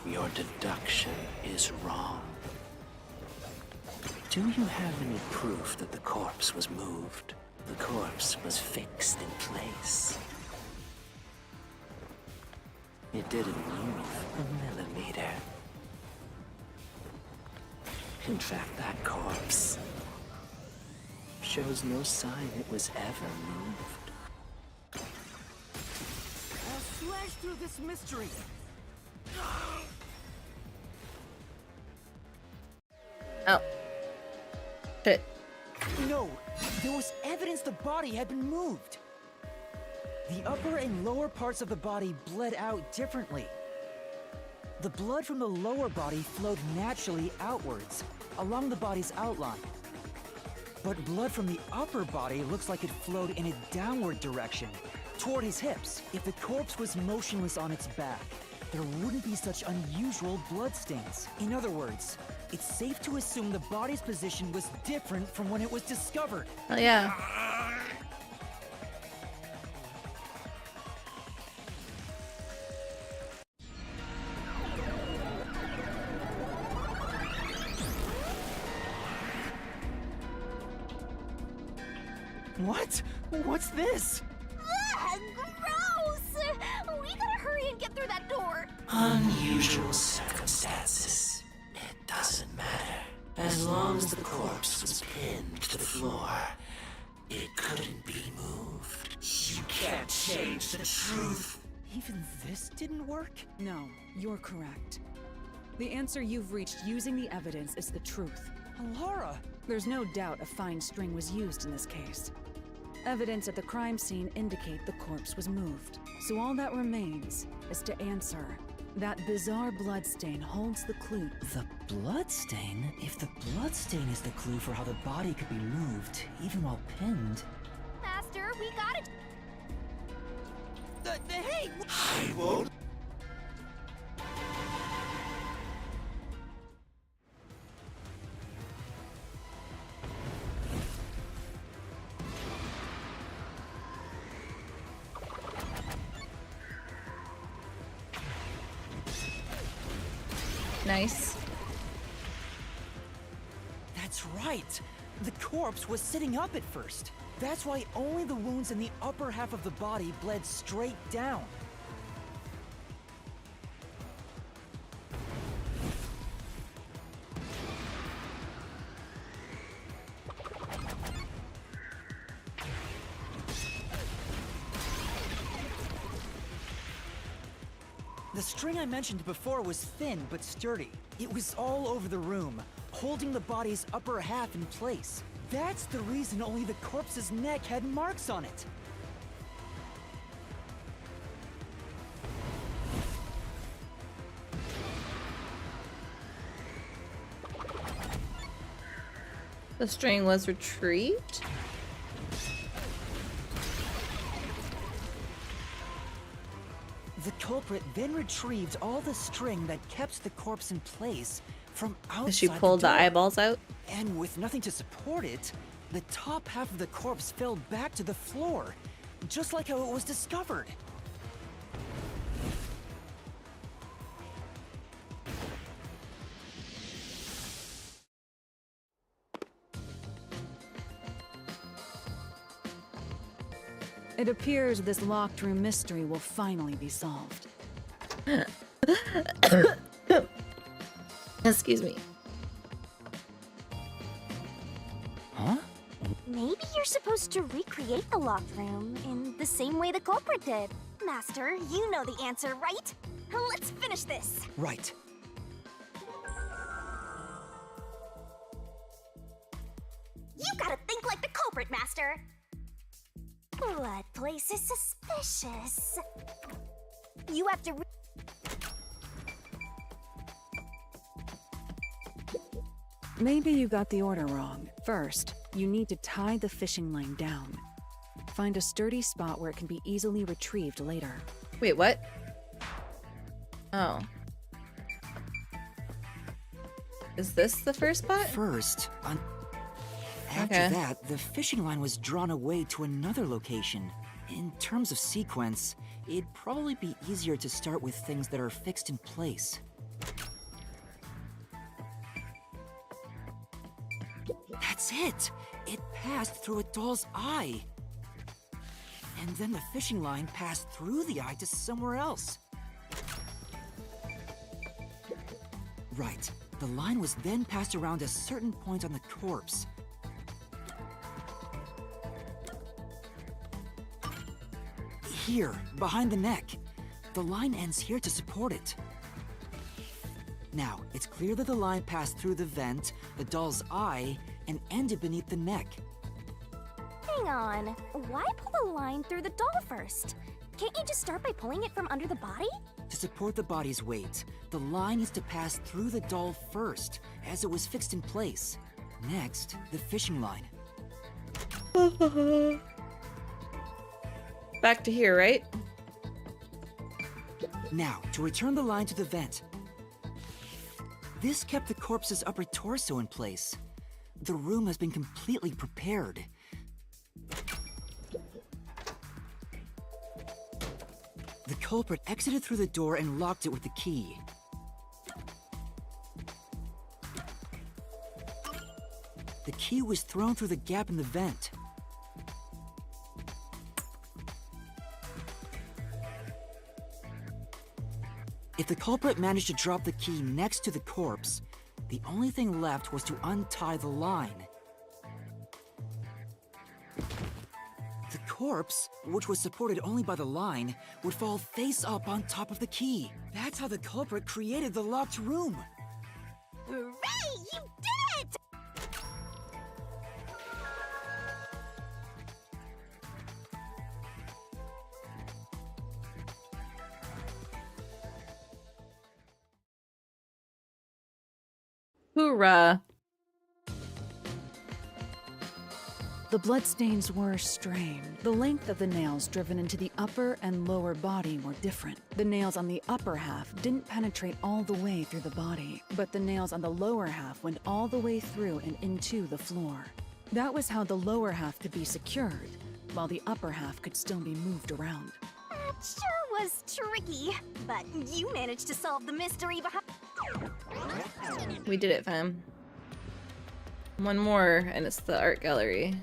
Your deduction is wrong. Do you have any proof that the corpse was moved? The corpse was fixed in place. It didn't move a millimeter. In fact, that corpse shows no sign it was ever moved.
I'll slash through this mystery.
Oh. Shit.
No, there was evidence the body had been moved. The upper and lower parts of the body bled out differently. The blood from the lower body flowed naturally outwards, along the body's outline. But blood from the upper body looks like it flowed in a downward direction, toward his hips. If the corpse was motionless on its back, there wouldn't be such unusual blood stains. In other words, it's safe to assume the body's position was different from when it was discovered.
Oh, yeah.
What? What's this?
Ugh, gross! We gotta hurry and get through that door.
Unusual circumstances. It doesn't matter. As long as the corpse was pinned to the floor, it couldn't be moved. You can't change the truth.
Even this didn't work?
No, you're correct. The answer you've reached using the evidence is the truth.
Laura!
There's no doubt a fine string was used in this case. Evidence at the crime scene indicate the corpse was moved. So all that remains is to answer That bizarre bloodstain holds the clue.
The bloodstain? If the bloodstain is the clue for how the body could be moved, even while pinned...
Master, we got it.
Hey!
I won't.
Nice.
That's right. The corpse was sitting up at first. That's why only the wounds in the upper half of the body bled straight down. The string I mentioned before was thin but sturdy. It was all over the room, holding the body's upper half in place. That's the reason only the corpse's neck had marks on it.
The string was retrieved?
The culprit then retrieved all the string that kept the corpse in place from outside.
She pulled the
door.
eyeballs out?
And with nothing to support it, the top half of the corpse fell back to the floor, just like how it was discovered.
It appears this locked room mystery will finally be solved.
Excuse me.
Huh?
Maybe you're supposed to recreate the locked room in the same way the culprit did. Master, you know the answer, right? Let's finish this.
Right.
You gotta think like the culprit, Master. Blood place is suspicious. You have to.
Maybe you got the order wrong. First, you need to tie the fishing line down. Find a sturdy spot where it can be easily retrieved later.
Wait, what? Oh. Is this the first spot?
First, after that, the fishing line was drawn away to another location. In terms of sequence, it'd probably be easier to start with things that are fixed in place. That's it! It passed through a doll's eye. And then the fishing line passed through the eye to somewhere else. Right. The line was then passed around a certain point on the corpse. Here, behind the neck. The line ends here to support it. Now, it's clear that the line passed through the vent, the doll's eye, and ended beneath the neck.
Hang on. Why pull the line through the doll first? Can't you just start by pulling it from under the body?
To support the body's weight, the line needs to pass through the doll first, as it was fixed in place. Next, the fishing line.
Back to here, right?
Now, to return the line to the vent. This kept the corpse's upper torso in place. The room has been completely prepared. The culprit exited through the door and locked it with the key. The key was thrown through the gap in the vent. If the culprit managed to drop the key next to the corpse, the only thing left was to untie the line. The corpse, which was supported only by the line, would fall face up on top of the key. That's how the culprit created the locked room.
Hooray! You did it!
Hoorah.
The bloodstains were strange. The length of the nails driven into the upper and lower body were different. The nails on the upper half didn't penetrate all the way through the body, but the nails on the lower half went all the way through and into the floor. That was how the lower half could be secured, while the upper half could still be moved around.
That sure was tricky, but you managed to solve the mystery behind.
We did it, fam. One more, and it's the art gallery.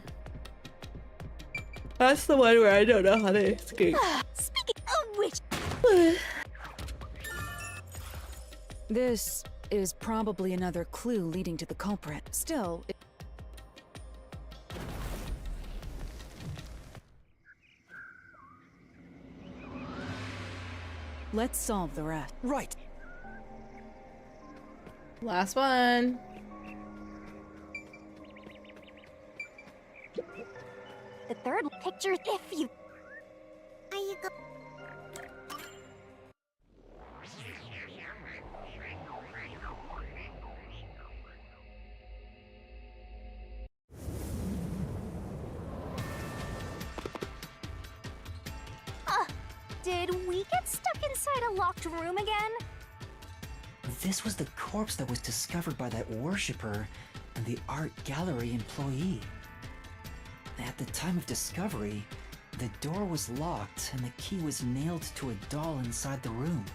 That's the one where I don't know how to escape.
Speaking of which,
this is probably another clue leading to the culprit. Still, let's solve the rest.
Right.
Last one.
the third picture, if you... Are you go... Did we get stuck inside a locked room again?
This was the corpse that was discovered by that worshipper and the art gallery employee. At the time of discovery, the door was locked and the key was nailed to a doll inside the room.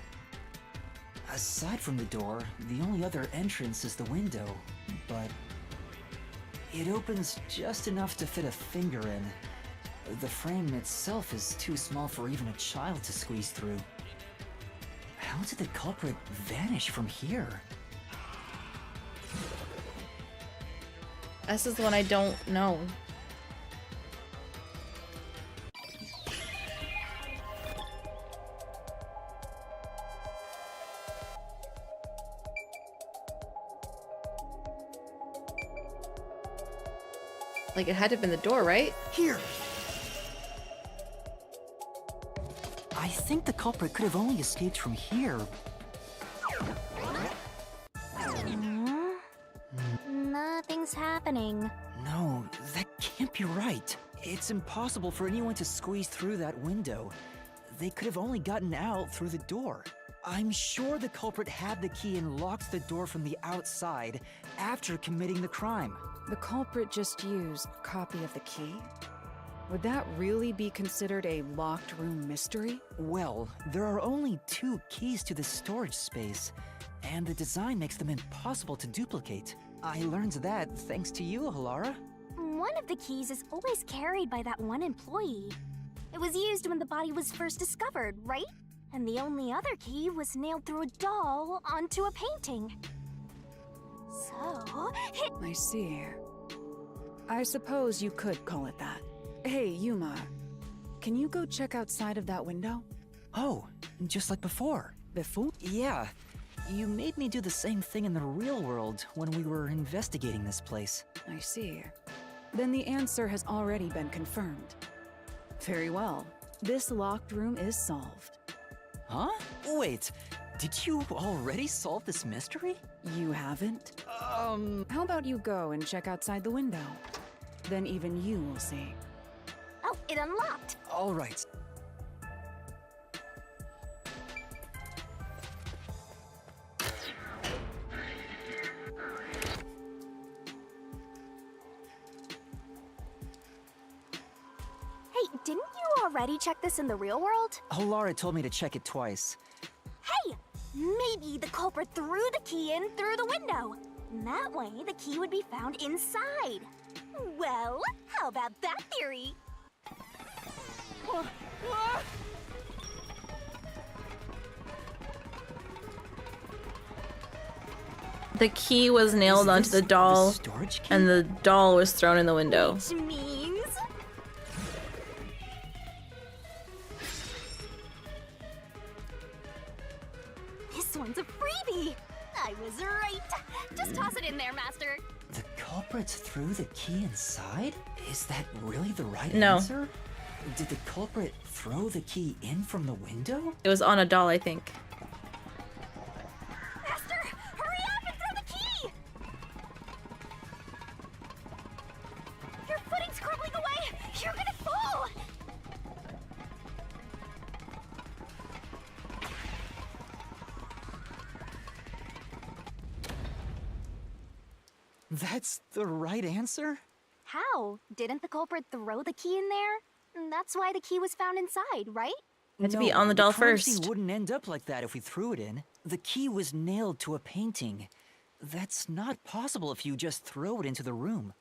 Aside from the door, the only other entrance is the window, but it opens just enough to fit a finger in. The frame itself is too small for even a child to squeeze through. How did the culprit vanish from here?
This is the one I don't know. Like, it had to have been the door, right?
Here! I think the culprit could have only escaped from here.
Nothing's happening.
No, that can't be right. It's impossible for anyone to squeeze through that window. They could have only gotten out through the door. I'm sure the culprit had the key and locked the door from the outside after committing the crime.
The culprit just used a copy of the key? Would that really be considered a locked room mystery?
Well, there are only 2 keys to the storage space, and the design makes them impossible to duplicate. I learned that thanks to you, Halara.
One of the keys is always carried by that one employee. It was used when the body was first discovered, right? And the only other key was nailed through a doll onto a painting. So...
I see. I suppose you could call it that. Hey, Yuma, can you go check outside of that window?
Oh, just like before.
Before?
Yeah. You made me do the same thing in the real world when we were investigating this place.
I see. Then the answer has already been confirmed. Very well. This locked room is solved.
Huh? Wait, did you already solve this mystery?
You haven't? How about you go and check outside the window? Then even you will see.
Oh, it unlocked!
All right.
Hey, didn't you already check this in the real world?
Halara told me to check it twice.
Hey! Maybe the culprit threw the key in through the window. That way, the key would be found inside. Well, how about that theory?
The key was nailed onto the doll, and the doll was thrown in the window.
Which means... This one's a freebie! I was right! Just toss it in there, Master!
The culprit threw the key inside? Is that really the right
No.
answer? Did the culprit throw the key in from the window?
It was on a doll, I think.
Master, hurry up and throw the key!
That's the right answer?
How? Didn't the culprit throw the key in there? That's why the key was found inside, right?
Had to be on the doll
crime scene
first.
wouldn't end up like that if we threw it in. The key was nailed to a painting. That's not possible if you just throw it into the room.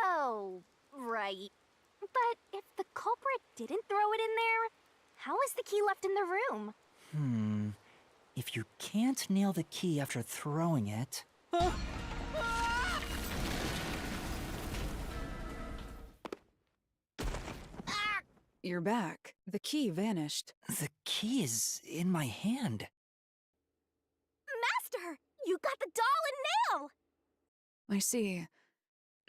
Oh, right. But if the culprit didn't throw it in there, how is the key left in the room?
If you can't nail the key after throwing it...
You're back. The key vanished.
The key is in my hand.
Master! You got the doll and nail!
I see.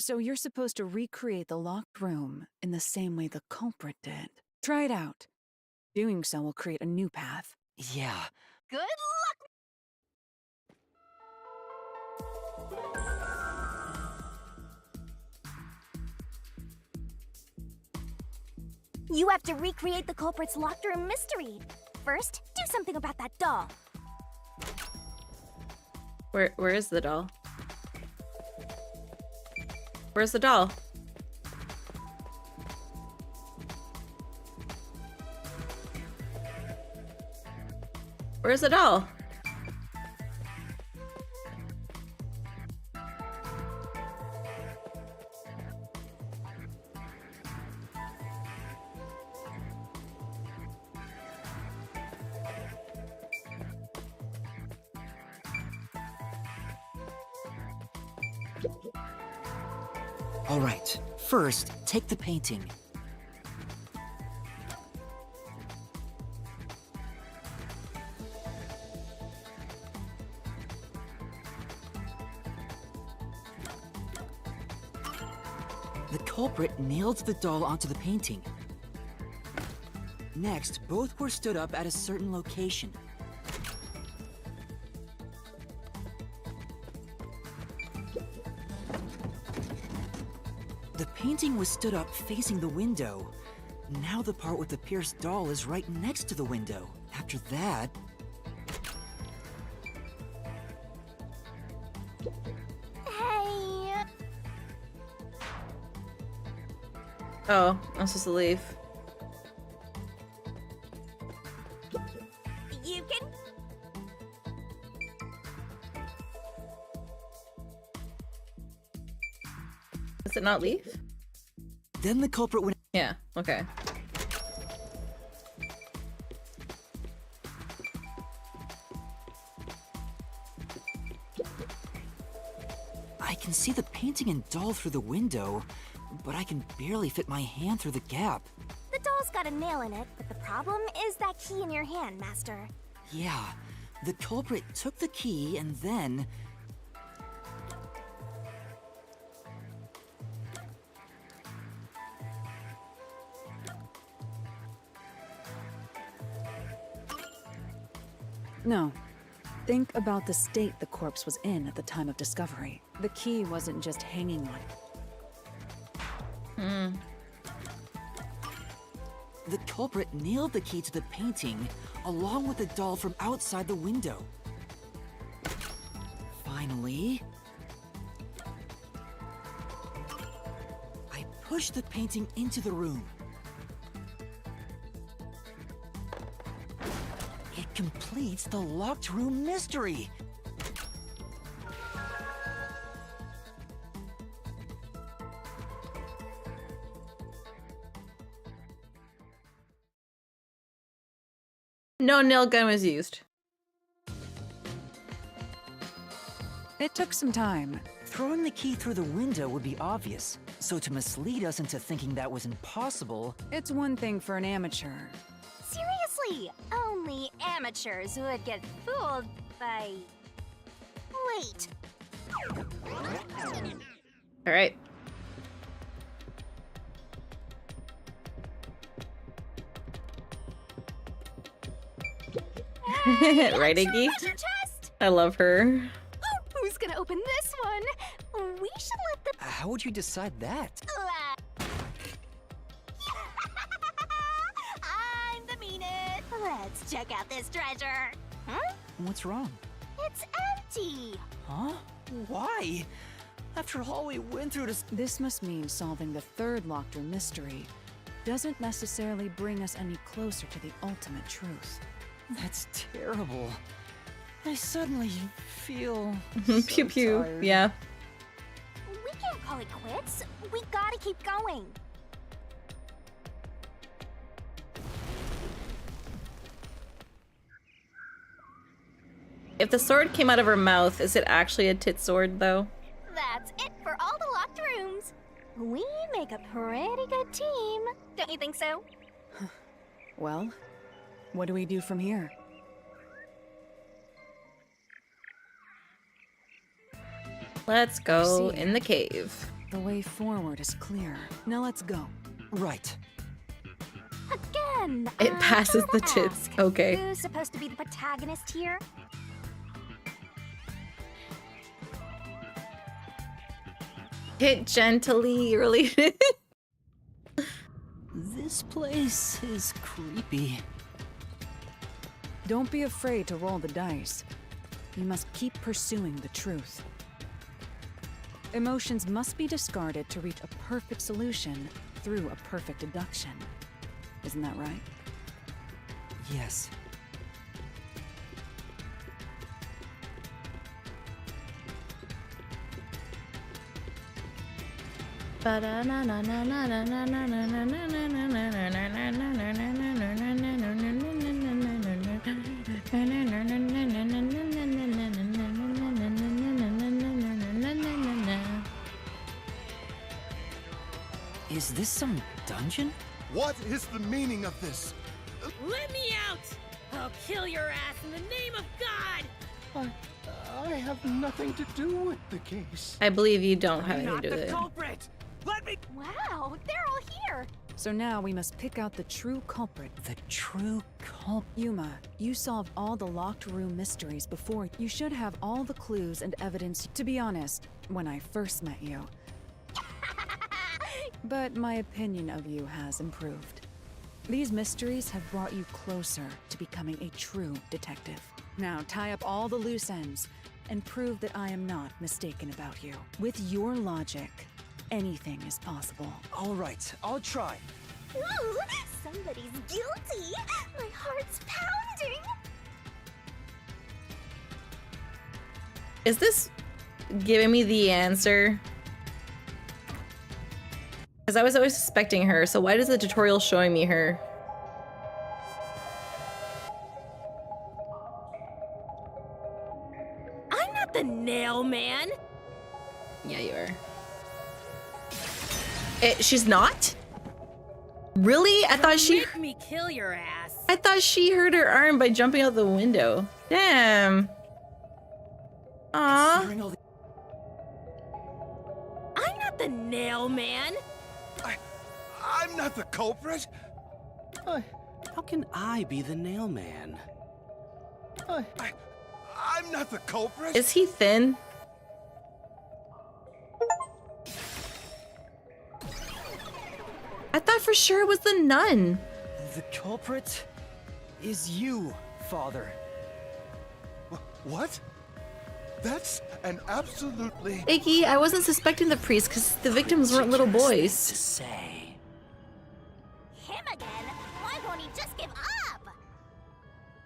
So you're supposed to recreate the locked room in the same way the culprit did. Try it out. Doing so will create a new path.
Yeah.
Good luck! You have to recreate the culprit's locked room mystery. First, do something about that doll.
Where is the doll? Where's the doll? Where's the doll?
All right. First, take the painting. The culprit nailed the doll onto the painting. Next, both were stood up at a certain location. The painting was stood up facing the window. Now the part with the pierced doll is right next to the window. After that...
Hey...
Oh, I'm supposed to leave.
You can...
Does it not leave?
Then the culprit went...
Yeah, okay.
I can see the painting and doll through the window, but I can barely fit my hand through the gap.
The doll's got a nail in it, but the problem is that key in your hand, Master.
Yeah, the culprit took the key and then...
No. Think about the state the corpse was in at the time of discovery. The key wasn't just hanging on it.
The culprit nailed the key to the painting, along with the doll from outside the window. Finally... I pushed the painting into the room. It completes the locked room mystery!
No nail gun was used.
It took some time.
Throwing the key through the window would be obvious, so to mislead us into thinking that was impossible...
It's one thing for an amateur.
Seriously, only amateurs would get fooled by... Wait.
All right. Right, Iggy?
Treasure chest!
I love her.
Who's gonna open this one? We should let the...
How would you decide that?
I'm the meanest. Let's check out this treasure. Huh?
What's wrong?
It's empty.
Huh? Why?
After all we went through to...
This must mean solving the third locked room mystery doesn't necessarily bring us any closer to the ultimate truth.
That's terrible. I suddenly feel
Pew pew.
tired.
Yeah.
We can't call it quits. We gotta keep going.
If the sword came out of her mouth, is it actually a tit sword though?
That's it for all the locked rooms. We make a pretty good team. Don't you think so?
Well, what do we do from here?
Let's go in the cave.
The way forward is clear. Now let's go.
Right.
Again.
It passes the
gotta
tits.
ask,
Okay.
Who's supposed to be the protagonist here?
Hit gently related.
This place is creepy.
Don't be afraid to roll the dice. You must keep pursuing the truth. Emotions must be discarded to reach a perfect solution through a perfect deduction. Isn't that right?
Yes. Is this some dungeon?
What is the meaning of this?
Let me out! I'll kill your ass in the name of God!
I have nothing to do with the case.
I believe you don't have
I'm
anything
not
to do
the
with it.
culprit! Let me...
Wow, they're all here.
So now we must pick out the true culprit.
The true culprit...
Yuma, you solved all the locked room mysteries before. You should have all the clues and evidence. To be honest, when I first met you. But my opinion of you has improved. These mysteries have brought you closer to becoming a true detective. Now tie up all the loose ends and prove that I am not mistaken about you. With your logic, anything is possible.
All right, I'll try.
Ooh, somebody's guilty. My heart's pounding.
Is this giving me the answer? Because I was always suspecting her, so why does the tutorial showing me her?
I'm not the nail man!
Yeah, you are. She's not? Really? I thought she...
Make me kill your ass.
I thought she hurt her arm by jumping out the window. Damn. Aww.
I'm not the nail man!
I'm not the culprit.
How can I be the nail man?
I'm not the culprit.
Is he thin? I thought for sure it was the nun.
The culprit is you, Father.
What? That's an absolutely...
Iggy, I wasn't suspecting the priest because the victims weren't little boys.
Say.
Him again? Why won't he just give up?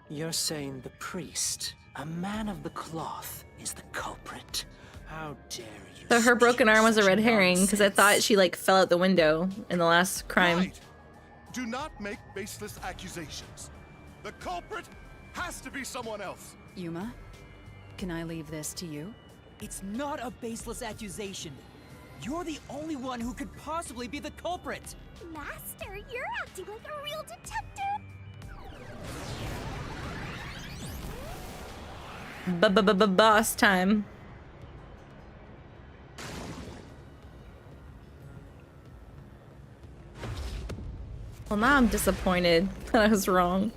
You're saying the priest, a man of the cloth, is the culprit? How dare you?
So her broken arm was a red herring because I thought she like fell out the window in the last crime.
Right. Do not make baseless accusations. The culprit has to be someone else.
Yuma, can I leave this to you?
It's not a baseless accusation. You're the only one who could possibly be the culprit.
Master, you're acting like a real detective.
Boss time. Well, now I'm disappointed that I was wrong.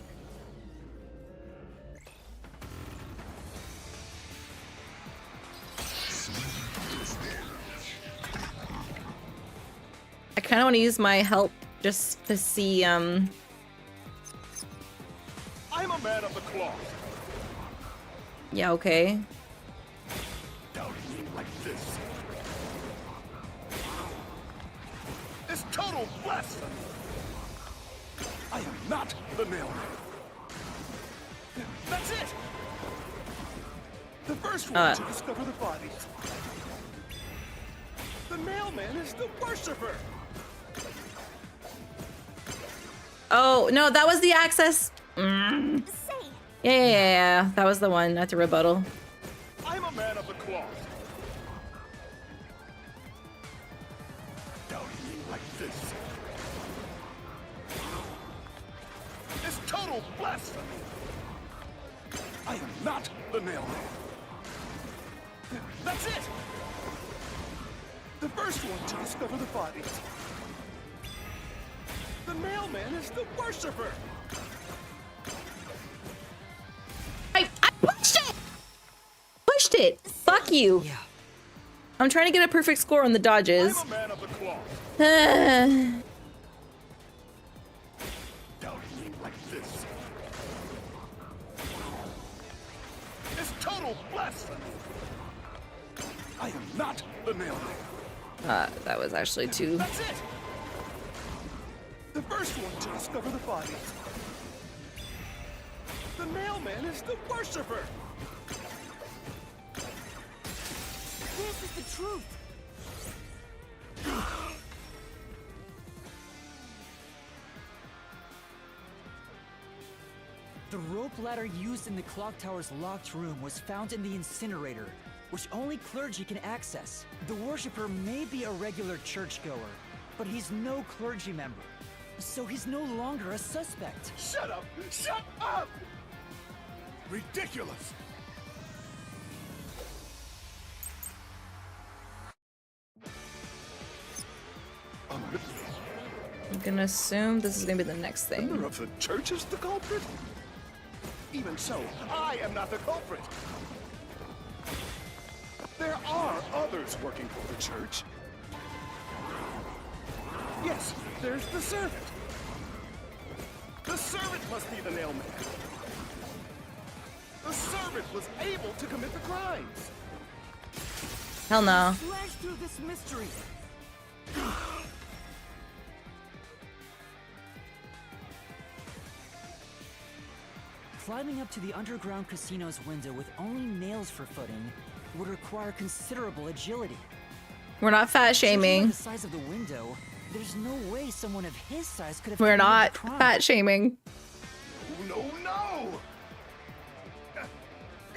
I kind of want to use my help just to see,
I'm a man of the cloth.
Yeah, okay.
Doubting me like this. total blasphemy! I am not the mailman. That's it! The first one to discover the bodies. The mailman is the worshiper!
Oh, no, that was the access. Yeah. That was the one, not the rebuttal.
I'm a man of the cloth. Doubting me like this. It's total blasphemy! I am not the mailman. That's it! The first one to discover the bodies. The mailman is the worshiper!
I pushed it! Pushed it! Fuck you!
Yeah.
I'm trying to get a perfect score on the dodges.
I'm a man of the cloth. Doubting me like this. It's total blasphemy! I am not the mailman.
That was actually too...
That's it! The first one to discover the bodies. The mailman is the worshiper!
This is the truth.
The rope ladder used in the clock tower's locked room was found in the incinerator, which only clergy can access. The worshipper may be a regular churchgoer, but he's no clergy member. So he's no longer a suspect.
Shut up! Shut up! Ridiculous!
I'm gonna assume this is gonna be the next thing.
Member of the church is the culprit? Even so, I am not the culprit. There are others working for the church. Yes, there's the servant. The servant must be the nailman. The servant was able to commit the crimes.
Hell no.
Slash through this mystery. Climbing up to the underground casino's window with only nails for footing would require considerable agility.
We're not fat shaming.
The size of the window, there's no way someone of his size could have.
We're
committed
not
the crime.
fat shaming.
No, no!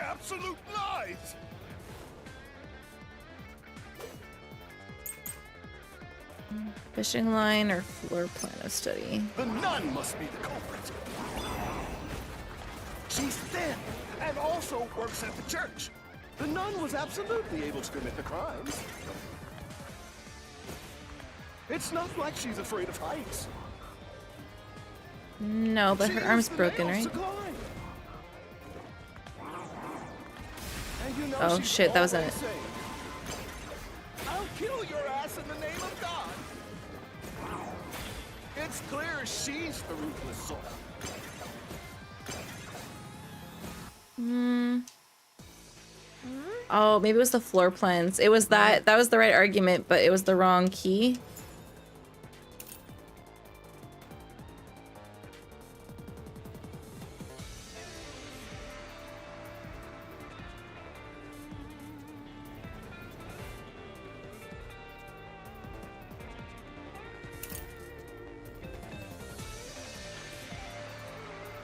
Absolute lies!
Fishing line or floor plan of study.
The nun must be the culprit. She's thin and also works at the church. The nun was absolutely able to commit the crimes. It's not like she's afraid of heights.
No, but her arm's broken, right?
And you know
Oh
she's
shit, that wasn't it.
always saying, I'll kill your ass in the name of God. It's clear she's the ruthless soul.
Oh, maybe it was the floor plans. It was that was the right argument, but it was the wrong key.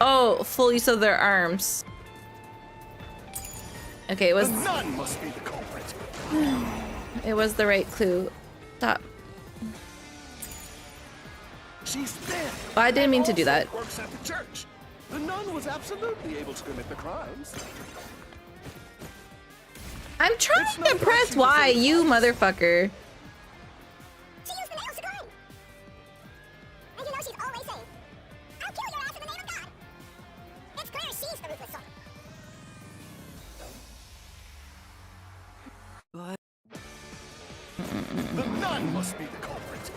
Oh, full use of their arms. Okay, it was.
The nun must be the culprit.
It was the right clue. Stop.
She's thin.
Oh, I didn't mean to do
also
that.
Works at the church. The nun was absolutely able to commit the crimes.
I'm trying to press Y, you motherfucker.
She used the nails to climb. And you know she's always saying, I'll kill your ass in the name of God. It's clear she's the ruthless soul.
The nun must be the culprit.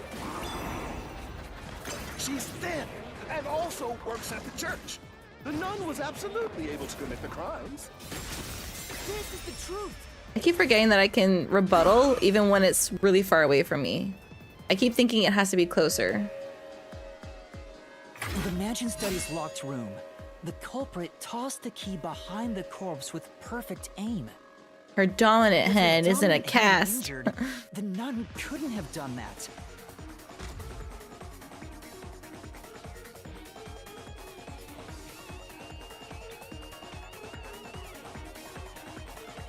She's thin and also works at the church. The nun was absolutely able to commit the crimes.
This is the truth.
I keep forgetting that I can rebuttal even when it's really far away from me. I keep thinking it has to be closer.
The Mansion Study's locked room. The culprit tossed the key behind the corpse with perfect aim.
Her dominant
If the
hand isn't a
dominant hand
cast.
injured, the nun couldn't have done that.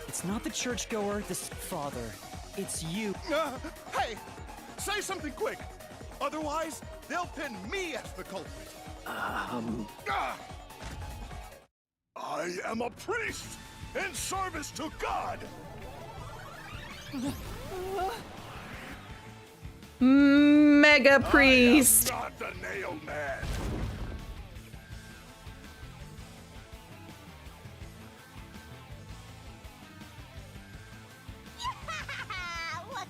It's not the churchgoer, this father. It's you.
Hey! Say something quick! Otherwise, they'll pin me as the culprit. I am a priest in service to God!
Mega priest.
I am not the nail man.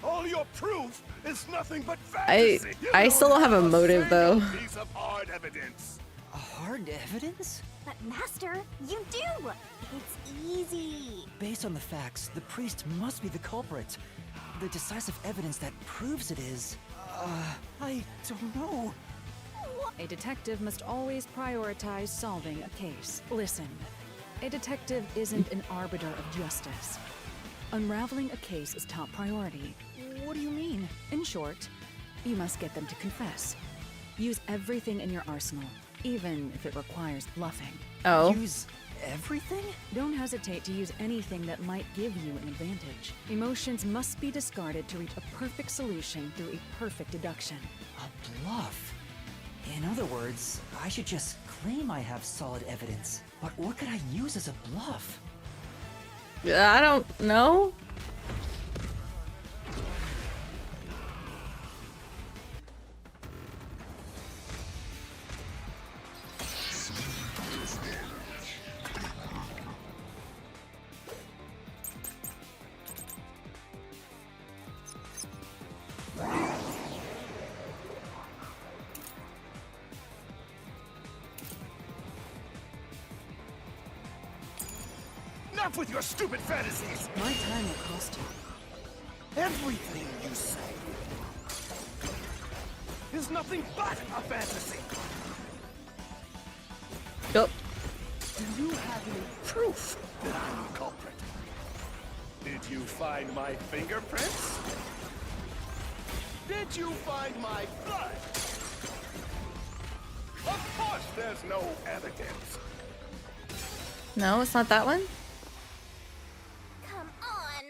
All your proof is nothing but fantasy.
I still don't have a motive though.
Piece of hard evidence.
Hard evidence?
But Master, you do! It's easy.
Based on the facts, the priest must be the culprit. The decisive evidence that proves it is... I don't know.
A detective must always prioritize solving a case. Listen, a detective isn't an arbiter of justice. Unraveling a case is top priority.
What do you mean?
In short, you must get them to confess. Use everything in your arsenal, even if it requires bluffing.
Oh.
Use everything?
Don't hesitate to use anything that might give you an advantage. Emotions must be discarded to reach a perfect solution through a perfect deduction.
A bluff? In other words, I should just claim I have solid evidence. But what could I use as a bluff?
I don't know.
Enough with your stupid fantasies!
My time will cost you.
Everything you say is nothing but a fantasy!
Go.
Do you have any proof that I'm the culprit? Did you find my fingerprints? Did you find my blood? Of course there's no evidence.
No, it's not that one.
Come on.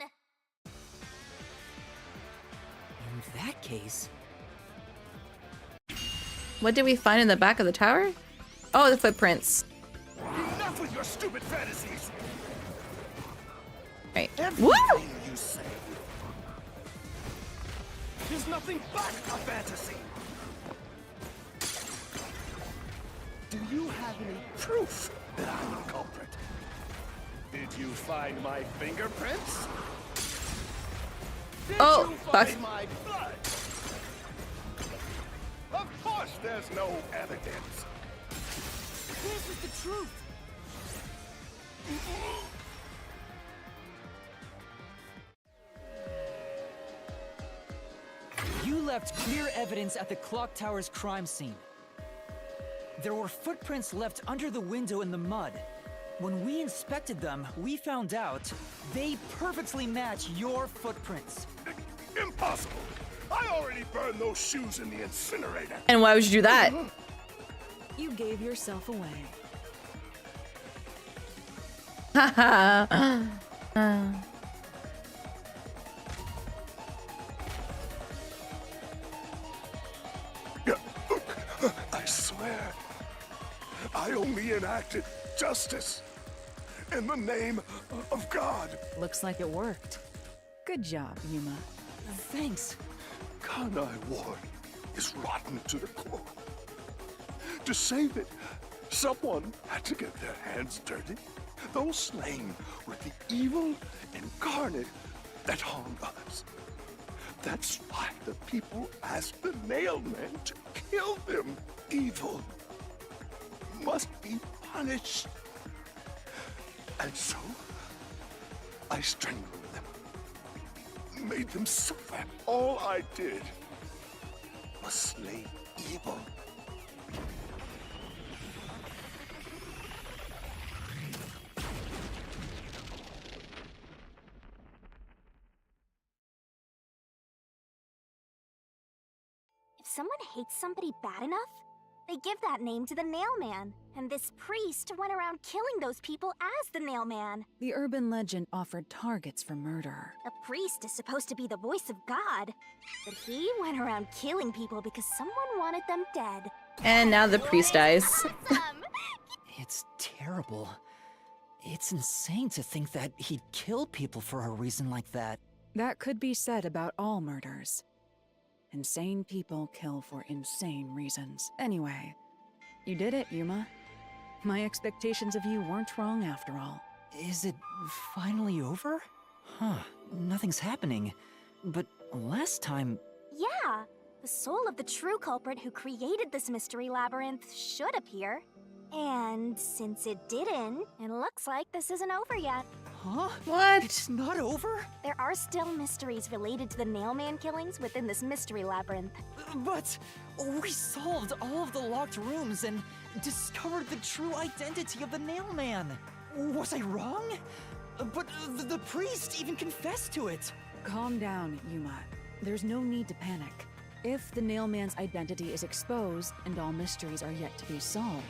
In that case...
What did we find in the back of the tower? Oh, the footprints.
Enough with your stupid fantasies!
Right.
Everything
Woo!
you say is nothing but a fantasy! Do you have any proof that I'm the culprit? Did you find my fingerprints? Did
Oh,
you
fuck.
find my blood? Of course there's no evidence. This is the truth.
You left clear evidence at the clock tower's crime scene. There were footprints left under the window in the mud. When we inspected them, we found out they perfectly match your footprints.
Impossible! I already burned those shoes in the incinerator.
And why would you do that?
You gave yourself away.
Haha.
I swear, I only enacted justice in the name of God.
Looks like it worked. Good job, Yuma.
Thanks.
Kanai Ward is rotten to the core. To save it, someone had to get their hands dirty. Those slain were the evil incarnate that harmed others. That's why the people asked the Nailman to kill them. Evil must be punished. And so, I strangled them. Made them suffer. All I did
must slay evil.
If someone hates somebody bad enough, they give that name to the Nailman, and this priest went around killing those people as the Nailman.
The urban legend offered targets for murder.
A priest is supposed to be the voice of God, but he went around killing people because someone wanted them dead.
And now the priest dies.
It's terrible. It's insane to think that he'd kill people for a reason like that.
That could be said about all murders. Insane people kill for insane reasons. Anyway, you did it, Yuma. My expectations of you weren't wrong after all.
Is it finally over? Huh, nothing's happening. But last time...
Yeah, the soul of the true culprit who created this mystery labyrinth should appear. And since it didn't, it looks like this isn't over yet.
Huh?
What?
It's not over?
There are still mysteries related to the Nailman killings within this mystery labyrinth.
But we solved all of the locked rooms and discovered the true identity of the Nailman. Was I wrong? But the priest even confessed to it.
Calm down, Yuma. There's no need to panic. If the Nailman's identity is exposed and all mysteries are yet to be solved,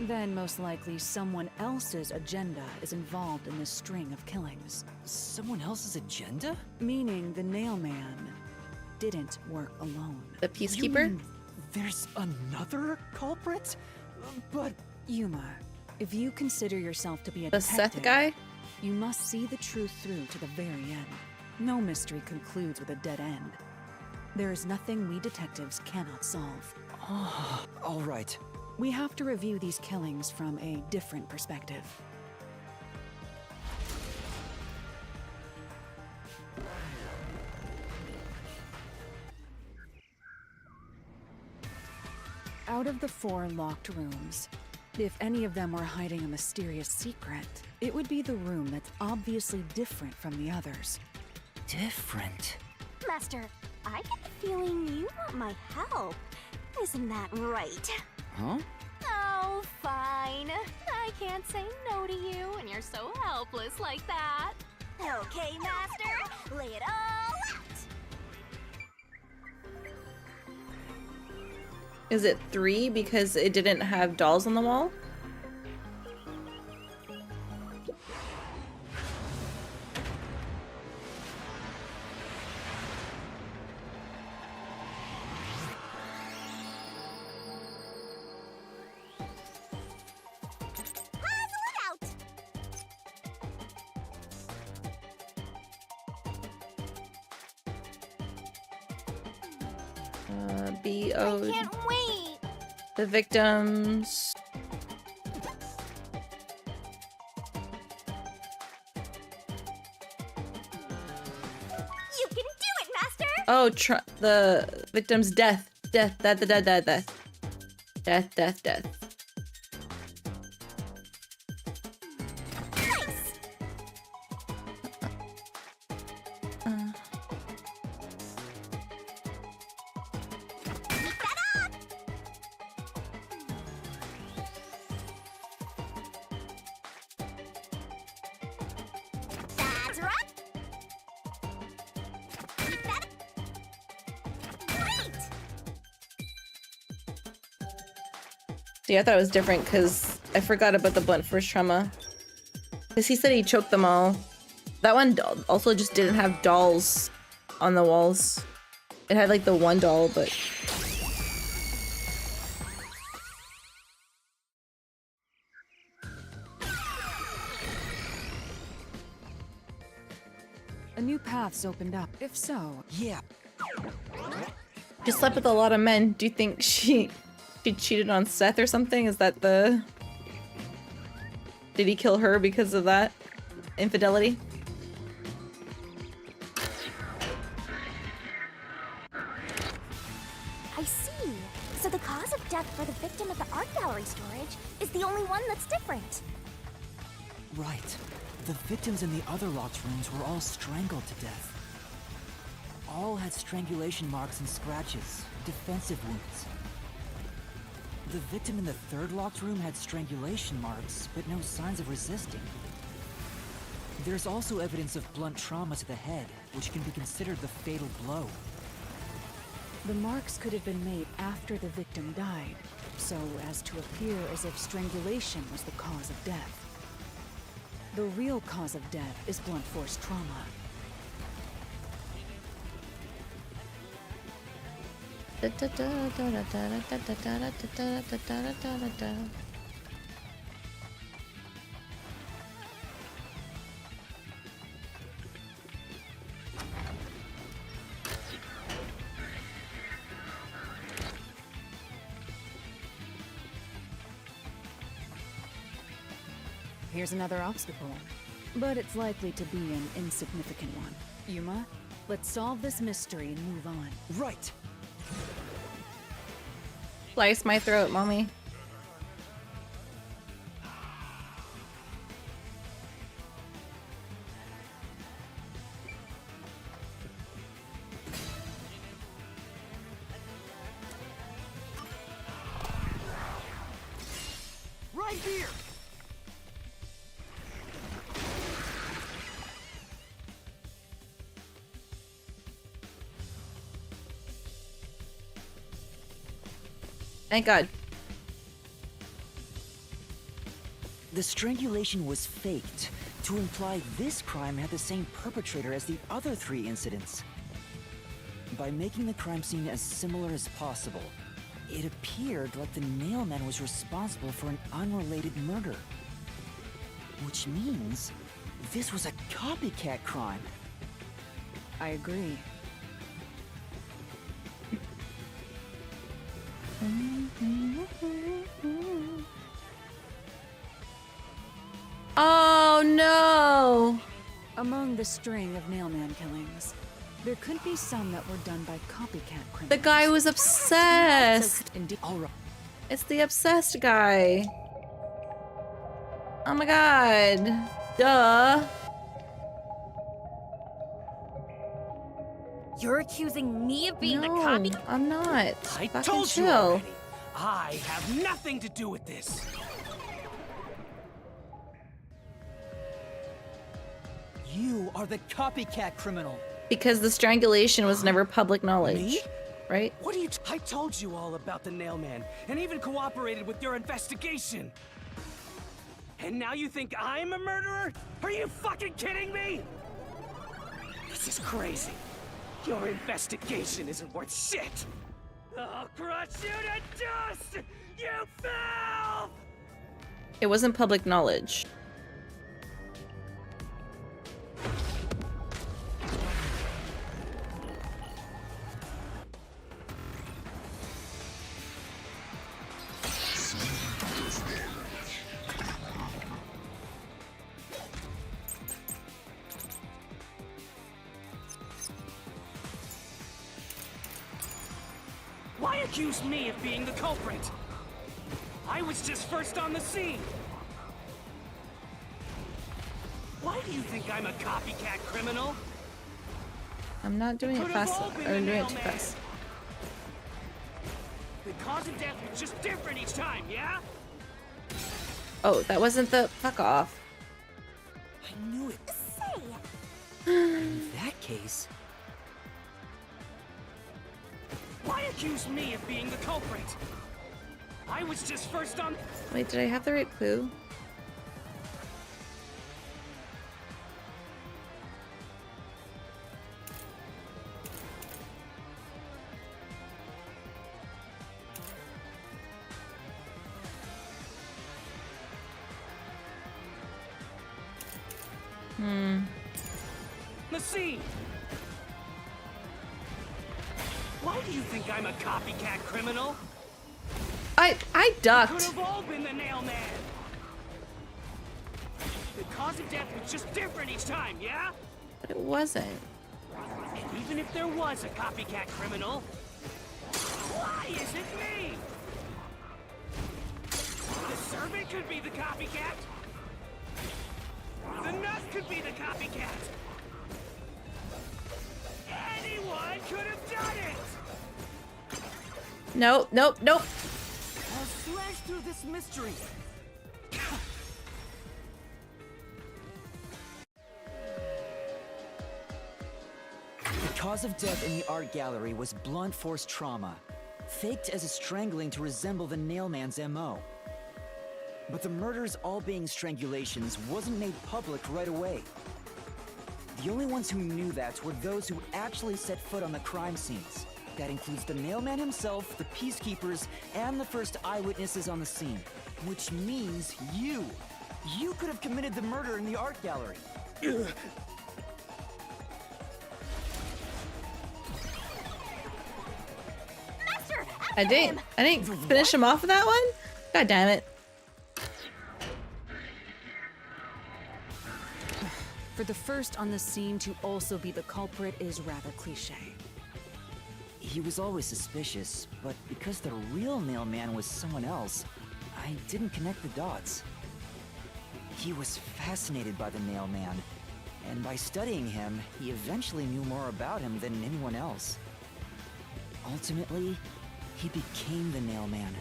then most likely someone else's agenda is involved in this string of killings.
Someone else's agenda?
Meaning the Nailman didn't work alone.
The Peacekeeper?
There's another culprit? But...
Yuma, if you consider yourself to be a
The
detective,
Seth guy?
you must see the truth through to the very end. No mystery concludes with a dead end. There is nothing we detectives cannot solve.
Oh, all right.
We have to review these killings from a different perspective. Out of the 4 locked rooms, if any of them were hiding a mysterious secret, it would be the room that's obviously different from the others.
Different?
Master, I get the feeling you want my help. Isn't that right?
Huh?
Oh, fine. I can't say no to you when you're so helpless like that. Okay, Master, lay it all out.
Is it 3 because it didn't have dolls on the wall? B.O.
I can't wait.
The victims.
You can do it, Master.
Oh, the victim's death. Death.
That's right. Great.
See, I thought it was different because I forgot about the blunt force trauma. Because he said he choked them all. That one also just didn't have dolls on the walls. It had like the one doll, but...
A new path's opened up. If so,
yeah.
She slept with a lot of men. Do you think she cheated on Seth or something? Is that the... Did he kill her because of that infidelity?
I see. So the cause of death for the victim at the art gallery storage is the only one that's different.
Right. The victims in the other locked rooms were all strangled to death. all had strangulation marks and scratches, defensive wounds. The victim in the third locked room had strangulation marks, but no signs of resisting. There's also evidence of blunt trauma to the head, which can be considered the fatal blow.
The marks could have been made after the victim died, so as to appear as if strangulation was the cause of death. The real cause of death is blunt force trauma. Here's another obstacle, but it's likely to be an insignificant one. Yuma, let's solve this mystery and move on.
Right!
Slice my throat, mommy.
Right here!
Thank God.
The strangulation was faked to imply this crime had the same perpetrator as the other 3 incidents. By making the crime scene as similar as possible, it appeared like the nailman was responsible for an unrelated murder. Which means this was a copycat crime.
I agree.
Oh no!
Among the string of nailman killings, there could be some that were done by copycat criminals.
The guy was obsessed. It's the obsessed guy. Oh my god. Duh.
You're accusing me of being the
No,
copy?
I'm not.
I
Fucking
told you
chill.
already. I have nothing to do with this.
You are the copycat criminal.
Because the strangulation was never public knowledge.
Me?
Right?
What do you? I told you all about the nailman, and even cooperated with your investigation. And now you think I'm a murderer? Are you fucking kidding me? This is crazy. Your investigation isn't worth shit. I'll crush you to dust, you filth!
It wasn't public knowledge.
Why accuse me of being the culprit? I was just first on the scene. Why do you think I'm a copycat criminal?
I'm not doing it fast. I'm doing it too fast.
The cause of death was just different each time, yeah?
Oh, that wasn't the... Fuck off.
I knew it.
Say,
In that case...
Why accuse me of being the culprit? I was just first on...
Wait, did I have the right clue?
the scene. Why do you think I'm a copycat criminal?
I
Could
ducked.
have all been the nailman. The cause of death was just different each time, yeah?
But it wasn't.
And even if there was a copycat criminal, why is it me? The servant could be the copycat. The nut could be the copycat. Anyone
could have done it!
Nope, nope, nope.
I'll slash through this mystery. The cause of death in the art gallery was blunt force trauma, faked as a strangling to resemble the Nailman's MO. But the murders all being strangulations wasn't made public right away. The only ones who knew that were those who actually set foot on the crime scenes. That includes the Nailman himself, the Peacekeepers, and the first eyewitnesses on the scene. Which means you! You could have committed the murder in the art gallery.
I didn't finish him off with that one? God damn it.
For the first on the scene to also be the culprit is rather cliche.
He was always suspicious, but because the real Nailman was someone else, I didn't connect the dots. He was fascinated by the Nailman, and by studying him, he eventually knew more about him than anyone else. Ultimately, he became the Nailman.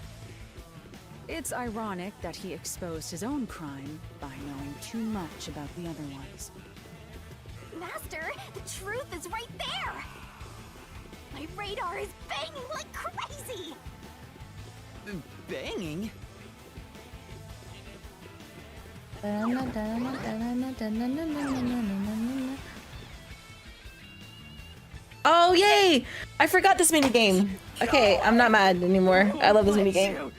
It's ironic that he exposed his own crime by knowing too much about the other ones.
Master, the truth is right there! My radar is banging like crazy!
Banging?
Oh, yay! I forgot this mini game. Okay, I'm not mad anymore. I love this mini game.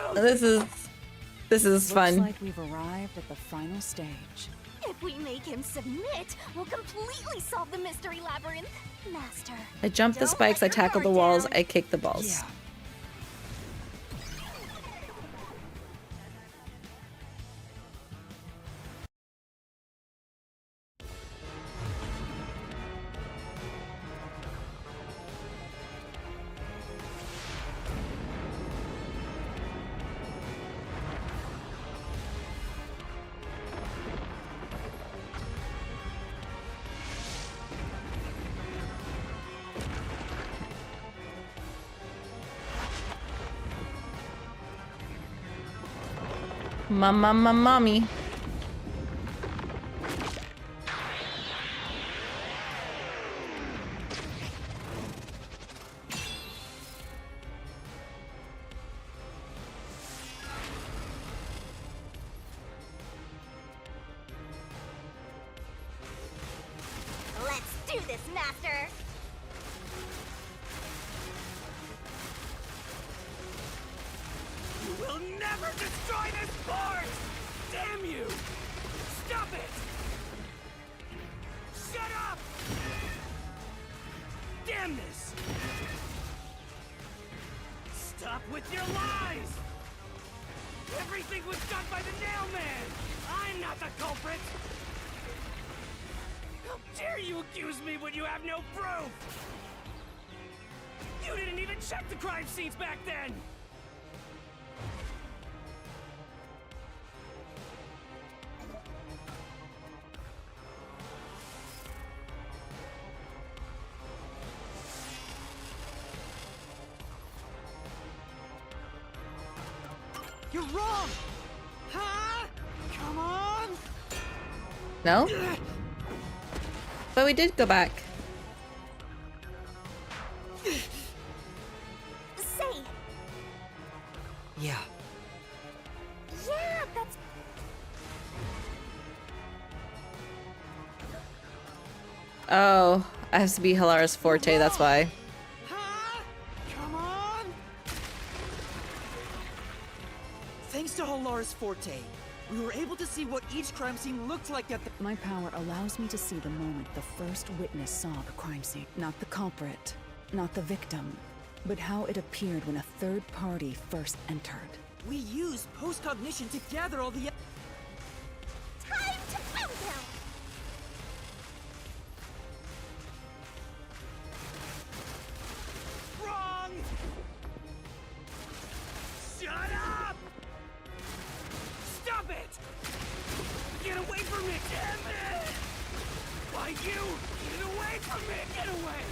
This is fun.
Looks like we've arrived at the final stage.
If we make him submit, we'll completely solve the mystery labyrinth. Master.
I jumped the spikes, I tackled the walls, I kicked the balls.
Yeah.
Mommy.
Let's do this, Master!
You will never destroy this port! Damn you! Stop it! Shut up! Damn this! Stop with your lies! Everything was done by the Nailman! I'm not the culprit! How dare you accuse me when you have no proof? You didn't even check the crime scenes back then!
You're wrong! Huh? Come on!
No? But we did go back.
Say!
Yeah.
Yeah, that's...
Oh, I have to be Halara's forte, that's why.
Come on! Thanks to Halara's forte, we were able to see what each crime scene looked like at the—
My power allows me to see the moment the first witness saw the crime scene. Not the culprit, not the victim, but how it appeared when a third party first entered.
We used post-cognition to gather all the—
Time to countdown!
Wrong! Shut up! Stop it! Get away from me, damn it! Why
fight you! Get away from me! Get away!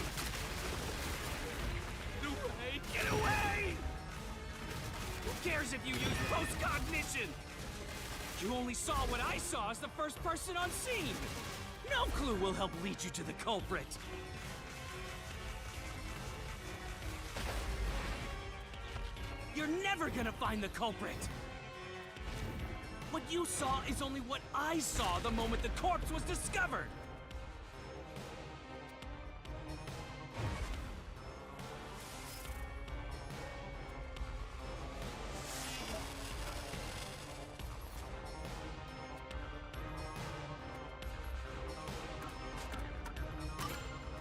Get away! Get away! Who cares if you use post-cognition? You only saw what I saw as the first person on scene! No clue will help lead you to the culprit! You're never gonna find the culprit! What you saw is only what I saw the moment the corpse was discovered!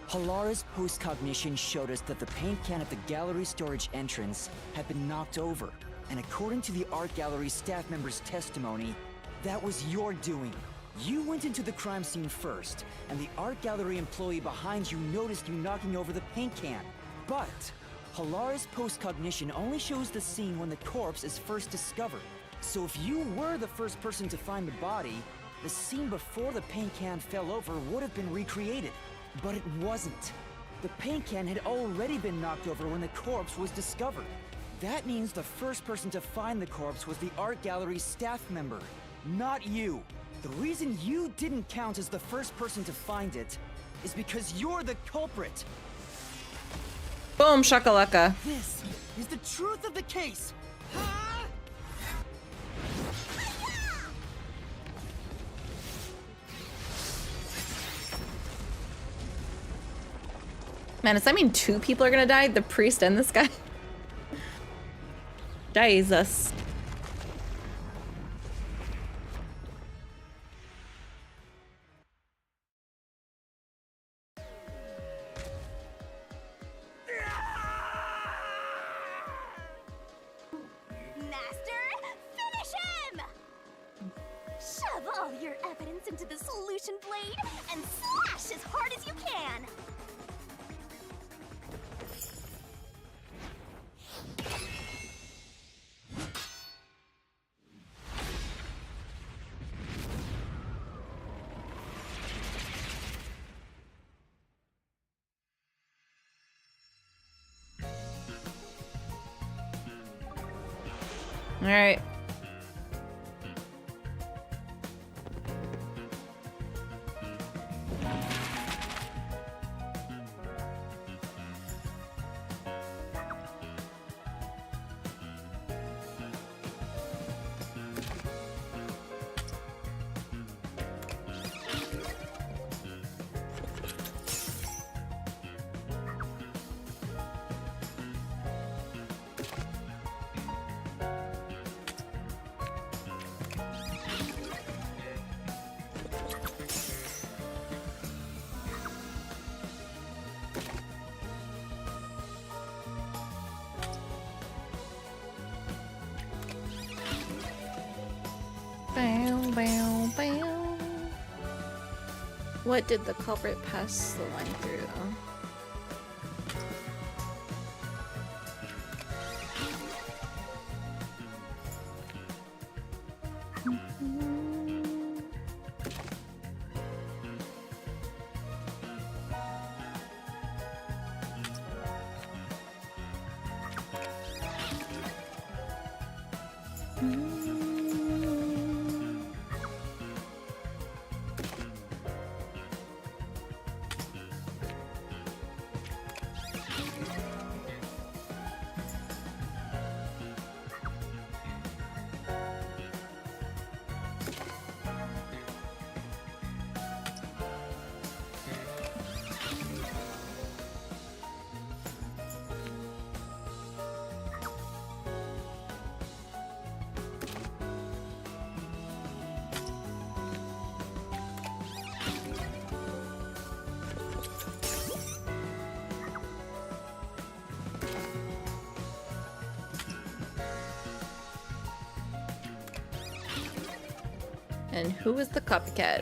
Halara's post-cognition showed us that the paint can at the gallery storage entrance had been knocked over. And according to the art gallery staff member's testimony, that was your doing. You went into the crime scene first, and the art gallery employee behind you noticed you knocking over the paint can. But Halara's post-cognition only shows the scene when the corpse is first discovered. So if you were the first person to find the body, the scene before the paint can fell over would have been recreated. But it wasn't. The paint can had already been knocked over when the corpse was discovered. That means the first person to find the corpse was the art gallery staff member, not you. The reason you didn't count as the first person to find it is because you're the culprit.
Boom, shakalaka.
This is the truth of the case.
Man, does that mean 2 people are gonna die? The priest and this guy? Jesus.
Master, finish him! Shove all your evidence into the solution blade and slash as hard as you can!
All right. Bow, bow, bow. What did the culprit pass the line through, though? And who was the copycat?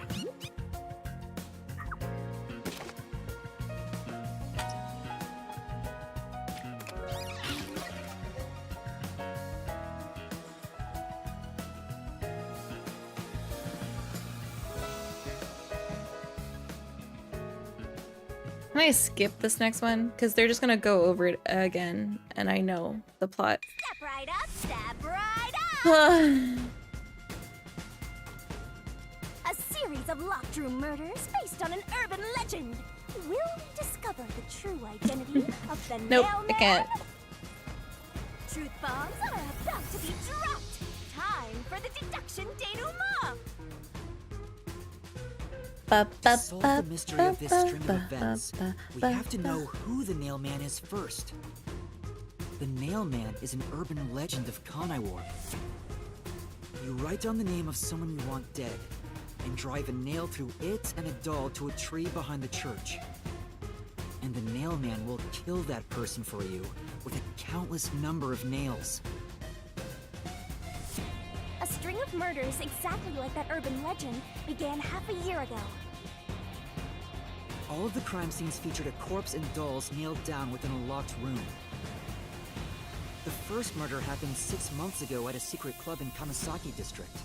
Can I skip this next one? Because they're just gonna go over it again, and I know the plot.
Step right up, step right up! A series of locked room murders based on an urban legend. Will we discover the true identity of the
Nope,
Nailman?
I can't.
Truth bombs are about to be dropped. Time for the deduction denouement.
To solve the mystery of this string of events, we have to know who the Nailman is first. The Nailman is an urban legend of Kanaiwar. You write down the name of someone you want dead, and drive a nail through it and a doll to a tree behind the church. And the Nailman will kill that person for you with a countless number of nails.
A string of murders exactly like that urban legend began half a year ago.
All of the crime scenes featured a corpse and dolls nailed down within a locked room. The first murder happened 6 months ago at a secret club in Kamasaki district.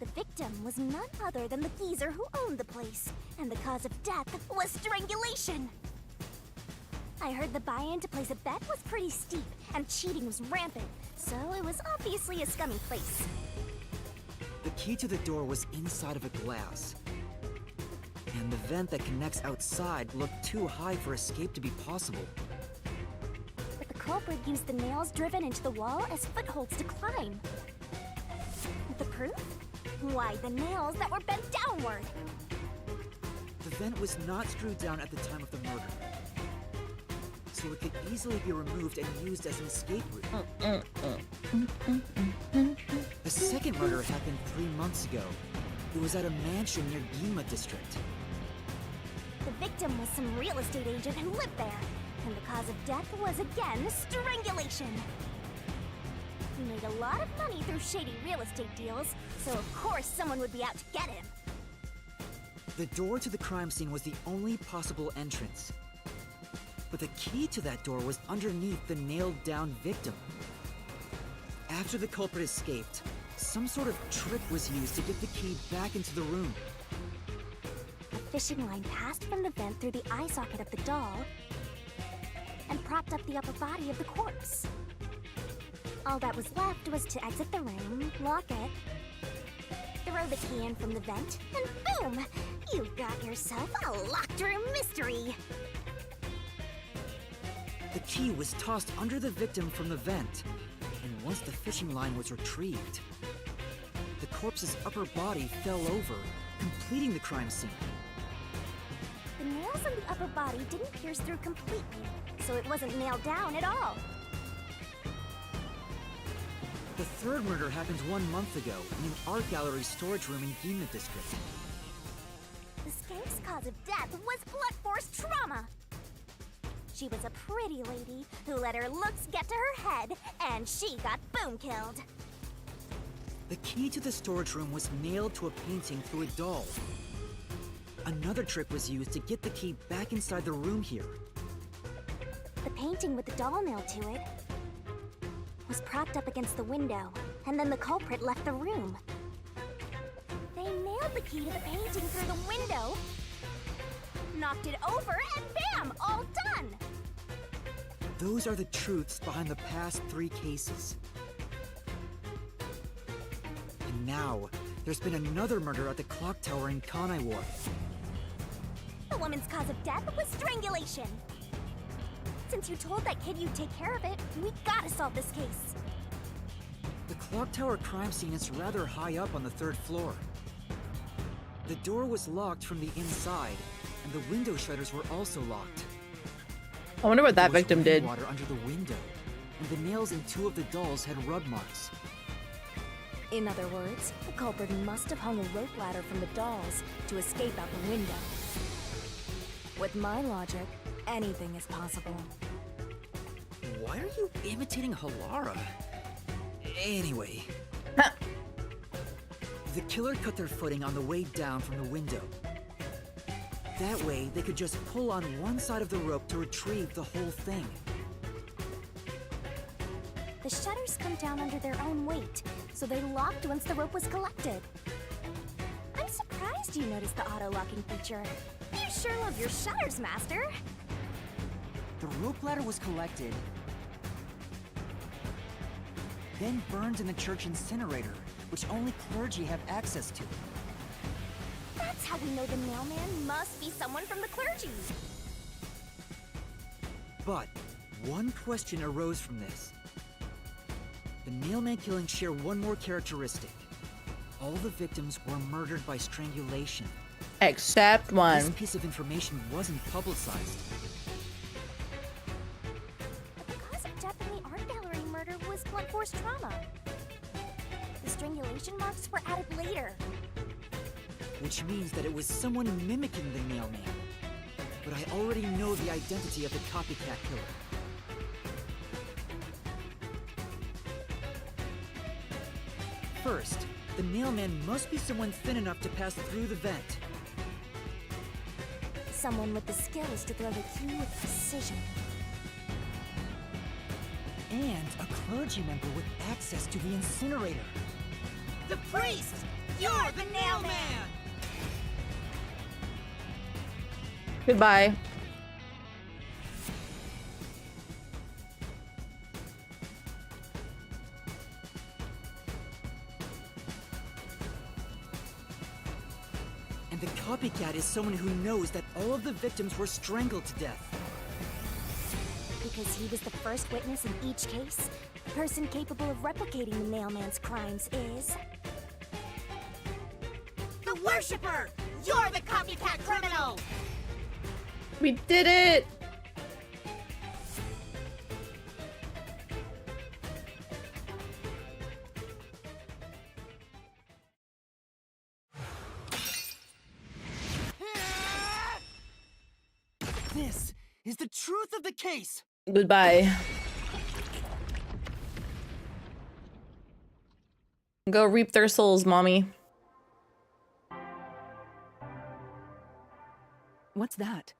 The victim was none other than the geezer who owned the place, and the cause of death was strangulation. I heard the buy-in to place a bet was pretty steep, and cheating was rampant, so it was obviously a scummy place.
The key to the door was inside of a glass. And the vent that connects outside looked too high for escape to be possible.
But the culprit used the nails driven into the wall as footholds to climb. The proof? Why, the nails that were bent downward.
The vent was not screwed down at the time of the murder, so it could easily be removed and used as an escape route. The second murder happened 3 months ago. It was at a mansion near Ginma district.
The victim was some real estate agent who lived there, and the cause of death was again strangulation. He made a lot of money through shady real estate deals, so of course someone would be out to get him.
The door to the crime scene was the only possible entrance. But the key to that door was underneath the nailed-down victim. After the culprit escaped, some sort of trick was used to get the key back into the room.
A fishing line passed from the vent through the eye socket of the doll and propped up the upper body of the corpse. All that was left was to exit the room, lock it, throw the key in from the vent, and boom! You've got yourself a locked room mystery!
The key was tossed under the victim from the vent, and once the fishing line was retrieved, the corpse's upper body fell over, completing the crime scene.
The nails on the upper body didn't pierce through completely, so it wasn't nailed down at all.
The third murder happened 1 month ago in an art gallery storage room in Ginma district.
The skank's cause of death was blunt force trauma. She was a pretty lady who let her looks get to her head, and she got boom killed.
The key to the storage room was nailed to a painting through a doll. Another trick was used to get the key back inside the room here.
The painting with the doll nailed to it was propped up against the window, and then the culprit left the room. They nailed the key to the painting through the window, knocked it over, and bam! All done!
Those are the truths behind the past 3 cases. And now, there's been another murder at the clock tower in Kanaiwar.
The woman's cause of death was strangulation. Since you told that kid you'd take care of it, we gotta solve this case.
The clock tower crime scene is rather high up on the 3rd floor. The door was locked from the inside, and the window shutters were also locked.
I wonder what that victim did.
Water under the window, and the nails in 2 of the dolls had rub marks.
In other words, the culprit must have hung a rope ladder from the dolls to escape out the window. With my logic, anything is possible.
Why are you imitating Halara? Anyway. The killer cut their footing on the way down from the window. That way, they could just pull on one side of the rope to retrieve the whole thing.
The shutters come down under their own weight, so they locked once the rope was collected. I'm surprised you noticed the auto-locking feature. You sure love your shutters, Master.
The rope ladder was collected, then burned in the church incinerator, which only clergy have access to.
That's how we know the mailman must be someone from the clergy.
But one question arose from this. The mailman killings share one more characteristic. All the victims were murdered by strangulation.
Except one.
This piece of information wasn't publicized.
The cause of death in the art gallery murder was blunt force trauma. The strangulation marks were added later.
Which means that it was someone mimicking the mailman. But I already know the identity of the copycat killer. First, the mailman must be someone thin enough to pass through the vent.
Someone with the skills to throw the key with precision.
And a clergy member with access to the incinerator.
The priest! You're the mailman!
Goodbye.
And the copycat is someone who knows that all of the victims were strangled to death.
Because he was the first witness in each case, the person capable of replicating the mailman's crimes is... the Worshipper! You're the copycat criminal!
We did it!
This is the truth of the case!
Goodbye. Go reap their souls, mommy.
What's that?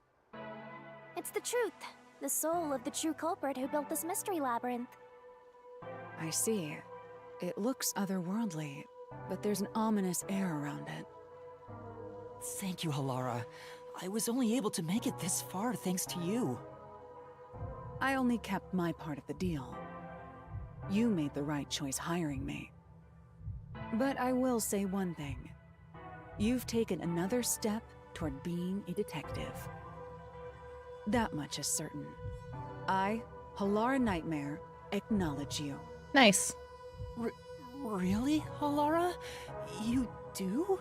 It's the truth. The soul of the true culprit who built this mystery labyrinth.
I see. It looks otherworldly, but there's an ominous air around it.
Thank you, Halara. I was only able to make it this far thanks to you.
I only kept my part of the deal. You made the right choice hiring me. But I will say one thing. You've taken another step toward being a detective. That much is certain. I, Halara Nightmare, acknowledge you.
Nice.
Really, Halara? You do?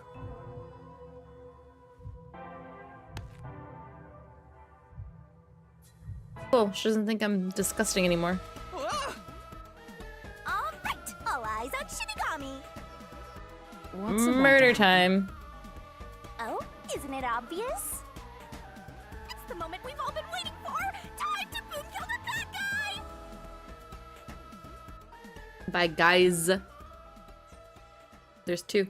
Cool. She doesn't think I'm disgusting anymore.
All right, all eyes on Shinigami.
What's
Murder time.
Oh, isn't it obvious? It's the moment we've all been waiting for. Time to boom kill the bad guy.
Bye, guys. There's two.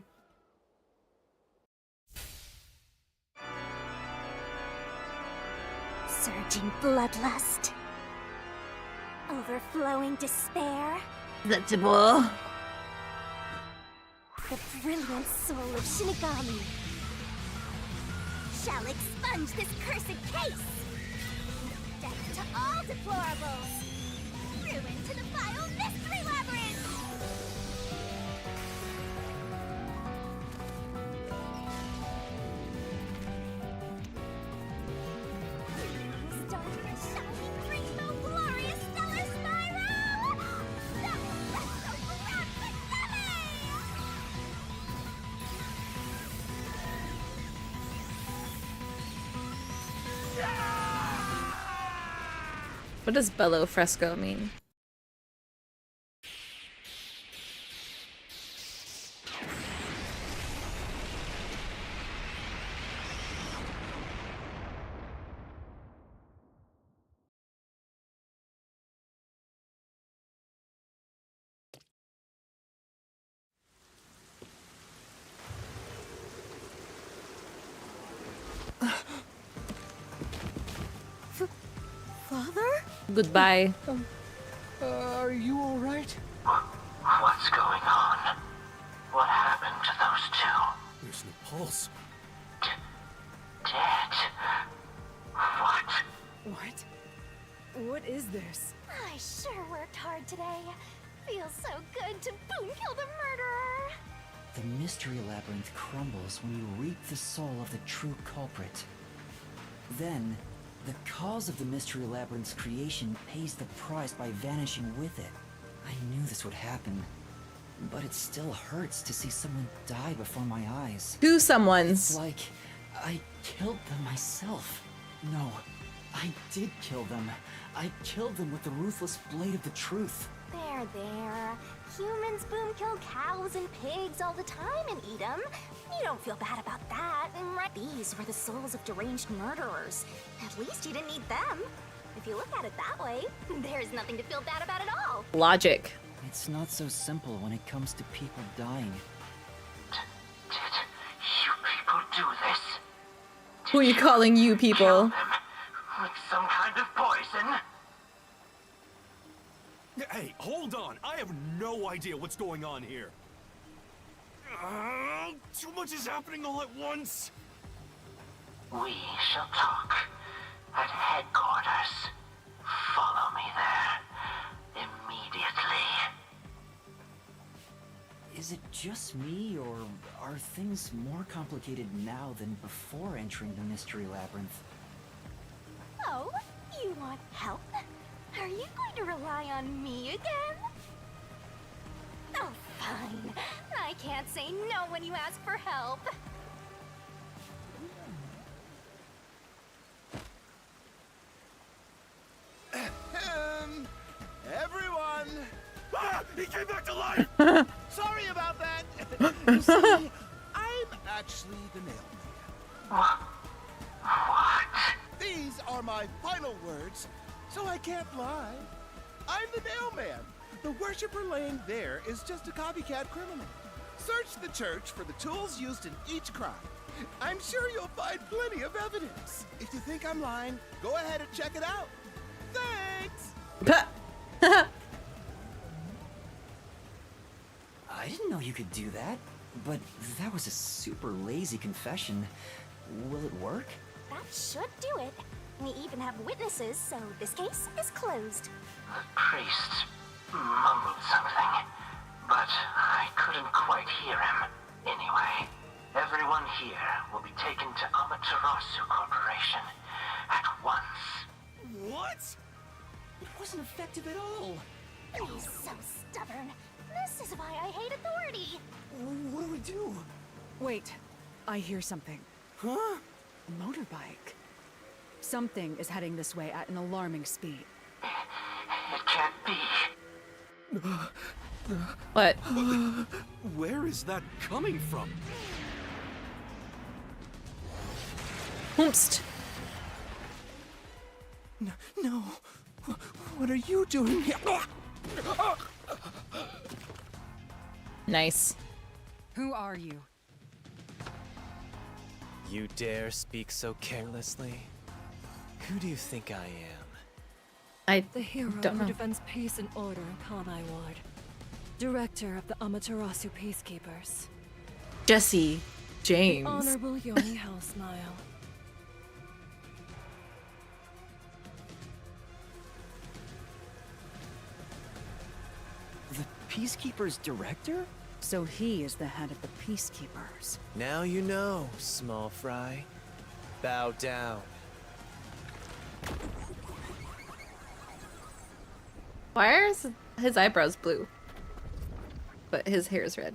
Surging bloodlust. Overflowing despair.
That's a ball.
The brilliant soul of Shinigami shall expunge this cursed case. Death to all deplorables. Ruin to the vile mystery labyrinth. Starting a shining rainbow glorious stellar spiral. That's so grand
What does bellow fresco mean?
Father?
Goodbye.
Are you all right?
What's going on? What happened to those two?
There's no pulse.
Dead.
What is this?
I sure worked hard today. Feels so good to boom kill the murderer.
The mystery labyrinth crumbles when you reap the soul of the true culprit. Then, the cause of the mystery labyrinth's creation pays the price by vanishing with it. I knew this would happen, but it still hurts to see someone die before my eyes.
Who someone's?
It's like I killed them myself. No, I did kill them. I killed them with the ruthless blade of the truth.
There. Humans boom kill cows and pigs all the time and eat them. You don't feel bad about that, right? These were the souls of deranged murderers. At least you didn't eat them. If you look at it that way, there's nothing to feel bad about at all.
Logic.
It's not so simple when it comes to people dying.
Did you people do this?
Who are you calling you people?
With some kind of poison?
Hey, hold on. I have no idea what's going on here. Too much is happening all at once.
We shall talk at headquarters. Follow me there immediately.
Is it just me, or are things more complicated now than before entering the mystery labyrinth?
Oh, you want help? Are you going to rely on me again? Oh, fine. I can't say no when you ask for help.
Everyone!
Ah! He came back to life!
Sorry about that! You see, I'm actually the nailman.
What?
These are my final words, so I can't lie. I'm the nailman. The worshiper laying there is just a copycat criminal. Search the church for the tools used in each crime. I'm sure you'll find plenty of evidence. If you think I'm lying, go ahead and check it out. Thanks!
I didn't know you could do that, but that was a super lazy confession. Will it work?
That should do it. We even have witnesses, so this case is closed.
The priest mumbled something, but I couldn't quite hear him. Anyway, everyone here will be taken to Amaterasu Corporation at once.
What?
It wasn't effective at all.
He's so stubborn. This is why I hate authority.
What do we do?
Wait, I hear something.
Huh?
A motorbike. Something is heading this way at an alarming speed.
It can't be.
What?
Where is that coming from?
Hoomst.
No. What are you doing here?
Nice.
Who are you?
You dare speak so carelessly? Who do you think I am?
I
The hero
don't
who
know.
defends peace and order in Kanai Ward. Director of the Amaterasu Peacekeepers.
Jesse James.
Honorable Yoni Hellsmile.
The Peacekeeper's director?
So he is the head of the Peacekeepers.
Now you know, small fry. Bow down.
Why are his eyebrows blue? But his hair is red.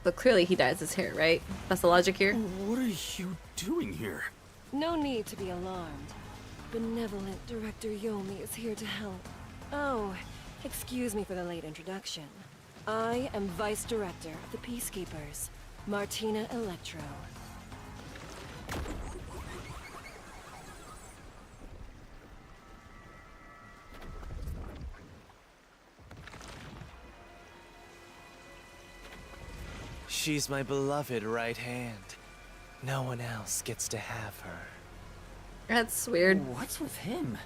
But clearly he dyes his hair, right? That's the logic here.
What are you doing here?
No need to be alarmed. Benevolent Director Yomi is here to help. Oh, excuse me for the late introduction. I am Vice Director of the Peacekeepers, Martina Electro.
She's my beloved right hand. No one else gets to have her.
That's weird.
What's with him?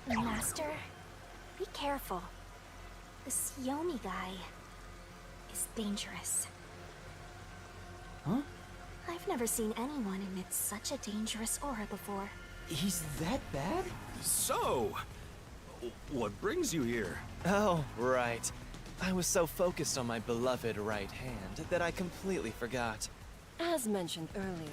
Master, be careful. This Yomi guy is dangerous.
Huh?
I've never seen anyone emit such a dangerous aura before.
He's that bad?
So, what brings you here?
Oh, right. I was so focused on my beloved right hand that I completely forgot.
As mentioned earlier,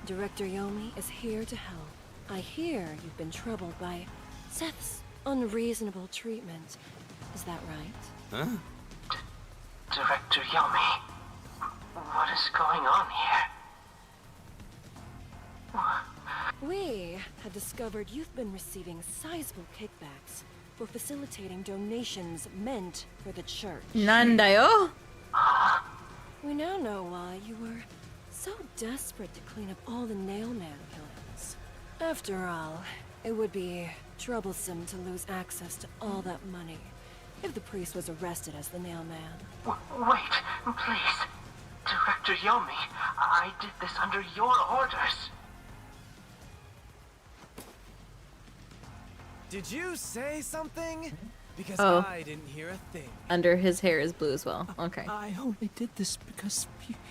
Director Yomi is here to help. I hear you've been troubled by Seth's unreasonable treatment. Is that right?
Huh?
Director Yomi, what is going on here?
We have discovered you've been receiving sizable kickbacks for facilitating donations meant for the church.
Nandayo?
We now know why you were so desperate to clean up all the Nailman killings. After all, it would be troublesome to lose access to all that money if the priest was arrested as the Nailman.
Wait, please. Director Yomi, I did this under your orders.
Did you say something? Because
Oh.
I didn't hear a thing.
Under his hair is blue as well. Okay.
I only did this because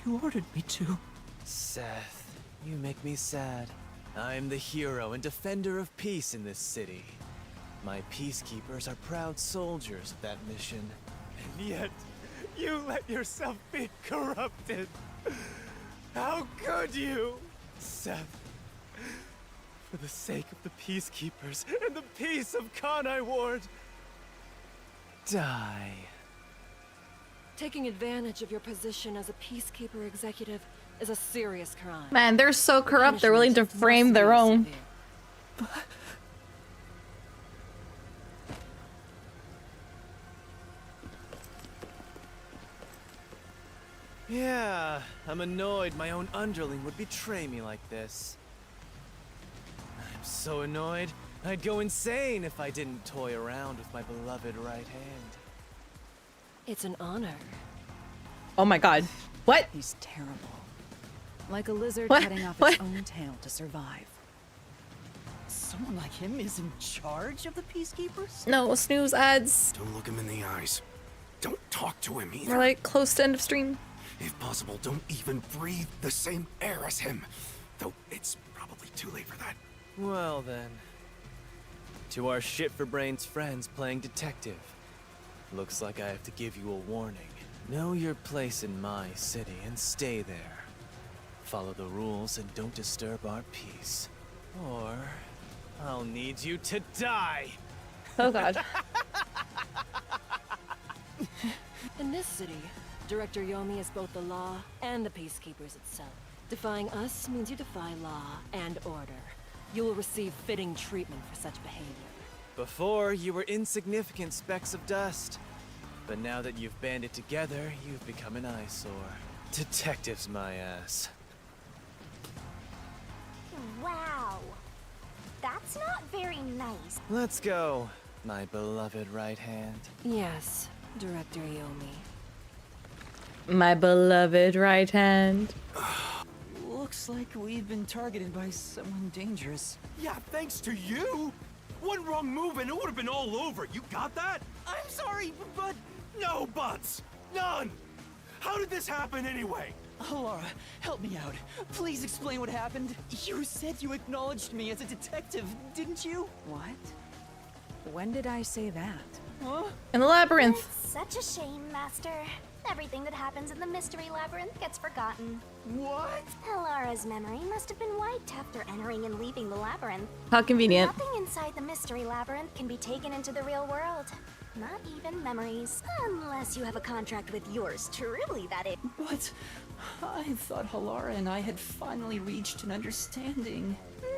you ordered me to.
Seth, you make me sad. I'm the hero and defender of peace in this city. My peacekeepers are proud soldiers of that mission. And yet, you let yourself be corrupted. How could you? Seth, for the sake of the peacekeepers and the peace of Kanai Ward, die.
Taking advantage of your position as a peacekeeper executive is a serious crime.
Man, they're so corrupt, they're willing to frame their own.
Yeah, I'm annoyed my own underling would betray me like this. I'm so annoyed, I'd go insane if I didn't toy around with my beloved right hand.
It's an honor.
Oh my god. What?
He's terrible. Like a lizard
What?
cutting off
What?
its own tail to survive.
Someone like him is in charge of the Peacekeepers?
No, snooze ads.
Don't look him in the eyes. Don't talk to him either.
We're like close to end of stream.
If possible, don't even breathe the same air as him. Though it's probably too late for that.
Well then. To our shit-for-brains friends playing detective. Looks like I have to give you a warning. Know your place in my city and stay there. Follow the rules and don't disturb our peace. Or I'll need you to die!
Oh god.
In this city, Director Yomi is both the law and the peacekeepers itself. Defying us means you defy law and order. You will receive fitting treatment for such behavior.
Before, you were insignificant specks of dust. But now that you've banded together, you've become an eyesore. Detectives, my ass.
Wow. That's not very nice.
Let's go, my beloved right hand.
Yes, Director Yomi.
My beloved right hand.
Looks like we've been targeted by someone dangerous.
Yeah, thanks to you. One wrong move and it would have been all over. You got that?
I'm sorry, but...
No buts. None. How did this happen anyway?
Laura, help me out. Please explain what happened. You said you acknowledged me as a detective, didn't you?
What? When did I say that?
Huh?
In the labyrinth.
It's such a shame, Master. Everything that happens in the Mystery Labyrinth gets forgotten.
What?
Elara's memory must have been wiped after entering and leaving the labyrinth.
How convenient.
Nothing inside the Mystery Labyrinth can be taken into the real world. Not even memories. Unless you have a contract with yours truly, that is.
But I thought Halara and I had finally reached an understanding.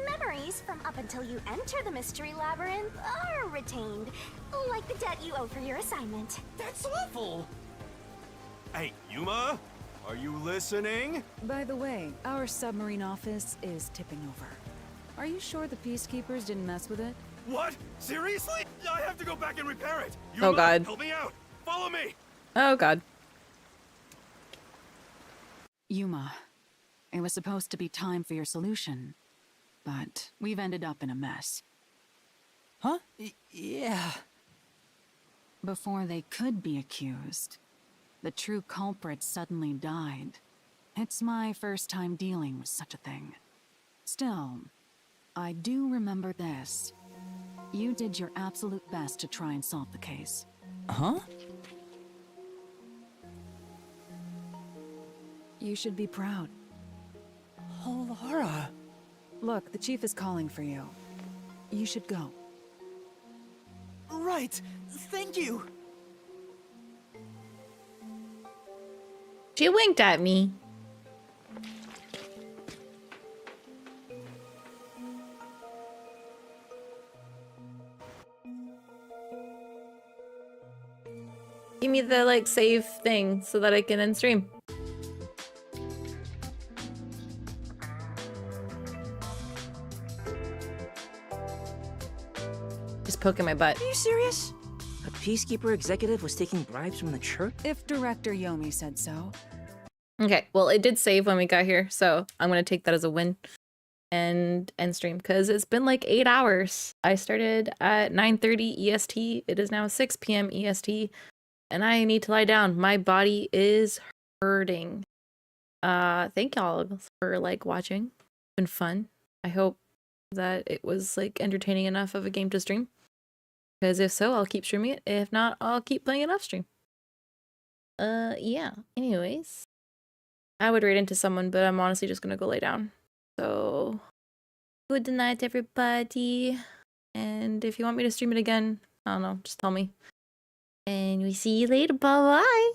Memories from up until you enter the Mystery Labyrinth are retained. Like the debt you owe for your assignment.
That's awful!
Hey, Yuma, are you listening?
By the way, our submarine office is tipping over. Are you sure the peacekeepers didn't mess with it?
What? Seriously? I have to go back and repair it.
Oh,
Yuma,
God.
help me out. Follow me.
Oh god.
Yuma, it was supposed to be time for your solution, but we've ended up in a mess.
Huh? Yeah.
Before they could be accused, the true culprit suddenly died. It's my first time dealing with such a thing. Still, I do remember this. You did your absolute best to try and solve the case.
Huh?
You should be proud.
Halara.
Look, the chief is calling for you. You should go.
Right. Thank you.
She winked at me. Give me the like save thing so that I can end stream. Just poking my butt.
Are you serious? A Peacekeeper executive was taking bribes from the church?
If Director Yomi said so.
Okay, well, it did save when we got here, so I'm gonna take that as a win and end stream because it's been like 8 hours. I started at 9:30 EST. It is now 6 p.m. EST, and I need to lie down. My body is hurting. Thank y'all for like watching. It's been fun. I hope that it was like entertaining enough of a game to stream. Because if so, I'll keep streaming it. If not, I'll keep playing it off stream. Yeah. Anyways. I would raid into someone, but I'm honestly just gonna go lay down. So, good night, everybody. And if you want me to stream it again, I don't know, just tell me. And we see you later. Bye-bye.